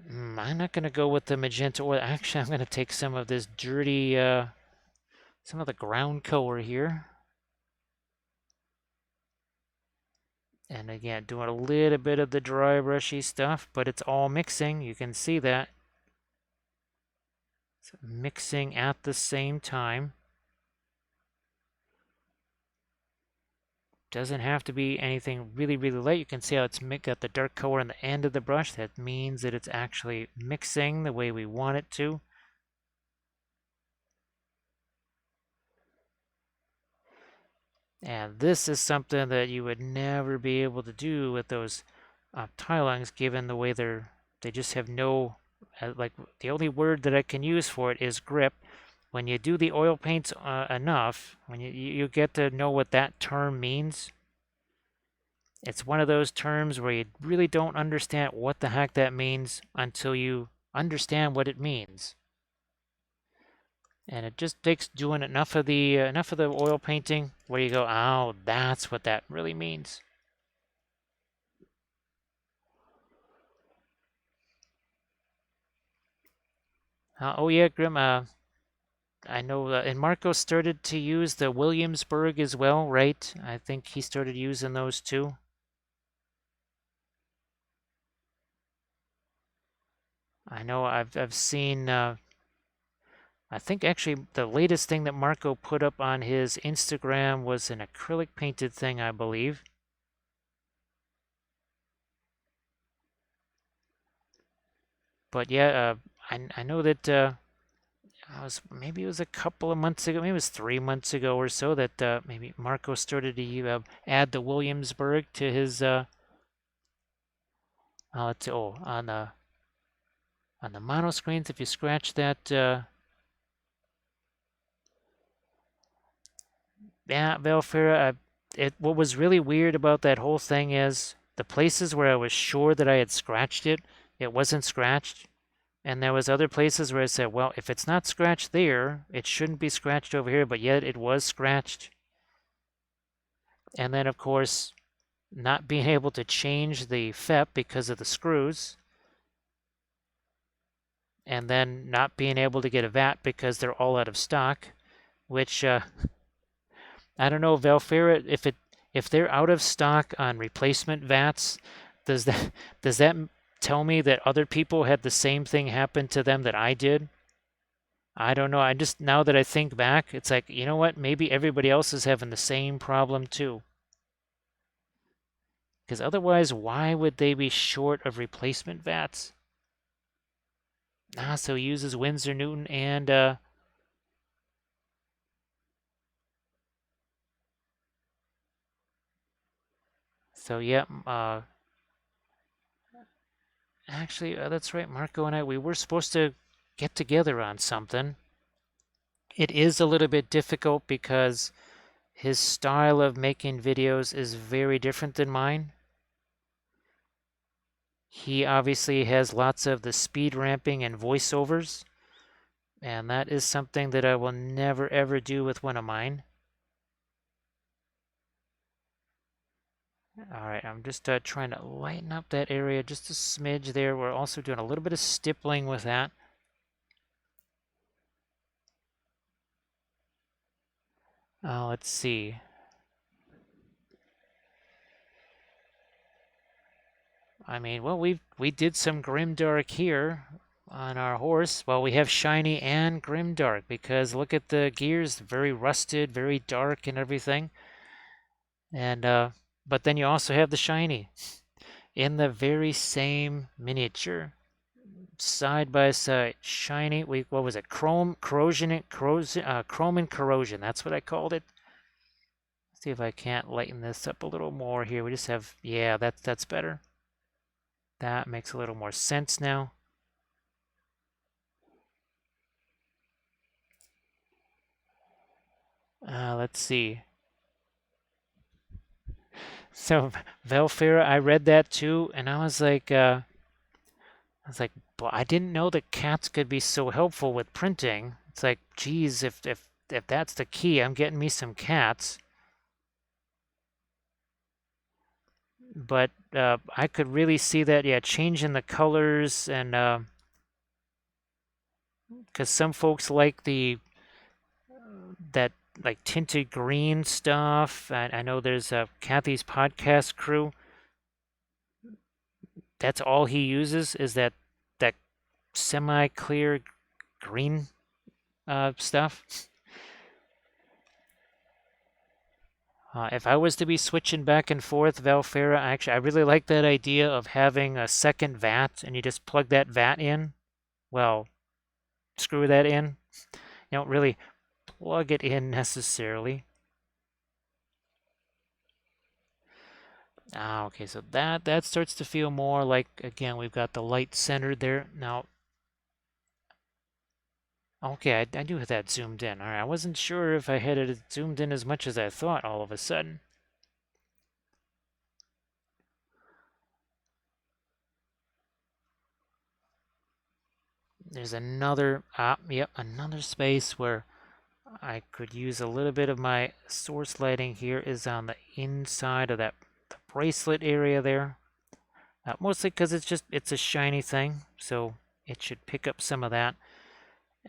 S1: I'm not going to go with the magenta oil. Actually, I'm going to take some of this dirty, some of the ground color here. And again, doing a little bit of the dry brushy stuff, but it's all mixing. You can see that. It's mixing at the same time. Doesn't have to be anything really, really light. You can see how it's got the dark color on the end of the brush. That means that it's actually mixing the way we want it to. And this is something that you would never be able to do with those tilings, given the way they just have no, like the only word that I can use for it is grip. When you do the oil paints enough, when you get to know what that term means, it's one of those terms where you really don't understand what the heck that means until you understand what it means. And it just takes doing enough of the oil painting where you go, oh, that's what that really means. Oh yeah, Grim. I know, and Marco started to use the Williamsburg as well, right? I think he started using those too. I know I've seen. I think actually the latest thing that Marco put up on his Instagram was an acrylic painted thing, I believe. But yeah, I know that maybe it was a couple of months ago, maybe it was 3 months ago or so that maybe Marco started to add the Williamsburg to his on the mono screens. If you scratch that, yeah, Valfera. What was really weird about that whole thing is the places where I was sure that I had scratched it, it wasn't scratched. And there was other places where I said, well, if it's not scratched there, it shouldn't be scratched over here, but yet it was scratched. And then, of course, not being able to change the FEP because of the screws, and then not being able to get a VAT because they're all out of stock, which I don't know, Valfera, if they're out of stock on replacement VATs, does that does that tell me that other people had the same thing happen to them that I did? I don't know. I just now that I think back, it's like, you know what? Maybe everybody else is having the same problem too. Because otherwise, why would they be short of replacement VATs? Ah, so he uses Winsor Newton and so yeah, actually that's right. Marco and I, we were supposed to get together on something. It is a little bit difficult because his style of making videos is very different than mine. He obviously has lots of the speed ramping and voiceovers, and that is something that I will never ever do with one of mine. All right, I'm just trying to lighten up that area just a smidge there. We're also doing a little bit of stippling with that. Let's see. I mean, well, we did some grimdark here on our horse. Well, we have shiny and grimdark because look at the gears, very rusted, very dark and everything. And but then you also have the shiny in the very same miniature, side by side, shiny. What was it? Chrome and corrosion. That's what I called it. Let's see if I can't lighten this up a little more here. We just have, yeah, that's better. That makes a little more sense now. Let's see. So Velfera, I read that too, and I was like, well, I didn't know that cats could be so helpful with printing. It's like, geez, if that's the key, I'm getting me some cats. But I could really see that, yeah, changing the colors and because some folks like the that like tinted green stuff. I know there's Kathy's podcast crew. That's all he uses is that semi-clear green stuff. If I was to be switching back and forth, Valfera, actually, I really like that idea of having a second VAT and you just plug that VAT in. Well, screw that in. You don't really plug it in necessarily. Okay, so that starts to feel more like, again, we've got the light centered there. Now, okay, I do have that zoomed in. All right, I wasn't sure if I had it zoomed in as much as I thought all of a sudden. There's another, yep, another space where I could use a little bit of my source lighting here is on the inside of the bracelet area there. Mostly because it's a shiny thing, so it should pick up some of that.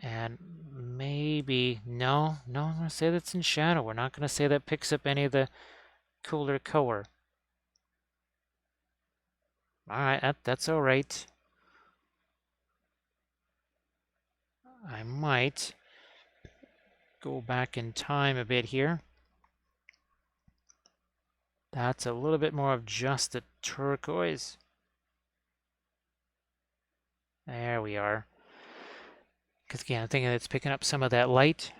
S1: And maybe, no, I'm going to say that's in shadow. We're not going to say that picks up any of the cooler color. All right, that's all right. I might go back in time a bit here. That's a little bit more of just a turquoise. There we are. Because again, I'm thinking it's picking up some of that light.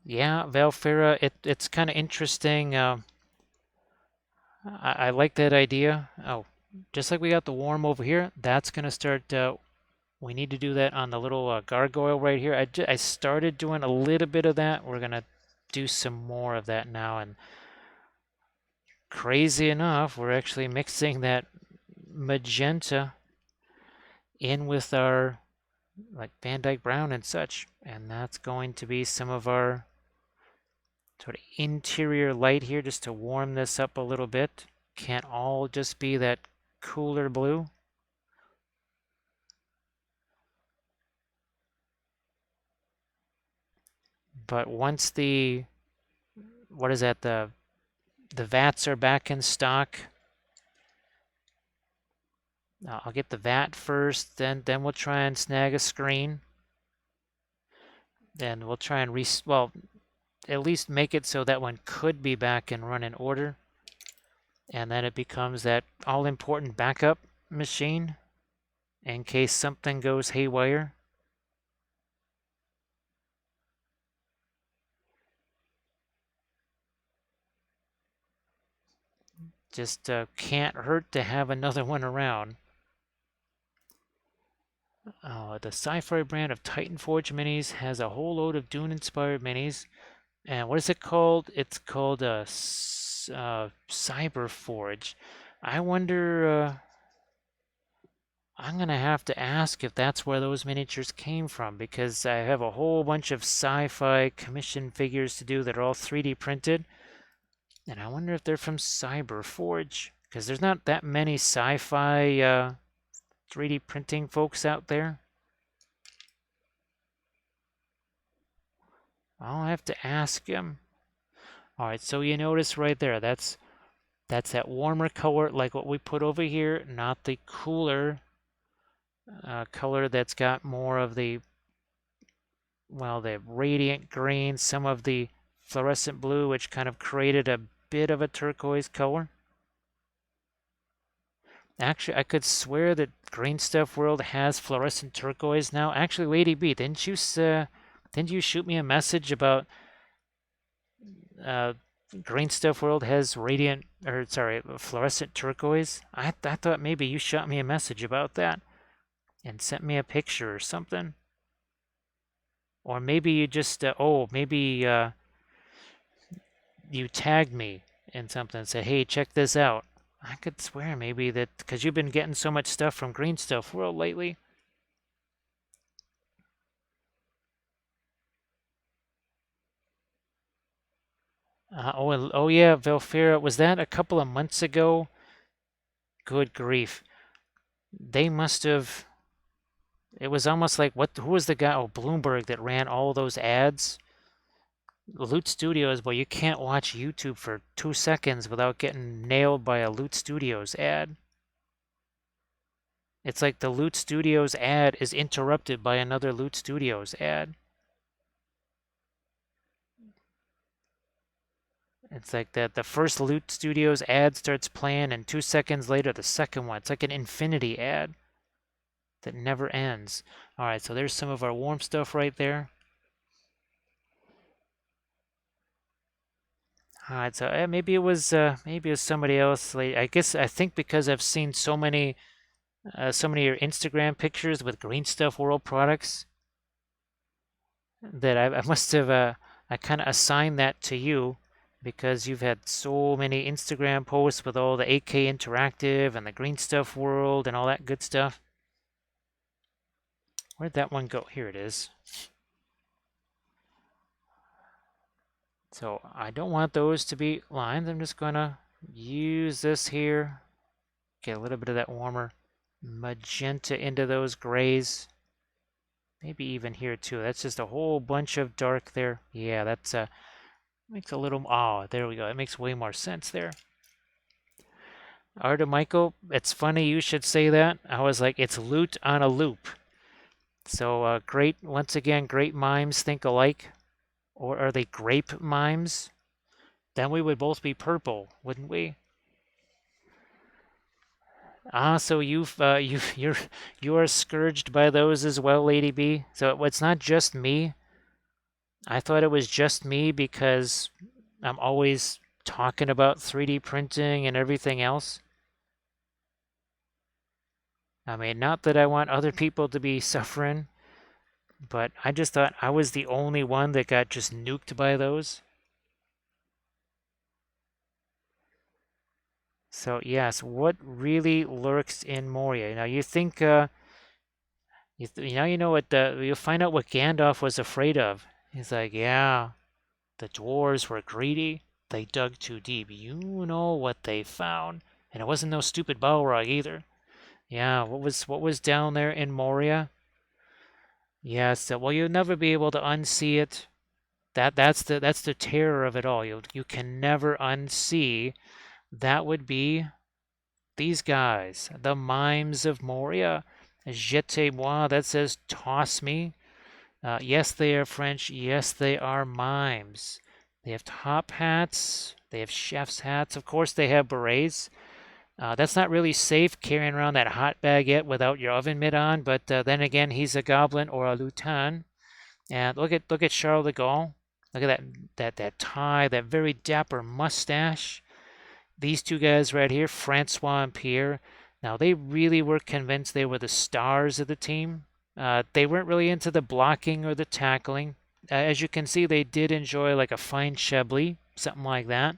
S1: Yeah, Valfera, it's kind of interesting. I like that idea. Oh, just like we got the worm over here, that's going to start. We need to do that on the little gargoyle right here. I started doing a little bit of that. We're going to do some more of that now. And crazy enough, we're actually mixing that magenta in with our like Van Dyke Brown and such. And that's going to be some of our sort of interior light here just to warm this up a little bit. Can't all just be that cooler blue. But once the, what is that, the vats are back in stock, I'll get the vat first, then we'll try and snag a screen. Then we'll try and well, at least make it so that one could be back and run in order. And then it becomes that all-important backup machine in case something goes haywire. Just can't hurt to have another one around. The Sci-Fi brand of Titan Forge minis has a whole load of Dune-inspired minis. And what is it called? It's called Cyber Forge. I wonder, I'm going to have to ask if that's where those miniatures came from, because I have a whole bunch of sci-fi commission figures to do that are all 3D printed. And I wonder if they're from Cyber Forge, because there's not that many sci-fi 3D printing folks out there. I'll have to ask him. All right, so you notice right there, that's that warmer color like what we put over here, not the cooler color that's got more of the, well, the radiant green, some of the fluorescent blue, which kind of created a bit of a turquoise color. Actually, I could swear that Green Stuff World has fluorescent turquoise now. Actually, Lady B, didn't you shoot me a message about uh, Green Stuff World has radiant, or sorry, fluorescent turquoise? I thought maybe you shot me a message about that and sent me a picture or something. Or maybe you just, maybe you tagged me in something and said, hey, check this out. I could swear maybe that, because you've been getting so much stuff from Green Stuff World lately. Oh yeah, Velfira, was that a couple of months ago? Good grief. They must have, it was almost like, who was the guy, Bloomberg, that ran all those ads? Loot Studios, well, you can't watch YouTube for 2 seconds without getting nailed by a Loot Studios ad. It's like the Loot Studios ad is interrupted by another Loot Studios ad. It's like that the first Loot Studios ad starts playing, and 2 seconds later, the second one. It's like an infinity ad that never ends. All right, so there's some of our warm stuff right there. All right, so maybe it was somebody else. Like, I think because I've seen so many of your Instagram pictures with Green Stuff World products that I must have I kind of assigned that to you because you've had so many Instagram posts with all the AK Interactive and the Green Stuff World and all that good stuff. Where'd that one go? Here it is. So I don't want those to be lines. I'm just going to use this here. Get a little bit of that warmer magenta into those grays. Maybe even here too. That's just a whole bunch of dark there. Yeah, that's makes a little, oh, there we go. It makes way more sense there. Arda Michael, it's funny you should say that. I was like, it's loot on a loop. So great, once again, great mimes think alike. Or are they grape mimes? Then we would both be purple, wouldn't we? Ah, so you are scourged by those as well, Lady B. So it's not just me. I thought it was just me because I'm always talking about 3D printing and everything else. I mean, not that I want other people to be suffering, but I just thought I was the only one that got just nuked by those. So yes, what really lurks in Moria? Now you think now you know what you'll find out what Gandalf was afraid of. He's like, yeah, the dwarves were greedy. They dug too deep. You know what they found, and it wasn't no stupid Balrog either. Yeah, what was down there in Moria? Yes, well you'll never be able to unsee it. That's the terror of it all. You can never unsee. That would be these guys, the mimes of Moria. Jetez-moi, that says toss me. Yes, they are French. Yes, they are mimes. They have top hats. They have chef's hats. Of course, they have berets. That's not really safe carrying around that hot baguette without your oven mitt on. But then again, he's a goblin or a lutin. And look at Charles de Gaulle. Look at that tie, that very dapper mustache. These two guys right here, Francois and Pierre. Now they really were convinced they were the stars of the team. They weren't really into the blocking or the tackling. As you can see, they did enjoy like a fine Chablis, something like that.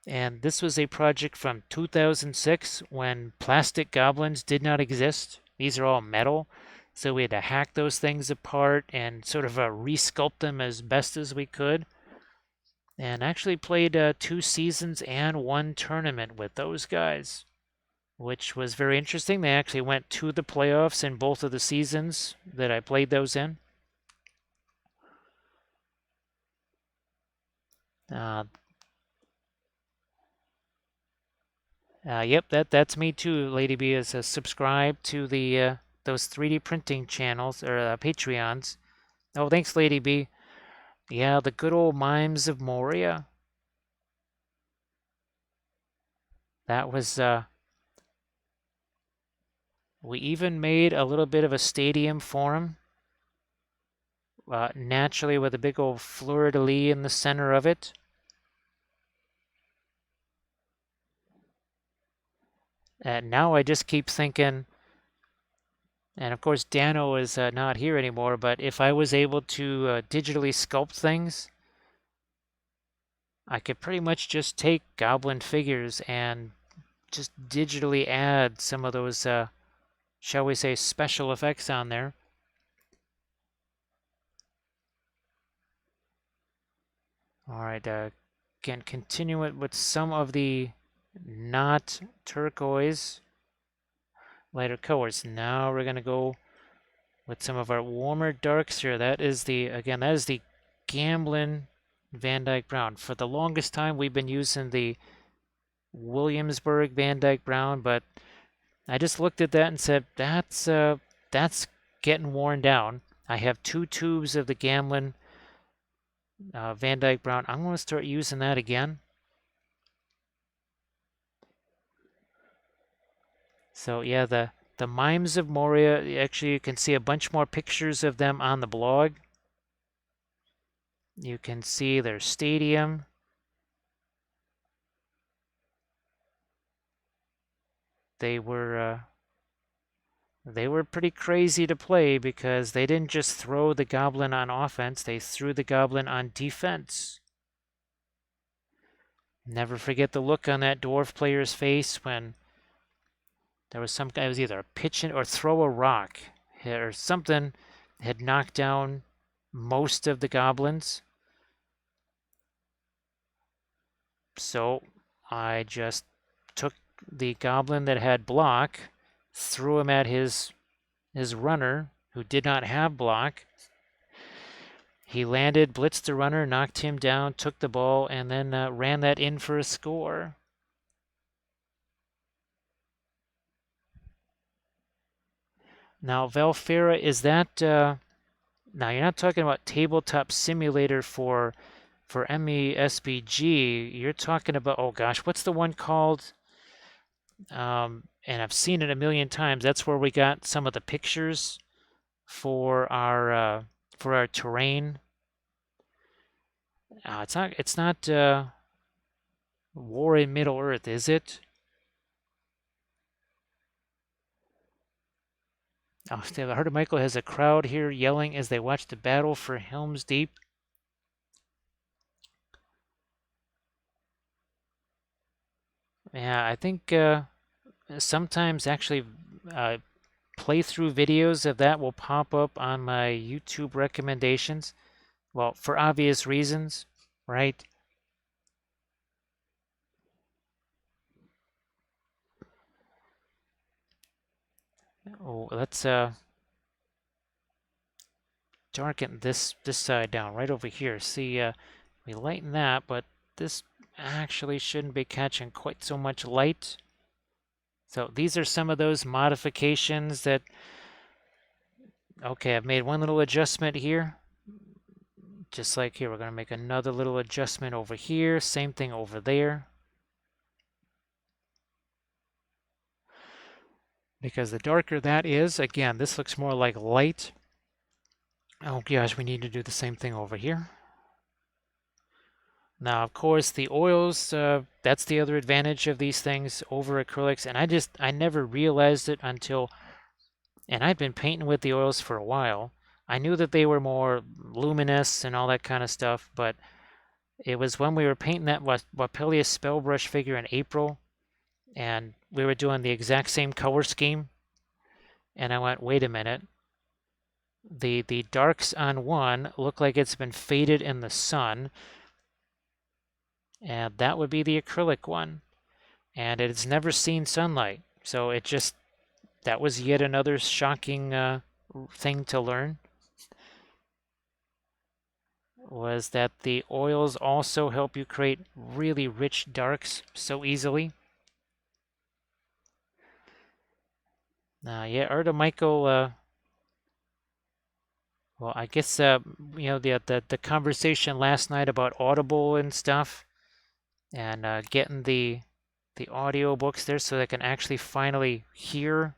S1: And this was a project from 2006 when plastic goblins did not exist. These are all metal. So we had to hack those things apart and sort of resculpt them as best as we could. And actually played 2 seasons and 1 tournament with those guys, which was very interesting. They actually went to the playoffs in both of the seasons that I played those in. Uh, yep, that's me too. Lady B is subscribed to the those 3D printing channels or Patreons. Oh, thanks, Lady B. Yeah, the good old mimes of Moria. That was. We even made a little bit of a stadium for him. Naturally, with a big old fleur de lis in the center of it. And now I just keep thinking, and of course Dano is not here anymore, but if I was able to digitally sculpt things, I could pretty much just take goblin figures and just digitally add some of those, shall we say, special effects on there. All right, can continue it with some of the not turquoise lighter colors. Now we're gonna go with some of our warmer darks here. That is the Gamblin Van Dyke Brown. For the longest time, we've been using the Williamsburg Van Dyke Brown, but I just looked at that and said, that's getting worn down. I have 2 tubes of the Gamblin Van Dyke Brown. I'm going to start using that again. So yeah, the Mimes of Moria, actually you can see a bunch more pictures of them on the blog. You can see their stadium. They were pretty crazy to play because they didn't just throw the goblin on offense, they threw the goblin on defense. Never forget the look on that dwarf player's face when there was some guy, it was either a pitch or throw a rock or something had knocked down most of the goblins. So I just took the goblin that had block, threw him at his runner who did not have block. He landed, blitzed the runner, knocked him down, took the ball, and then ran that in for a score. Now, Valfera, is that... now, you're not talking about tabletop simulator for MESBG. You're talking about... Oh, gosh, what's the one called? and I've seen it a million times. That's where we got some of the pictures for our terrain. It's not War in Middle Earth, is it? Oh, I heard Michael has a crowd here yelling as they watch the battle for Helm's Deep. Yeah, I think sometimes actually uh, playthrough videos of that will pop up on my YouTube recommendations. Well, for obvious reasons, right? Oh, let's darken this side down right over here. See, we lighten that, but this actually shouldn't be catching quite so much light. So these are some of those modifications that, okay, I've made one little adjustment here. Just like here, we're going to make another little adjustment over here. Same thing over there. Because the darker that is, again, this looks more like light. Oh gosh, we need to do the same thing over here. Now, of course, the oils, that's the other advantage of these things over acrylics. And I never realized it until, and I'd been painting with the oils for a while. I knew that they were more luminous and all that kind of stuff, but it was when we were painting that Wapelius Spellbrush figure in April, and we were doing the exact same color scheme, and I went, wait a minute. The darks on one look like it's been faded in the sun, and that would be the acrylic one. And it's never seen sunlight. So that was yet another shocking thing to learn, was that the oils also help you create really rich darks so easily. Yeah, Art of Michael, well, I guess, the conversation last night about Audible and stuff, and getting the audio books there so they can actually finally hear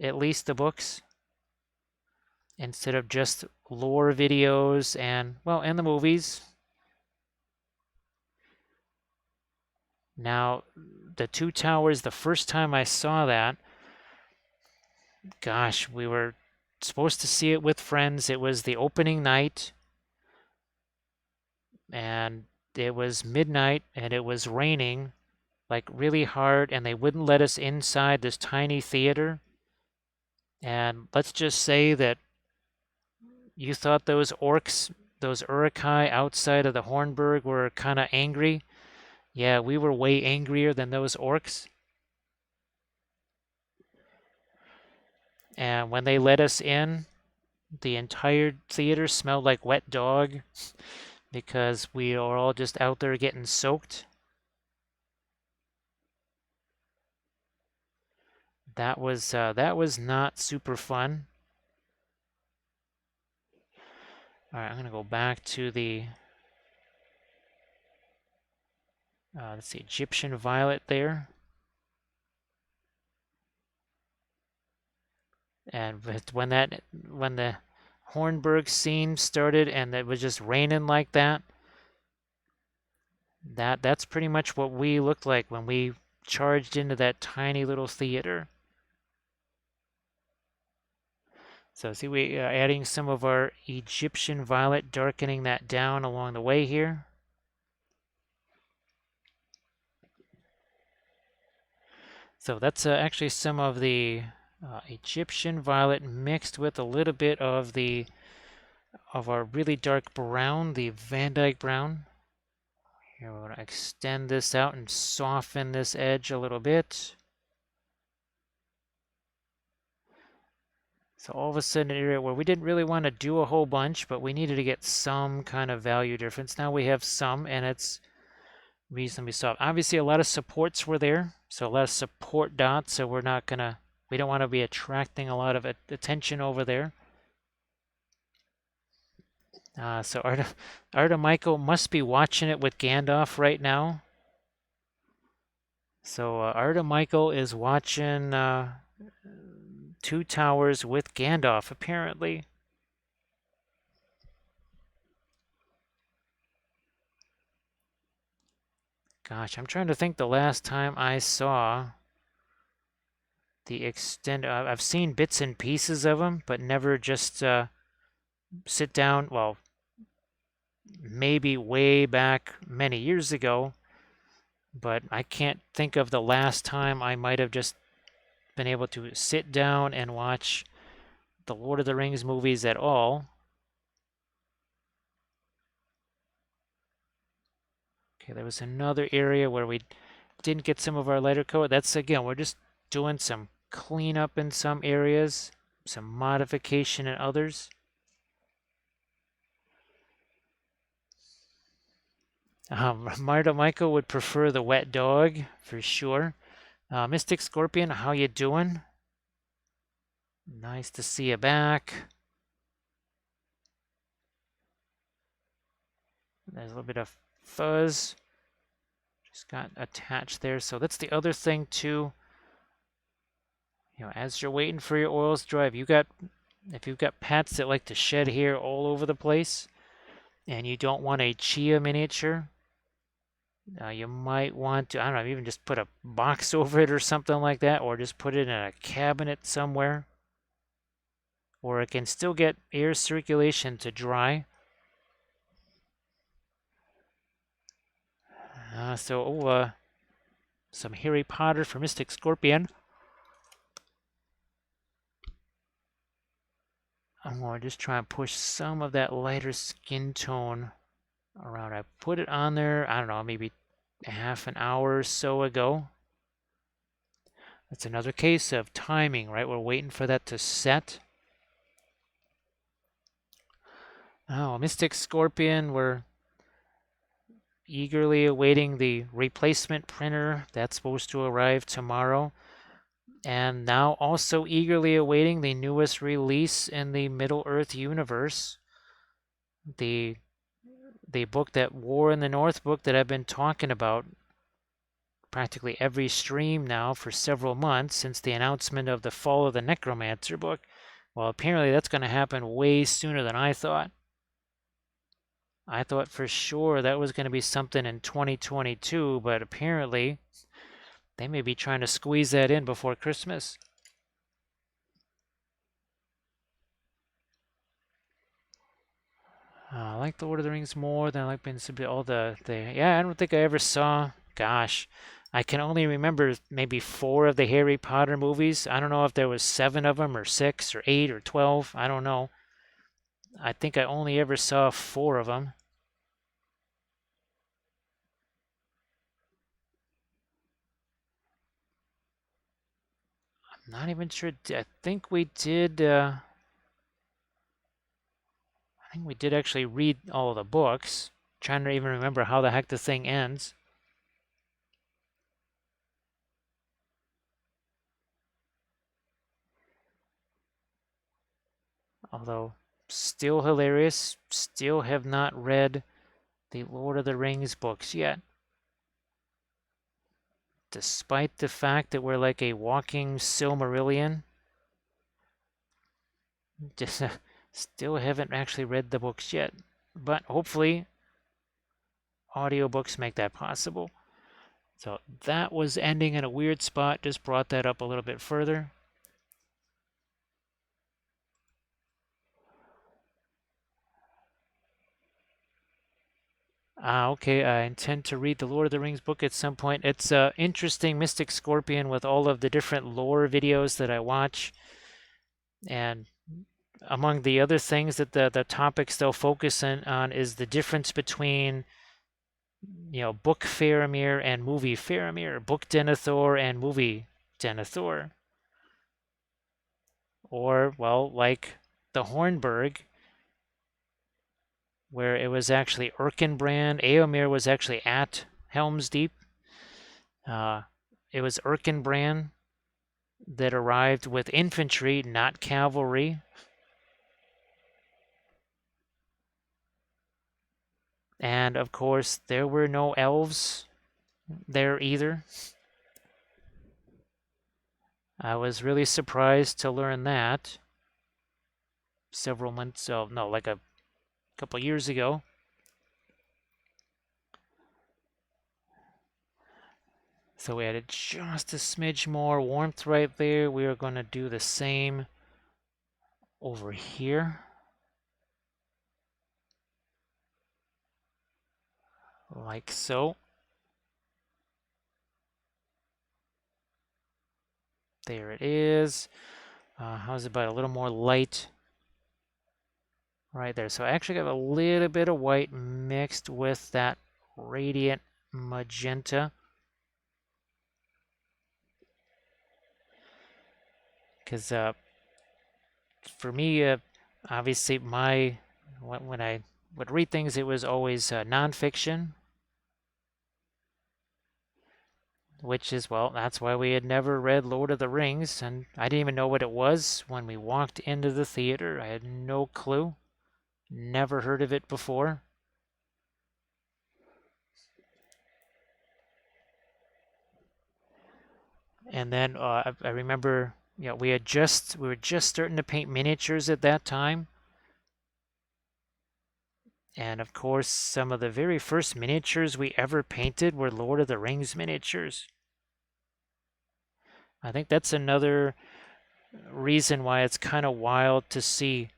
S1: at least the books instead of just lore videos and the movies. Now, the Two Towers, the first time I saw that, gosh, we were supposed to see it with friends. It was the opening night, and it was midnight, and it was raining like really hard, and they wouldn't let us inside this tiny theater. And let's just say that you thought those orcs, those Urukai outside of the Hornburg were kind of angry. Yeah, we were way angrier than those orcs. And when they let us in, the entire theater smelled like wet dog because we were all just out there getting soaked. That was not super fun. All right, I'm gonna go back to the let's see, Egyptian violet there. And when the Hornburg scene started and it was just raining like that, that's pretty much what we looked like when we charged into that tiny little theater. So see, we are adding some of our Egyptian violet, darkening that down along the way here. So that's actually some of the Egyptian violet mixed with a little bit of our really dark brown, the Van Dyke brown. Here we're going to extend this out and soften this edge a little bit. So all of a sudden, an area where we didn't really want to do a whole bunch, but we needed to get some kind of value difference. Now we have some, and it's reasonably soft. Obviously, a lot of supports were there, so a lot of support dots, so we don't want to be attracting a lot of attention over there. So Arda Michael must be watching it with Gandalf right now. So Arda Michael is watching Two Towers with Gandalf, apparently. Gosh, I'm trying to think the last time I saw the extent. I've seen bits and pieces of them, but never just sit down. Well, maybe way back many years ago, but I can't think of the last time I might have just been able to sit down and watch the Lord of the Rings movies at all. Okay, there was another area where we didn't get some of our lighter coat. That's again, we're just doing some cleanup in some areas, some modification in others. Marta Michael would prefer the wet dog for sure. Mystic Scorpion, how you doing? Nice to see you back. There's a little bit of fuzz. Just got attached there. So that's the other thing too. As you're waiting for your oils to dry, if you've got pets that like to shed hair all over the place, and you don't want a chia miniature, you might want to, I don't know, even just put a box over it or something like that, or just put it in a cabinet somewhere, or it can still get air circulation to dry. Some Harry Potter for Mystic Scorpion. I'm going to just try and push some of that lighter skin tone around. I put it on there, I don't know, maybe half an hour or so ago. That's another case of timing, right? We're waiting for that to set. Oh, Mystic Scorpion, we're eagerly awaiting the replacement printer. That's supposed to arrive tomorrow. And now also eagerly awaiting the newest release in the Middle-earth universe. The book, that War in the North book that I've been talking about practically every stream now for several months since the announcement of the Fall of the Necromancer book. Well, apparently that's going to happen way sooner than I thought. I thought for sure that was going to be something in 2022, but apparently they may be trying to squeeze that in before Christmas. I like the Lord of the Rings more than I like all the. Yeah, I don't think I ever saw. Gosh, I can only remember maybe 4 of the Harry Potter movies. I don't know if there was 7 of them or 6 or 8 or 12. I don't know. I think I only ever saw 4 of them. I'm not even sure. I think we did. I think we did actually read all of the books. Trying to even remember how the heck the thing ends. Although, still hilarious. Still have not read the Lord of the Rings books yet. Despite the fact that we're like a walking Silmarillion. Just still haven't actually read the books yet. But hopefully, audiobooks make that possible. So that was ending in a weird spot. Just brought that up a little bit further. Okay, I intend to read the Lord of the Rings book at some point. It's interesting, Mystic Scorpion, with all of the different lore videos that I watch. And among the other things that the topics they'll focus on is the difference between, book Faramir and movie Faramir, book Denethor and movie Denethor. Or, well, like the Hornburg, where it was actually Erkenbrand. Eomer was actually at Helm's Deep. It was Erkenbrand that arrived with infantry, not cavalry. And of course, there were no elves there either. I was really surprised to learn that several months, oh no, like a couple years ago. So we added just a smidge more warmth right there. We are going to do the same over here. Like so. There it is. How's it about a little more light right there? So I actually got a little bit of white mixed with that radiant magenta. Because for me, obviously when I would read things, it was always nonfiction, which is, well, that's why we had never read Lord of the Rings, and I didn't even know what it was when we walked into the theater. I had no clue, never heard of it before. And then I remember, we were just starting to paint miniatures at that time. And of course, some of the very first miniatures we ever painted were Lord of the Rings miniatures. I think that's another reason why it's kind of wild to see,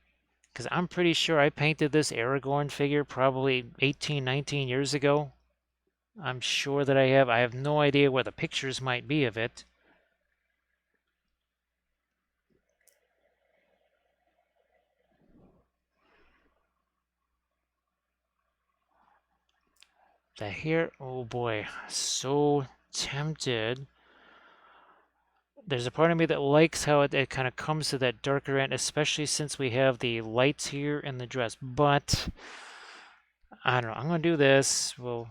S1: because I'm pretty sure I painted this Aragorn figure probably 18, 19 years ago. I'm sure that I have. I have no idea where the pictures might be of it. The hair, oh boy, so tempted. There's a part of me that likes how it kind of comes to that darker end, especially since we have the lights here in the dress. But I don't know. I'm going to do this. Well,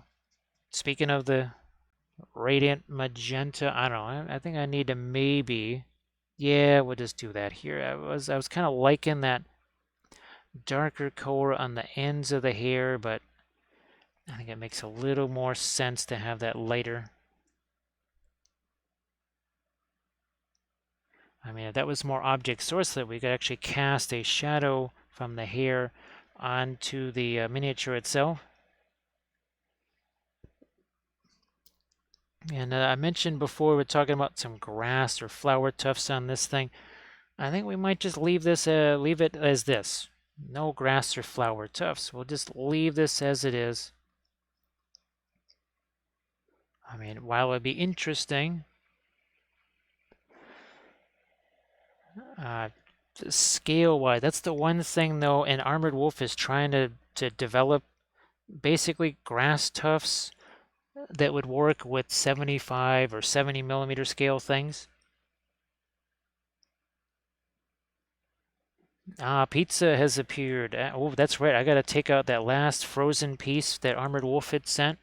S1: speaking of the radiant magenta, I don't know. I think I need to maybe, yeah, we'll just do that here. I was kind of liking that darker color on the ends of the hair, but I think it makes a little more sense to have that lighter. I mean, if that was more object source, that we could actually cast a shadow from the hair onto the miniature itself. And I mentioned before we're talking about some grass or flower tufts on this thing. I think we might just leave it as this. No grass or flower tufts. We'll just leave this as it is. I mean, while it would be interesting, uh, scale-wise, that's the one thing though. And Armored Wolf is trying to develop basically grass tufts that would work with 75 or 70 millimeter scale things. Ah, pizza has appeared. Oh, that's right. I got to take out that last frozen piece that Armored Wolf had sent.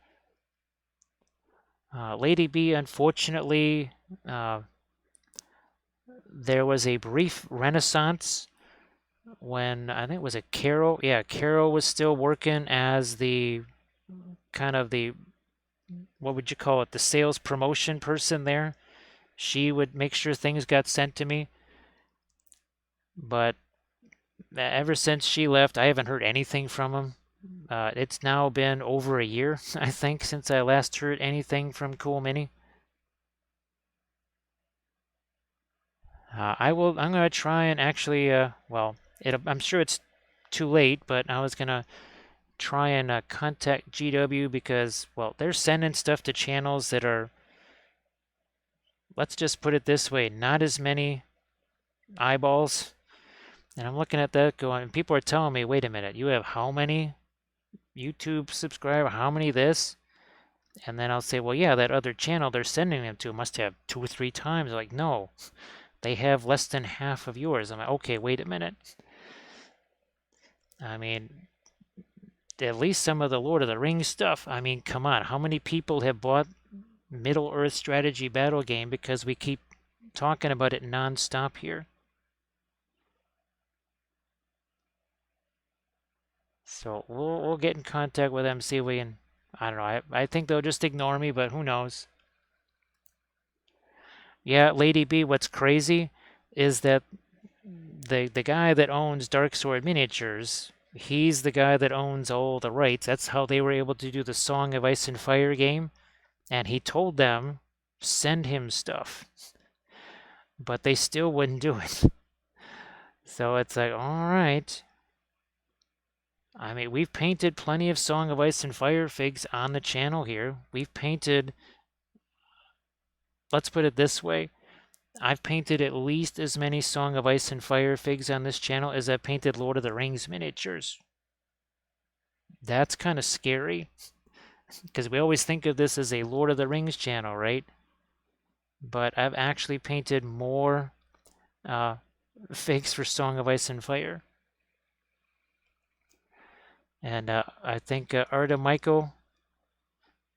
S1: Lady B, unfortunately, uh, there was a brief renaissance when I think it was a Carol. Yeah, Carol was still working as the kind of the, what would you call it, the sales promotion person there. She would make sure things got sent to me. But ever since she left, I haven't heard anything from him. It's now been over a year, I think, since I last heard anything from Cool Mini. I'm gonna try and actually, well, I'm sure it's too late, but I was gonna try and contact GW because, well, they're sending stuff to channels that are, let's just put it this way, not as many eyeballs. And I'm looking at that going, and people are telling me, wait a minute, you have how many YouTube subscribers? How many this? And then I'll say, well, yeah, that other channel they're sending them to must have 2 or 3 times. They're like, no, they have less than half of yours. I'm like, okay, wait a minute. I mean, at least some of the Lord of the Rings stuff. I mean, come on, how many people have bought Middle Earth strategy battle game because we keep talking about it nonstop here? So we'll get in contact with them, see if we can. I don't know. I think they'll just ignore me, but who knows? Yeah, Lady B, what's crazy is that the guy that owns Dark Sword Miniatures, he's the guy that owns all the rights. That's how they were able to do the Song of Ice and Fire game. And he told them, send him stuff. But they still wouldn't do it. So it's like, all right. I mean, we've painted plenty of Song of Ice and Fire figs on the channel here. We've painted, let's put it this way, I've painted at least as many Song of Ice and Fire figs on this channel as I've painted Lord of the Rings miniatures. That's kind of scary because we always think of this as a Lord of the Rings channel, right? But I've actually painted more figs for Song of Ice and Fire. And I think Arda Michael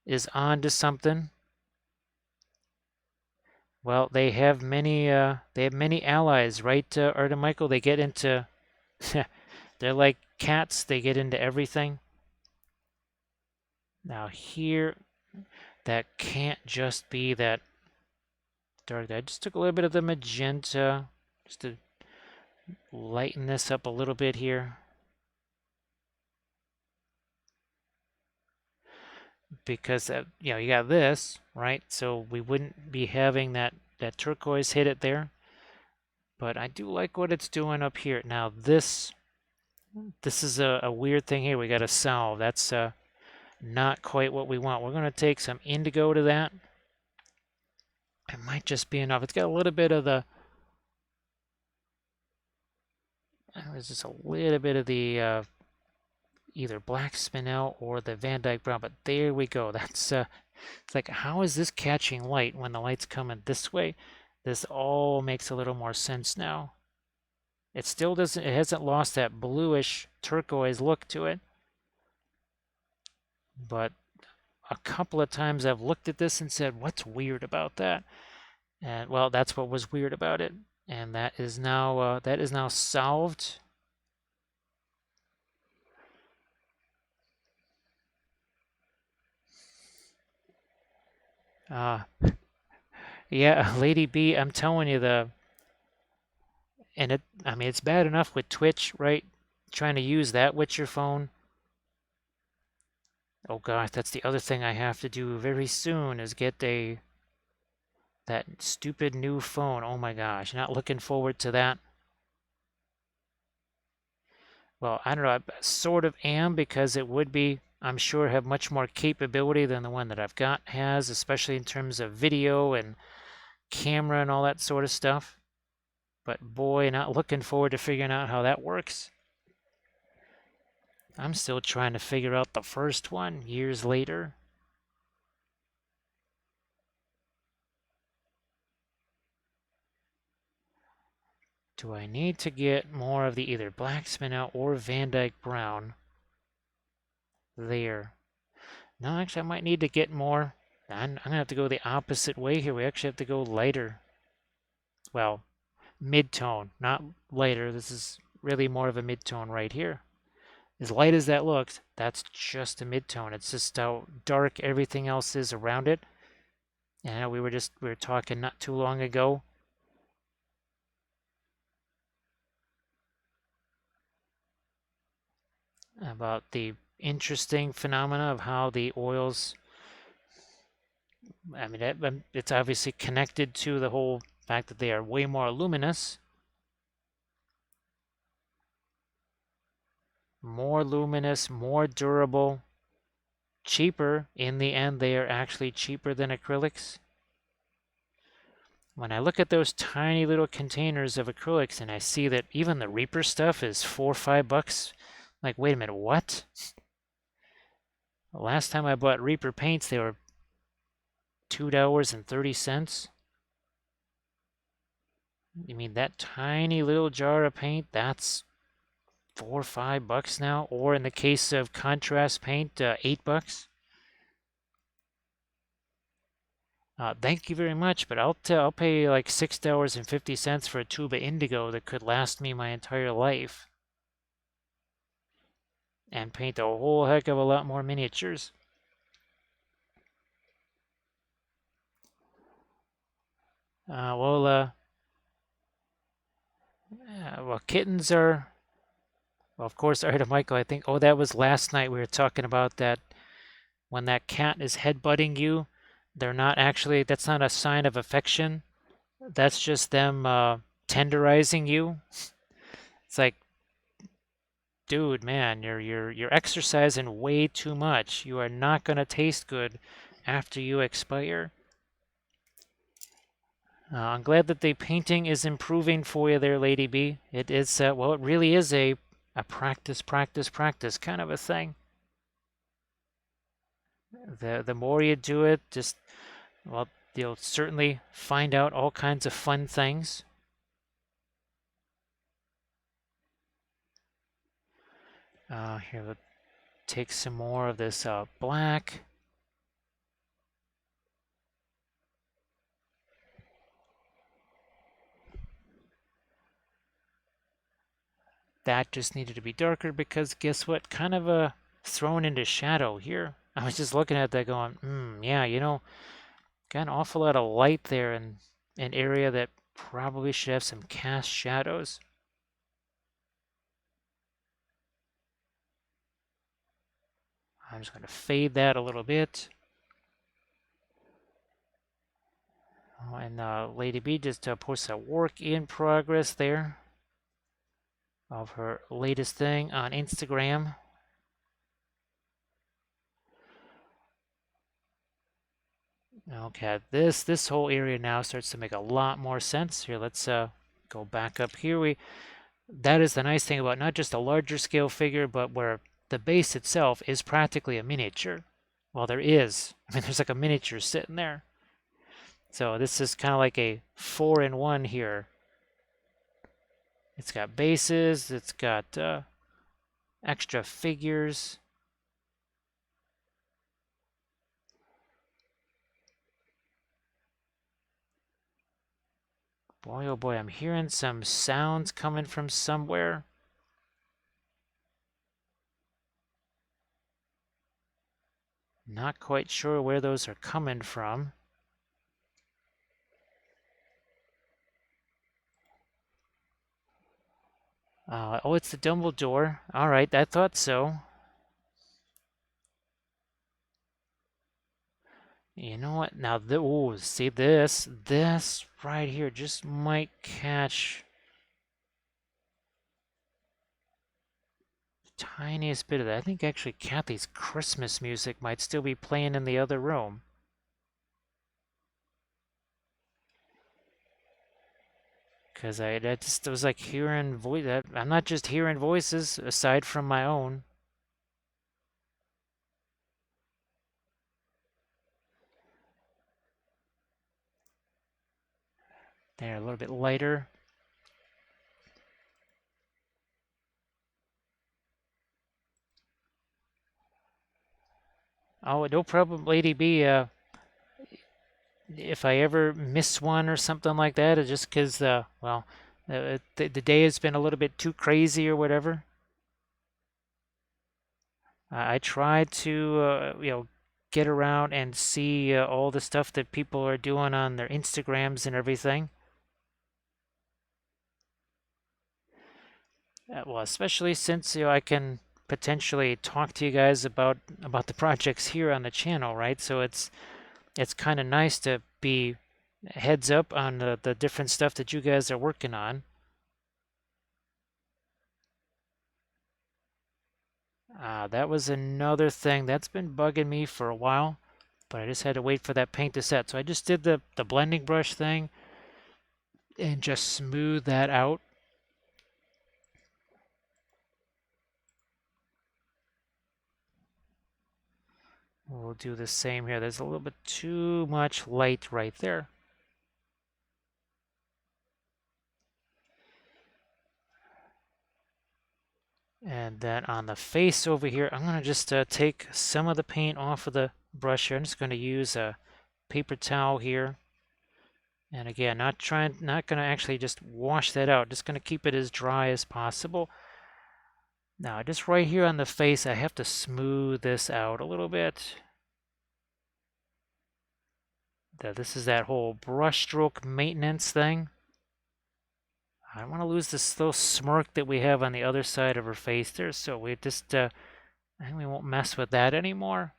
S1: is on to something. Well, they have many allies, right, Arda Michael? They get into they're like cats, they get into everything. Now here, that can't just be that dark. I just took a little bit of the magenta just to lighten this up a little bit here. Because, you know, you got this, right? So we wouldn't be having that turquoise hit it there. But I do like what it's doing up here. Now this is a weird thing here we got to solve. That's not quite what we want. We're going to take some indigo to that. It might just be enough. It's got a little bit of the, there's just a little bit of the either black spinel or the Van Dyke brown. But there we go. That's it's like, how is this catching light when the light's coming this way? This all makes a little more sense now. It still doesn't, it hasn't lost that bluish turquoise look to it. But a couple of times I've looked at this and said, what's weird about that? And well, that's what was weird about it. And that is now solved. Uh, yeah, Lady B, I'm telling you I mean, it's bad enough with Twitch, right? Trying to use that with your phone. Oh gosh, that's the other thing I have to do very soon is get that stupid new phone. Oh my gosh, not looking forward to that. Well, I don't know, I sort of am because it would be, I'm sure, have much more capability than the one that I've got has, especially in terms of video and camera and all that sort of stuff. But boy, not looking forward to figuring out how that works. I'm still trying to figure out the first one years later. Do I need to get more of the either black spinel or Van Dyke brown there? No, actually, I might need to get more. I'm going to have to go the opposite way here. We actually have to go lighter. Well, mid-tone, not lighter. This is really more of a mid-tone right here. As light as that looks, that's just a mid-tone. It's just how dark everything else is around it. And we were talking not too long ago about the interesting phenomena of how the oils, I mean, it's obviously connected to the whole fact that they are way more luminous. More luminous, more durable, cheaper. In the end, they are actually cheaper than acrylics. When I look at those tiny little containers of acrylics and I see that even the Reaper stuff is $4 or $5, like, wait a minute, what? The last time I bought Reaper paints, they were $2.30. You mean that tiny little jar of paint, that's $4 or $5 now? Or in the case of contrast paint, $8? Thank you very much, but I'll pay like $6.50 for a tube of indigo that could last me my entire life and paint a whole heck of a lot more miniatures. Well, well, kittens are, well, of course, all right, Michael, I think, oh, that was last night we were talking about that when that cat is headbutting you, they're not actually, that's not a sign of affection. That's just them tenderizing you. It's like, dude, man, you're exercising way too much. You are not gonna taste good after you expire. I'm glad that the painting is improving for you there, Lady B. It is, well, it really is a practice, practice, practice kind of a thing. The more you do it, just, well, you'll certainly find out all kinds of fun things. Here, let's take some more of this black. That just needed to be darker because guess what? Kind of thrown into shadow here. I was just looking at that going, yeah, got an awful lot of light there in an area that probably should have some cast shadows. I'm just going to fade that a little bit. Oh, and Lady B just posts a work in progress there of her latest thing on Instagram. Okay, this whole area now starts to make a lot more sense. Here, let's go back up here. That is the nice thing about not just a larger scale figure, but where the base itself is practically a miniature. Well, there is. I mean, there's like a miniature sitting there. So this is kind of like a 4-in-1 here. It's got bases, it's got extra figures. Boy, oh boy, I'm hearing some sounds coming from somewhere. Not quite sure where those are coming from. Oh, it's the Dumbledore. All right, I thought so. You know what? Now, ooh, see this? This right here just might catch the tiniest bit of that. I think actually Kathy's Christmas music might still be playing in the other room. Because I just was like hearing voice. I'm not just hearing voices aside from my own. There, a little bit lighter. Oh, no problem, Lady B. If I ever miss one or something like that, it's just because, well, the day has been a little bit too crazy or whatever. I try to, get around and see all the stuff that people are doing on their Instagrams and everything. Well, especially since I can potentially talk to you guys about the projects here on the channel, right? So it's kind of nice to be heads up on the different stuff that you guys are working on. That was another thing that's been bugging me for a while, but I just had to wait for that paint to set. So I just did the blending brush thing and just smooth that out. We'll do the same here. There's a little bit too much light right there. And then on the face over here, I'm going to just take some of the paint off of the brush here. I'm just going to use a paper towel here. And again, not going to actually just wash that out. Just going to keep it as dry as possible. Now, just right here on the face, I have to smooth this out a little bit. This is that whole brushstroke maintenance thing. I don't want to lose this little smirk that we have on the other side of her face there, so we just, I think we won't mess with that anymore.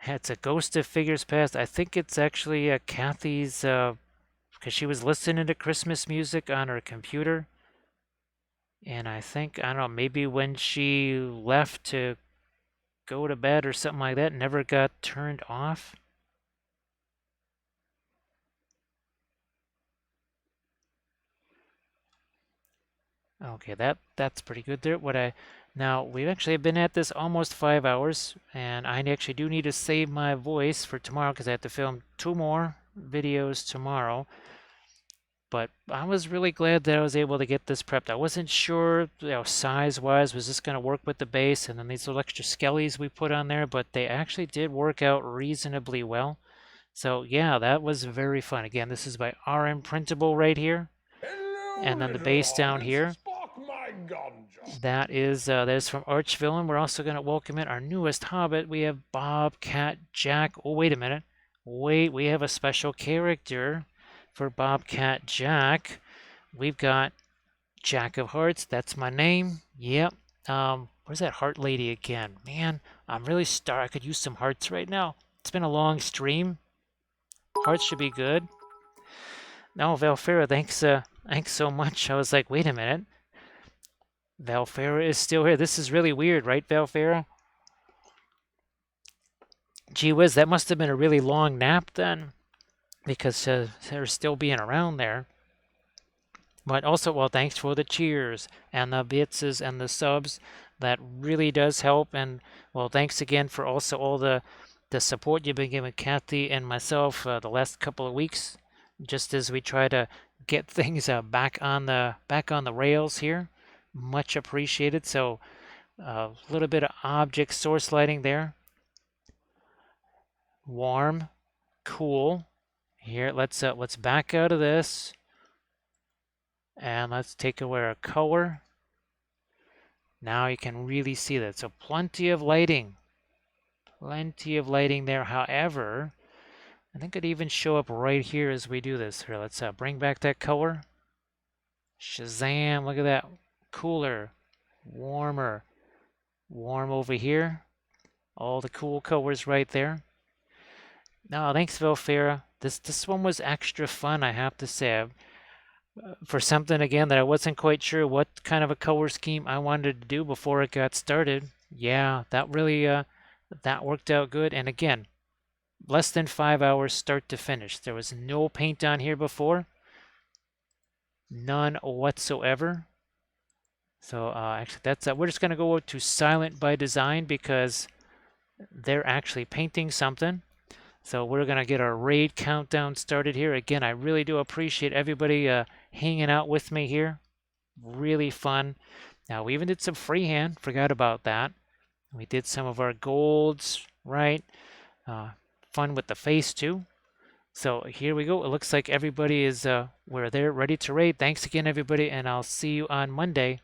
S1: It's a Ghost of Figures Past. I think it's actually Kathy's, because she was listening to Christmas music on her computer. And I think, I don't know, maybe when she left to go to bed or something like that, never got turned off. Okay, that's pretty good there. Now we've actually been at this almost 5 hours, and I actually do need to save my voice for tomorrow because I have to film 2 more videos tomorrow. But I was really glad that I was able to get this prepped. I wasn't sure, size-wise, was this going to work with the base and then these little extra skellies we put on there, but they actually did work out reasonably well. So yeah, that was very fun. Again, this is by RM Printable right here.
S2: Hello,
S1: And then the
S2: little
S1: base down
S2: hobbits.
S1: here,
S2: Spark my ganja.
S1: that is from Archvillain. We're also going to welcome in our newest hobbit. We have Bobcat Jack. Oh, wait a minute. Wait, we have a special character for Bobcat Jack. We've got Jack of Hearts. That's my name. Yep. Where's that heart lady again? Man, I'm really starved. I could use some hearts right now. It's been a long stream. Hearts should be good. No, Valfera, thanks so much. I was like, wait a minute. Valfera is still here. This is really weird, right, Valfera? Gee whiz, that must have been a really long nap then, because her still being around there. But also, well, thanks for the cheers and the bitses and the subs. That really does help. And well, thanks again for also all the support you've been giving Kathy and myself the last couple of weeks, just as we try to get things back on the rails here. Much appreciated. So a little bit of object source lighting there. Warm, cool. Here, let's back out of this. And let's take away our color. Now you can really see that. So plenty of lighting. Plenty of lighting there. However, I think it'd even show up right here as we do this. Here, let's bring back that color. Shazam, look at that. Cooler, warmer, warm over here. All the cool colors right there. No, thanks, Velfera. This one was extra fun, I have to say. For something again that I wasn't quite sure what kind of a color scheme I wanted to do before it got started. Yeah, that really that worked out good. And again, less than 5 hours start to finish. There was no paint on here before, none whatsoever. So actually, that's we're just gonna go to silent by design because they're actually painting something. So we're going to get our raid countdown started here. Again, I really do appreciate everybody hanging out with me here. Really fun. Now, we even did some freehand. Forgot about that. We did some of our golds, right? Fun with the face, too. So here we go. It looks like everybody is, we're there ready to raid. Thanks again, everybody, and I'll see you on Monday.